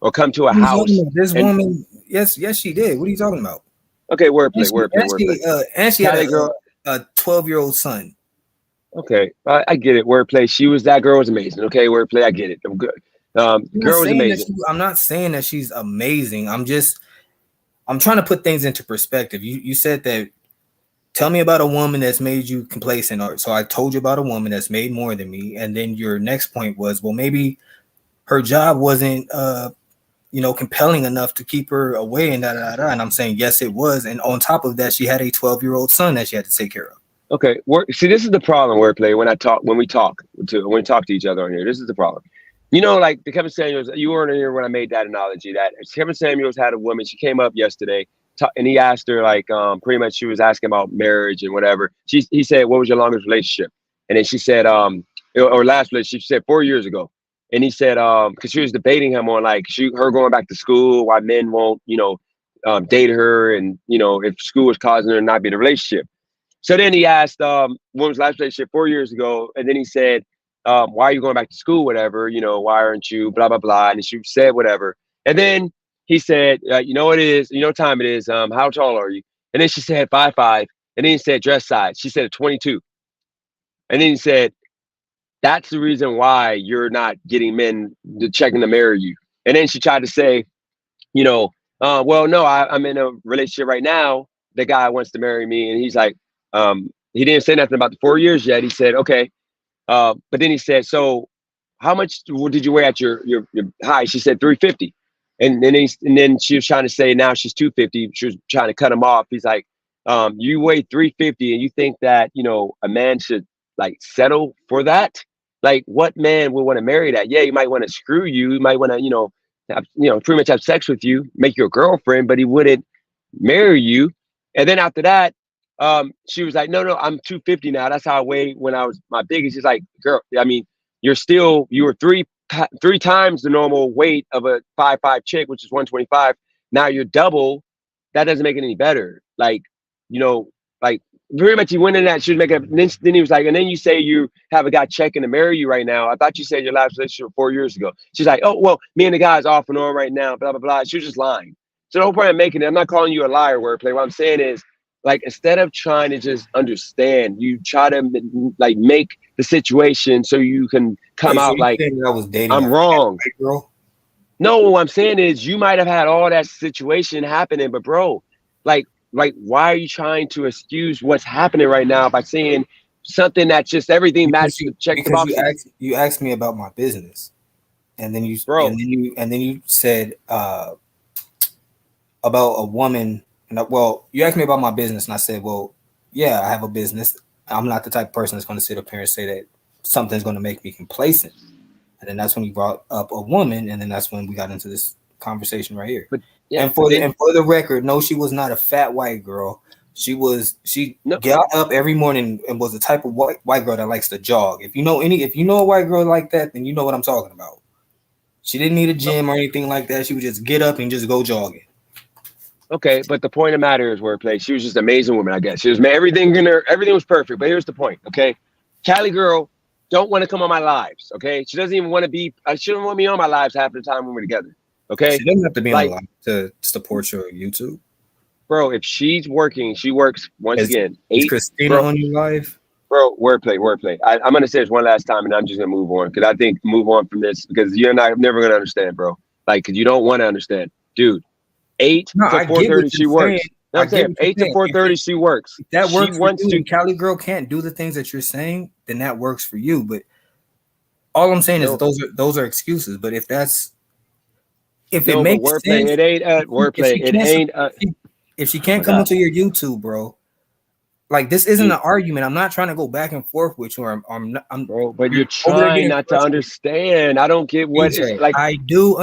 or come to a house. This woman, yes, she did. What are you talking about? Okay, wordplay. And she had a 12-year-old son. Okay, I get it. Wordplay. That girl was amazing. Okay, wordplay. I get it. I'm good. Girl was amazing. I'm not saying that she's amazing. I'm trying to put things into perspective. You said that. Tell me about a woman that's made you complacent. So I told you about a woman that's made more than me, and then your next point was, well, maybe her job wasn't, compelling enough to keep her away, and And I'm saying yes, it was. And on top of that, she had a 12-year-old son that she had to take care of. Okay, see, this is the problem, wordplay. When we talk to each other on here, this is the problem. You know, like the Kevin Samuels. You weren't here when I made that analogy. That Kevin Samuels had a woman. She came up yesterday. And he asked her, like, pretty much she was asking about marriage and whatever. He said, what was your longest relationship? And then she said, or last relationship, she said 4 years ago. And he said, because she was debating him on like her going back to school, why men won't, date her, and if school was causing her to not be in a relationship. So then he asked, when was the last relationship? 4 years ago. And then he said, why are you going back to school? Whatever, why aren't you? Blah blah blah. And she said whatever. And then he said, you know what it is? You know what time it is? How tall are you? And then she said 5'5". And then he said dress size. She said 22. And then he said, that's the reason why you're not getting men checking to marry you. And then she tried to say, well, no, I'm in a relationship right now. The guy wants to marry me. And he's like, he didn't say nothing about the 4 years yet. He said, okay. But then he said, so how much did you weigh at your high? She said 350. And then she was trying to say now she's 250. She was trying to cut him off. He's like, you weigh 350 and you think that, a man should like settle for that? Like, what man would want to marry that? Yeah, he might want to screw you. He might want to, pretty much have sex with you, make you a girlfriend, but he wouldn't marry you. And then after that, she was like, no, I'm 250 now. That's how I weighed when I was my biggest. She's like, girl, I mean, you were three times the normal weight of a 5'5" chick, which is 125. Now you're double. That doesn't make it any better. Like, like very much he went in that. She was making. Then he was like, and then you say you have a guy checking to marry you right now. I thought you said your last relationship 4 years ago. She's like, oh well, me and the guy's off and on right now. Blah blah blah. She was just lying. So the whole point I'm making, I'm not calling you a liar, wordplay. What I'm saying is, like, instead of trying to just understand, you try to like make the situation so you can come out like I was dating I'm wrong. Girl? No, what I'm saying is you might have had all that situation happening, but bro, like why are you trying to excuse what's happening right now by saying something that's just everything matches to check the box? You asked me about my business, and then you said about a woman. Well, you asked me about my business, and I said, well, yeah, I have a business. I'm not the type of person that's going to sit up here and say that something's going to make me complacent. And then that's when you brought up a woman, and then that's when we got into this conversation right here. But yeah, and for the record, no, she was not a fat white girl. She No, got up every morning and was the type of white girl that likes to jog. If you know a white girl like that, then you know what I'm talking about. She didn't need a gym or anything like that. She would just get up and just go jogging. okay, but the point of the matter is wordplay. She was just an amazing woman, I guess. She was everything in her, everything was perfect. But here's the point, okay? Cali girl don't want to come on my lives, okay? She doesn't even want to be. She don't want me on my lives half the time when we're together, okay? She doesn't have to be Like, on live to support your YouTube. bro, if she's working, she works once again. Is Christina bro, on your live? Bro, wordplay. I'm gonna say this one last time, and I'm just gonna move on because I think move on from this because you're not never gonna understand, bro. Like, cause you don't want to understand, dude. 8 to 4:30, she works. No, I'm saying 8 to 4:30, she works. That she works wants for you. to. Cali girl can't do the things that you're saying, then that works for you. But all I'm saying is those are excuses. But if it makes wordplay, sense, it ain't wordplay. It ain't. If she can't come into your YouTube, bro. Like, this isn't an argument. I'm not trying to go back and forth with you. I'm bro, but you're trying not to understand. I don't get what DJ, it's like. I do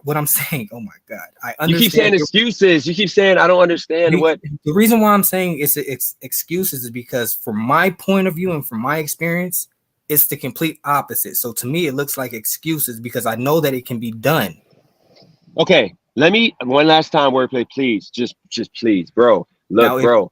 what I'm saying. Oh my God, I understand. You keep saying excuses. You keep saying I don't understand what. The reason why I'm saying it's excuses is because, from my point of view and from my experience, it's the complete opposite. So to me, it looks like excuses because I know that it can be done. Okay, let me one last time wordplay, please. Just please, bro. Look, now, bro.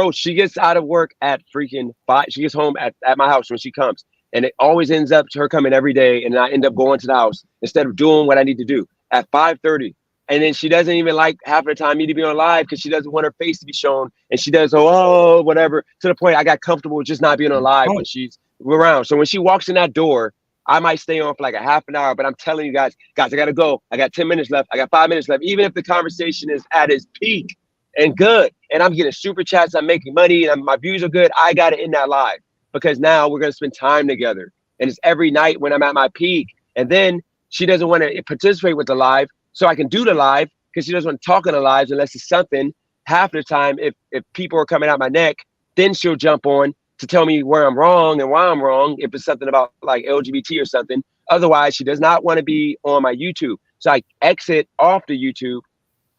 She gets out of work at freaking 5. She gets home at my house when she comes. And it always ends up to her coming every day. And I end up going to the house instead of doing what I need to do at 5:30. And then she doesn't even like half the time me to be on live because she doesn't want her face to be shown. And she does, whatever, to the point I got comfortable with just not being on live when she's around. So when she walks in that door, I might stay on for like a half an hour. But I'm telling you guys, I got to go. I got 10 minutes left. I got 5 minutes left. Even if the conversation is at its peak and good, and I'm getting super chats, I'm making money, and my views are good, I got to end that live because now we're going to spend time together. And it's every night when I'm at my peak. And then she doesn't want to participate with the live, so I can do the live because she doesn't want to talk on the lives unless it's something. Half the time, if people are coming out my neck, then she'll jump on to tell me where I'm wrong and why I'm wrong, if it's something about like LGBT or something. Otherwise, she does not want to be on my YouTube. So I exit off the YouTube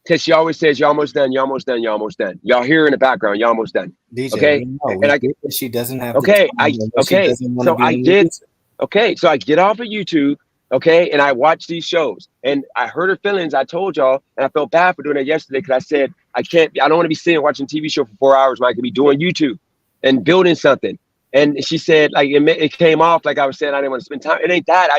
because she always says, "You're almost done. You're almost done. You're almost done." Y'all hear in the background, "You're almost done." DJ, okay, and she doesn't have. Okay, so I get off of YouTube. Okay, and I watch these shows, and I hurt her feelings. I told y'all, and I felt bad for doing it yesterday because I said I don't want to be sitting watching TV show for 4 hours when I could be doing YouTube and building something. And she said, like, it came off like I was saying I didn't want to spend time. It ain't that.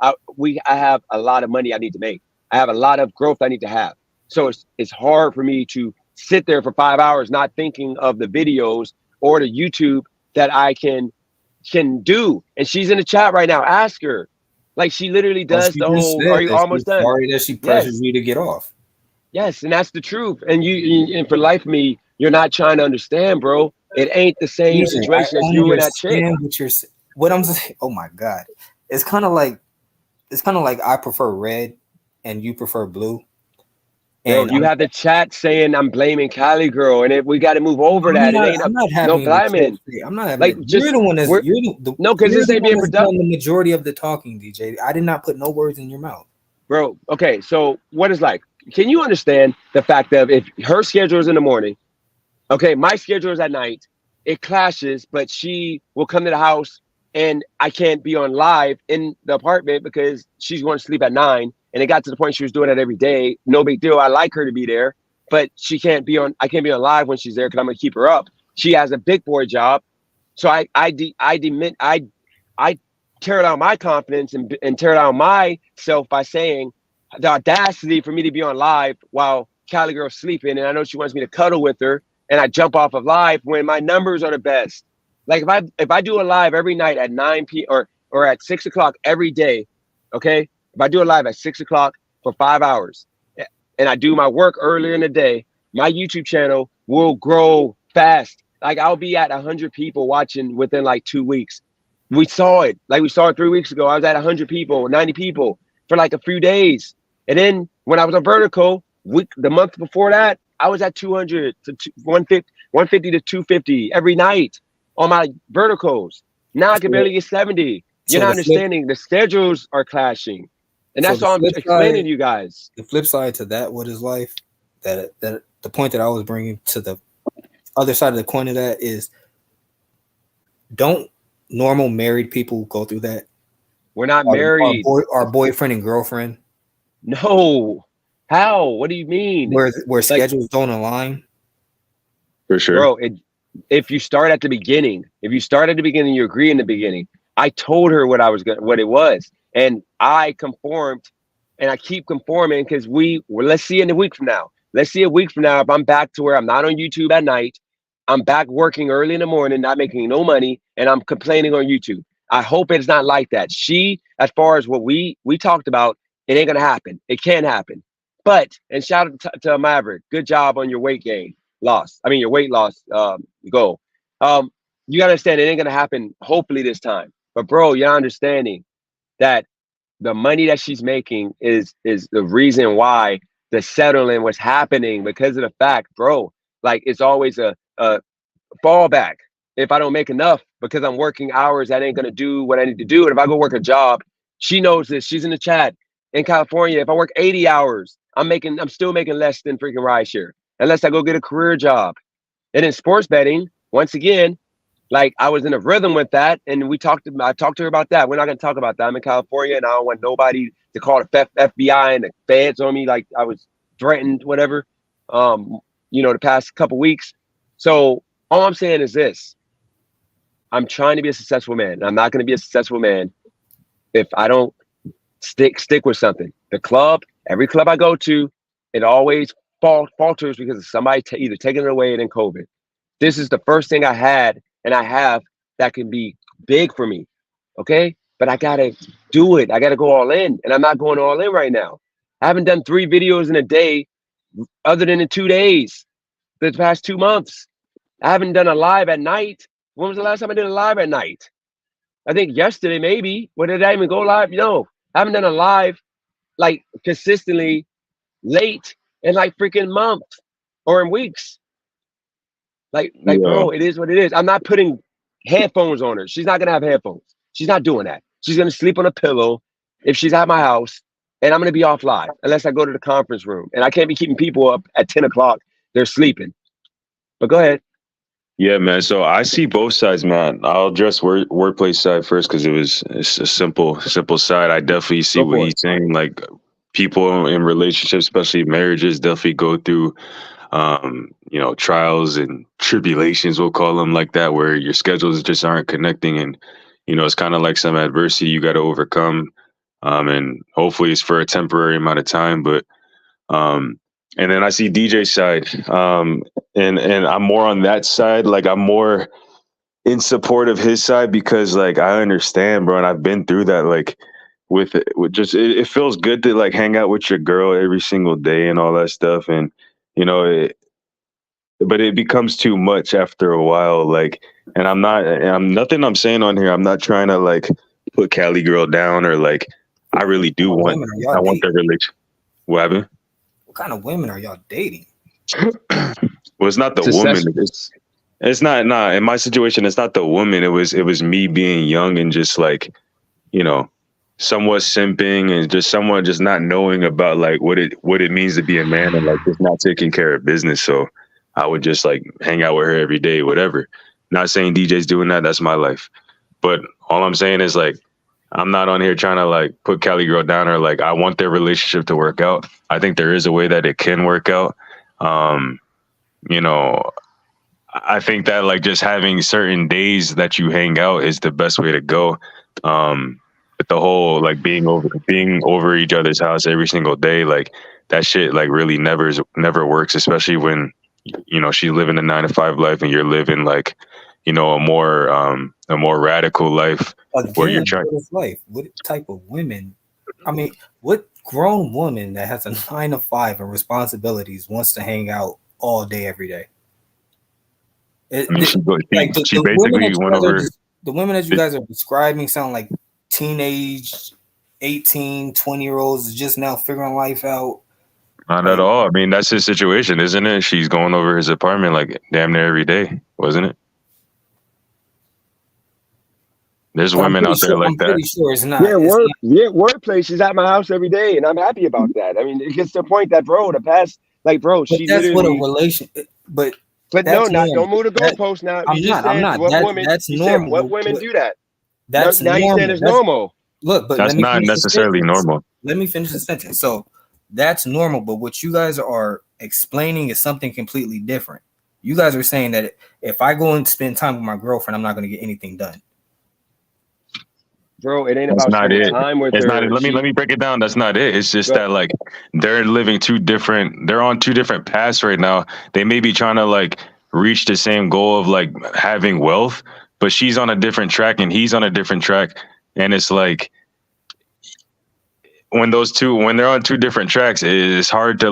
I have a lot of money I need to make. I have a lot of growth I need to have. So it's hard for me to sit there for 5 hours not thinking of the videos or the YouTube that I can do. And she's in the chat right now. Ask her. Like, she literally does the whole, "Are you almost done?" Sorry that she pressures you to get off. Yes, and that's the truth. And and for life of me, you're not trying to understand, bro. It ain't the same situation as you and that chick. What I'm saying, oh my God. It's kind of like I prefer red and you prefer blue. And you have the chat saying I'm blaming Cali girl, and we got to move over that. I'm not having blaming. I'm not having like you're the one that's no, because this ain't being productive. The majority of the talking, DJ. I did not put no words in your mouth, bro. Okay, so what is like? Can you understand the fact that if her schedule is in the morning, okay, my schedule is at night, it clashes, but she will come to the house and I can't be on live in the apartment because she's going to sleep at 9. And it got to the point she was doing that every day. No big deal. I like her to be there, but I can't be on live when she's there because I'm going to keep her up. She has a big boy job. So I tear down my confidence and tear down myself by saying the audacity for me to be on live while Cali girl's sleeping. And I know she wants me to cuddle with her, and I jump off of live when my numbers are the best. Like if I do a live every night at 9 p.m. or at 6 o'clock every day, okay? If I do a live at 6 o'clock for 5 hours and I do my work earlier in the day, my YouTube channel will grow fast. Like, I'll be at 100 people watching within like 2 weeks. We saw it 3 weeks ago. I was at 100 people, 90 people for like a few days. And then when I was on Vertical, the month before that, I was at 200 to 150 to 250 every night on my Verticals. Now I can barely get 70. You're not understanding. The schedules are clashing. And that's all I'm explaining to you guys. The flip side to that, what is life? That the point that I was bringing to the other side of the coin of that is, don't normal married people go through that? We're not married. Our boyfriend and girlfriend. No. How? What do you mean? Where schedules don't align? For sure. Bro, if you start at the beginning, you agree in the beginning. I told her what it was. And I conformed, and I keep conforming because let's see in a week from now. Let's see a week from now if I'm back to where I'm not on YouTube at night. I'm back working early in the morning, not making no money, and I'm complaining on YouTube. I hope it's not like that. As far as what we talked about, it ain't gonna happen. It can't happen. But, and shout out to Maverick, good job on your weight loss goal. You gotta understand it ain't gonna happen hopefully this time. But bro, you're understanding that the money that she's making is the reason why the settling was happening, because of the fact, bro, like it's always a fallback. If I don't make enough because I'm working hours that ain't gonna do what I need to do, and if I go work a job, she knows this. She's in the chat. In California, if I work 80 hours, I'm still making less than freaking rideshare, unless I go get a career job. And in sports betting, once again, like I was in a rhythm with that, and I talked to her about that. We're not gonna talk about that. I'm in California, and I don't want nobody to call the FBI and the feds on me like I was threatened, whatever. The past couple weeks. So all I'm saying is this: I'm trying to be a successful man, and I'm not gonna be a successful man if I don't stick with something. Every club I go to, it always falters because of somebody either taking it away and then COVID. This is the first thing I had and I have that can be big for me. Okay. But I gotta do it. I gotta go all in. And I'm not going all in right now. I haven't done 3 videos in a day other than in 2 days the past 2 months. I haven't done a live at night. When was the last time I did a live at night? I think yesterday, maybe. When did I even go live? No, I haven't done a live like consistently late in like freaking months or in weeks. Like, bro, it is what it is. I'm not putting headphones on her. She's not gonna have headphones. She's not doing that. She's gonna sleep on a pillow if she's at my house, and I'm gonna be off live unless I go to the conference room. And I can't be keeping people up at 10 o'clock. They're sleeping. But go ahead. Yeah, man. So I see both sides, man. I'll address workplace side first because it's a simple side. I definitely see what he's saying. Like people in relationships, especially marriages, definitely go through trials and tribulations, we'll call them like that, where your schedules just aren't connecting, and it's kind of like some adversity you got to overcome, and hopefully it's for a temporary amount of time. But and then I see DJ's side, and I'm more on that side. Like I'm more in support of his side because like I understand, bro, and I've been through that. Like with just it feels good to like hang out with your girl every single day and all that stuff, and but it becomes too much after a while. Like, and nothing I'm saying on here. I'm not trying to like put Cali girl down or like I really do want the relation. What happened? What kind of women are y'all dating? Well, it's not the woman. It's not. Nah, in my situation, it's not the woman. It was me being young and just like, somewhat simping and just someone just not knowing about like what it means to be a man and like just not taking care of business. So I would just like hang out with her every day, whatever. Not saying DJ's doing that. That's my life. But all I'm saying is like, I'm not on here trying to like put Cali girl down or like, I want their relationship to work out. I think there is a way that it can work out. I think that like just having certain days that you hang out is the best way to go. But the whole like being over each other's house every single day, like that shit like really never works, especially when she's living a 9-to-5 life and you're living like a more radical life. Again, where you're trying life. What type of women? I mean, what grown woman that has a 9-to-5 and responsibilities wants to hang out all day every day? The women that you guys are describing sound like teenage 18, 20-year-olds just now figuring life out. Not at all. I mean, that's his situation, isn't it? She's going over his apartment like damn near every day, wasn't it? There's women out there like that. I'm pretty sure it's not. Workplace is at my house every day, and I'm happy about that. I mean, it gets to the point that, bro, the past, like, bro, but that's what a relation. But But no, That's not normal. don't move the That, goalpost now. I'm You just not. I'm said not. what woman? That's You said normal. what women do that? That's Now you're saying normal. it's normal. Look, but That's let me not finish the necessarily sentence. normal. Let me finish the sentence. So that's normal, but what you guys are explaining is something completely different. You guys are saying that if I go and spend time with my girlfriend, I'm not going to get anything done. Bro, it ain't That's about not spending it. time with It's not it. her. Let me break it down. That's not it. It's just Go- that like they're living they're on two different paths right now. They may be trying to like reach the same goal of like having wealth, but she's on a different track and he's on a different track. And it's like when they're on two different tracks, it's hard to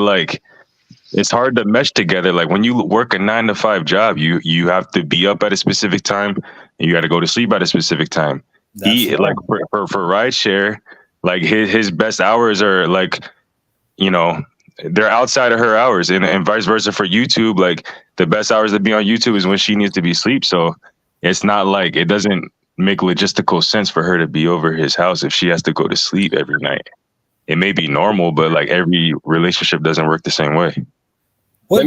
mesh together. Like when you work a 9 to 5 job, you have to be up at a specific time and you got to go to sleep at a specific time. That's Like for rideshare, like his best hours are like, you know, they're outside of her hours, and vice versa for YouTube. Like the best hours to be on YouTube is when she needs to be asleep. So it's not like it doesn't make logistical sense for her to be over his house if she has to go to sleep every night. It may be normal, but like every relationship doesn't work the same way. What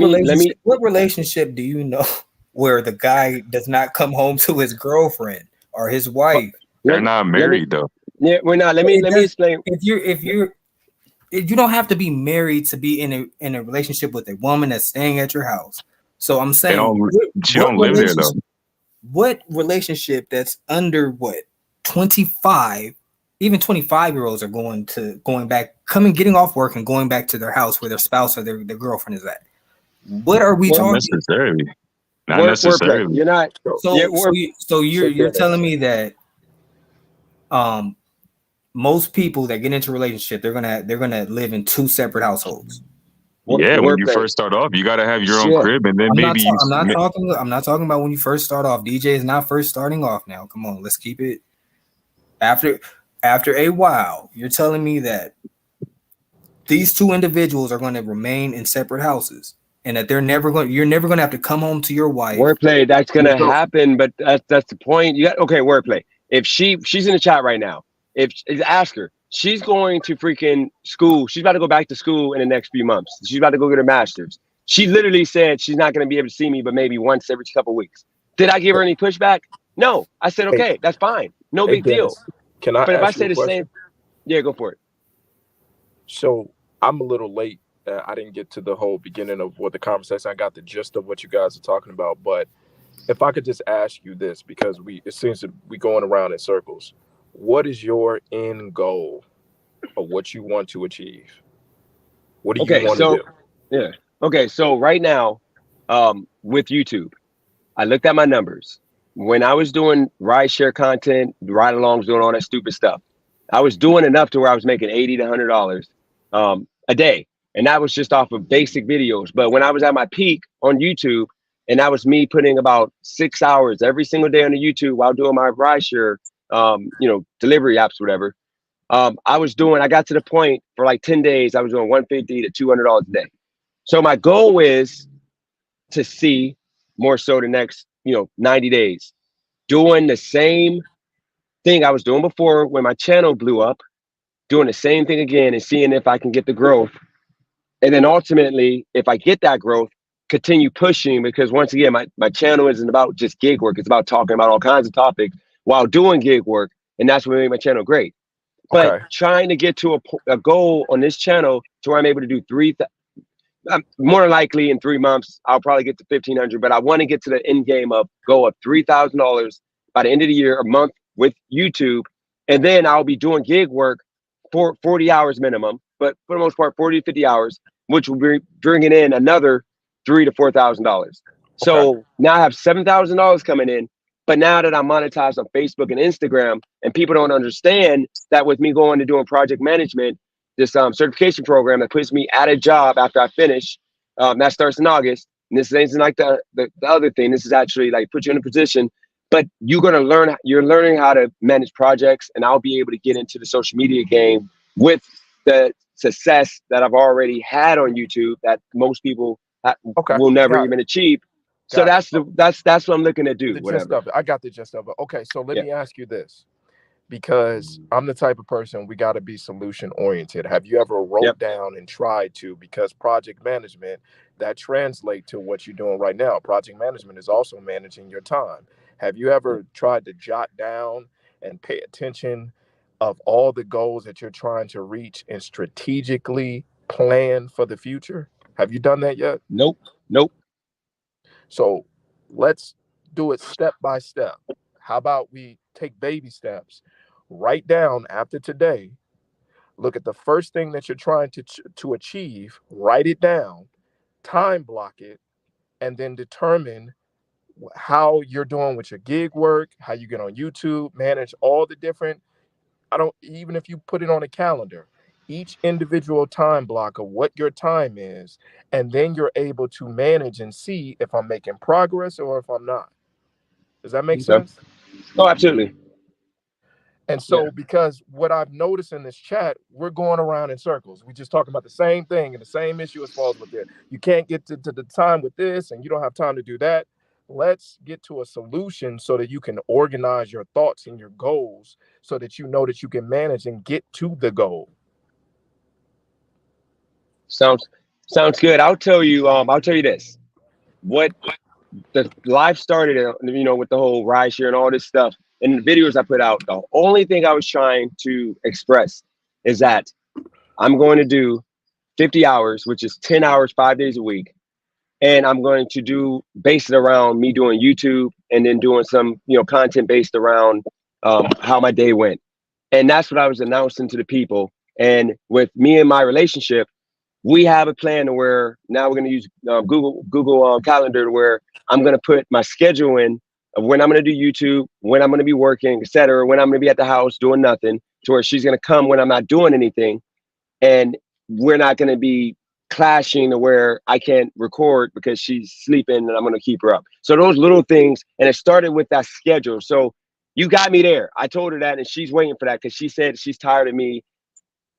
relationship do you know where the guy does not come home to his girlfriend or his wife? They're not married though. Yeah, we're not. Let me explain. If you don't have to be married to be in a relationship with a woman that's staying at your house. So I'm saying She don't live there though. What relationship that's under 25, even 25-year-olds are getting off work and going back to their house where their spouse or their girlfriend is at. What are we talking? Not necessarily. You're not. So you're telling me that most people that get into a relationship, they're gonna live in two separate households. Yeah, when you first start off, you gotta have your own crib, and then I'm not talking about when you first start off. DJ is not first starting off now. Come on, let's keep it. After a while, you're telling me that these two individuals are going to remain in separate houses, and that you're never going to have to come home to your wife. Wordplay, that's going to happen, but that's the point. Wordplay. If she's in the chat right now, ask her. She's going to freaking school. She's about to go back to school in the next few months. She's about to go get her master's. She literally said she's not going to be able to see me, but maybe once every couple of weeks. Did I give her any pushback? No. I said, okay, that's fine. No big deal. Can I? But if I say the question? same, yeah, go for it. So I'm a little late. I didn't get to the whole beginning of what the conversation. I got the gist of what you guys are talking about. But if I could just ask you this, because it seems to be going around in circles. What is your end goal of what you want to achieve? What do you want to do? Yeah. Okay. So right now, with YouTube, I looked at my numbers. When I was doing rideshare content, ride-alongs, doing all that stupid stuff, I was doing enough to where I was making $80 to $100 a day. And that was just off of basic videos. But when I was at my peak on YouTube, and that was me putting about 6 hours every single day on the YouTube while doing my rideshare, delivery apps, whatever. I got to the point for like 10 days, I was doing $150 to $200 a day. So my goal is to see more so the next, 90 days, doing the same thing I was doing before when my channel blew up, doing the same thing again and seeing if I can get the growth. And then ultimately, if I get that growth, continue pushing, because once again, my channel isn't about just gig work. It's about talking about all kinds of topics while doing gig work. And that's what made my channel great. But trying to get to a goal on this channel to where I'm able to do more likely in 3 months, I'll probably get to 1,500, but I want to get to the end game of goal of $3,000 by the end of the year, a month with YouTube. And then I'll be doing gig work for 40 hours minimum, but for the most part, 40 to 50 hours, which will be bringing in another $3,000 to $4,000. So now I have $7,000 coming in. But now that I'm monetized on Facebook and Instagram, and people don't understand that with me going to doing project management, this certification program that puts me at a job after I finish, that starts in August. And this isn't like the other thing. This is actually like put you in a position, but you're learning how to manage projects, and I'll be able to get into the social media game with the success that I've already had on YouTube that most people will never even achieve. So that's what I'm looking to do. The gist of it. I got the gist of it. Okay, so let me ask you this. because I'm the type of person, we got to be solution oriented. Have you ever wrote Yep. down and tried to, because project management, that translate to what you're doing right now. Project management is also managing your time. Have you ever tried to jot down and pay attention of all the goals that you're trying to reach and strategically plan for the future? Have you done that yet? Nope. Nope. So let's do it step by step. How about we take baby steps? Write down after today, look at the first thing that you're trying to achieve, write it down, time block it, and then determine how you're doing with your gig work, how you get on YouTube, manage all the different, I don't, even if you put it on a calendar, each individual time block of what your time is, and then you're able to manage and see if I'm making progress or if I'm not. Does that make Okay. sense? Oh, absolutely. And Yeah. so, because what I've noticed in this chat, we're going around in circles. We just talking about the same thing and the same issue as far as with it. You can't get to the time with this, and you don't have time to do that. Let's get to a solution so that you can organize your thoughts and your goals so that you know that you can manage and get to the goal. Sounds good. I'll tell you. I'll tell you this. What the life started, with the whole ride share and all this stuff, and the videos I put out. The only thing I was trying to express is that I'm going to do 50 hours, which is 10 hours, 5 days a week. And I'm going to do base it around me doing YouTube and then doing some, content based around how my day went. And that's what I was announcing to the people. And with me and my relationship, we have a plan to where now we're going to use Google Calendar, to where I'm going to put my schedule in of when I'm going to do YouTube, when I'm going to be working, etc., when I'm going to be at the house doing nothing, to where she's going to come when I'm not doing anything. And we're not going to be clashing to where I can't record because she's sleeping and I'm going to keep her up. So those little things, and it started with that schedule. So you got me there. I told her that, and she's waiting for that because she said she's tired of me.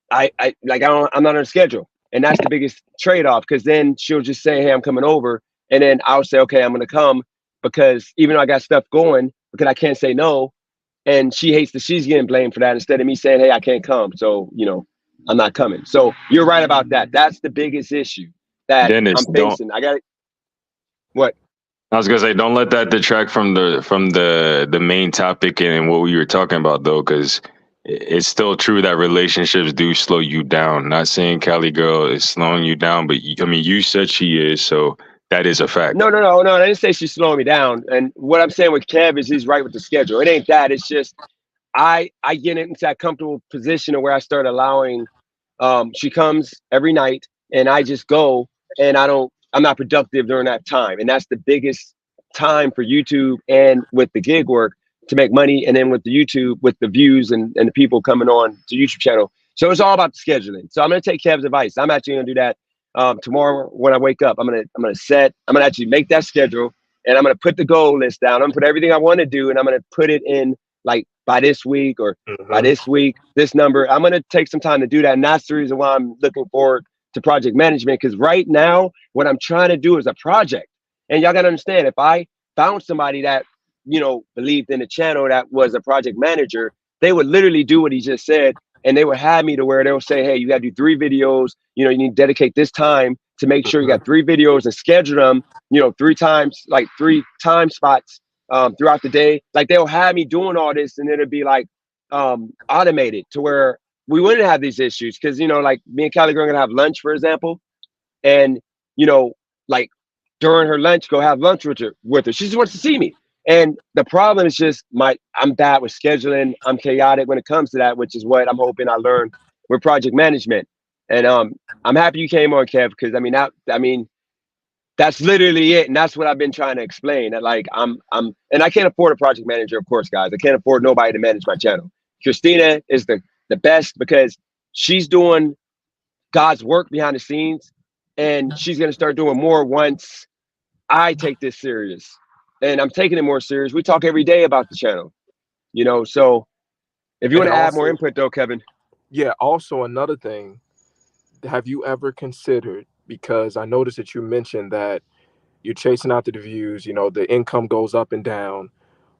I'm not on a schedule, and that's the biggest trade-off, because then she'll just say, "Hey, I'm coming over," and then I'll say, "Okay, I'm going to come," because even though I got stuff going, because I can't say no, and she hates that she's getting blamed for that instead of me saying, "Hey, I can't come," so I'm not coming. So you're right about that. That's the biggest issue that Dennis, I'm facing. I got it. What? I was gonna say, don't let that detract from the main topic and what we were talking about, though, because it's still true that relationships do slow you down. Not saying Cali girl is slowing you down, but you said she is, so that is a fact. No. I didn't say she's slowing me down. And what I'm saying with Kev is he's right with the schedule. It ain't that. It's just I get into that comfortable position of where I start allowing. She comes every night, and I just go, and I'm not productive during that time, and that's the biggest time for YouTube and with the gig work to make money, and then with the YouTube with the views and the people coming on to YouTube channel. So it's all about the scheduling. So I'm gonna take Kev's advice. I'm actually gonna do that tomorrow when I wake up. I'm gonna actually make that schedule, and I'm gonna put the goal list down. I'm gonna put everything I want to do, and I'm gonna put it in like by this week or by this week, this number. I'm going to take some time to do that. And that's the reason why I'm looking forward to project management, because right now, what I'm trying to do is a project. And y'all got to understand, if I found somebody that, believed in the channel that was a project manager, they would literally do what he just said. And they would have me to where they'll say, "Hey, you got to do 3 videos. You need to dedicate this time to make sure you got 3 videos and schedule them, 3 times, like 3 time spots throughout the day." Like, they'll have me doing all this, and it'll be like automated to where we wouldn't have these issues. Because like me and Callie are gonna have lunch, for example, and like during her lunch, go have lunch with her. She just wants to see me. And the problem is just I'm bad with scheduling. I'm chaotic when it comes to that, which is what I'm hoping I learned with project management. And I'm happy you came on, Kev, because that's literally it. And that's what I've been trying to explain. That like and I can't afford a project manager, of course, guys. I can't afford nobody to manage my channel. Christina is the best, because she's doing God's work behind the scenes, and she's gonna start doing more once I take this serious. And I'm taking it more serious. We talk every day about the channel. So if you want to add more input though, Kevin. Yeah, also another thing, have you ever considered, because I noticed that you mentioned that you're chasing after the views, the income goes up and down.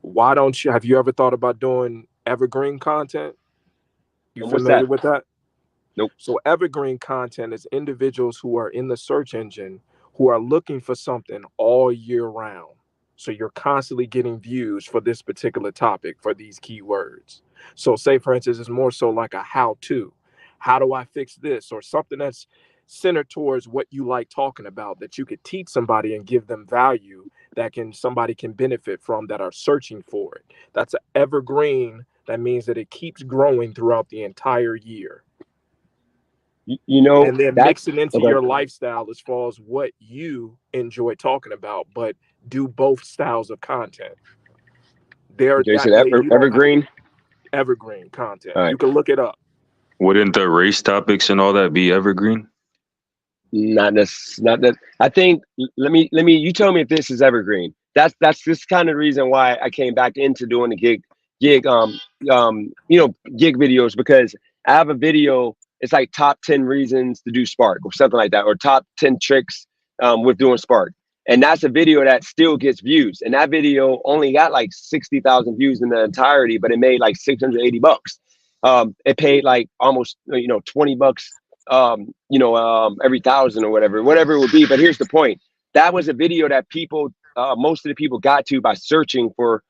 Have you ever thought about doing evergreen content? You And what's familiar that? with that? Nope. So evergreen content is individuals who are in the search engine who are looking for something all year round. So you're constantly getting views for this particular topic for these keywords. So say for instance, it's more so like a how to. How do I fix this? Or something that's centered towards what you like talking about that you could teach somebody and give them value that can somebody can benefit from that are searching for it. That's an evergreen. That means that it keeps growing throughout the entire year You know, and then that's mix it into okay. your lifestyle as far as what you enjoy talking about, but do both styles of content. There, Okay, so that way you don't have evergreen. evergreen content. All You right. can look it up. Wouldn't the race topics and all that be evergreen? Not that. I think. Let me. You tell me if this is evergreen. That's this kind of reason why I came back into doing the gig gig videos, because I have a video. It's like top 10 reasons to do Spark or something like that, or top 10 tricks with doing Spark. And that's a video that still gets views. And that video only got like 60,000 views in the entirety, but it made like $680. It paid like almost $20 every thousand or whatever it would be. But here's the point. That was a video that people, most of the people got to by searching for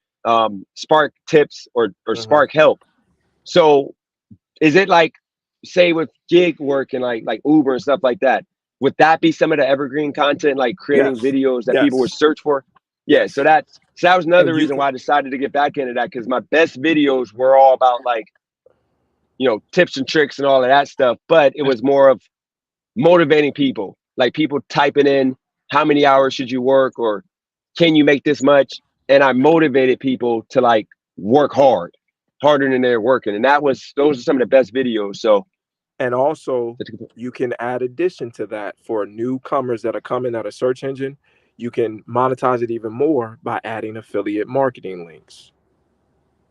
Spark tips or Mhm. Spark help. So is it like, say with gig work and like Uber and stuff like that, would that be some of the evergreen content, like creating Yes, videos that people would yes, search for? Yeah. So yes. that was another And you reason can, why I decided to get back into that, because my best videos were all about like, tips and tricks and all of that stuff. But it was more of motivating people, like people typing in how many hours should you work, or can you make this much? And I motivated people to like work harder than they're working. And those are some of the best videos. So and also you can add addition to that for newcomers that are coming out of search engine. You can monetize it even more by adding affiliate marketing links,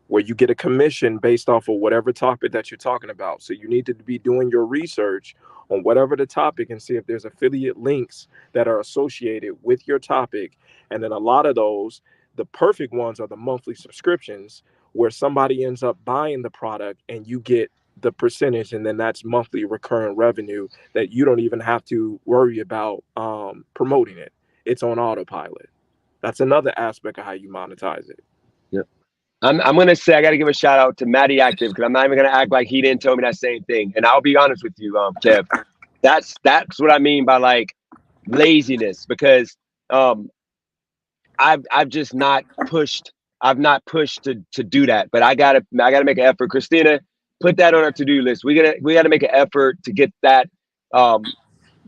where you get a commission based off of whatever topic that you're talking about. So you need to be doing your research on whatever the topic and see if there's affiliate links that are associated with your topic. And then a lot of those, the perfect ones are the monthly subscriptions where somebody ends up buying the product and you get the percentage, and then that's monthly recurring revenue that you don't even have to worry about promoting it. It's on autopilot. That's another aspect of how you monetize it. yeah. I'm gonna say I gotta give a shout out to Matty Active, because I'm not even gonna act like he didn't tell me that same thing. And I'll be honest with you, Kev. That's what I mean by like laziness, because um I've just not pushed. I've not pushed to do that, but I gotta make an effort. Christina, put that on our to do list. We gotta make an effort to get that um,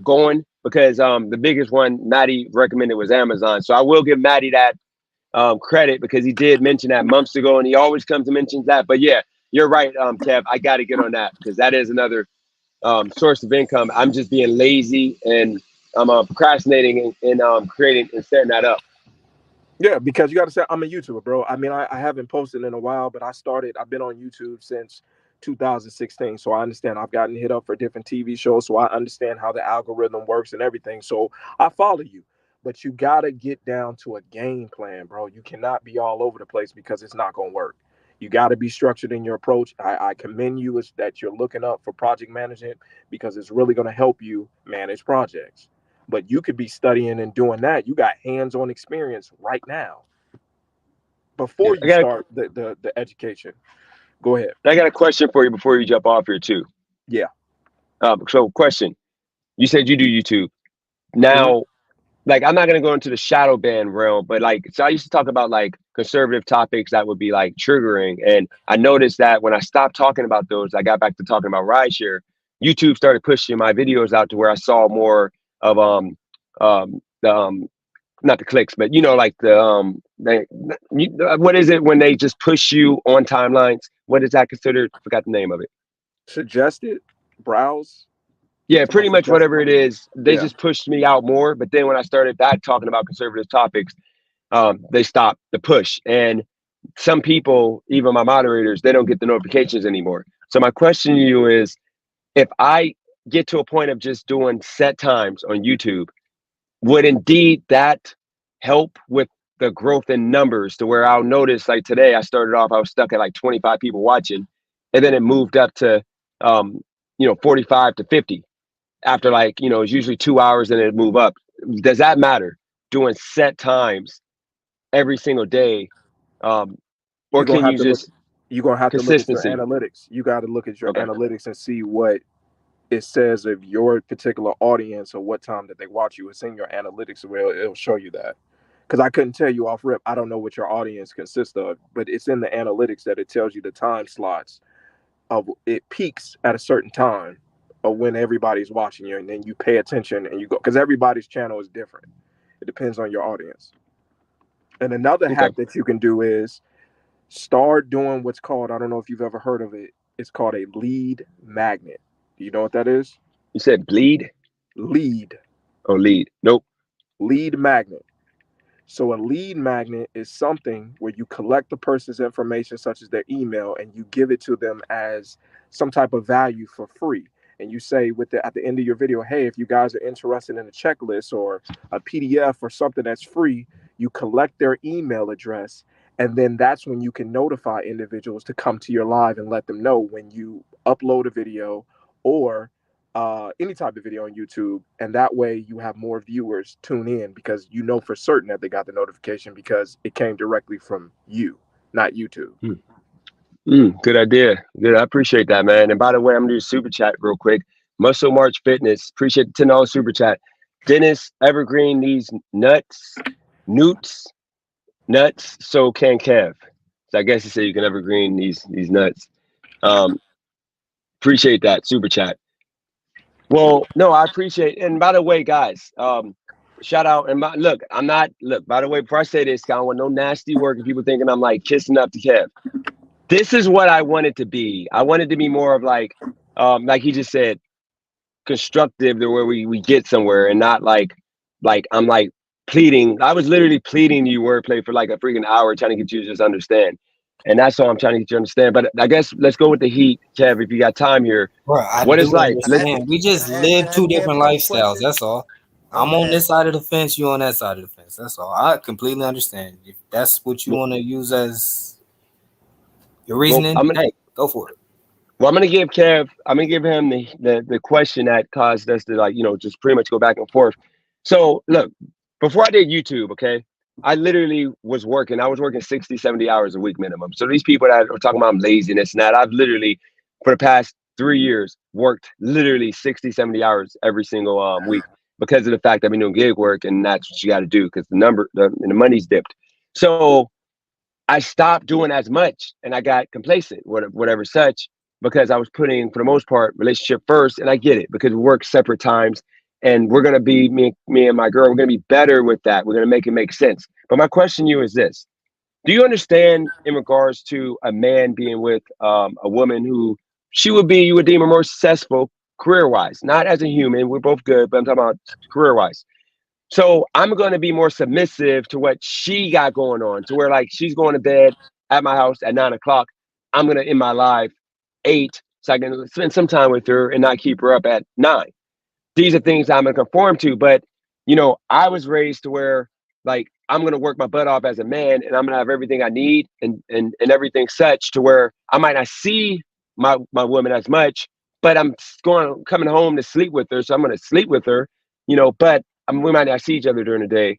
going, because the biggest one Maddie recommended was Amazon. So I will give Maddie that credit, because he did mention that months ago, and he always comes and mentions that. But yeah, you're right, Kev. I got to get on that, because that is another source of income. I'm just being lazy, and I'm procrastinating and creating and setting that up. Yeah, because you got to say I'm a YouTuber, bro. I mean, I haven't posted in a while, but I've been on YouTube since 2016. So I understand I've gotten hit up for different TV shows. So I understand how the algorithm works and everything. So I follow you, but you got to get down to a game plan, bro. You cannot be all over the place because it's not going to work. You got to be structured in your approach. I commend you as that you're looking up for project management because it's really going to help you manage projects. But you could be studying and doing that. You got hands-on experience right now Yeah, before you start the education. Go ahead. I got a question for you before you jump off here too. Yeah. So question: you said you do YouTube Mhm. now. Like, I'm not gonna go into the shadow ban realm, but like, so I used to talk about like conservative topics that would be like triggering, and I noticed that when I stopped talking about those, I got back to talking about rideshare. YouTube started pushing my videos out to where I saw more of the not the clicks, but like what is it when they just push you on timelines? What is that considered? Forgot the name of it. Suggested, browse. Yeah, Somebody pretty much suggested. whatever it is. They Yeah. just pushed me out more. But then when I started back talking about conservative topics, they stopped the push. And some people, even my moderators, they don't get the notifications anymore. So my question to you is, if I get to a point of just doing set times on YouTube, would indeed that help with the growth in numbers to where I'll notice like today I started off, I was stuck at like 25 people watching, and then it moved up to 45 to 50 after like, it's usually 2 hours and it move up. Does that matter? Doing set times every single day, or You're gonna can have you to look. just You're gonna have to look at your consistency? analytics. You got to look at your Okay. analytics and see what it says of your particular audience or what time that they watch you. It's in your analytics where it'll show you that. Because I couldn't tell you off rip. I don't know what your audience consists of, but it's in the analytics that it tells you the time slots of it peaks at a certain time of when everybody's watching you, and then you pay attention and you go, because everybody's channel is different. It depends on your audience. And another Okay. hack that you can do is start doing what's called, I don't know if you've ever heard of it, it's called a lead magnet. Do you know what that is? You said bleed Lead or lead? Nope. magnet. So a lead magnet is something where you collect the person's information, such as their email, and you give it to them as some type of value for free. And you say at the end of your video, hey, if you guys are interested in a checklist or a PDF or something that's free, you collect their email address. And then that's when you can notify individuals to come to your live and let them know when you upload a video or any type of video on YouTube. And that way you have more viewers tune in because you know for certain that they got the notification because it came directly from you, not YouTube. Good idea. Good. I appreciate that, man. And by the way, I'm gonna do super chat real quick. Muscle March Fitness. Appreciate the $10 super chat. Dennis Evergreen needs nuts. So can Kev. So I guess he said you can evergreen these nuts. Appreciate that super chat. Well, no, I appreciate. And by the way, guys, shout out and by the way, before I say this, I don't want no nasty work and people thinking I'm like kissing up to Kev. This is what I wanted to be. I wanted to be more of like he just said, constructive to where we get somewhere and not like I'm like pleading. I was literally pleading you wordplay for like a freaking hour trying to get you to just understand. And that's all I'm trying to get you to understand. But I guess let's go with the heat, Kev, if you got time here. Bro, What is life? We just live two different lifestyles. That's all. I'm on this side of the fence. You on that side of the fence. That's all. I completely understand. If that's what you want to use as your reasoning, hey, go for it. Well, I'm gonna give him the question that caused us to just pretty much go back and forth. So look, before I did YouTube, okay, I literally was working. I was working 60, 70 hours a week minimum. So these people that are talking about laziness and that, I've literally for the past 3 years worked literally 60, 70 hours every single week because of the fact that I've been doing gig work, and that's what you got to do because the money's dipped. So I stopped doing as much and I got complacent, whatever such, because I was putting, for the most part, relationship first. And I get it because we work separate times and we're going to be, me and my girl, we're going to be better with that. We're going to make it make sense. But my question to you is this. Do you understand in regards to a man being with a woman who you would deem her more successful career-wise, not as a human, we're both good, but I'm talking about career-wise. So I'm going to be more submissive to what she got going on, to where like she's going to bed at my house at 9 o'clock. I'm going to end my live 8 so I can spend some time with her and not keep her up at 9. These are things I'm going to conform to. But, I was raised to where like I'm going to work my butt off as a man and I'm going to have everything I need and everything such to where I might not see my woman as much, but I'm coming home to sleep with her. So I'm going to sleep with her, but we might not see each other during the day.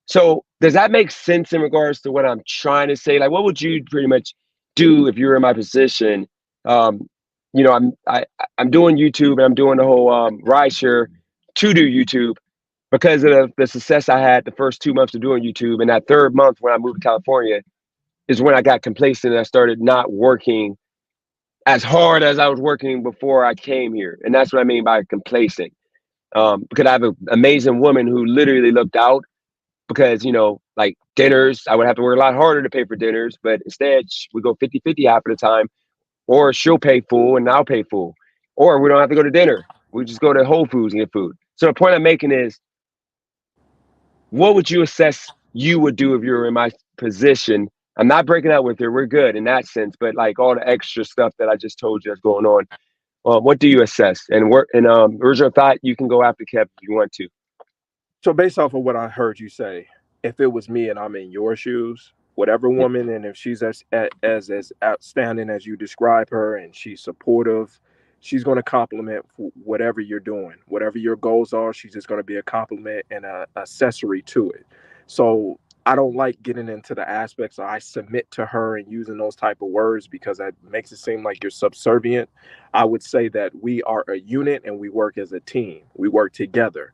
So does that make sense in regards to what I'm trying to say? Like, what would you pretty much do if you were in my position? I'm doing YouTube and I'm doing the whole rideshare to do YouTube because of the success I had the first 2 months of doing YouTube. And that third month when I moved to California is when I got complacent and I started not working as hard as I was working before I came here. And that's what I mean by complacent. Because I have an amazing woman who literally looked out because, like dinners, I would have to work a lot harder to pay for dinners, but instead we go 50-50 half of the time, or she'll pay full and I'll pay full, or we don't have to go to dinner. We just go to Whole Foods and get food. So the point I'm making is, what would you assess you would do if you were in my position? I'm not breaking up with her. We're good in that sense, but like all the extra stuff that I just told you that's going on. What do you assess? And original thought, you can go after Kev if you want to. So based off of what I heard you say, if it was me and I'm in your shoes, whatever woman, and if she's as outstanding as you describe her, and she's supportive, she's going to compliment whatever you're doing, whatever your goals are. She's just going to be a compliment and a accessory to it. So I don't like getting into the aspects of I submit to her and using those type of words, because that makes it seem like you're subservient. I would say that we are a unit and we work as a team. We work together.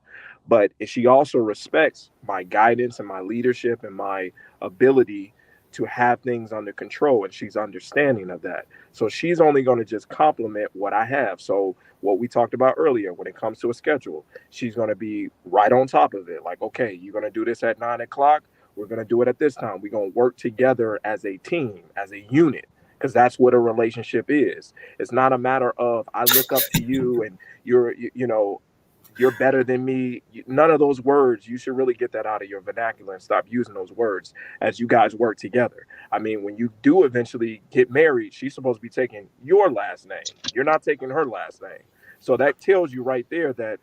But if she also respects my guidance and my leadership and my ability to have things under control, and she's understanding of that. So she's only going to just compliment what I have. So what we talked about earlier, when it comes to a schedule, she's going to be right on top of it. Like, okay, you're going to do this at 9 o'clock. We're going to do it at this time. We're going to work together as a team, as a unit, because that's what a relationship is. It's not a matter of I look up to you and you're better than me. None of those words. You should really get that out of your vernacular and stop using those words as you guys work together. I mean, when you do eventually get married, she's supposed to be taking your last name. You're not taking her last name. So that tells you right there that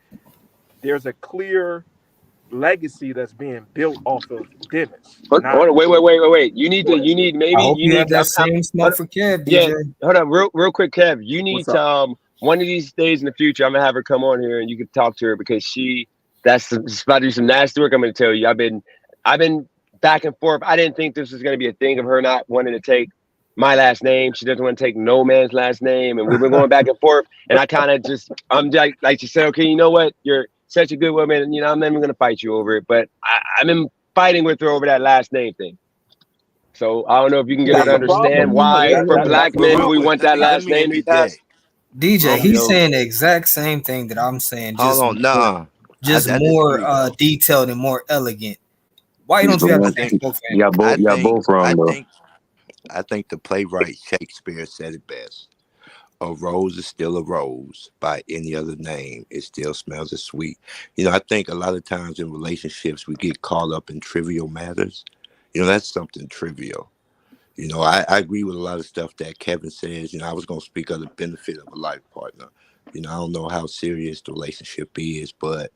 there's a clear legacy that's being built off of Dennis. Hold on, wait. You need I hope you have that same smoke for Kev, DJ. Yeah, hold on, real quick, Kev. You need to one of these days in the future, I'm gonna have her come on here and you can talk to her, because that's about to do some nasty work. I'm gonna tell you. I've been back and forth. I didn't think this was gonna be a thing of her not wanting to take my last name. She doesn't want to take no man's last name, and we've been going back and forth. And I kind of I'm like she said, okay, you know what? You're such a good woman, and I'm not even gonna fight you over it. But I've been fighting with her over that last name thing. So I don't know if you can get her to understand why for black men we want that last name to be passed. DJ, he's saying the exact same thing that I'm saying. Just more detailed and more elegant. Why don't you have the same both? Yeah, both wrong though. I think the playwright Shakespeare said it best. A rose is still a rose. By any other name, it still smells as sweet. I think a lot of times in relationships we get caught up in trivial matters. That's something trivial. I agree with a lot of stuff that Kevin says. I was going to speak of the benefit of a life partner. I don't know how serious the relationship is, but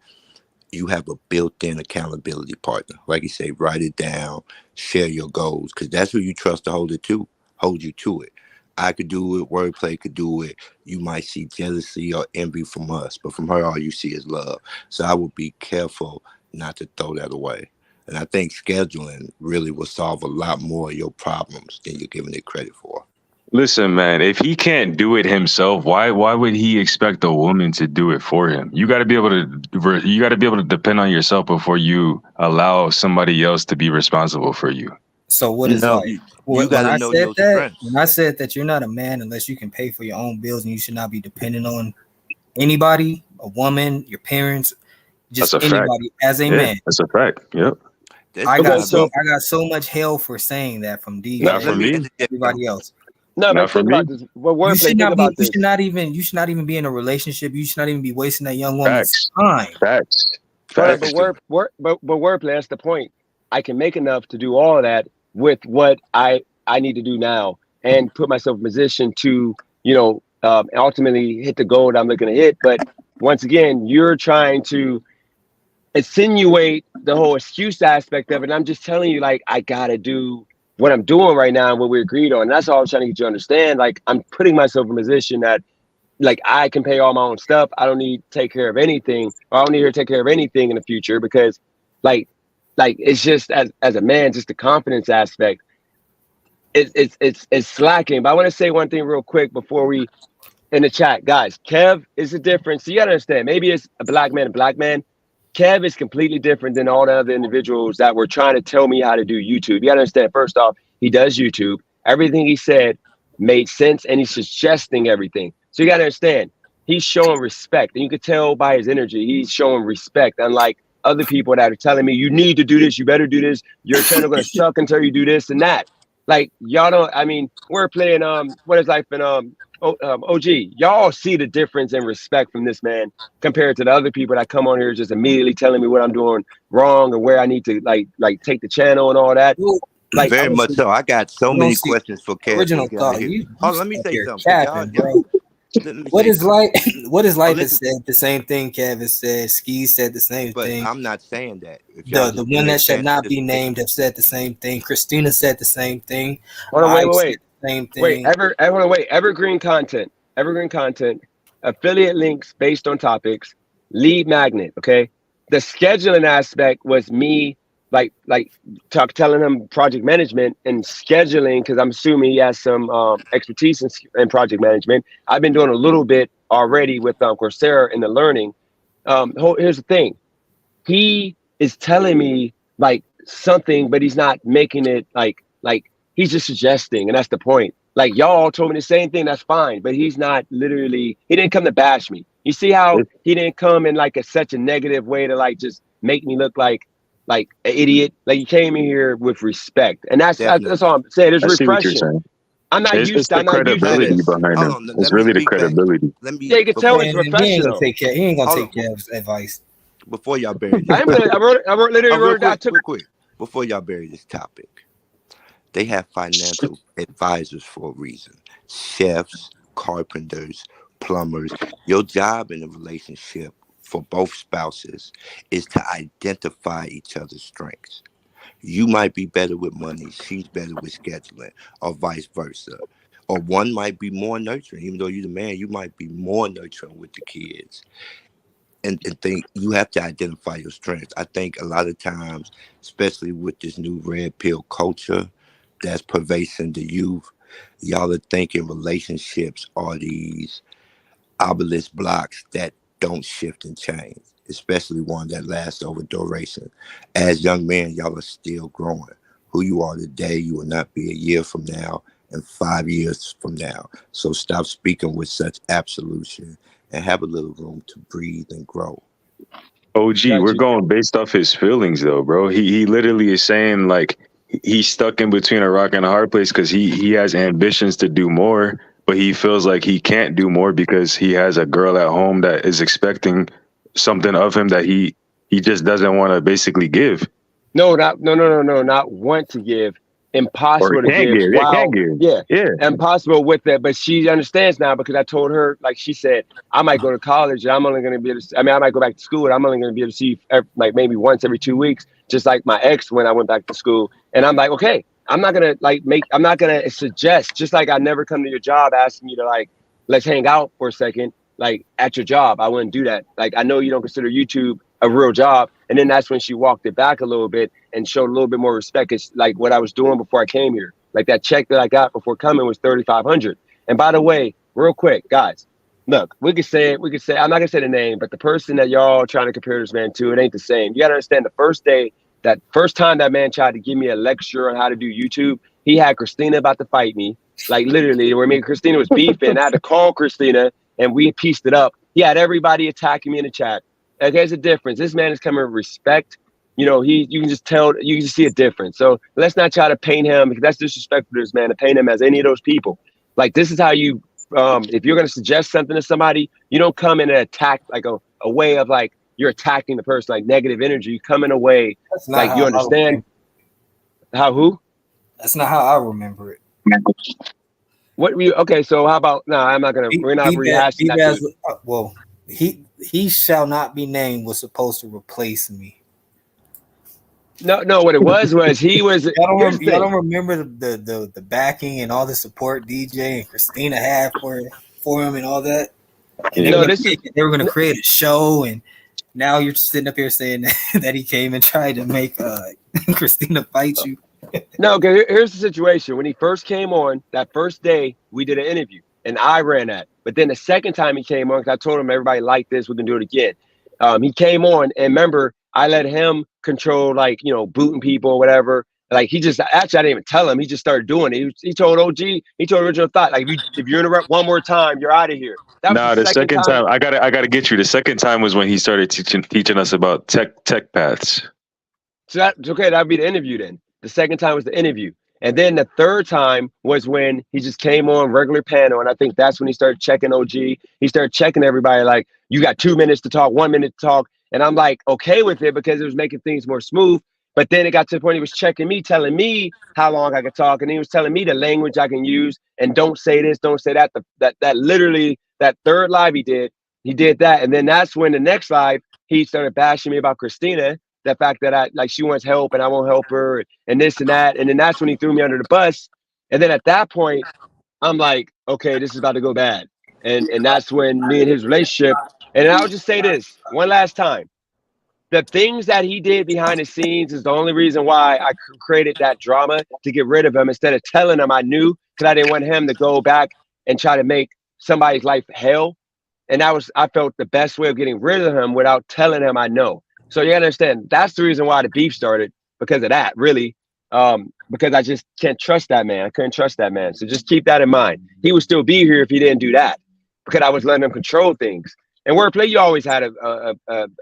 you have a built-in accountability partner. Like you say, write it down, share your goals, because that's who you trust to hold you to it. I could do it, wordplay could do it. You might see jealousy or envy from us, but from her, all you see is love. So I would be careful not to throw that away. And I think scheduling really will solve a lot more of your problems than you're giving it credit for. Listen, man, if he can't do it himself, why would he expect a woman to do it for him? You got to be able to depend on yourself before you allow somebody else to be responsible for you. So what is you got to know your strengths. When I said that you're not a man unless you can pay for your own bills, and you should not be dependent on anybody, a woman, your parents, just anybody as a man. That's a fact. Yep. I got so much hell for saying that from DJ. Not from me. Everybody else. No, not for me. You should not even be in a relationship. You should not even be wasting that young woman's time. Facts. But wordplay, that's the point. I can make enough to do all of that with what I need to do now, and put myself in position to, ultimately hit the goal that I'm looking to hit. But once again, you're trying to insinuate the whole excuse aspect of it. And I'm just telling you, like, I gotta do what I'm doing right now and what we agreed on. And that's all I'm trying to get you to understand. Like, I'm putting myself in a position that, like, I can pay all my own stuff. I don't need to take care of anything. Or I don't need her to take care of anything in the future, because like it's just as a man, just the confidence aspect, it's slacking. But I want to say one thing real quick before we in the chat, guys. Kev is a difference. So you gotta understand, maybe it's a black man. Kev is completely different than all the other individuals that were trying to tell me how to do YouTube. You gotta understand, first off, he does YouTube. Everything he said made sense, and he's suggesting everything. So you gotta understand, he's showing respect, and you could tell by his energy, he's showing respect, unlike other people that are telling me, you need to do this, you better do this, your channel gonna suck until you do this and that. Like, y'all don't, I mean, we're playing What Is Life in OG. Y'all see the difference in respect from this man compared to the other people that come on here just immediately telling me what I'm doing wrong or where I need to like take the channel and all that. Like, very much so. I got so many questions for Kev. Original thought. Let me say something. What is life? what is life has listen. said the same thing. Kevin said. Ski said the same But thing. I'm not saying that. If y'all The just one pay that should not attention be to named have said the same thing. Christina said the same thing. Hold on, wait, Mike wait, said wait. the same Wait, thing. hold on, wait. Evergreen content, affiliate links based on topics, lead magnet. Okay, the scheduling aspect was me like telling him project management and scheduling because I'm assuming he has some expertise in project management. I've been doing a little bit already with Coursera in the learning. Here's the thing: he is telling me like something, but he's not making it like he's just suggesting, and that's the point. Like y'all told me the same thing, that's fine, but he's not literally. He didn't come to bash me. You see how he didn't come in like such a negative way to like just make me look like an idiot. Like he came in here with respect, and that's Definitely. all I'm saying. It's I see what you're refreshing. saying. I'm not It's used to the I'm not used to credibility this. behind Hold him. on. It's Let me really the speak back. credibility. Let me. Yeah, you can tell Man, it's he ain't professional. gonna take care. He ain't gonna Hold take Kev's advice. Before y'all bury this I am gonna. I wrote literally real wrote. I quick, took. real quick. Before y'all bury this topic, they have financial advisors for a reason. Chefs, carpenters, plumbers. Your job in a relationship for both spouses is to identify each other's strengths. You might be better with money, she's better with scheduling, or vice versa. Or one might be more nurturing, even though you're the man, you might be more nurturing with the kids. And think you have to identify your strengths. I think a lot of times, especially with this new red pill culture that's pervasive the youth, y'all are thinking relationships are these obelisk blocks that don't shift and change, especially one that lasts over duration. As young men, y'all are still growing. Who you are today, you will not be a year from now and 5 years from now. So stop speaking with such absolution and have a little room to breathe and grow. OG, Got we're you. going based off his feelings though, bro. He literally is saying like he's stuck in between a rock and a hard place because he has ambitions to do more, but he feels like he can't do more because he has a girl at home that is expecting something of him that he just doesn't want to basically give No, not want to give. or Impossible to can't give. give. Yeah, can't Wow. give. Yeah. Yeah. Impossible with that. But she understands now because I told her, like she said, I might go to college and I'm only going to be able to, I mean, I might go back to school and I'm only going to be able to see like maybe once every 2 weeks, just like my ex when I went back to school. And I'm like, okay, I'm not going to I'm not going to suggest, just like I never come to your job asking you to like, let's hang out for a second, like at your job. I wouldn't do that. Like, I know you don't consider YouTube a real job. And then that's when she walked it back a little bit and showed a little bit more respect. It's like what I was doing before I came here. Like that check that I got before coming was $3,500. And by the way, real quick, guys, look, we could say it. We could say I'm not gonna say the name, but the person that y'all trying to compare this man to, it ain't the same. You gotta understand that first time that man tried to give me a lecture on how to do YouTube, he had Christina about to fight me. Like literally, where me and Christina was beefing. I had to call Christina and we pieced it up. He had everybody attacking me in the chat. Okay, there's a difference. This man is coming with respect. You know, you can just tell, you can just see a difference. So let's not try to paint him because that's disrespectful to this man to paint him as any of those people. Like this is how you, if you're going to suggest something to somebody, you don't come in and attack like a way of like you're attacking the person, like negative energy. You come in a way That's not like how you I understand remember. who. That's not how I remember it. What we okay? So how about no? I'm not gonna. We're not rehashing that. Well, he shall not be named was supposed to replace me. No. What it was he was. Y'all don't remember the backing and all the support DJ and Christina had for him and all that. And Yeah. they were gonna create a show, and now you're sitting up here saying that he came and tried to make Christina fight you. No, because here's the situation. When he first came on, that first day, we did an interview, and I ran that. But then the second time he came on, because I told him everybody liked this, we can do it again. He came on, and remember, I let him control, like, you know, booting people or whatever. Like, he just, actually, I didn't even tell him. He just started doing it. He told OG, he told Original Thought, like, if you interrupt one more time, you're out of here. That was The second time I gotta get you. The second time was when he started teaching us about tech paths. So that's okay. That'd be the interview then. The second time was the interview. And then the third time was when he just came on regular panel. And I think that's when he started checking OG. He started checking everybody like, you got 2 minutes to talk, 1 minute to talk. And I'm like, okay with it because it was making things more smooth. But then it got to the point he was checking me, telling me how long I could talk. And he was telling me the language I can use and don't say this, don't say that. That literally, that third live he did, he did that, and then that's when the next live he started bashing me about Christina, the fact that I like she wants help and I won't help her, and this and that, and then that's when he threw me under the bus. And then at that point, I'm like, okay, this is about to go bad, and that's when me and his relationship. And I'll just say this one last time: the things that he did behind the scenes is the only reason why I created that drama to get rid of him instead of telling him I knew, because I didn't want him to go back and try to make somebody's life hell. And that was, I felt the best way of getting rid of him without telling him I know. So you understand, that's the reason why the beef started, because of that, really. Because I just can't trust that man. I couldn't trust that man. So just keep that in mind. He would still be here if he didn't do that, because I was letting him control things. And wordplay, you always had a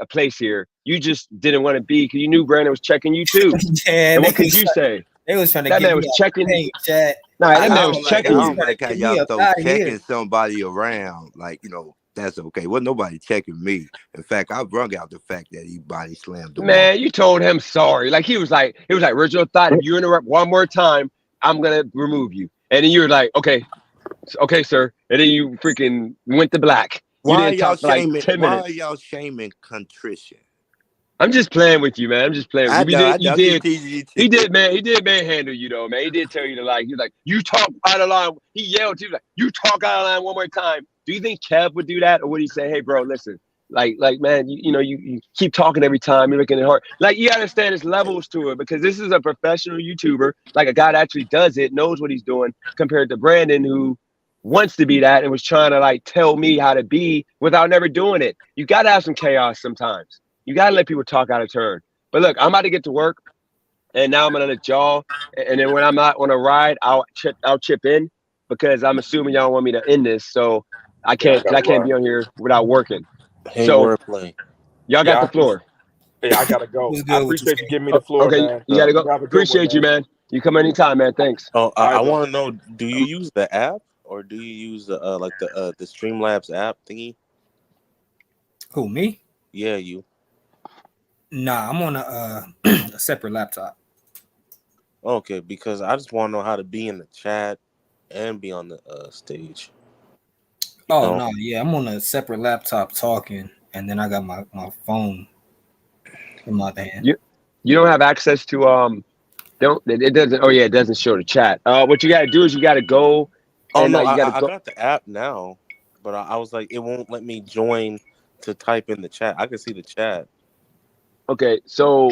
place here. You just didn't want to be, because you knew Brandon was checking you too. Yeah, And what could you say? They was trying to That get man me was checking. Hey, Chad. Nah, that I man don't was like, I checking don't you. like how Get me y'all up throw outta checking here. somebody around. Like, that's okay. Well, nobody checking me. In fact, I brung out the fact that he body slammed the wall. Man, you told him sorry. Like he was like original thought. If you interrupt one more time, I'm gonna remove you. And then you were like, okay, sir. And then you freaking went to black. You Why are didn't y'all talk for like shaming? 10 Why minutes. are y'all shaming contrition? I'm just playing with you, man. I'm just playing with I you. know. You I'm just did. teasing you He too. did, man. He did manhandle you though, man. He did tell you to like. He was like, you talk out of line. He yelled to you like, you talk out of line one more time. Do you think Kev would do that, or would he say, hey, bro, listen, like, man, you keep talking every time. You're making it hard. Like, you understand there's levels to it, because this is a professional YouTuber, like a guy that actually does it, knows what he's doing, compared to Brandon, who wants to be that and was trying to like tell me how to be without never doing it. You got to have some chaos sometimes. You got to let people talk out of turn. But look, I'm about to get to work, and now I'm gonna let y'all. And then when I'm not on a ride, I'll chip in, because I'm assuming y'all want me to end this, so I Yeah, I can't gotta be run. on here without working. Hey, So wordplay. y'all got the Yeah, floor. I gotta go. What's I good with you, appreciate you Skate? giving me the floor, Okay, man. you gotta go. You have a good one, Appreciate you, man. You come anytime, man. Thanks. Oh, All I right, bro. want to know: do you use the app or do you use the the Streamlabs app thingy? Who, me? Yeah, you. Nah, I'm on a a separate laptop. Okay, because I just want to know how to be in the chat and be on the stage. Oh know? no, yeah, I'm on a separate laptop talking, and then I got my phone in my hand. You don't have access to Don't it doesn't? Oh yeah, it doesn't show the chat. What you gotta do is you gotta go, Oh and no, you gotta I go. got the app now, but I was like, it won't let me join to type in the chat. I can see the chat. Okay, so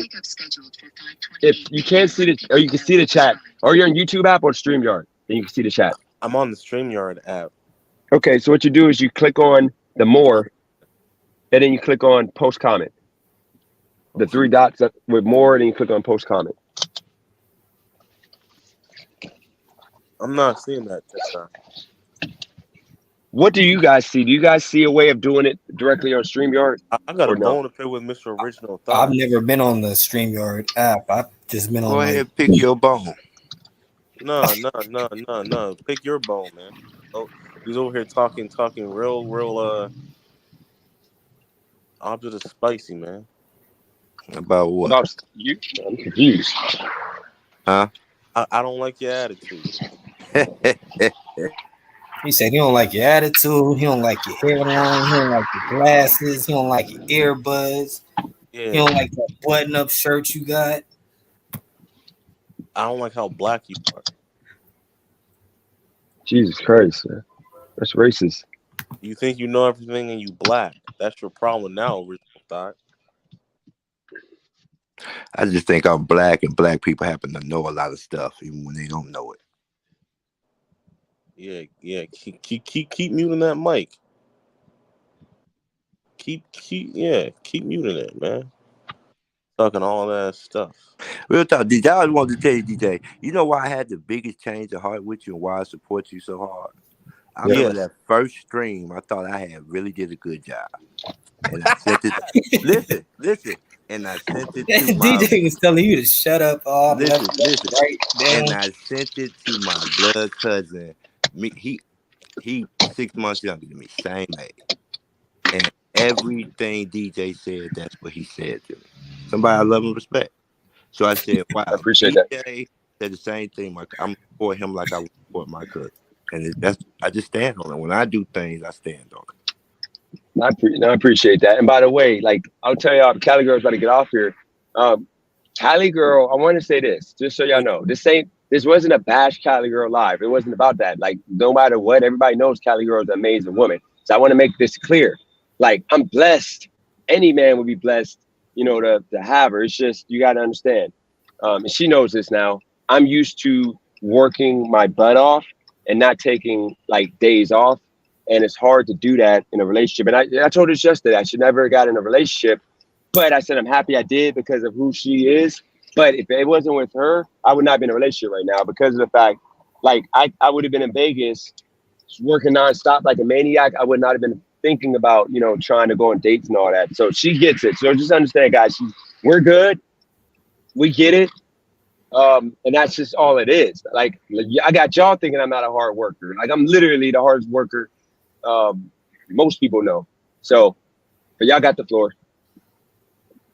if you can't see the, or you can see the chat, or you're on YouTube app or StreamYard, then you can see the chat. I'm on the StreamYard app. Okay, so what you do is you click on the more, and then you click on post comment. The three dots with more, and then you click on post comment. I'm not seeing that this time. What do you guys see? Do you guys see a way of doing it directly on StreamYard? I got a Or no? bone to pick with Mr. Original I've Thought. never been on the StreamYard app. I've just been Go on ahead, like pick your bone. No. Pick your bone, man. Oh, he's over here talking real opposite of spicy, man. About what? About you? I'm confused. Huh? I don't like your attitude. he said he don't like your attitude, he don't like your hairline, he don't like your glasses, he don't like your earbuds, he Yeah, don't like that button-up shirt you got. I don't like how black you are. Jesus Christ, man. That's racist. You think you know everything and you black. That's your problem now, Original Thought. I just think I'm black, and black people happen to know a lot of stuff, even when they don't know it. Yeah. Keep muting that mic. Keep muting it, man. Talking all that stuff. Real talk, DJ. I always wanted to tell you, DJ. You know why I had the biggest change of heart with you, and why I support you so hard? I remember that first stream. I thought I had really did a good job, and I sent it. listen, and I sent it to my DJ was telling you to shut up all listen, right and down. I sent it to my blood cousin. He 6 months younger than me, same age, and everything DJ said, that's what he said to me. Somebody I love and respect. So I said, "Wow." I appreciate DJ said the same thing. I'm for him like I would support my cousin, and that's I just stand on it. When I do things, I stand on it. I appreciate that. And by the way, like I'll tell y'all, Cali Girl's about to get off here. Um, Cali Girl, I want to say this, just so y'all know, this wasn't a bash Cali Girl live. It wasn't about that. Like no matter what, everybody knows Cali Girl is an amazing woman. So I want to make this clear. Like I'm blessed. Any man would be blessed, to have her. It's just you got to understand. And she knows this now. I'm used to working my butt off and not taking like days off. And it's hard to do that in a relationship. And I told her yesterday I should never have got in a relationship. But I said I'm happy I did because of who she is. But if it wasn't with her, I would not be in a relationship right now because of the fact, like I would have been in Vegas working nonstop like a maniac. I would not have been thinking about, trying to go on dates and all that. So she gets it. So just understand, guys, we're good. We get it. And that's just all it is. Like I got y'all thinking I'm not a hard worker. Like I'm literally the hardest worker most people know. So, but y'all got the floor.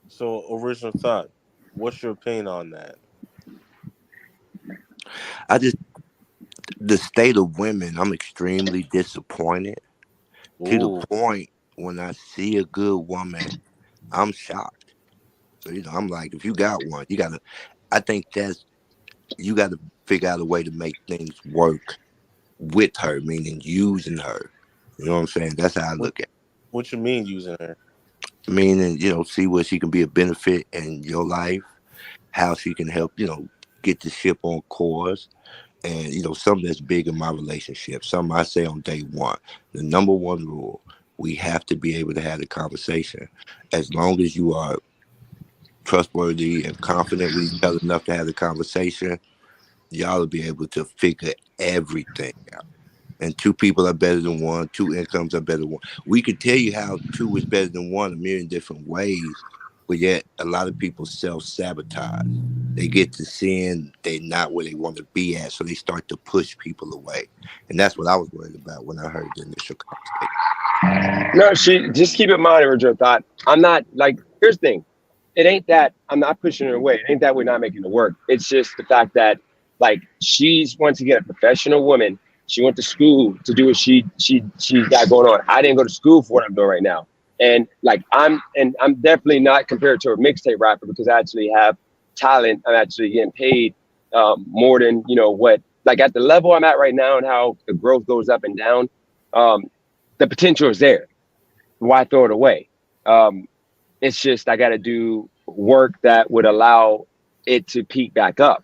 So, original thought. What's your opinion on that? The state of women, I'm extremely disappointed to the point when I see a good woman, I'm shocked. So, I'm like, if you got one, you gotta figure out a way to make things work with her, meaning using her. You know what I'm saying? That's how I look at it. What you mean using her? Meaning, see where she can be a benefit in your life, how she can help, get the ship on course. And, something that's big in my relationship, something I say on day one, the number one rule, we have to be able to have the conversation. As long as you are trustworthy and confident with each other enough to have the conversation, y'all will be able to figure everything out. And two people are better than one. Two incomes are better than one. We could tell you how two is better than one a million different ways, but yet a lot of people self-sabotage. They get to seeing they're not where they want to be at, so they start to push people away. And that's what I was worried about when I heard the initial conversation. No, just keep in mind, original thought. I'm not like, here's the thing. It ain't that I'm not pushing her away. It ain't that we're not making it work. It's just the fact that like she's once again a professional woman. She went to school to do what she got going on. I didn't go to school for what I'm doing right now. And like I'm definitely not compared to a mixtape rapper because I actually have talent. I'm actually getting paid more than what, like at the level I'm at right now and how the growth goes up and down. The potential is there. Why throw it away? It's just I got to do work that would allow it to peak back up.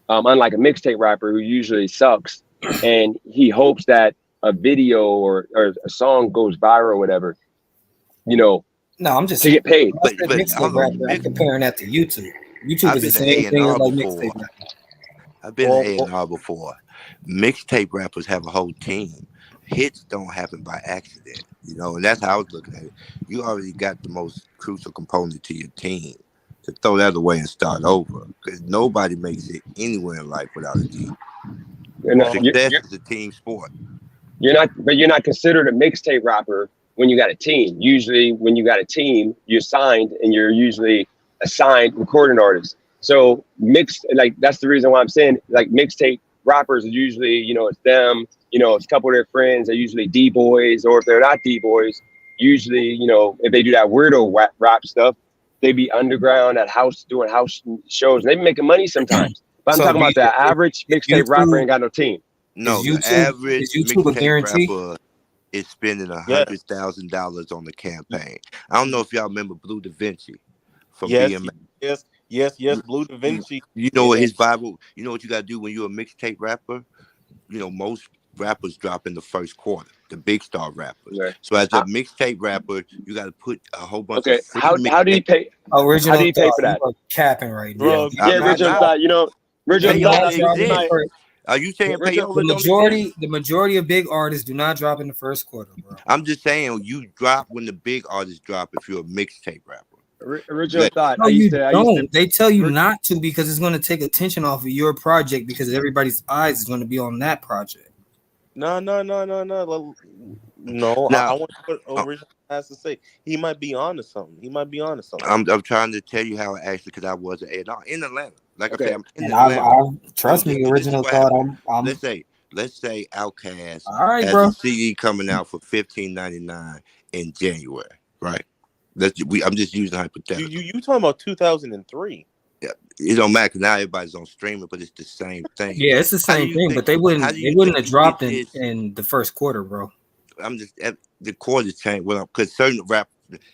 Unlike a mixtape rapper who usually sucks and he hopes that a video or a song goes viral or whatever, No, I'm just to get paid. But mixtape rapper, I'm comparing that to YouTube. YouTube is the same thing as like mixtape rapper. I've been to A&R before. Mixtape rappers have a whole team. Hits don't happen by accident, and that's how I was looking at it. You already got the most crucial component to your team. To throw that away and start over, because nobody makes it anywhere in life without a team. Success is a team sport. You're not considered a mixtape rapper when you got a team. Usually, when you got a team, you're signed and you're usually a signed recording artist. So that's the reason why I'm saying like mixtape rappers are usually, it's them, it's a couple of their friends. They're usually D-boys, or if they're not D-boys, usually, if they do that weirdo rap stuff, they be underground at doing house shows. They be making money sometimes. But I'm talking about the average mixtape rapper ain't got no team. No, the average mixtape rapper is spending $100,000 on the campaign. I don't know if y'all remember Blue Da Vinci from BMA. Yes, Blue Da Vinci. You know what his Bible, you know what you got to do when you're a mixtape rapper? Most rappers drop in the first quarter, the big star rappers. Right. So as a mixtape rapper, you got to put a whole bunch of free how do you pay? Original, how do you pay for that? Capping right now. Bro, original thought, original thought. Are you saying the majority of big artists do not drop in the first quarter, bro? I'm just saying you drop when the big artists drop if you're a mixtape rapper. Original thought. No, you don't. They tell you not to because it's going to take attention off of your project because everybody's eyes is going to be on that project. No. I want to put original has to say. He might be on to something. I'm trying to tell you how it actually, because I was an A&R in Atlanta. Like I said, I'm in Atlanta. Trust me, original thought. Let's say Outkast has a CD coming out for $15.99 in January, right? I'm just using hypothetical. You talking about 2003? Yeah, it don't matter 'cause now everybody's on streaming, but it's the same thing. Yeah, it's the How do same you thing, think? but they How wouldn't do you have think you dropped get this? in the first quarter, bro. I'm just the quarters change. Well, because certain rap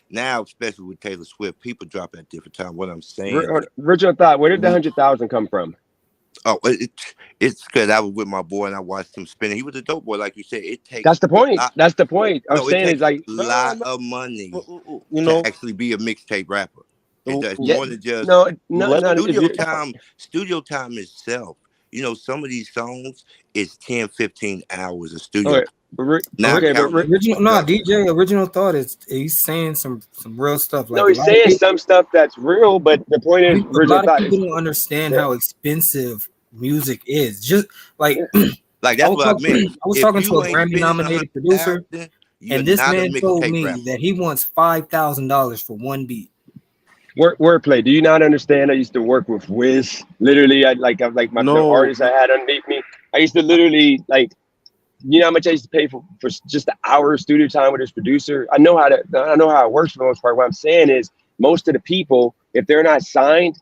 now, especially with Taylor Swift, people drop at different time. What I'm saying is, Original thought. Where did the we 100,000 come from? oh, it's because I was with my boy and I watched him spinning. He was a dope boy, like you said. It takes That's the a point. lot. That's the point. I'm No, it saying is takes like, a No, lot no, of money you know, to actually be a mixtape rapper. It's yeah, more than just no, let me. if you, studio time itself. You know, some of these songs is 10, 15 hours of studio okay, time. Now okay, but counting Original, no, production. DJ. Original thought is he's saying some real stuff. Like no, a he's lot of saying people, some stuff that's real, but the point is, a original lot of thought people is, don't understand yeah, how expensive music is. Just like Like I that's was what I meant. I was If talking to you a ain't Grammy spending nominated producer, 100,000, you're and this not a man told mixtape me rapper. that he wants $5,000 for one beat. wordplay. Do you not understand? I used to work with Wiz. Literally, like the No, artists I had underneath me. I used to literally like, you know how much I used to pay for just an hour of studio time with this producer. I know how it works for the most part. What I'm saying is, most of the people, if they're not signed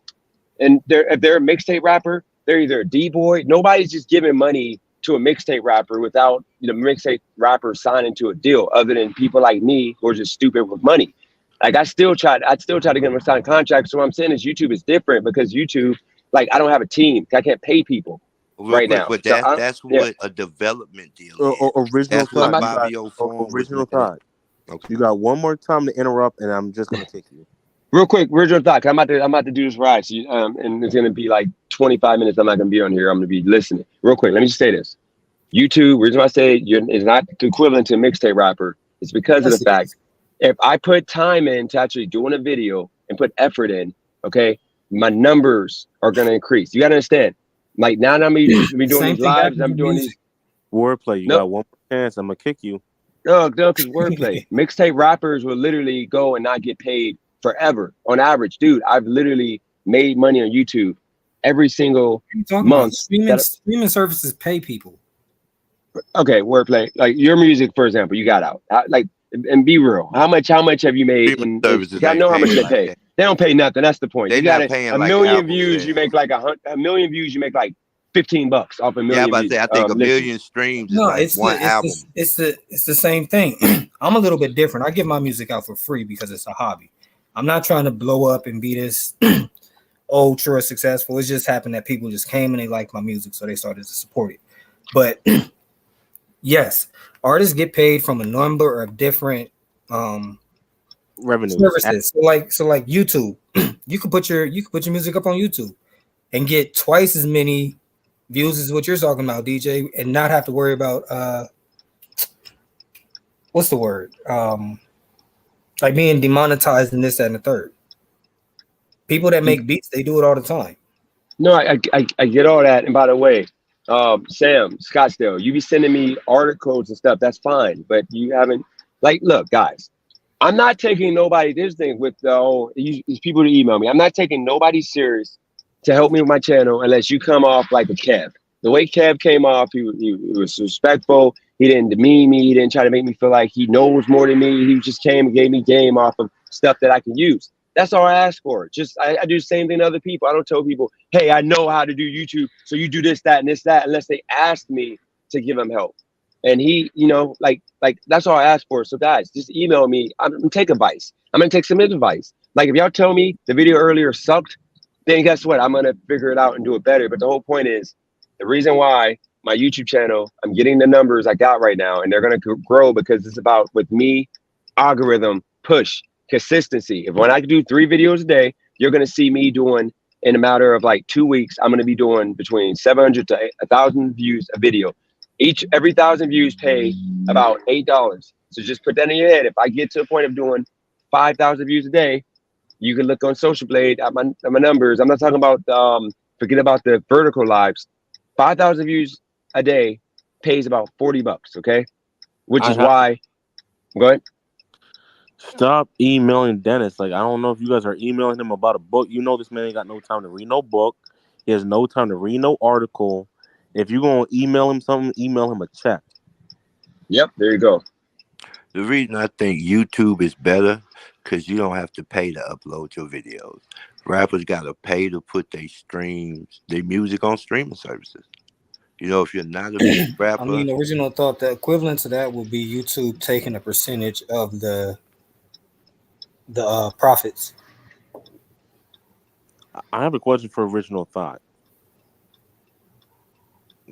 and if they're a mixtape rapper, they're either a D-boy. Nobody's just giving money to a mixtape rapper without mixtape rapper signing to a deal, other than people like me who are just stupid with money. Like I'd still try to get them to sign contracts. So what I'm saying is YouTube is different because YouTube, like I don't have a team. I can't pay people Real right quick, now. but So that's yeah, what a development deal is. original That's what thought. You got Bobby O Form was original looking at. thought. Okay. You got one more time to interrupt, and I'm just gonna kick you. real quick, original thought. 'Cause I'm about to do this right. So and it's gonna be like 25 minutes. I'm not gonna be on here. I'm gonna be listening. Real quick, let me just say this. YouTube, reason why I say it's not equivalent to a mixtape rapper, it's because of Yes, the it fact is. if I put time into actually doing a video and put effort in, okay, my numbers are gonna increase. You gotta understand. Like now that I'm doing Same these thing lives, happens I'm with doing music. these. Wordplay. You Nope. got one more chance. I'm gonna kick you. No, because wordplay. Mixtape rappers will literally go and not get paid forever. On average, dude, I've literally made money on YouTube every single What are you talking month. about? Streaming services pay people. Okay, wordplay. Like your music, for example, you got out. Like, and be real. How much have you made? Streaming I services ain't know how much paying they like pay. that. They don't pay nothing. That's the point. They You got not paying a like million album views. sales. You make like a million views. You make like $15 off a Yeah, I'm million about to views. say I think a listens. million streams is No, like it's one album. it's the same thing. I'm a little bit different. I give my music out for free because it's a hobby. I'm not trying to blow up and be this ultra successful. It just happened that people just came and they liked my music, so they started to support it. But yes, artists get paid from a number of different Revenues. services. So like YouTube, you could put your music up on YouTube and get twice as many views as what you're talking about, DJ, and not have to worry about what's the word? Like being demonetized and this, that, and the third. People that make beats, they do it all the time. No, I get all that. And by the way, Sam Scottsdale, you be sending me articles and stuff. That's fine, but you haven't. Like, look, guys, I'm not taking nobody. This thing with these people to email me. I'm not taking nobody serious to help me with my channel unless you come off like a Kev. The way Kev came off, he was respectful. He didn't demean me. He didn't try to make me feel like he knows more than me. He just came and gave me game off of stuff that I can use. That's all I ask for. Just I do the same thing to other people. I don't tell people, hey, I know how to do YouTube, so you do this, that, and this, that, unless they ask me to give them help. And he, like that's all I ask for. So guys, just email me. I'm gonna take advice. I'm gonna take some advice. Like if y'all tell me the video earlier sucked, then guess what? I'm gonna figure it out and do it better. But the whole point is, the reason why my YouTube channel, I'm getting the numbers I got right now, and they're gonna grow because it's about with me, algorithm, push, consistency. If when I do 3 videos a day, you're gonna see me doing in a matter of like 2 weeks. I'm gonna be doing between 700 to 1,000 views a video. Every 1,000 views pay about $8. So just put that in your head. If I get to a point of doing 5,000 views a day, you can look on Social Blade at my numbers. I'm not talking about forget about the vertical lives. 5,000 views a day pays about $40. Okay, which is why. Go ahead. Stop emailing Dennis. Like I don't know if you guys are emailing him about a book. You know this man ain't got no time to read no book. He has no time to read no article. If you're gonna email him something, email him a check. Yep, there you go. The reason I think YouTube is better because you don't have to pay to upload your videos. Rappers gotta pay to put their music on streaming services. You know, if you're not a big I mean, rapper, the original thought the equivalent to that would be YouTube taking a percentage of the profits. I have a question for Original Thought.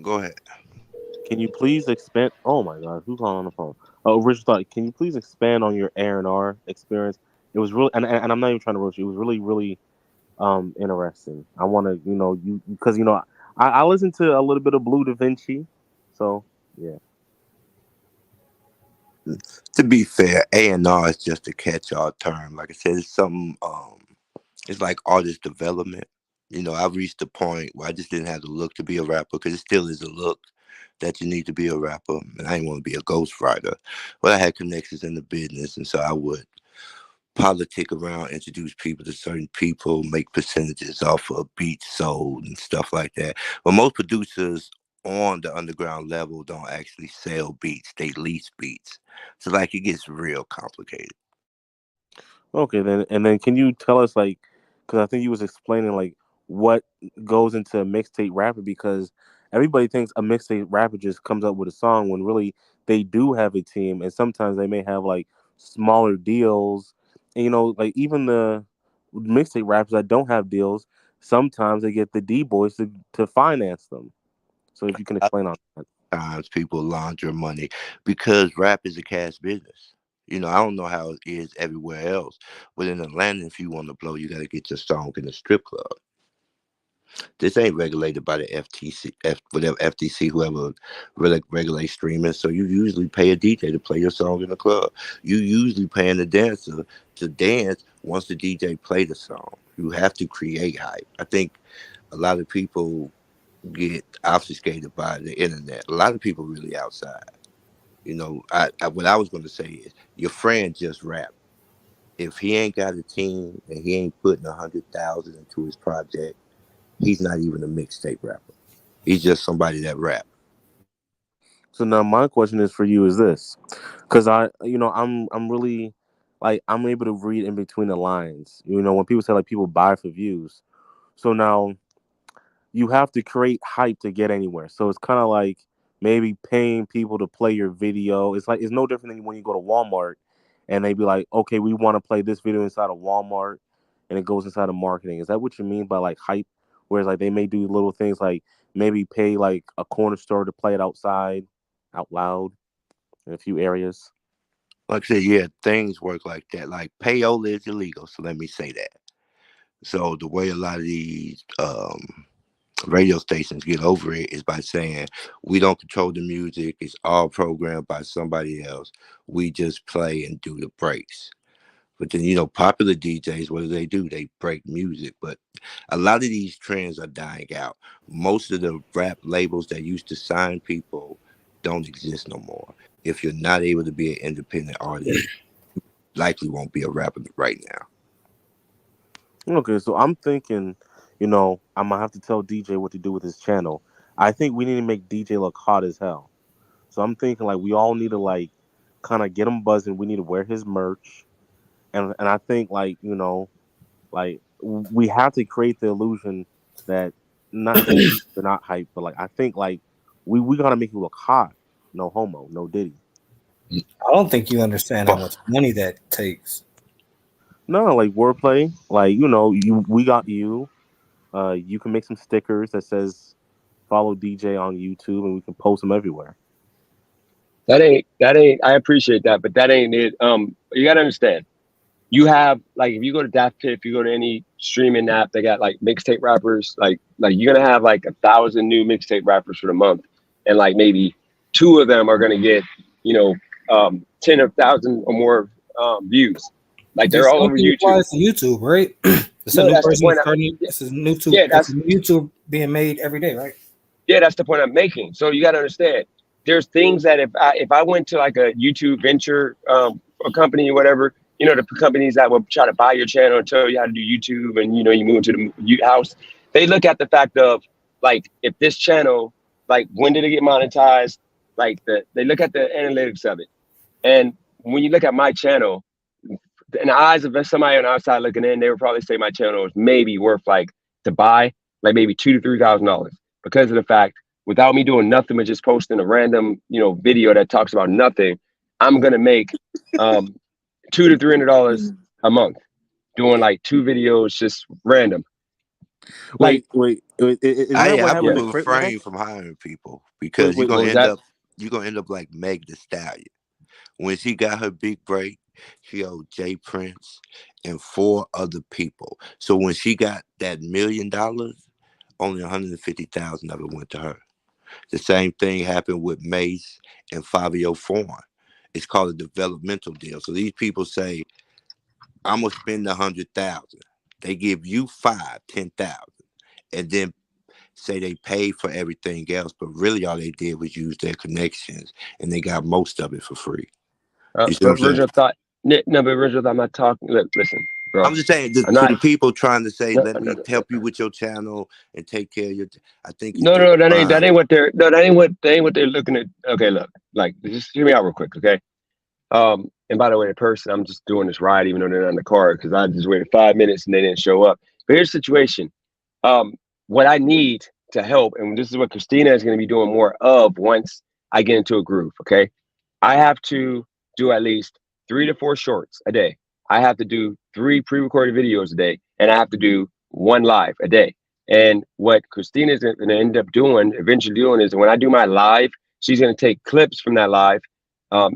go ahead. Can you please expand? Oh my God, who's on the phone? Original Thought. Can you please expand on your A&R experience? It was really, and I'm not even trying to rush you. It was really, really interesting. I want to, you because I listened to a little bit of Blue Da Vinci, so yeah. To be fair, A&R is just a catch-all term. Like I said, it's something. It's like artist development. You know, I've reached the point where I just didn't have the look to be a rapper because it still is a look that you need to be a rapper. And I didn't want to be a ghostwriter, but I had connections in the business, and so I would politic around, introduce people to certain people, make percentages off of beats sold and stuff like that. But most producers on the underground level don't actually sell beats; they lease beats. So like it gets real complicated. Okay, then can you tell us like, because I think you was explaining like what goes into a mixtape rapper because everybody thinks a mixtape rapper just comes up with a song when really they do have a team and sometimes they may have like smaller deals and like even the mixtape rappers that don't have deals sometimes they get the D boys to finance them. So if you can explain on that. Times people launder money because rap is a cash business. You know, I don't know how it is everywhere else, but in Atlanta, if you want to blow, you got to get your song in the strip club. This ain't regulated by the FTC, whatever FTC, whoever regulates streaming. So you usually pay a DJ to play your song in the club. You usually paying the dancer to dance once the DJ play the song. You have to create hype. I think a lot of people get obfuscated by the internet. A lot of people really outside. You know, what I was going to say is your friend just rap. If he ain't got a team and he ain't putting 100,000 into his project, he's not even a mixtape rapper. He's just somebody that rap. So now my question is for you is this, because I'm really like I'm able to read in between the lines. When people say like people buy for views, so now you have to create hype to get anywhere. So it's kind of like maybe paying people to play your video. It's no different than when you go to Walmart and they be like, okay, we want to play this video inside of Walmart, and it goes inside of marketing. Is that what you mean by like hype? Whereas like they may do little things like maybe pay like a corner store to play it outside out loud in a few areas. Like I said, yeah, things work like that. Like payola is illegal, so let me say that. So the way a lot of these radio stations get over it is by saying we don't control the music; it's all programmed by somebody else. We just play and do the breaks. But then, popular DJs, what do? They break music. But a lot of these trends are dying out. Most of the rap labels that used to sign people don't exist no more. If you're not able to be an independent artist, you likely won't be a rapper right now. Okay, so I'm thinking, I'm gonna have to tell DJ what to do with his channel. I think we need to make DJ look hot as hell. So I'm thinking like we all need to like kind of get him buzzing. We need to wear his merch, and I think like like we have to create the illusion that not that they're not hype, but like I think like we gotta make him look hot. No homo, no Diddy. I don't think you understand how much money that takes. No, like wordplay, like we got you. You can make some stickers that says follow DJ on YouTube, and we can post them everywhere. That ain't. I appreciate that, but that ain't it. You gotta understand. You have like if you go to Daft Pit, if you go to any streaming app, they got like mixtape rappers. Like you're gonna have like 1,000 new mixtape rappers for the month, and like maybe 2 of them are gonna get 10,000 or more views. Like they're all over YouTube. Applies to YouTube, right? It's a new person starting. This is new to that's YouTube being made every day, right? Yeah, that's the point I'm making. So you got to understand. There's things that if I went to like a YouTube venture a company or whatever, the companies that will try to buy your channel and tell you how to do YouTube and you move into the house, they look at the fact of like if this channel, like when did it get monetized? Like they look at the analytics of it. And when you look at my channel, in the eyes of somebody on the outside looking in, they would probably say my channel is maybe worth like to buy like maybe $2,000 to $3,000 because of the fact without me doing nothing but just posting a random video that talks about nothing, I'm gonna make $200 to $300 a month doing like 2 videos just random. Wait. Is that what I happened to would Crip Mac? refrain from hiring people because What was that? you're gonna end up like Meg Thee Stallion. When she got her big break, she owed Jay Prince and 4 other people. So when she got that $1 million, only 150,000 of it went to her. The same thing happened with Mace and Fabio Foreign. It's called a developmental deal. So these people say, I'm gonna spend 100,000. They give you 10,000, and then say they paid for everything else, but really all they did was use their connections, and they got most of it for free. You see what I'm saying? Original thought. No, but original thought. I'm not talking. Listen, bro. I'm just saying to the people trying to say, let me help you with your channel and take care of your. I think that ain't what they're looking at. Okay, look, like just hear me out real quick, okay? And by the way, the person, I'm just doing this ride even though they're not in the car because I just waited 5 minutes and they didn't show up. But here's the situation. What I need to help, and this is what Christina is going to be doing more of once I get into a groove. Okay, I have to do at least 3 to 4 shorts a day. I have to do 3 pre-recorded videos a day, and I have to do 1 live a day. And what Christina is going to end up doing, eventually doing, is when I do my live, she's going to take clips from that live,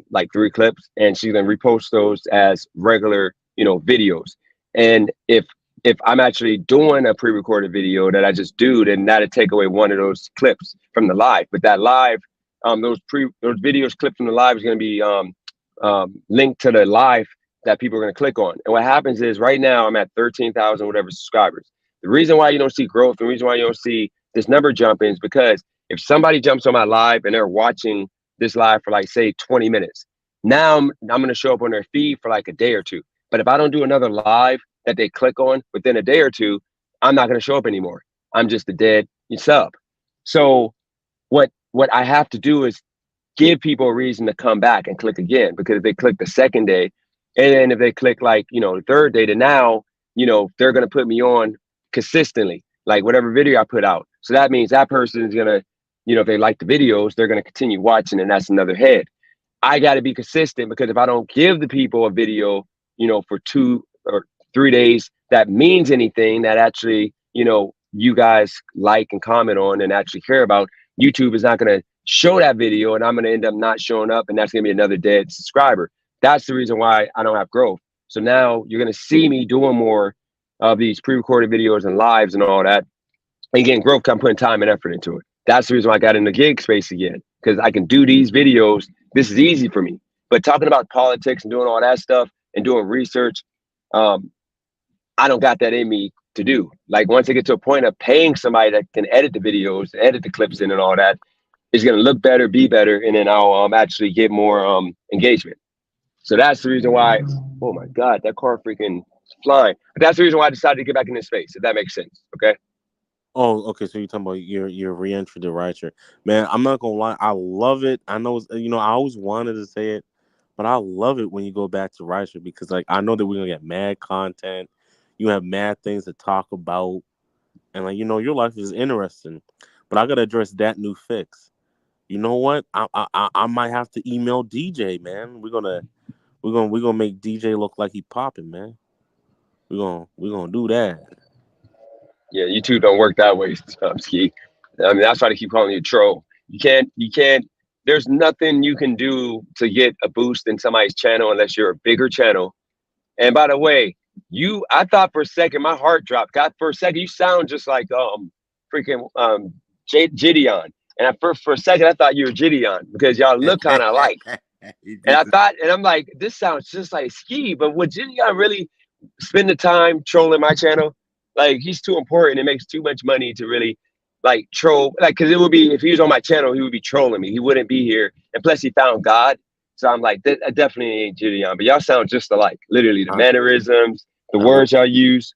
like 3 clips, and she's going to repost those as regular, videos. And if I'm actually doing a pre-recorded video that I just do, then that'll take away one of those clips from the live. But that live, those videos clipped from the live is going to be linked to the live that people are going to click on. And what happens is right now I'm at 13,000 whatever subscribers. The reason why you don't see growth, the reason why you don't see this number jumping is because if somebody jumps on my live and they're watching this live for like say 20 minutes, now I'm going to show up on their feed for like a day or 2. But if I don't do another live that they click on within a day or 2, I'm not going to show up anymore. I'm just a dead sub. So what I have to do is give people a reason to come back and click again, because if they click the second day, and then if they click like, the third day, then now, they're going to put me on consistently, like whatever video I put out. So that means that person is going to, if they like the videos, they're going to continue watching, and that's another head. I got to be consistent, because if I don't give the people a video, for 2 or 3 days, that means anything that actually, you guys like and comment on and actually care about, YouTube is not going to show that video, and I'm going to end up not showing up, and that's going to be another dead subscriber. That's the reason why I don't have growth. So now you're going to see me doing more of these pre-recorded videos and lives and all that, and getting growth. I'm putting time and effort into it. That's the reason why I got in the gig space again, because I can do these videos. This is easy for me. But talking about politics and doing all that stuff and doing research, I don't got that in me to do. Like once I get to a point of paying somebody that can edit the videos, edit the clips in and all that, it's going to look better, be better, and then I'll actually get more engagement. So that's the reason why, oh my God, that car freaking flying. But that's the reason why I decided to get back in this space, if that makes sense. Okay. Oh, okay. So you're talking about your re-entry to rideshare. Man, I'm not gonna lie, I love it. I know I always wanted to say it, but I love it when you go back to rideshare, because like I know that we're gonna get mad content. You have mad things to talk about, and like your life is interesting. But I gotta address that new fix. You know what? I might have to email DJ, man. We're gonna make DJ look like he popping, man. We're gonna do that. Yeah, YouTube don't work that way, Ski. I mean, that's why they keep calling you a troll. You can't. There's nothing you can do to get a boost in somebody's channel unless you're a bigger channel. And by the way, I thought for a second my heart dropped. For a second, you sound just like freaking Gideon. And for a second, I thought you were Gideon, because y'all look kind of alike. And I'm like, this sounds just like Ski. But would Gideon really spend the time trolling my channel? Like, he's too important. It makes too much money to really like troll. Like, because it would be, if he was on my channel, he would be trolling me. He wouldn't be here. And plus, he found God. So I'm like, that definitely ain't Gideon. But y'all sound just alike. Literally, the mannerisms, the words y'all use.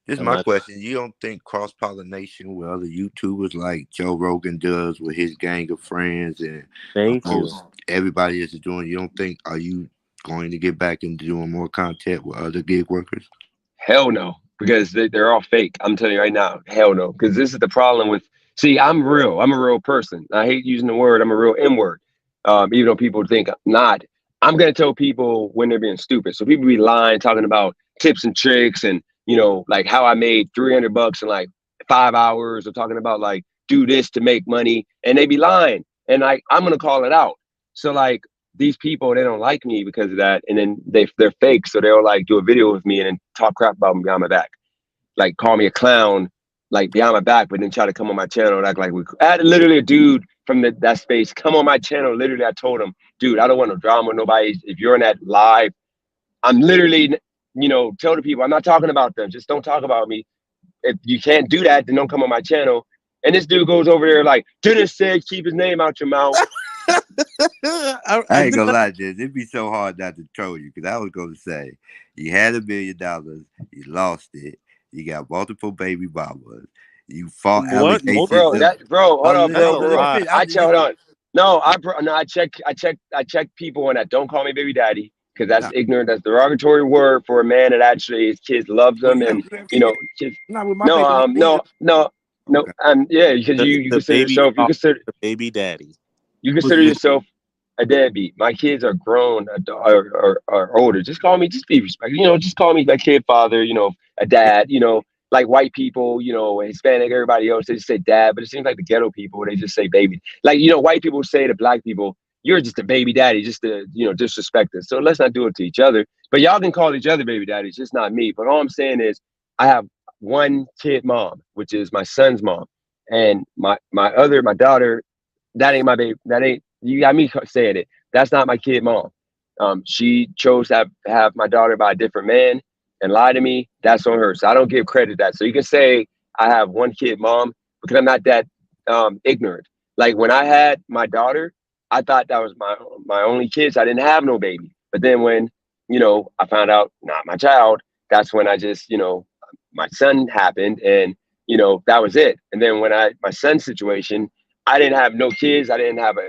This is my question. You don't think cross-pollination with other YouTubers like Joe Rogan does with his gang of friends and Thank you. everybody is doing, you don't think, are you going to get back into doing more content with other gig workers? Hell no, because they're all fake. I'm telling you right now, hell no. Because this is the problem with. See, I'm real. I'm a real person. I hate using the word. I'm a real N word. Even though people think I'm not. I'm gonna tell people when they're being stupid. So people be lying, talking about tips and tricks, and like how I made $300 in like 5 hours, or talking about like do this to make money, and they be lying. And like I'm gonna call it out. So like these people, they don't like me because of that, and then they're fake, so they'll like do a video with me and then talk crap about me behind my back, like call me a clown, like behind my back, but then try to come on my channel and act like I had literally a dude from that space come on my channel. Literally, I told him, dude, I don't want no drama with nobody. If you're in that live, I'm literally, tell the people I'm not talking about them. Just don't talk about me. If you can't do that, then don't come on my channel. And this dude goes over there like, Dennis said, keep his name out your mouth. I ain't gonna lie, Jess. It'd be so hard not to troll you, because I was gonna say you had $1 million, you lost it, you got multiple baby mamas, you fought What? allegations. Bro, hold on, bro. Hold on. No, I check people on that. Don't call me baby daddy, because that's ignorant. That's a derogatory word for a man that actually his kids loves them, and kids. Not with my baby. No. Yeah, because you consider yourself. The baby daddy. You consider yourself a deadbeat. My kids are grown, are older. Just call me. Just be respectful. Just call me a kid father. A dad. Like white people. Hispanic. Everybody else, they just say dad. But it seems like the ghetto people, they just say baby. Like white people say to black people, "You're just a baby daddy," just to disrespect us. So let's not do it to each other. But y'all can call each other baby daddies, just not me. But all I'm saying is, I have one kid mom, which is my son's mom, and my daughter. That ain't my baby. That ain't, you got me saying it. That's not my kid mom. She chose to have my daughter by a different man and lie to me. That's on her. So I don't give credit to that. So you can say I have one kid mom, because I'm not that ignorant. Like when I had my daughter, I thought that was my only kids. I didn't have no baby. But then when I found out not my child, that's when I just my son happened, and that was it. And then when my son's situation, I didn't have no kids. I didn't have a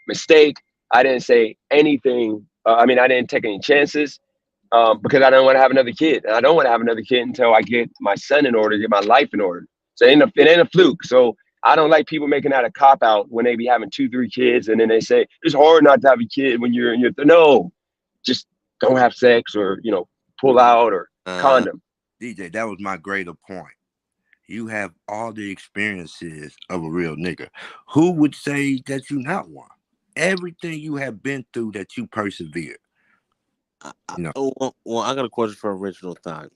mistake. I didn't say anything. I didn't take any chances because I don't want to have another kid. And I don't want to have another kid until I get my son in order, get my life in order. So it ain't a fluke. So I don't like people making that a cop out when they be having 2-3 kids, and then they say it's hard not to have a kid when you're in your no, just don't have sex, or pull out, or condom. DJ, that was my greater point. You have all the experiences of a real nigga. Who would say that you not one? Everything you have been through, that you persevered. Well, I got a question for Original Thought.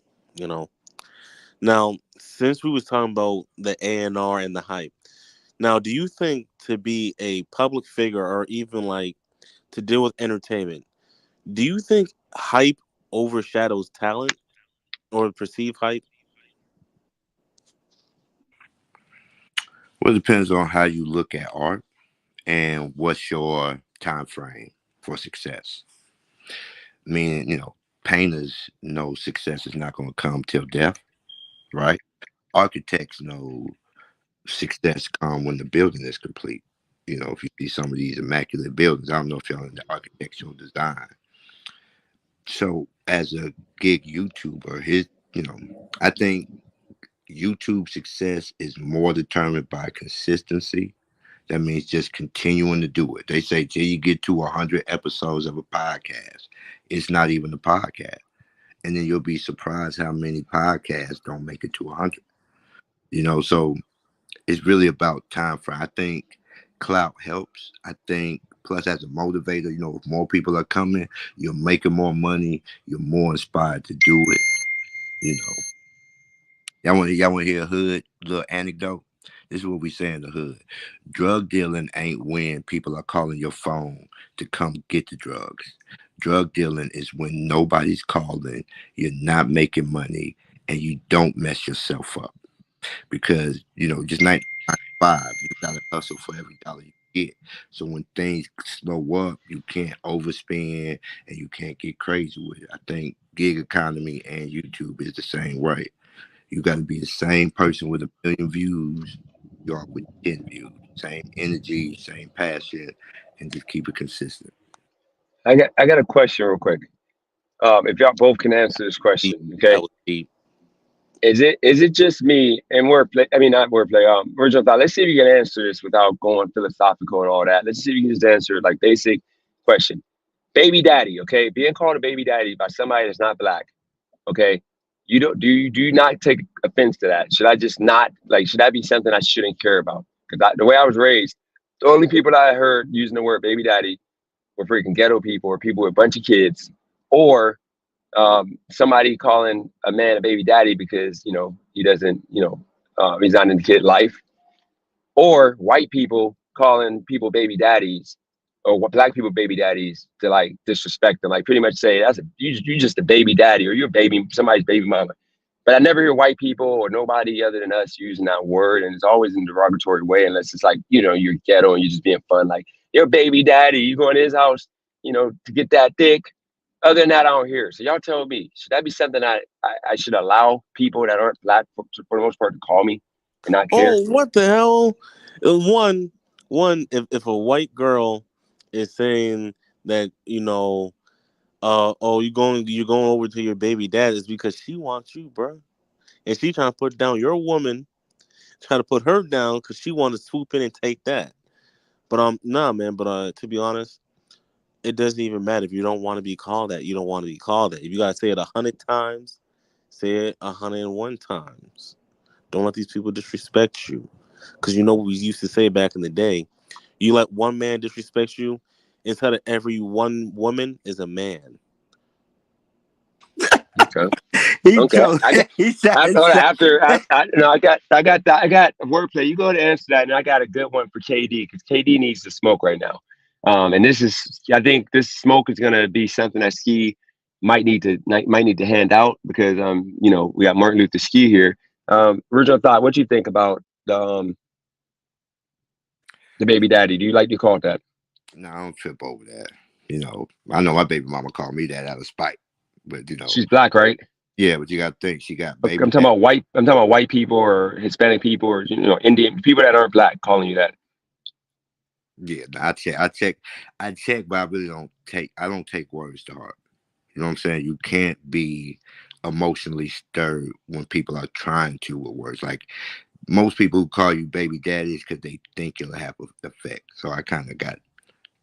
Now, since we was talking about the A&R and the hype, now, do you think to be a public figure, or even like to deal with entertainment, do you think hype overshadows talent, or perceived hype? Well, it depends on how you look at art and what's your time frame for success. Painters know success is not going to come till death, right? Architects know success come when the building is complete. If you see some of these immaculate buildings, I don't know if y'all in the architectural design. So as a gig YouTuber, I think YouTube success is more determined by consistency. That means just continuing to do it. They say till you get to 100 episodes of a podcast, it's not even a podcast. And then you'll be surprised how many podcasts don't make it to 100. So it's really about time frame. I think clout helps. I think plus as a motivator, if more people are coming, you're making more money, you're more inspired to do it. Y'all want to hear a hood little anecdote? This is what we say in the hood. Drug dealing ain't when people are calling your phone to come get the drugs. Drug dealing is when nobody's calling, you're not making money, and you don't mess yourself up. Because, just 9 to 5, you got to hustle for every dollar you get. So when things slow up, you can't overspend and you can't get crazy with it. I think gig economy and YouTube is the same way. You got to be the same person with 1 million views you are with 10 views. Same energy, same passion, and just keep it consistent. I got a question real quick. If y'all both can answer this question, That okay? was deep. Is it just me and wordplay? I mean, not wordplay. Original thought. Let's see if you can answer this without going philosophical and all that. Let's see if you can just answer like basic question. Baby daddy, okay? Being called a baby daddy by somebody that's not black, okay? You don't do you not take offense to that? Should I just not like? Should that be something I shouldn't care about? Because the way I was raised, the only people that I heard using the word baby daddy were freaking ghetto people or people with a bunch of kids, or somebody calling a man a baby daddy because he doesn't he's not in the kid life, or white people calling people baby daddies or what black people baby daddies to like disrespect them, like pretty much say you just a baby daddy or you're baby somebody's baby mama. But I never hear white people or nobody other than us using that word, and it's always in a derogatory way unless it's like you're ghetto and you're just being fun, like your baby daddy, you going to his house, to get that dick. Other than that, I don't hear it. So y'all tell me, should that be something I should allow people that aren't black for the most part to call me and not care? Oh, what the hell? One, if a white girl is saying that, you're going over to your baby dad, is because she wants you, bro. And she trying to put down your woman, trying to put her down because she want to swoop in and take that. But nah, man. But to be honest, it doesn't even matter if you don't want to be called that. You don't want to be called that. If you gotta say it 100 times, say it 101 times. Don't let these people disrespect you. Because you know what we used to say back in the day. You let one man disrespect you, instead of every one woman is a man. Okay. He Okay. told he said I got a wordplay. You go to answer that, and I got a good one for KD because KD needs to smoke right now. And I think this smoke is gonna be something that Ski might need to hand out because we got Martin Luther Ski here. Original thought. What do you think about the baby daddy? Do you like to call it that? No, I don't trip over that. I know my baby mama called me that out of spite. But She's black, right? yeah, but you gotta think she got baby. I'm talking about white. I'm talking about white people or Hispanic people or Indian people that aren't black calling you that. Yeah, I check, but I really don't take words to heart. You know what I'm saying? You can't be emotionally stirred when people are trying to with words. Like most people who call you baby daddies because they think it'll have an effect. So I kind of got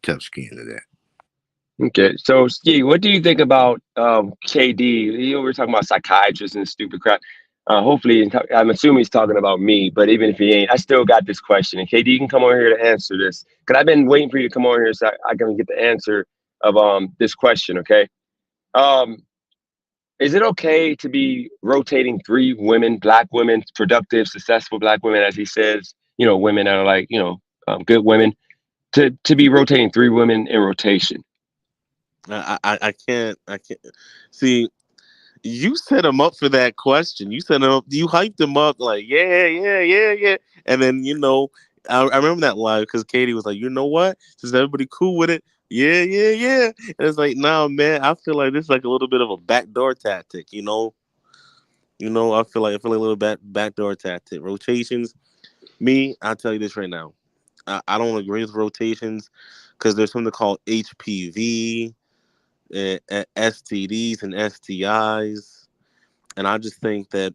tough skin to that. Okay, so Steve, what do you think about KD? We're talking about psychiatrists and stupid crap. Hopefully, I'm assuming he's talking about me, but even if he ain't, I still got this question. And KD, you can come over here to answer this because I've been waiting for you to come over here so I can get the answer of this question. Okay, um, is it okay to be rotating 3 women, black women, productive, successful black women, as he says, women that are like good women, to be rotating 3 women in rotation? I can't see. You set him up for that question. You set him up. You hyped him up like, yeah. And then I remember that live because Katie was like, you know what? Since everybody cool with it, yeah. And it's like, nah, man. I feel like this is like a little bit of a backdoor tactic. I feel like a little backdoor tactic. Rotations. Me, I'll tell you this right now. I don't agree with rotations because there's something called HPV. STDs and STIs, and I just think that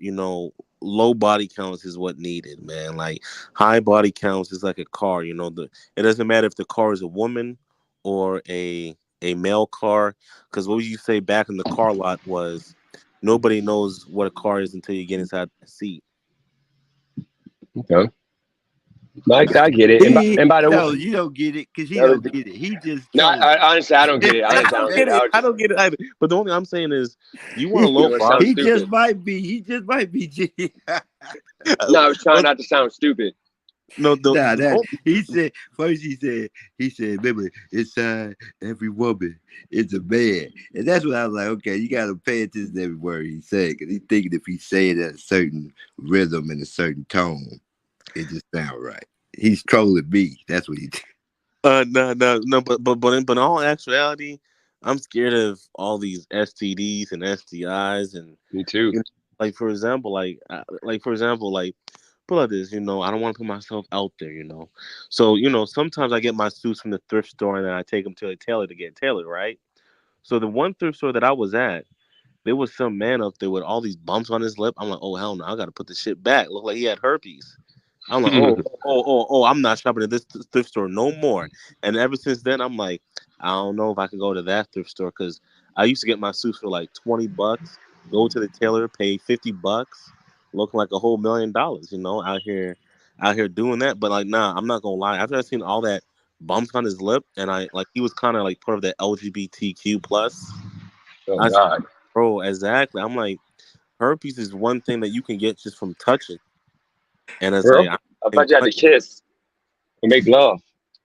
low body counts is what needed, man. Like high body counts is like a car. It doesn't matter if the car is a woman or a male car, because what you say back in the car lot was nobody knows what a car is until you get inside the seat. Okay. I get it. And by the way, no, you don't get it because he don't get it. He just no. Honestly, I don't get it. I don't get it. I don't get it either. But the only thing I'm saying is, you want a low body. He just might be. No, I was trying not to sound stupid. No, he said first. He said, remember, inside every woman is a man, and that's what I was like. Okay, you got to pay attention to every word he's saying because he's thinking if he's saying it at a certain rhythm and a certain tone, it just sounds right. He's trolling me. That's what he did. No. But in all actuality, I'm scared of all these STDs and STIs and me too. like for example, like put it like this, I don't want to put myself out there. So, sometimes I get my suits from the thrift store and then I take them to a tailor to get tailored, right? So the one thrift store that I was at, there was some man up there with all these bumps on his lip. I'm like, oh hell no, I gotta put this shit back. Looked like he had herpes. I'm like, oh, I'm not shopping at this thrift store no more. And ever since then, I'm like, I don't know if I can go to that thrift store because I used to get my suits for like $20, go to the tailor, pay $50, looking like a whole $1 million, out here doing that. But like, nah, I'm not gonna lie. After I seen all that bumps on his lip, and he was kind of like part of that LGBTQ plus. Oh God, bro, exactly. I'm like, herpes is one thing that you can get just from touching. And it's bro, like, I thought you had to kiss and make love.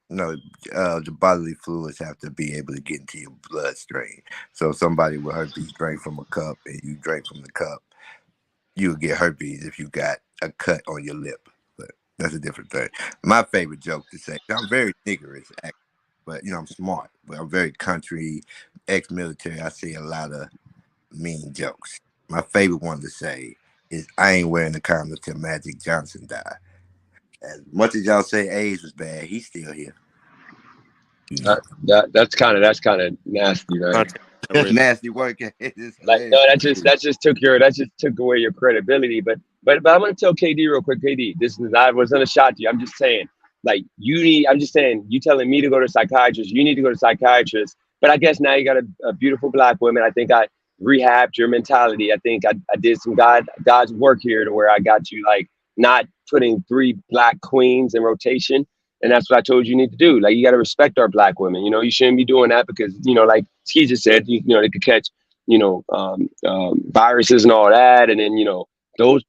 No, the bodily fluids have to be able to get into your bloodstream. So if somebody with herpes drank from a cup and you drank from the cup, you'll get herpes if you got a cut on your lip. But that's a different thing. My favorite joke to say, I'm very vigorous, but I'm smart. But I'm very country, ex-military. I say a lot of mean jokes. My favorite one to say is, I ain't wearing the condom till Magic Johnson died. As much as y'all say AIDS was bad, he's still here. That's kind of nasty, right? That's nasty work. Like, no, that just took away your credibility. But I'm gonna tell KD real quick. KD, I wasn't a shot to you. I'm just saying, like, you telling me to go to a psychiatrist. You need to go to a psychiatrist. But I guess now you got a beautiful black woman. I think I rehabbed your mentality. I think I did some God's work here to where I got you like not putting 3 black queens in rotation. And that's what I told you need to do. Like, you got to respect our black women. You shouldn't be doing that because, like Ski just said, they could catch, viruses and all that. And then, those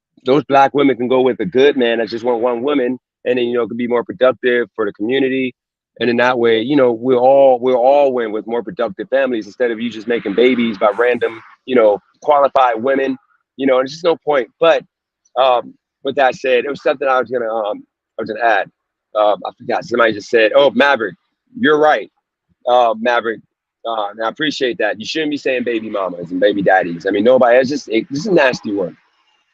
black women can go with a good man that just want one woman. And then, it could be more productive for the community. And in that way, we'll all win with more productive families instead of you just making babies by random, qualified women. There's just no point. But with that said, it was something I was gonna add. I forgot. Somebody just said, "Oh, Maverick, you're right, Maverick." And I appreciate that. You shouldn't be saying baby mamas and baby daddies. I mean, nobody. This is nasty word.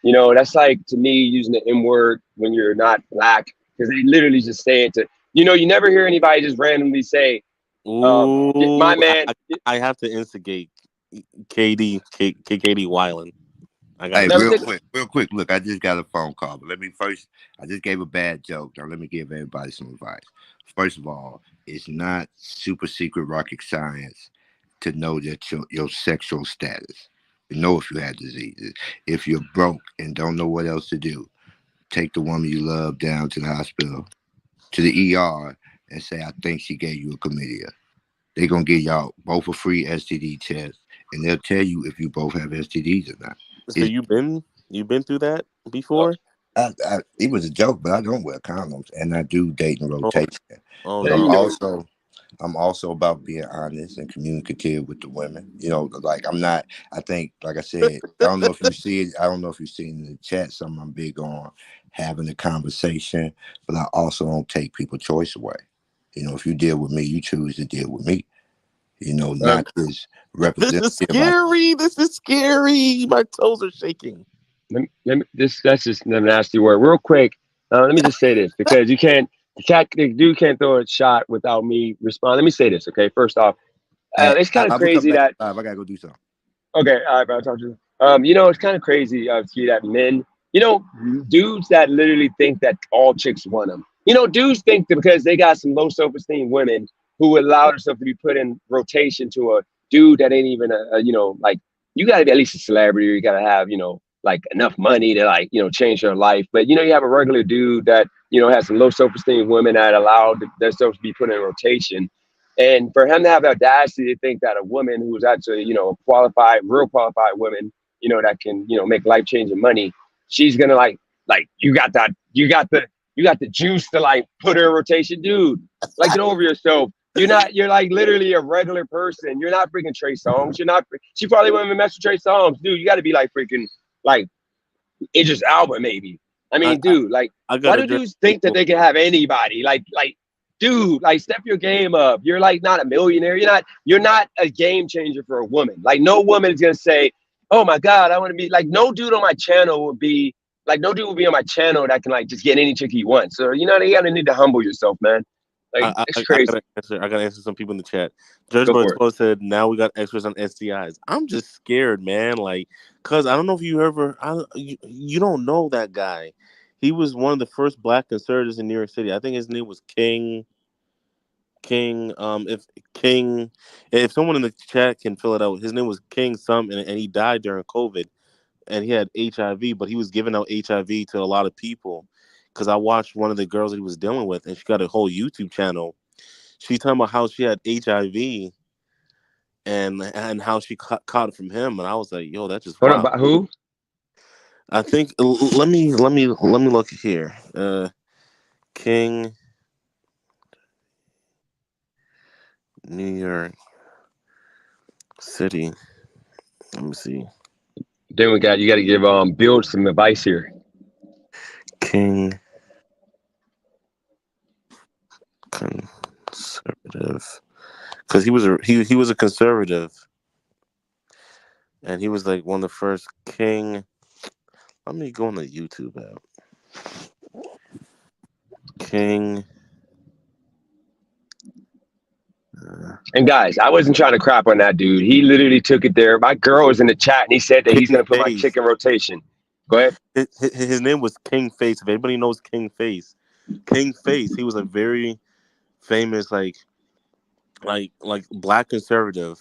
That's like, to me, using the M word when you're not black, because they literally just say it to. You never hear anybody just randomly say, "My man." I have to instigate KD Weiland. Hey, real quick. Look, I just got a phone call, but I just gave a bad joke. Now let me give everybody some advice. First of all, it's not super secret rocket science to know that your sexual status. You know if you have diseases. If you're broke and don't know what else to do, take the woman you love down to the hospital, to the ER, and say, I think she gave you a chlamydia. They're going to give y'all both a free STD test, and they'll tell you if you both have STDs or not. So you've been through that before? It was a joke, but I don't wear condoms, and I do date and rotation. I'm also about being honest and communicative with the women. Like I think, like I said, I don't know if you see it. I don't know if you've seen in the chat something I'm big on, having a conversation, but I also don't take people's choice away. If you deal with me, you choose to deal with me. Not just represent. This is scary. My toes are shaking. That's just a nasty word. Real quick, let me just say this, because the dude can't throw a shot without me responding. Let me say this, okay? First off, it's kind of crazy that I gotta go do something. Okay, all right, bro. I'll talk to you. It's kind of crazy to see that men, dudes that literally think that all chicks want them. Dudes think that because they got some low self-esteem women who would allow themselves to be put in rotation to a dude that ain't even like, you got to be at least a celebrity, or you got to have, like enough money to like, change their life. But, you have a regular dude that, has some low self-esteem women that allowed themselves to be put in rotation. And for him to have the audacity to think that a woman who's actually, real qualified woman, that can, make life-changing money, she's gonna like you got the juice to like put her in rotation, dude. Like, get over yourself. You're like literally a regular person. You're not freaking Trey Songz. She probably wouldn't even mess with Trey Songz, dude. You got to be like freaking like Idris Elba, maybe. I mean, dude, like, why do dudes think that they can have anybody? Like, dude, like, step your game up. You're like not a millionaire. You're not a game changer for a woman. Like, no woman is gonna say, "Oh my God, I want to be like." No dude on my channel would be Like no dude will be on my channel that can like just get any chick he wants. So you know, you gotta need to humble yourself, man. Like it's crazy. I gotta answer some people in the chat. Judge Go for it. Bartolo said, "Now we got experts on STIs." I'm just scared, man. Like, cause I don't know if you ever, you don't know that guy. He was one of the first black conservatives in New York City. I think his name was King. If someone in the chat can fill it out, his name was King something, and he died during COVID, and he had HIV, but he was giving out HIV to a lot of people. Because I watched one of the girls that he was dealing with, and she got a whole YouTube channel. She's talking about how she had HIV and how she caught it from him, and I was like, "Yo, that's just Hold on, wild." but who? I think let me look here. King, New York City. Let me see. Then you got to give Build some advice here. King conservative, because he was a conservative, and he was like one of the first King. Let me go on the YouTube app. King. And guys, I wasn't trying to crap on that dude. He literally took it there. My girl was in the chat and he said that he's King gonna put my Face. chick in rotation. Go ahead. His name was King Face. If anybody knows King Face, he was a very famous like black conservative,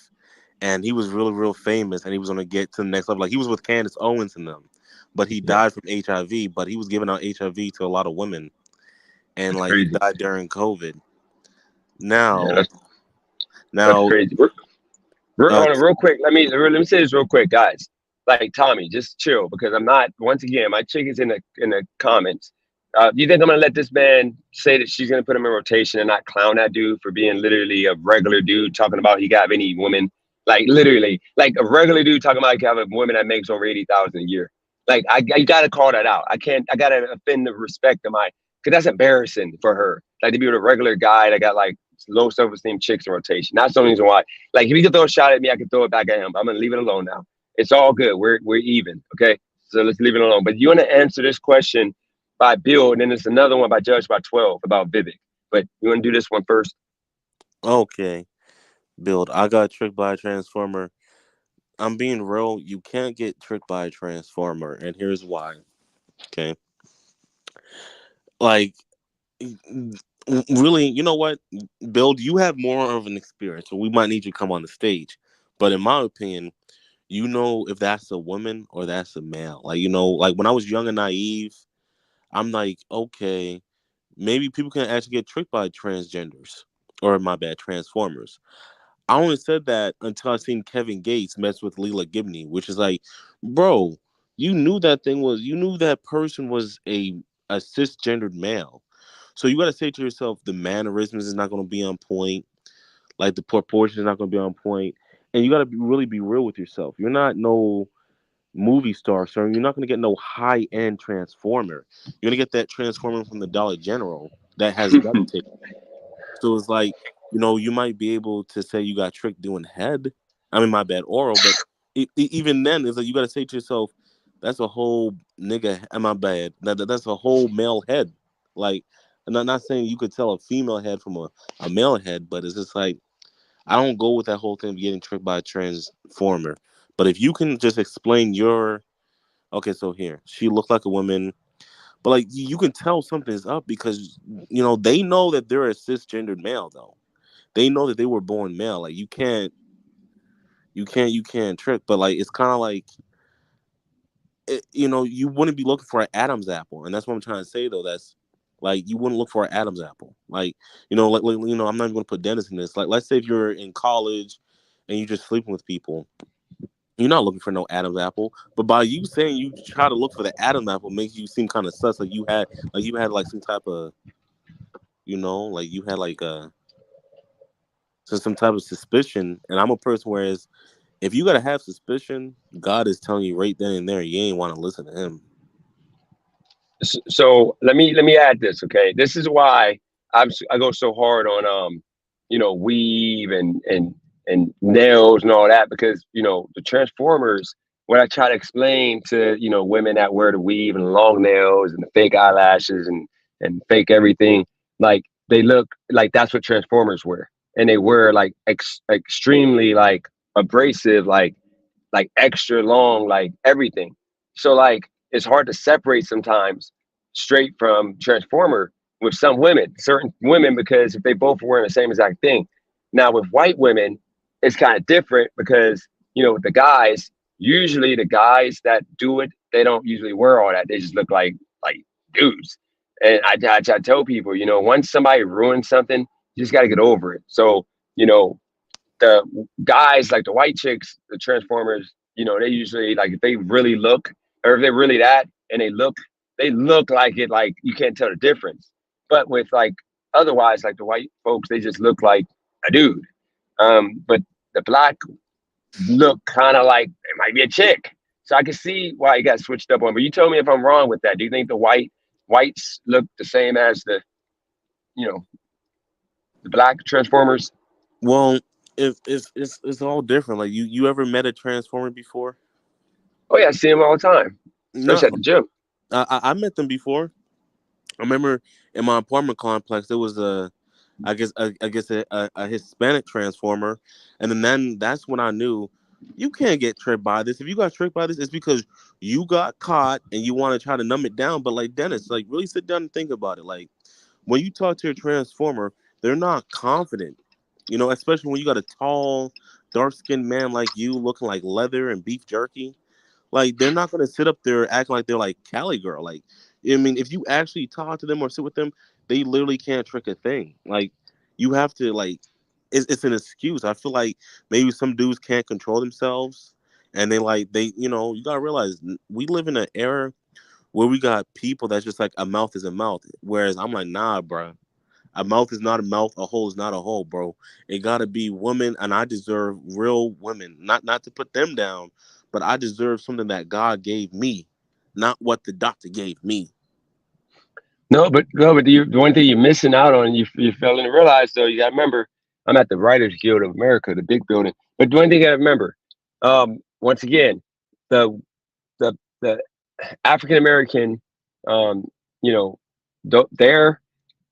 and he was real famous, and he was gonna get to the next level. Like he was with Candace Owens and them, but he died from HIV. But he was giving out HIV to a lot of women, and like he died during COVID. Now, that's crazy. Hold on, real quick. Let me say this real quick, guys. Like Tommy, just chill because I'm not. Once again, my chick is in the comments. You think I'm gonna let this man say that she's gonna put him in rotation and not clown that dude for being literally a regular dude talking about he got any woman? Like literally, like a regular dude talking about he have a woman that makes over 80,000 a year. Like I gotta call that out. I can't. I gotta offend the respect of my because that's embarrassing for her. Like to be with a regular guy that got like low self-esteem chicks in rotation. That's the only reason why. Like if he could throw a shot at me, I can throw it back at him. I'm gonna leave it alone now. It's all good. We're even. Okay. So let's leave it alone. But you want to answer this question by Bill, and then there's another one by Judge by 12 about Vivek. But you want to do this one first? Okay. Build. I got tricked by a transformer. I'm being real. You can't get tricked by a transformer, and here's why. Okay. Like, really, you know what, Build? You have more of an experience, so we might need you to come on the stage. But in my opinion, you know if that's a woman or that's a male. Like, you know, like when I was young and naive, I'm like, okay, maybe people can actually get tricked by transgenders or my bad, transformers. I only said that until I seen Kevin Gates mess with Leela Gibney, which is like, bro, you knew that person was a cisgendered male. So you got to say to yourself, the mannerisms is not going to be on point, like the proportions is not going to be on point, and you got to really be real with yourself. You're not no movie star, sir. You're not going to get no high end transformer. You're going to get that transformer from the Dollar General that has duct tape. So it's like, you know, you might be able to say you got tricked doing head. I mean, my bad, oral. But even then, it's like you got to say to yourself, that's a whole nigga. My bad. That's a whole male head. Like, I'm not saying you could tell a female head from a male head, but it's just like, I don't go with that whole thing of getting tricked by a transformer. But if you can just explain okay, so here, she looked like a woman, but like you can tell something's up because you know they know that they're a cisgendered male though. They know that they were born male. Like you can't trick. But like it's kind of like you know, you wouldn't be looking for an Adam's apple, and that's what I'm trying to say though. That's like you wouldn't look for an Adam's apple. Like you know, like you know, I'm not even going to put Dennis in this. Like let's say if you're in college and you're just sleeping with people. You're not looking for no Adam's apple, but by you saying you try to look for the Adam's apple makes you seem kind of sus. Like you had like some type of, you know, like you had like some type of suspicion. And I'm a person whereas if you gotta have suspicion, God is telling you right then and there you ain't want to listen to Him. So let me add this. Okay, this is why I go so hard on you know, weave and nails and all that because you know the Transformers what I try to explain to, women that wear the weave and long nails and the fake eyelashes and fake everything, like they look like that's what Transformers wear. And they wear like extremely like abrasive, like extra long, like everything. So like it's hard to separate sometimes straight from Transformer with some women, certain women, because if they both were wearing the same exact thing. Now with white women, it's kind of different because with the guys, usually the guys that do it, they don't usually wear all that. They just look like dudes. And I tell people, once somebody ruins something, you just got to get over it. So the guys like the white chicks, the Transformers, they usually like if they really look or if they're really that and they look like it, like you can't tell the difference. But with like otherwise, like the white folks, they just look like a dude. But the black look kind of like it might be a chick. So I can see why you got switched up on. But you tell me if I'm wrong with that. Do you think the whites look the same as you know, the black Transformers? Well, it's all different. Like you ever met a Transformer before? Oh yeah, I see them all the time, No, especially at the gym. I met them before. I remember in my apartment complex there was I guess a Hispanic Transformer, and then that's when I knew you can't get tricked by this. If you got tricked by this, it's because you got caught and you want to try to numb it down. But like Dennis, like really sit down and think about it. Like when you talk to a Transformer, they're not confident. Especially when you got a tall, dark-skinned man like you looking like leather and beef jerky. Like they're not gonna sit up there acting like they're like Cali girl. Like I mean, if you actually talk to them or sit with them, they literally can't trick a thing. Like you have to like it's an excuse. I feel like maybe some dudes can't control themselves and you gotta realize we live in an era where we got people that's just like a mouth is a mouth. Whereas I'm like, nah, bro. A mouth is not a mouth. A hole is not a hole, bro. It gotta be women, and I deserve real women. Not to put them down, but I deserve something that God gave me, not what the doctor gave me. No, but the one thing you're missing out on, you failing to realize though, you got to remember, I'm at the Writers Guild of America, the big building. But the one thing you got to remember, once again, the the African American, um, you know, they're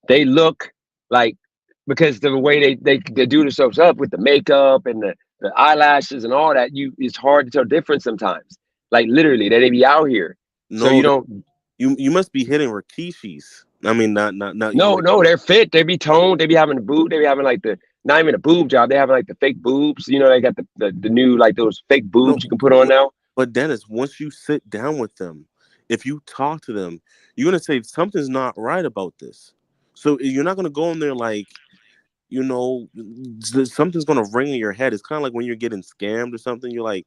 they look like because the way they do themselves up with the makeup and the eyelashes and all that, it's hard to tell difference sometimes. Like literally, they be out here, so you No, don't. you must be hitting Rikishis. I mean, not you. No, they're fit. They be toned. They be having the boob. They be having like the not even a boob job. They having like the fake boobs. They got the new like those fake No, boobs you can put on now. but Dennis, once you sit down with them, if you talk to them, you're gonna say something's not right about this. So you're not gonna go in there like, something's gonna ring in your head. It's kind of like when you're getting scammed or something. You're like,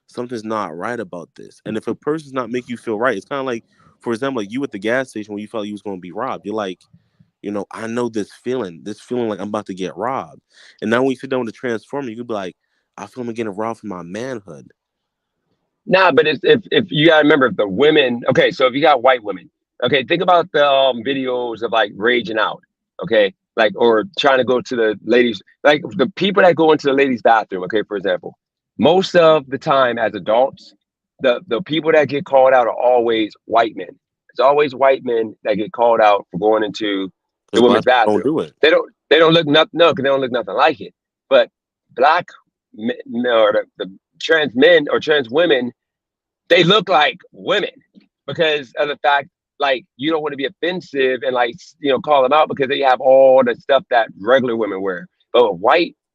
something's not right about this. And if a person's not making you feel right, it's kind of like, for example, like you at the gas station when you felt you was gonna be robbed. You're like, I know this feeling like I'm about to get robbed. And now when you sit down with the Transformer, you could be like, I feel I'm getting robbed from my manhood. Nah, but if you gotta remember if the women. Okay, so if you got white women, okay, think about the videos of like raging out. Okay, like or trying to go to the ladies, like the people that go into the ladies' bathroom. Okay, for example, most of the time as adults, the people that get called out are always white men. It's always white men that get called out for going into the Because women's black people don't bathroom. do it. They don't look nothing. No, because they don't look nothing like it. But black men or the trans men or trans women, they look like women because of the fact like you don't want to be offensive and like call them out because they have all the stuff that regular women wear. But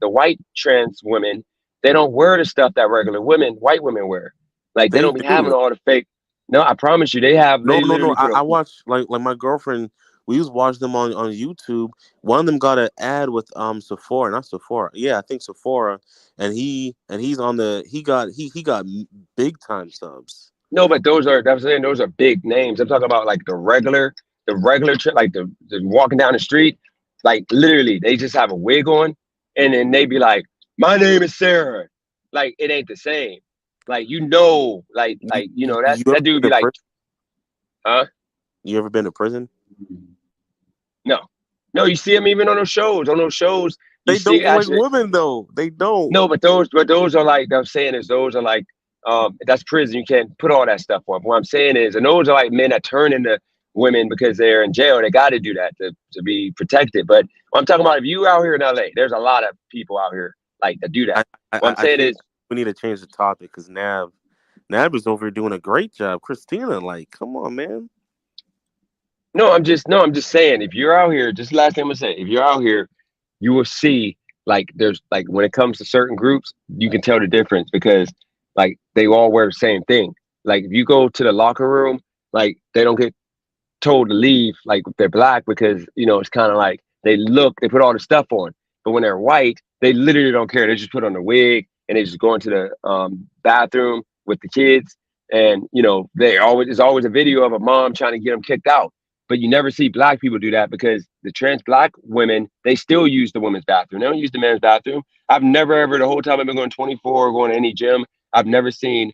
the white trans women, they don't wear the stuff that regular white women wear. Like they They don't be having do. all the fake. No, I promise you, they No. literally put a. I watch like my girlfriend. We used to watch them on YouTube. One of them got an ad with Sephora, not Sephora. Yeah, I think Sephora, and he's on the he got big time subs. No, but I'm saying those are big names. I'm talking about like like the walking down the street, like literally they just have a wig on, and then they be like, "My name is Sarah." Like it ain't the same. Like You ever that dude been be to like, prison? huh? You ever been to prison? No, no. You see him even on those shows. On those shows, you They see don't like actually. women though. They don't. No, but those are like I'm saying is those are like That's prison. You can't put all that stuff on. But what I'm saying is, and those are like men that turn into women because they're in jail. They got to do that to be protected. But I'm talking about if you out here in LA, there's a lot of people out here like that do that. What I'm saying is, we need to change the topic because Nav is over here doing a great job. Christina, like, come on, man. I'm just saying, if you're out here, just the last thing I'm gonna say, if you're out here, you will see like there's like when it comes to certain groups, you can tell the difference because like they all wear the same thing. Like if you go to the locker room, like they don't get told to leave like if they're black because it's kind of like they put all the stuff on. But when they're white, they literally don't care. They just put on the wig and they just go into the bathroom with the kids. And there's always a video of a mom trying to get them kicked out. But you never see black people do that because the trans black women, they still use the women's bathroom. They don't use the men's bathroom. I've never ever, the whole time I've been going 24 or going to any gym, I've never seen,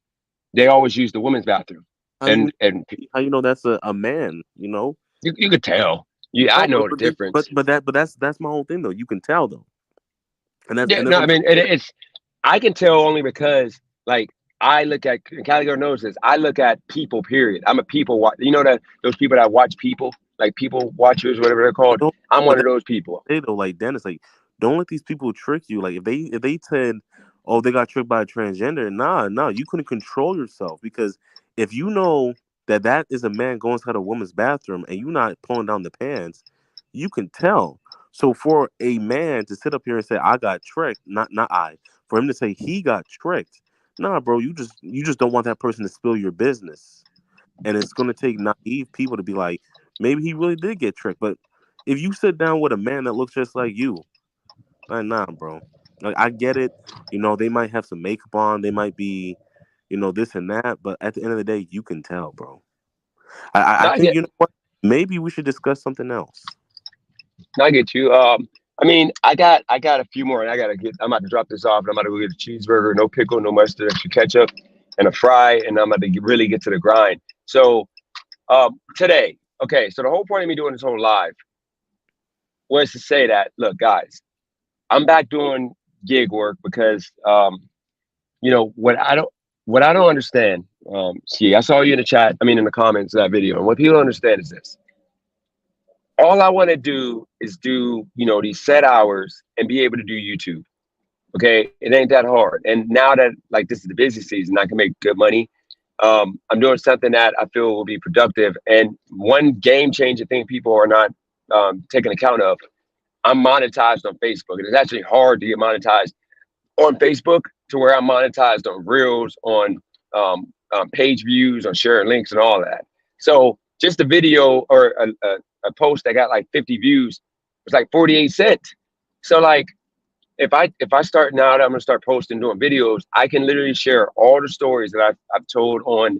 they always use the women's bathroom. And how you know that's a man, You could tell. Yeah, I know the difference. But that's my whole thing though. You can tell though. And that's I mean I can tell only because like I look at, and Cali Girl knows this, I look at people, period. I'm a people watch. Those people that watch people, like people watchers, whatever they're called. I'm one of those people. They though, like Dennis, like don't let these people trick you. Like if they said, oh, they got tricked by a transgender, nah, you couldn't control yourself because if you know that is a man going inside a woman's bathroom and you not pulling down the pants, you can tell. So for a man to sit up here and say I got tricked, for him to say he got tricked. Nah, bro, you just don't want that person to spill your business. And it's going to take naive people to be like, maybe he really did get tricked. But if you sit down with a man that looks just like you, like, nah, bro. Like, I get it. They might have some makeup on. They might be, this and that. But at the end of the day, you can tell, bro. I think, you know what? Maybe we should discuss something else. I get you. I mean, I got a few more, and I'm about to drop this off, and I'm about to go get a cheeseburger, no pickle, no mustard, extra ketchup, and a fry, and I'm about to really get to the grind. So today, okay, so the whole point of me doing this whole live was to say that, look, guys, I'm back doing gig work because, what I don't understand, see, I saw you in the comments of that video, and what people don't understand is this. All I want to do is do, these set hours and be able to do YouTube. Okay. It ain't that hard. And now that like this is the busy season, I can make good money. I'm doing something that I feel will be productive. And one game changer thing people are not taking account of, I'm monetized on Facebook. And it's actually hard to get monetized on Facebook to where I'm monetized on Reels, on page views, on sharing links and all that. So just a video or a post that got like 50 views was like 48 cents. So like if I start now that I'm gonna start posting, doing videos, I can literally share all the stories that I've told on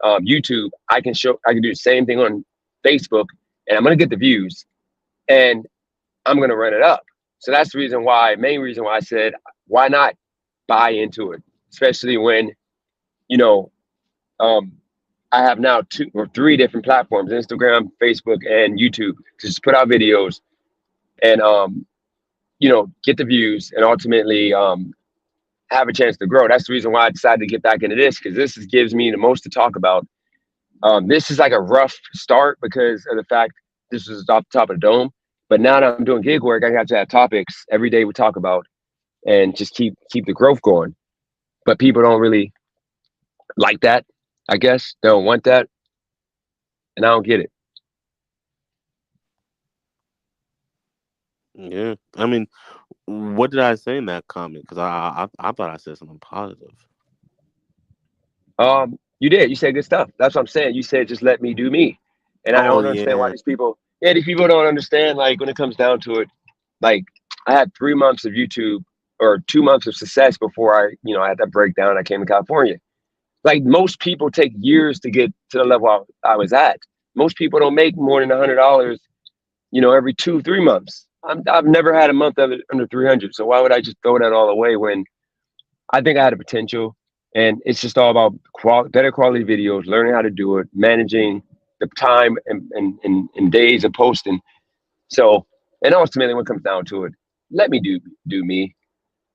YouTube. I can do the same thing on Facebook, and I'm gonna get the views, and I'm gonna run it up. So that's the main reason why I said why not buy into it, especially when I have now 2 or 3 different platforms, Instagram, Facebook, and YouTube, to just put out videos and, get the views and ultimately have a chance to grow. That's the reason why I decided to get back into this, because this gives me the most to talk about. This is like a rough start because of the fact this is off the top of the dome. But now that I'm doing gig work, I got to have topics every day we talk about and just keep the growth going. But people don't really like that. I guess they don't want that, and I don't get it. Yeah, I mean, what did I say in that comment? Because I thought I said something positive. You did. You said good stuff. That's what I'm saying. You said just let me do me, and I don't understand why these people don't understand. Like when it comes down to it, like I had 3 months of YouTube or 2 months of success before I had that breakdown. I came to California. Like most people take years to get to the level I was at. Most people don't make more than $100, every 2-3 months. I've never had a month of it under 300. So why would I just throw that all away when I think I had a potential? And it's just all about better quality videos, learning how to do it, managing the time and days of posting. So, and ultimately when it comes down to it, let me do me.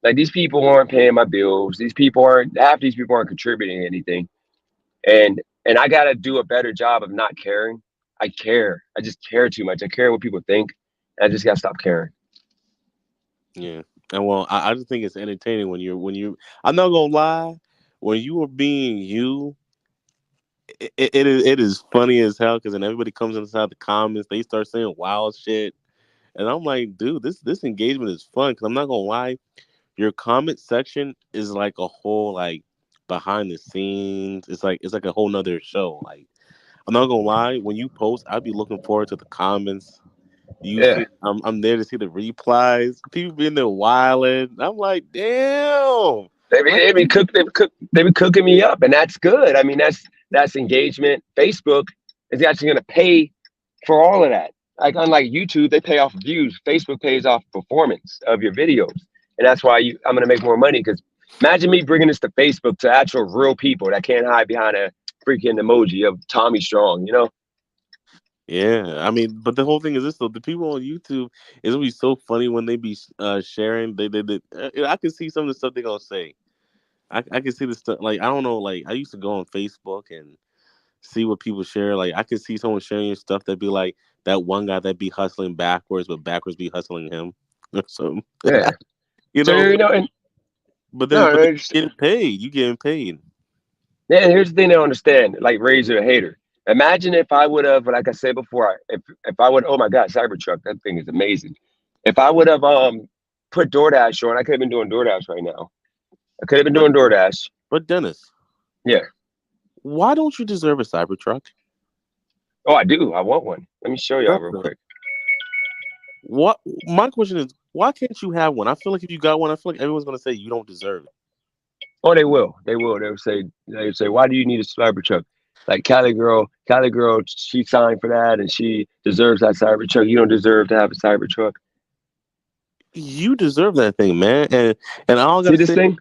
Like these people aren't paying my bills. These people aren't half these people aren't contributing anything. And I gotta do a better job of not caring. I care. I just care too much. I care what people think. And I just gotta stop caring. Yeah. And well, I just think it's entertaining when you. I'm not gonna lie, when you are being you, it is funny as hell because then everybody comes inside the comments, they start saying wild shit, and I'm like, dude, this engagement is fun because I'm not gonna lie, your comment section is like a whole like behind the scenes. It's like a whole nother show. Like I'm not gonna lie, when you post, I'd be looking forward to the comments. You Yeah. see, I'm there to see the replies. People being there wilding. I'm like, damn. Like, They be cooking me up, and that's good. I mean, that's engagement. Facebook is actually gonna pay for all of that. Like unlike YouTube, they pay off views. Facebook pays off performance of your videos, and that's why I'm gonna make more money. Because imagine me bringing this to Facebook to actual real people that can't hide behind a freaking emoji of Tommy Strong. You know? yeah, I mean, but the whole thing is this though: the people on YouTube, it's gonna be so funny when they be sharing. I can see some of the stuff they're gonna say. I can see the stuff. Like I don't know. Like I used to go on Facebook and see what people share. Like I could see someone sharing stuff that be like that one guy that be hustling backwards, but backwards be hustling him or something. Yeah. You So know, you know, and but no, then it's, you getting paid. You getting paid. yeah. Here's the thing they don't understand. Like Razor a hater. Imagine if I would have, like I said before, if I would, oh my God, Cybertruck, that thing is amazing. If I would have put DoorDash on, I could have been doing DoorDash right now. I could have been But doing DoorDash. but Dennis, Yeah. why don't you deserve a Cybertruck? Oh, I do. I want one. Let me show y'all real Brother, quick. what my question is, why can't you have one? I feel like if you got one, I feel like everyone's gonna say you don't deserve it. Oh, they will. They will. They say, why do you need a Cybertruck? Like Cali girl, she signed for that and she deserves that Cybertruck. You don't deserve to have a Cybertruck. You deserve that thing, man. And all I See gotta this say, thing?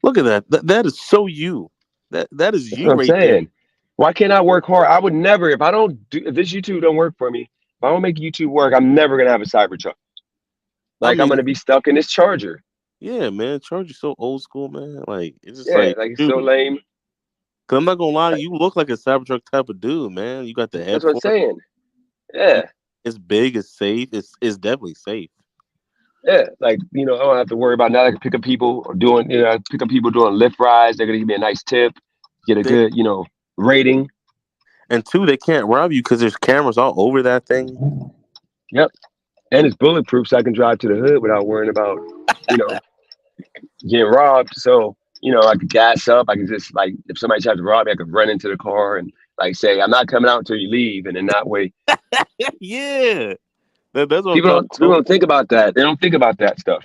look at that. That is so you. That is That's what you I'm right there. saying. Why can't I work hard? I would never, if this YouTube don't work for me, if I don't make YouTube work, I'm never gonna have a Cybertruck. I Like I'm mean, gonna be stuck in this charger. yeah, man. Charge is so old school, man. Like it's just Yeah, like, like it's so dude. lame. Cause I'm not gonna lie, Like, you look like a Cybertruck type of dude, man. You got the that's what I'm headboard. saying. Yeah. It's big. It's safe. It's definitely safe. Yeah, like I don't have to worry about now. I can pick up people doing, I pick up people doing Lyft rides. They're gonna give me a nice tip, get a They, good, rating. and two, they can't rob you because there's cameras all over that thing. Yep, and it's bulletproof, so I can drive to the hood without worrying about, you know, getting robbed. So I could gas up. I could just like if somebody tries to rob me, I could run into the car and like say, "I'm not coming out until you leave," and in that way, Yeah, that's what I'm people trying don't to people tell don't think about that. They don't think about that stuff.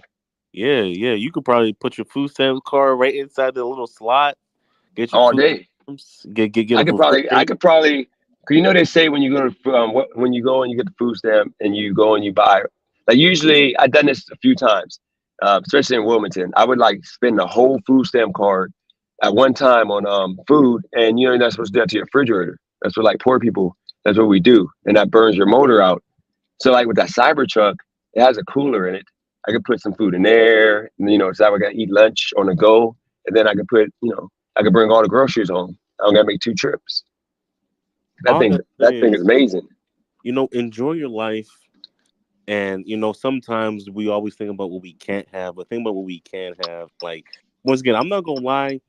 Yeah, yeah. You could probably put your food stamps card right inside the little slot. Get your All food day. stamps. Get I a could probably, I refrigerator. could probably, cause they say when you go to, when you go and you get the food stamp and you go and you buy, like usually I've done this a few times, especially in Wilmington. I would like spend the whole food stamp card at one time on food, and you're not supposed to do that to your refrigerator. That's what like poor people. That's what we do, and that burns your motor out. So like with that Cybertruck, it has a cooler in it. I could put some food in there, and so I got to eat lunch on the go, and then I could put, I could bring all the groceries home. I don't gotta make 2 trips. That All I thing, gotta that say thing is is, amazing. enjoy your life. And sometimes we always think about what we can't have, but think about what we can have. Like once again, I'm not gonna lie,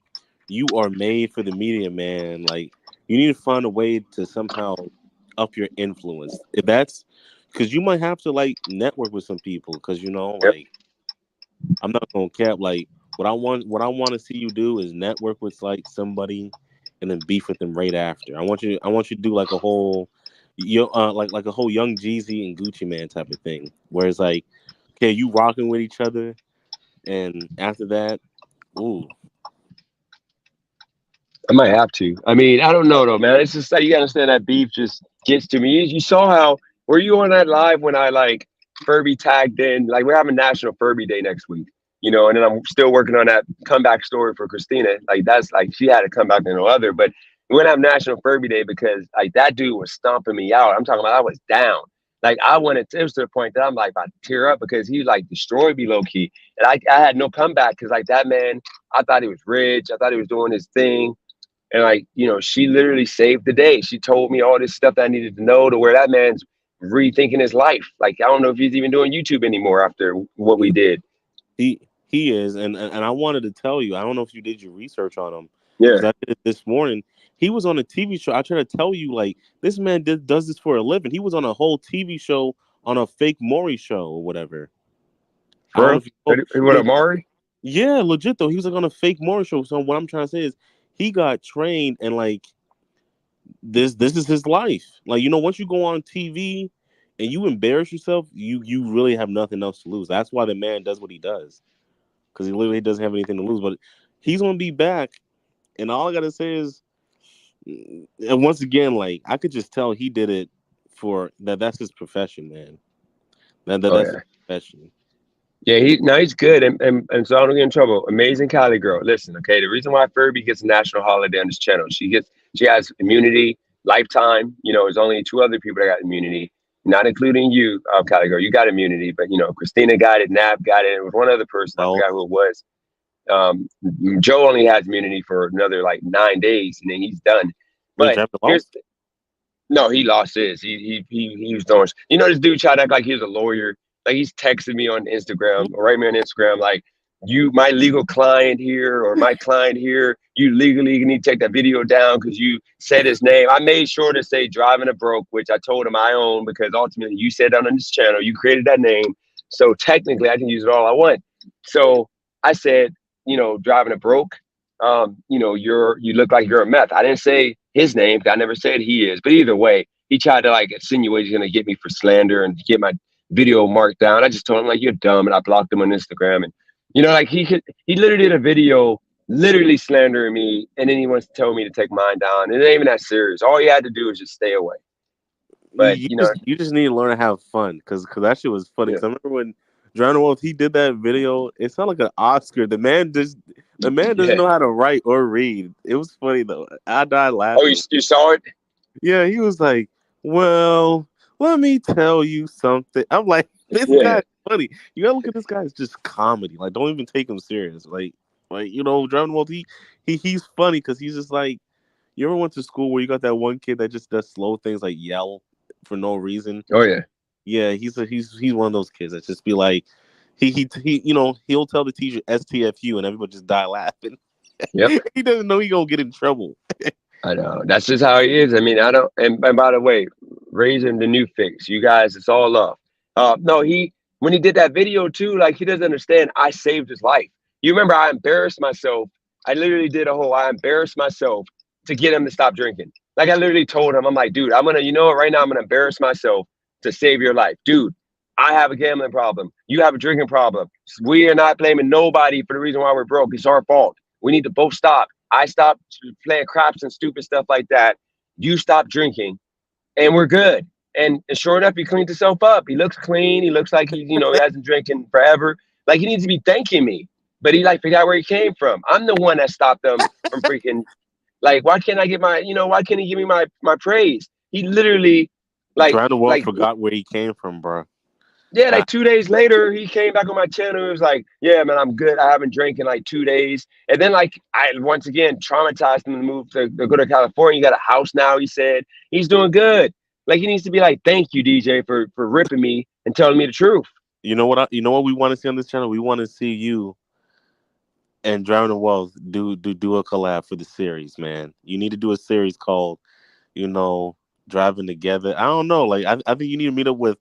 you are made for the media, man. Like you need to find a way to somehow up your influence. If that's because you might have to like network with some people, because Yep. like I'm not gonna cap. Like what I want to see you do is network with like somebody, and then beef with them right after. I want you to do like a whole, like a whole Young Jeezy and Gucci Man type of thing, where it's like, okay, you rocking with each other, and after that, ooh, I might have to. I mean, I don't know though, man. It's just like you gotta understand that beef just gets to me. You saw how were you on that live when I like Furby tagged in? Like we're having National Furby Day next week, and then I'm still working on that comeback story for Christina. Like that's like she had to come back to no other, but we're gonna have National Furby Day because like that dude was stomping me out. I'm talking about I was down. Like I wanted to, it was to the point that I'm like about to tear up because he like destroyed me low key. And I had no comeback because like that man, I thought he was rich. I thought he was doing his thing. And like, you know, she literally saved the day. She told me all this stuff that I needed to know to where that man's rethinking his life. Like, I don't know if he's even doing YouTube anymore after what we did. He is, and I wanted to tell you. I don't know if you did your research on him. Yeah. I did it this morning. He was on a TV show. I try to tell you, like, this man does this for a living. He was on a whole TV show on a fake Maury show or whatever. Bro, what, Amari? Yeah, legit though. He was like on a fake Maury show. So what I'm trying to say is, he got trained and like this is his life. Like, you know, once you go on TV and you embarrass yourself, you really have nothing else to lose. That's why the man does what he does, because he literally doesn't have anything to lose. But he's gonna be back, and all I gotta say is, and once again, like I could just tell he did it for that. That's his profession, man. That's his profession. Yeah, he's good, and so I don't get in trouble. Amazing Cali girl. Listen, okay, the reason why Furby gets a national holiday on this channel, she has immunity, lifetime. You know, there's only 2 other people that got immunity, not including you, Cali girl. You got immunity, but you know, Christina got it, Nab got it. It was one other person. I forgot who it was. Joe only has immunity for another like 9 days, and then he's done. But no, he lost his. He was doing. You know, this dude tried to act like he was a lawyer. Like he's texting me on Instagram or write me on Instagram like, you, my legal client here or my client here, you legally need to take that video down because you said his name. I made sure to say Driving a Broke, which I told him I own because ultimately you said that on this channel. You created that name. So technically I can use it all I want. So I said, you know, Driving a Broke, you know, you look like you're a meth. I didn't say his name. I never said he is. But either way, he tried to like insinuate he's going to get me for slander and get my video marked down. I just told him like, you're dumb, and I blocked him on Instagram. And you know, like he literally did a video literally slandering me, and then he wants to tell me to take mine down. It ain't even that serious. All you had to do is just stay away. But you just need to learn to have fun because that shit was funny. Yeah. I remember when Drowning Wolf, he did that video. It sounded like an Oscar. The man doesn't know how to write or read. It was funny though. I died laughing. Oh, you saw it? Yeah, he was like, well, let me tell you something. I'm like, this guy's funny. You gotta look at this guy as just comedy. Like, don't even take him serious. Like you know, Drowning Wolf, he's funny because he's just like, you ever went to school where you got that one kid that just does slow things like yell for no reason? Oh yeah. Yeah, he's one of those kids that just be like, he you know, he'll tell the teacher STFU and everybody just die laughing. Yep. He doesn't know he gonna get in trouble. I know. That's just how he is. I mean, I don't. And by the way, raising the new fix, you guys, it's all love. No, when he did that video too, like he doesn't understand. I saved his life. You remember, I embarrassed myself. I literally did I embarrassed myself to get him to stop drinking. Like I literally told him, I'm like, dude, you know what? Right now, I'm gonna embarrass myself to save your life, dude. I have a gambling problem. You have a drinking problem. We are not blaming nobody for the reason why we're broke. It's our fault. We need to both stop. I stopped playing craps and stupid stuff like that. You stop drinking, and we're good. And sure enough, he cleaned himself up. He looks clean. He looks like he hasn't drinking forever. Like he needs to be thanking me, but he like forgot where he came from. I'm the one that stopped him from freaking. Like, why can't I get why can't he give me my praise? He literally forgot where he came from, bro. Yeah, like 2 days later, he came back on my channel. He was like, yeah, man, I'm good. I haven't drank in like 2 days. And then like I once again traumatized him to move to go to California. He got a house now, he said. He's doing good. Like he needs to be like, thank you, DJ, for ripping me and telling me the truth. You know what we want to see on this channel? We want to see you and Drowning Wolf do a collab for the series, man. You need to do a series called, you know, Driving Together. I don't know. Like I think you need to meet up with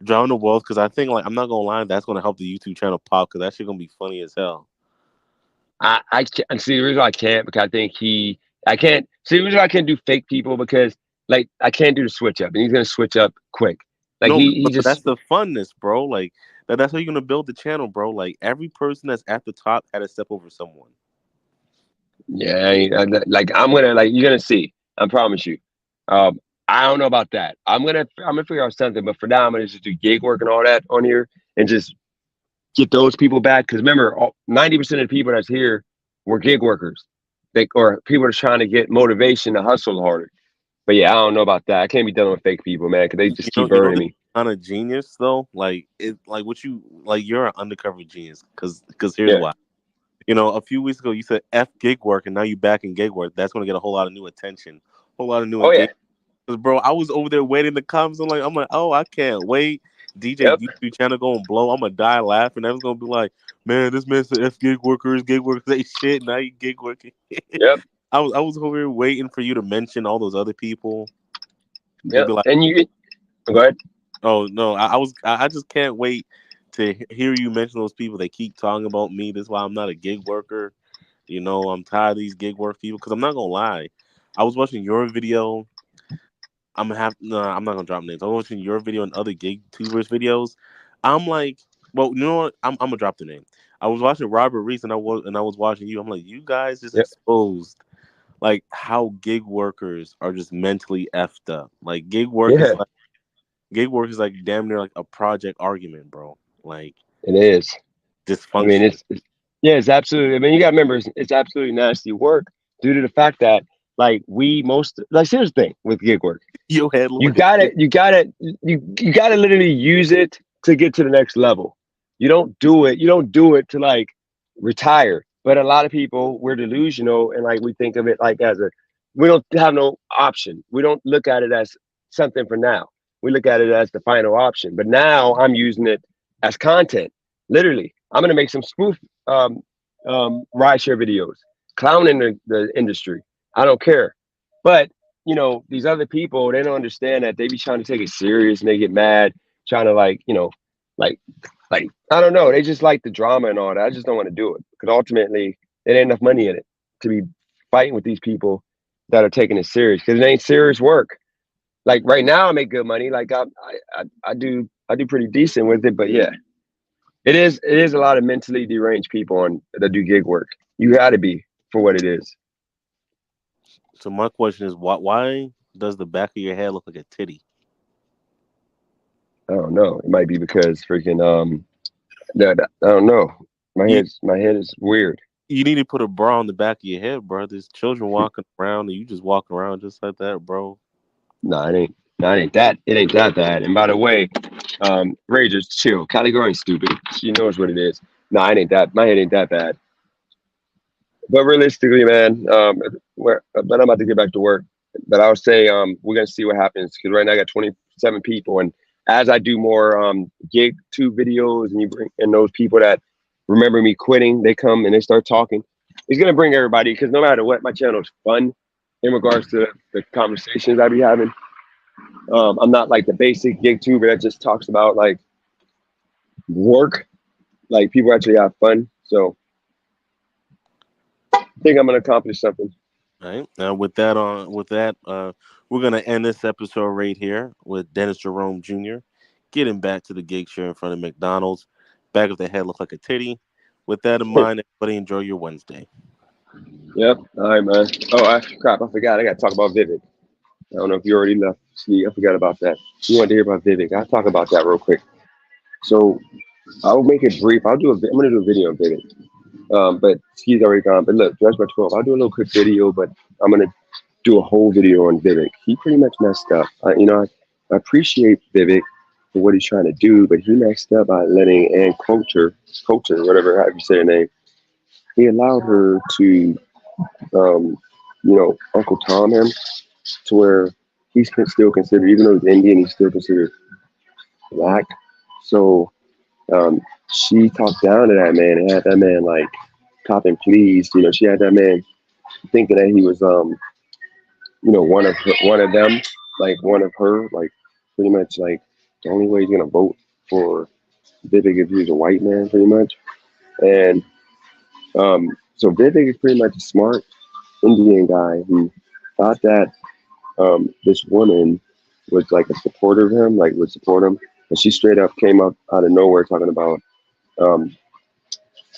Drowning Wolf because I think, like, I'm not gonna lie, that's gonna help the YouTube channel pop because that shit gonna be funny as hell. I can't see the reason why I can't because I think I can't see the reason why I can't do fake people because like I can't do the switch up and he's gonna switch up quick. Like no, he just that's the funness, bro. Like that's how you're gonna build the channel, bro. Like every person that's at the top had to step over someone. Yeah, like I'm gonna you're gonna see. I promise you. I don't know about that. I'm gonna figure out something, but for now I'm gonna just do gig work and all that on here and just get those people back. Because remember, 90% of the people that's here were gig workers, or people are trying to get motivation to hustle harder. But yeah, I don't know about that. I can't be dealing with fake people, man, because they just keep burning me. kind of genius though. Like it, like what you like. You're an undercover genius. Because here's Yeah. why. You know, a few weeks ago you said F gig work, and now you back in gig work. That's gonna get a whole lot of new attention, whole lot of new Oh yeah. engagement. Because bro, I was over there waiting the comments. I'm like, oh, I can't wait. DJ Yep. YouTube channel gonna blow. I'm gonna die laughing. I was gonna be like, man, this man said F gig workers they shit. Now you gig working. Yep. I was over here waiting for you to mention all those other people. And Yep. be like, And you go ahead. oh no, I just can't wait to hear you mention those people. They keep talking about me. That's why I'm not a gig worker. You know, I'm tired of these gig work people. Because I'm not gonna lie, I was watching your video. I'm not gonna drop names. I was watching your video and other gig tubers videos. I'm like, well, you know what? I'm gonna drop the name. I was watching Robert Reese and I was watching you. I'm like, you guys just Yep. exposed like how gig workers are just mentally effed up. Like gig work Yeah, is like damn near like a project argument, bro. Like it is. I mean, dysfunction. yeah, it's absolutely. I mean, you got to remember, it's absolutely nasty work due to the fact that, like, here's the thing with gig work. Your head look You like gotta literally use it to get to the next level. You don't do it to like retire. But a lot of people, we're delusional and like we think of it like we don't have no option. We don't look at it as something for now. We look at it as the final option. But now I'm using it as content. Literally, I'm gonna make some spoof rideshare videos, clowning the industry. I don't care. But these other people, they don't understand that they be trying to take it serious and they get mad, trying to like I don't know. They just like the drama and all that. I just don't want to do it because ultimately it ain't enough money in it to be fighting with these people that are taking it serious because it ain't serious work. Like right now, I make good money. Like I do pretty decent with it. But yeah, it is a lot of mentally deranged people that do gig work. You got to be for what it is. So my question is, why does the back of your head look like a titty? I don't know. It might be because freaking that I don't know. My head is weird. You need to put a bra on the back of your head, bro. There's children walking around, and you just walk around just like that, bro. No, it ain't. No, it ain't that. It ain't that bad. And by the way, Ray, just chill. Callie girl ain't stupid. She knows what it is. No, it ain't that. My head ain't that bad. But realistically, man, but I'm about to get back to work. But I would say we're gonna see what happens because right now I got 27 people, and as I do more gig tube videos, and you bring in those people that remember me quitting, they come and they start talking. It's gonna bring everybody because no matter what, my channel is fun in regards to the conversations I be having. I'm not like the basic gig tuber that just talks about like work. Like people actually have fun, so I think I'm gonna accomplish something. All right. Now with that, we're gonna end this episode right here with Dennis Jerome Jr. getting back to the gig share in front of McDonald's. Back of the head look like a titty. With that in mind, everybody enjoy your Wednesday. Yep. All right, man. Oh, crap! I forgot. I got to talk about Vivek. I don't know if you already left. See, I forgot about that. You wanted to hear about Vivek? I'll talk about that real quick. So I'll make it brief. I'm gonna do a video on Vivek. But he's already gone. But look, Dress by 12. I'll do a little quick video, but I'm gonna do a whole video on Vivek. He pretty much messed up. I appreciate Vivek for what he's trying to do, but he messed up by letting Ann Coulter, whatever how you say her name, he allowed her to, Uncle Tom him to where he's still considered, even though he's Indian, he's still considered black. So she talked down to that man and had that man like copping pleased. She had that man thinking that he was, one of them, like one of her, like pretty much like the only way he's gonna vote for Vivek if he's a white man, pretty much. And so Vivek is pretty much a smart Indian guy who thought that this woman was like a supporter of him, like would support him. And she straight up came up out of nowhere talking about,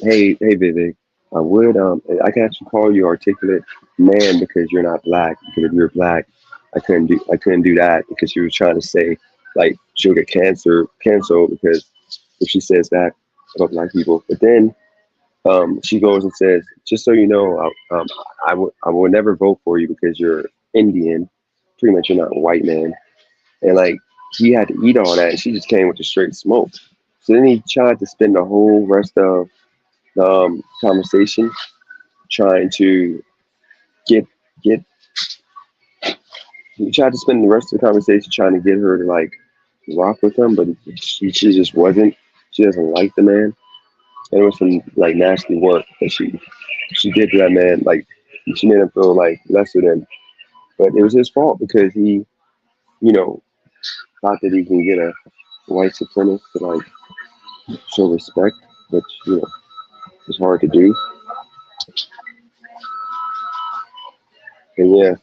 hey Vivek, I can actually call you articulate man because you're not black. Because if you're black, I couldn't do that because she was trying to say like she'll get canceled because if she says that about black people. But then she goes and says, just so you know, I would never vote for you because you're Indian. Pretty much you're not a white man. And like he had to eat all that, and she just came with the straight smoke. So then he tried to spend the whole rest of the conversation trying to get get. He tried to spend the rest of the conversation trying to get her to like rock with him, but she just wasn't. She doesn't like the man, and it was some like nasty work that she did to that man. Like she made him feel like lesser than, but it was his fault because he, you know, thought that he can get a white supremacist to like show respect, which it's hard to do. And yeah,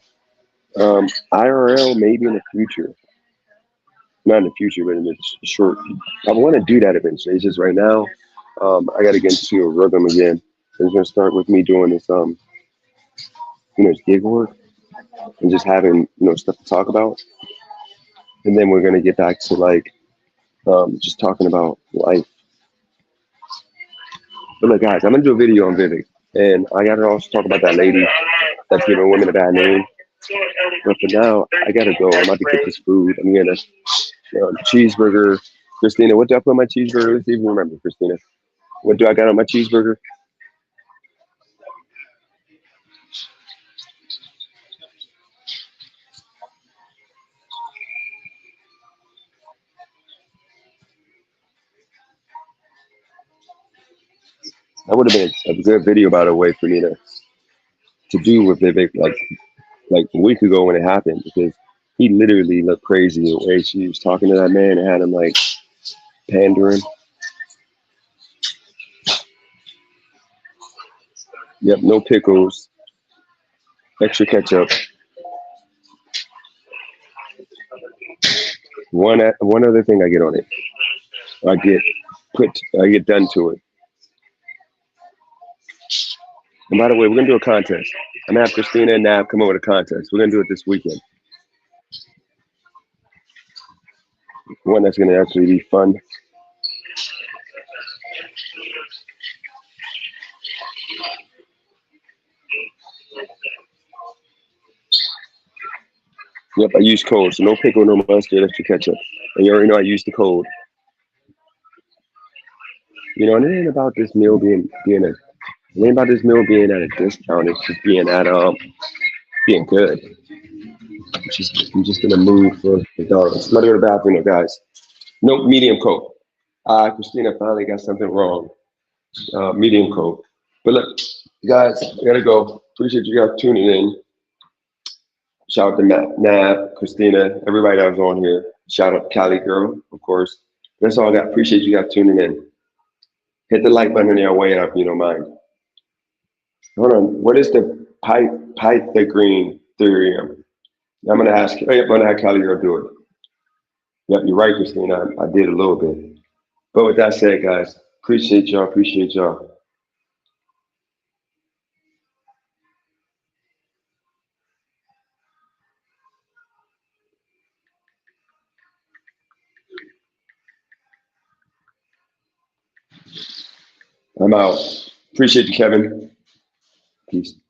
IRL maybe in the future, not in the future, but in the short. I want to do that eventually. It's just right now, I got to get into a rhythm again. It's gonna start with me doing this, gig work and just having stuff to talk about, and then we're gonna get back to like just talking about life. But look, guys, I'm gonna do a video on Vivek, and I gotta also talk about that lady that's giving women a bad name. But for now, I gotta go. I'm about to get this food. I'm gonna cheeseburger. Christina, what do I put on my cheeseburger? Let's even remember, Christina. What do I got on my cheeseburger? That would have been a good video, by the way, for me to do with Vivek like a week ago when it happened because he literally looked crazy the way she was talking to that man and had him like pandering. Yep, no pickles, extra ketchup. One other thing I get on it, I get I get done to it. And by the way, we're gonna do a contest. I'm gonna have Christina and Nav come up with a contest. We're gonna do it this weekend. One that's gonna actually be fun. Yep, I use code, so no pickle, no mustard, extra ketchup. And you already know I use the code. And it ain't about this meal being it ain't about this meal being at a discount. It's just being good. I'm just in the mood for McDonald's. I'm gonna go to the bathroom, now, guys. Nope, medium coke. Christina finally got something wrong. Medium coke. But look, guys, I gotta go. Appreciate you guys tuning in. Shout out to Nav, Christina, everybody that was on here. Shout out to Cali Girl, of course. That's all I got. Appreciate you guys tuning in. Hit the like button on your way up if you don't mind. Hold on. What is the Pythagorean theorem? I'm gonna ask. Oh, yeah, I'm gonna have Cali Girl do it. Yep, you're right, Christina. I did a little bit. But with that said, guys, appreciate y'all. Appreciate y'all. I'm out. Appreciate you, Kevin. Peace.